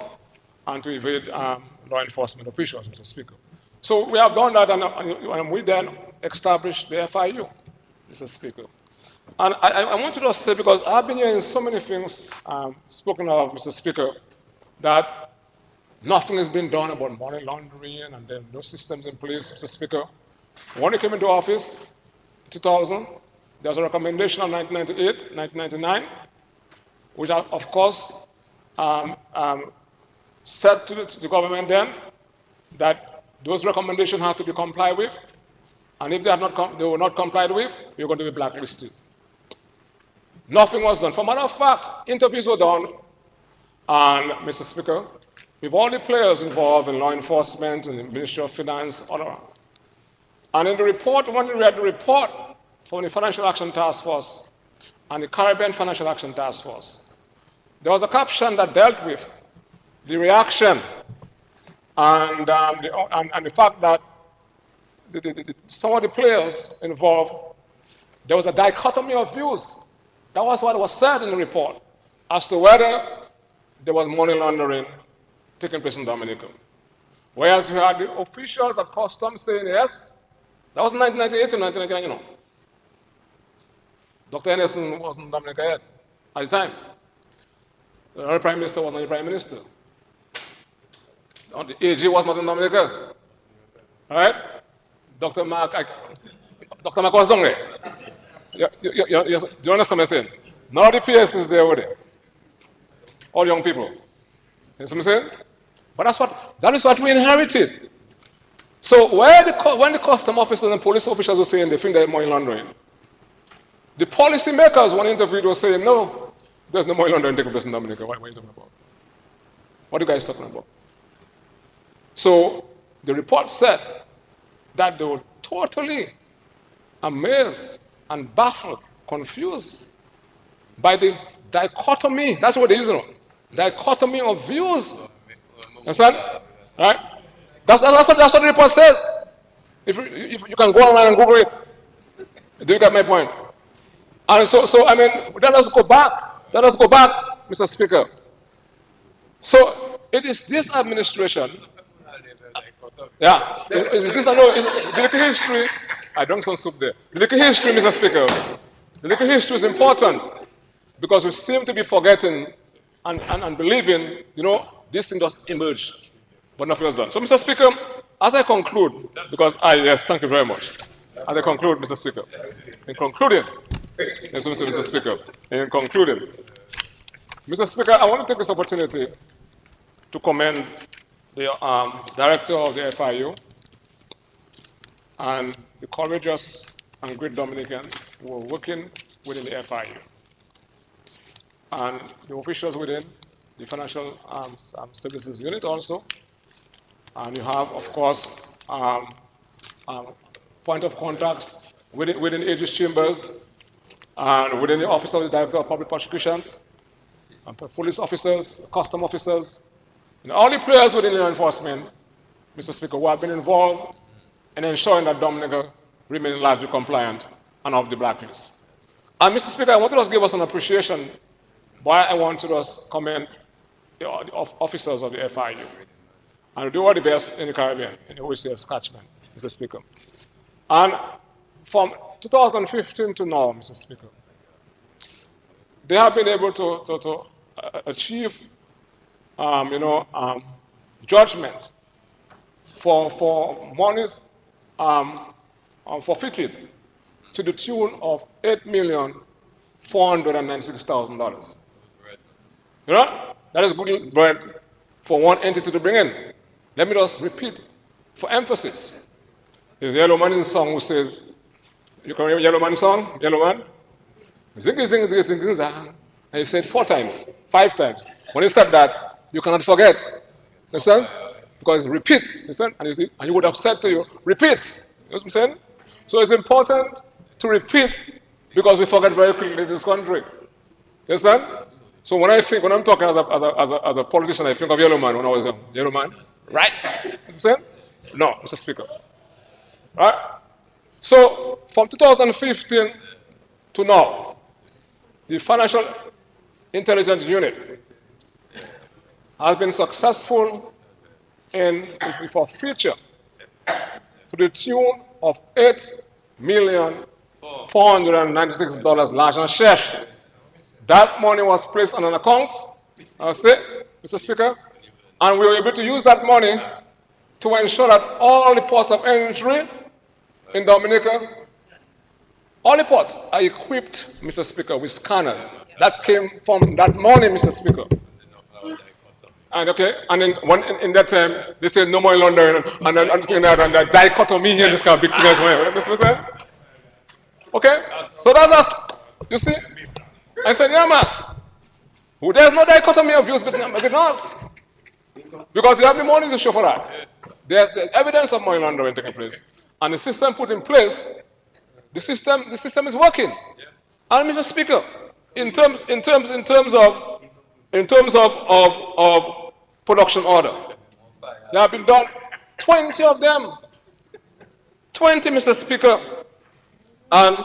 and to evade law enforcement officials, Mr. Speaker. So we have done that, and we then established the FIU, Mr. Speaker. And I want to just say, because I've been hearing so many things spoken of, Mr. Speaker, that nothing has been done about money laundering and then no systems in place, Mr. Speaker. When he came into office, 2000, there was a recommendation of 1998, 1999, which of course said to the government then that those recommendations had to be complied with, and if they were not complied with, we were going to be blacklisted. Nothing was done. For matter of fact, interviews were done, and Mr. Speaker, with all the players involved in law enforcement and the Ministry of Finance, all around. And in the report, when we read the report from the Financial Action Task Force and the Caribbean Financial Action Task Force, there was a caption that dealt with the reaction and the fact that some of the players involved, there was a dichotomy of views. That was what was said in the report as to whether there was money laundering taking place in Dominica. Whereas you had the officials at customs saying yes, that was 1998 to 1999, Dr. Anderson wasn't in Dominica yet at the time. The Prime Minister was not the Prime Minister. The AG was not in Dominica. All right? Dr. Mark was down there. Do you understand what I'm saying? None of the PSs there were there. All young people. You know what I'm saying? But that is what we inherited. So when the custom officers and police officials were saying they think they're money laundering, the policy makers, when interviewed, were saying, no, there's no money laundering taking place in Dominica. What are you talking about? What are you guys talking about? So the report said that they were totally amazed and baffled, confused by the dichotomy. That's what they use, dichotomy of views. Understand? Right? That's what the report says. If you can go online and Google it. Do you get my point? And so I mean, let us go back. Let us go back, Mr. Speaker. So it is this administration. Yeah. Is this the little history? I drank some soup there. The little history, Mr. Speaker. The little history is important because we seem to be forgetting and believing, this thing does emerge, but nothing was done. So, Mr. Speaker, as I conclude, because yes, thank you very much. As I conclude, Mr. Speaker, in concluding, yes, Mr. Speaker, in concluding, Mr. Speaker, I want to take this opportunity to commend the director of the FIU and the courageous and great Dominicans who are working within the FIU and the officials within the Financial Services Unit also. And you have, of course, point of contacts within Aegis Chambers and within the Office of the Director of Public Prosecutions, and police officers, custom officers, and all the players within law enforcement, Mr. Speaker, who have been involved in ensuring that Dominica remains largely compliant and off the blacklist. And Mr. Speaker, I want to just give us an appreciation why I want to just commend the officers of the FIU. And do all the best in the Caribbean, in the OCS catchment, Mr. Speaker. And from 2015 to now, Mr. Speaker, they have been able to achieve, judgment for monies forfeited to the tune of $8,496,000. That is good bread for one entity to bring in. Let me just repeat for emphasis. There's a Yellow Man song who says, you can remember Yellow Man song? Yellow Man? Zing, zing, zing, zing, zing. And he said 4 times, 5 times. When he said that, you cannot forget. Understand? Because repeat. Understand? And he would have said to you, repeat. You know what I'm saying? So it's important to repeat because we forget very quickly in this country. You understand? So when I'm talking as a politician, I think of Yellow Man when I was young. Yellow Man? Right? You know what I'm saying? No, Mr. Speaker. Right? So from 2015 to now, the financial intelligence unit has been successful in for future to the tune of $8,496 l'argent cherche. That money was placed on an account, I say, Mr. Speaker, and we were able to use that money to ensure that all the ports of entry in Dominica, all the ports are equipped, Mr. Speaker, with scanners. That came from that money, Mr. Speaker. And okay, and then in that time, they said no more laundering, and then and the dichotomy here, this kind of big thing as well. Mr. Speaker? Okay, so that's us. You see, I said, yeah, man. There's no dichotomy of views between us. Because they have the money to show for that. There's evidence of money laundering taking place. And the system put in place, the system is working. And Mr. Speaker, in terms of production order, there have been done 20 of them. 20, Mr. Speaker. And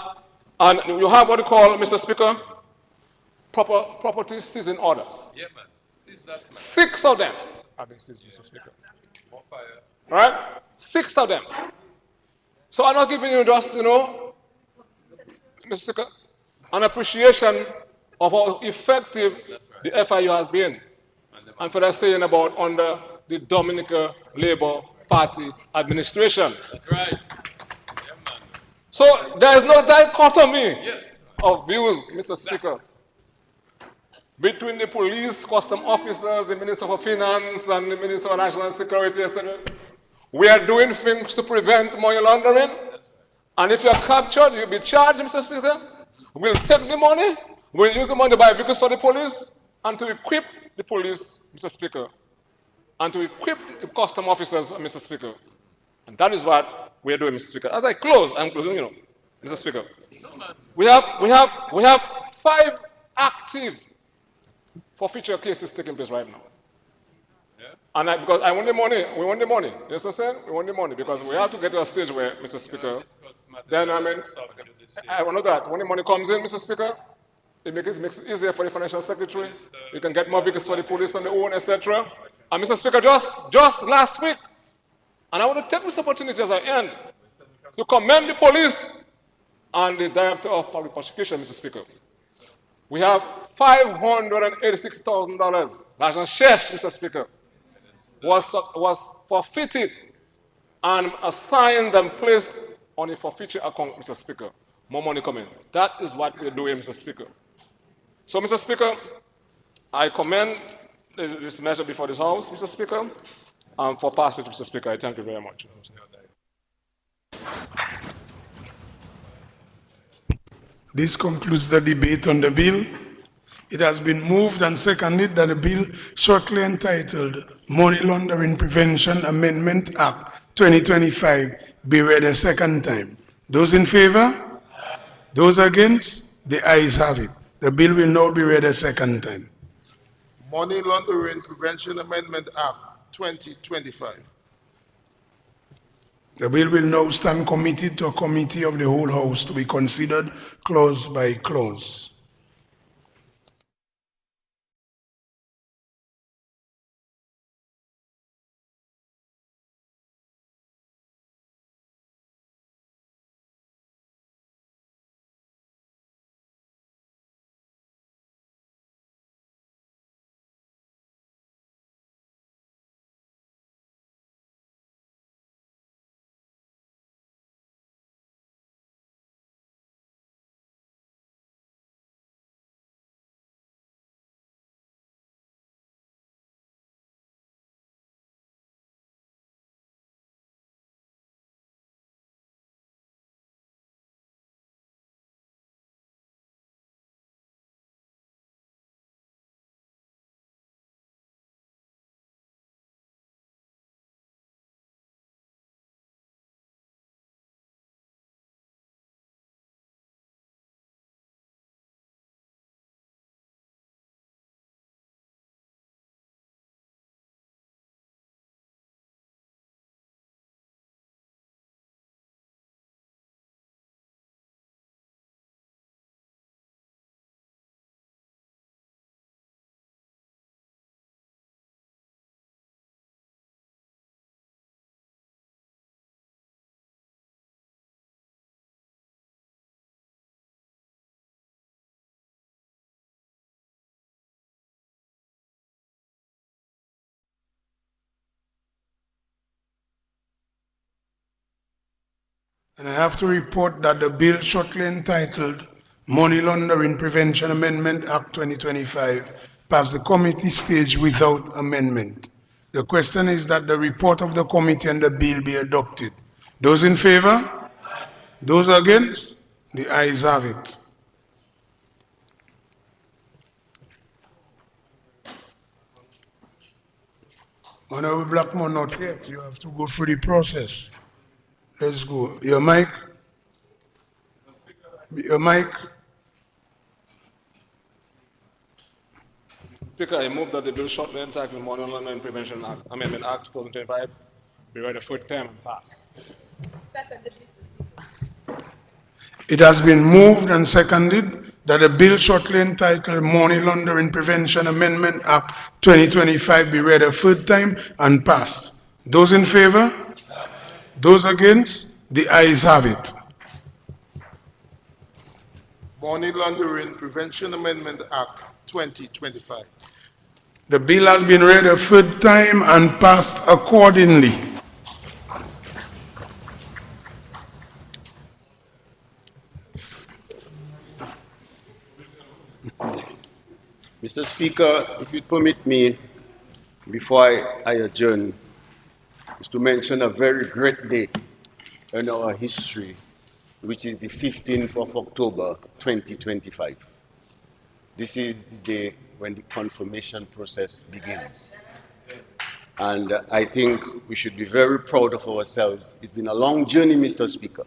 you have what you call, Mr. Speaker, property seizing orders. Yeah, man. 6 of them have been seized, Mr. Speaker. All right? 6 of them. So I'm not giving you just, Mr. Speaker, an appreciation of how effective the FIU has been. And for that saying about under the Dominica Labour Party administration. That's right. So there is no dichotomy of views, Mr. Speaker, between the police, custom officers, the Minister for Finance, and the Minister for National Security, etc. We are doing things to prevent money laundering. And if you are captured, you'll be charged, Mr. Speaker. We'll take the money, we'll use the money to buy vehicles for the police, and to equip the police, Mr. Speaker, and to equip the custom officers, Mr. Speaker. And that is what we are doing, Mr. Speaker. As I close, I'm closing, Mr. Speaker. We have 5 active forfeiture cases taking place right now. Yeah. And because I want the money, we want the money. You know what I'm saying? We want the money because we have to get to a stage where, Mr. Speaker, then I want that when the money comes in, Mr. Speaker, it makes it easier for the financial secretary. You can get more vehicles for the police on their own, etc. And Mr. Speaker, just last week, and I want to take this opportunity as I end to commend the police and the Director of Public Prosecution, Mr. Speaker. We have $586,000, l'argent cherche, Mr. Speaker, was forfeited and assigned and placed on a forfeiture account, Mr. Speaker. More money coming. That is what we're doing, Mr. Speaker. So, Mr. Speaker, I commend this measure before this House, Mr. Speaker, for passage, Mr. Speaker. I thank you very much. This concludes the debate on the bill. It has been moved and seconded that the bill shortly entitled Money Laundering Prevention Amendment Act 2025 be read a second time. Those in favor? Those against? The ayes have it. The bill will now be read a second time. Money Laundering Prevention Amendment Act 2025. The bill will now stand committed to a committee of the whole House to be considered clause by clause. And I have to report that the bill shortly entitled Money Laundering Prevention Amendment Act 2025 passed the committee stage without amendment. The question is that the report of the committee and the bill be adopted. Those in favor? Those against? The ayes have it. Honorable Blackmore, not yet. You have to go through the process. Let's go. Your mic. Your mic. Speaker, I move that the bill shortly entitled Money Laundering Prevention Act, Amendment Act 2025 be read a third time and pass. Seconded, Mr. Speaker. It has been moved and seconded that a bill shortly entitled Money Laundering Prevention Amendment Act 2025 be read a third time and passed. Those in favor? Those against? The ayes have it. Money Laundering Prevention Amendment Act 2025. The bill has been read a third time and passed accordingly. Mr. Speaker, if you permit me, before I adjourn, is to mention a very great day in our history, which is the 15th of October, 2025. This is the day when the confirmation process begins. And I think we should be very proud of ourselves. It's been a long journey, Mr. Speaker,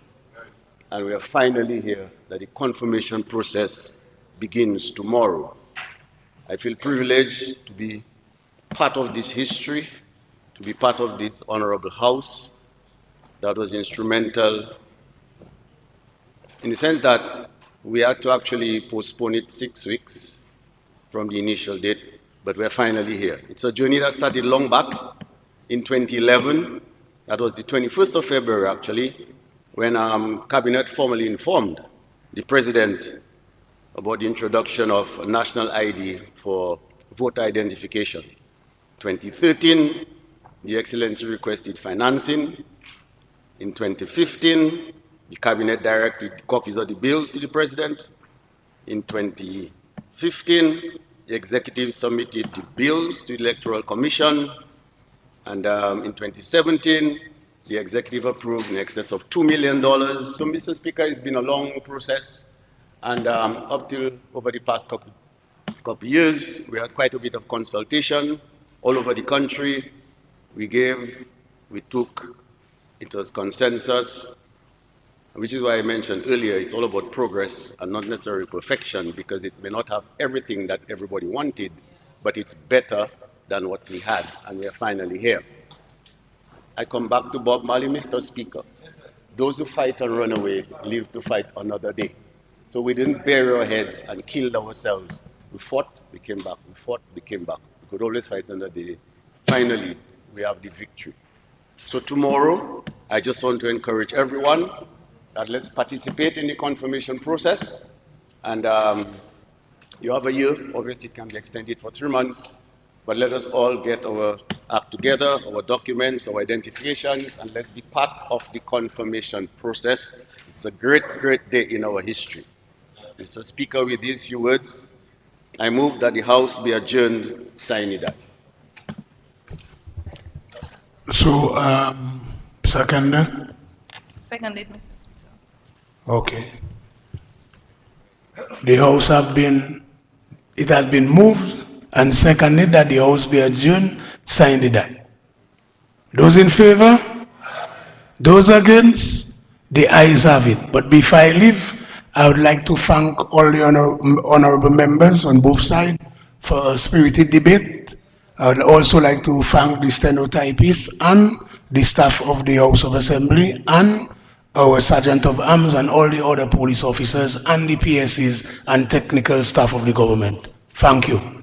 and we are finally here that the confirmation process begins tomorrow. I feel privileged to be part of this history, to be part of this honorable house that was instrumental in the sense that we had to actually postpone it 6 weeks from the initial date, but we're finally here. It's a journey that started long back in 2011. That was the 21st of February, actually, when Cabinet formally informed the President about the introduction of a national ID for voter identification. 2013, the Excellency requested financing. In 2015, the Cabinet directed copies of the bills to the President. In 2015, the Executive submitted the bills to the Electoral Commission. And in 2017, the Executive approved in excess of $2 million. So, Mr. Speaker, it's been a long process. And up till over the past couple years, we had quite a bit of consultation all over the country. We gave, we took, it was consensus, which is why I mentioned earlier, it's all about progress and not necessarily perfection, because it may not have everything that everybody wanted, but it's better than what we had, and we are finally here. I come back to Bob Marley, Mr. Speaker. Those who fight and run away live to fight another day. So we didn't bury our heads and kill ourselves. We fought, we came back. We fought, we came back. We could always fight another day. Finally, we have the victory. So tomorrow, I just want to encourage everyone that let's participate in the confirmation process. And you have a year. Obviously, it can be extended for 3 months. But let us all get our act together, our documents, our identifications, and let's be part of the confirmation process. It's a great, great day in our history. Mr. Speaker, with these few words, I move that the House be adjourned sine die. So, second? Seconded, Mr. Speaker. Okay. The House have been, it has been moved and seconded that the House be adjourned sine die. Those in favor? Those against? The ayes have it. But before I leave, I would like to thank all the honorable members on both sides for a spirited debate. I would also like to thank the stenotypists and the staff of the House of Assembly and our Sergeant of Arms and all the other police officers and the PSCs and technical staff of the government. Thank you.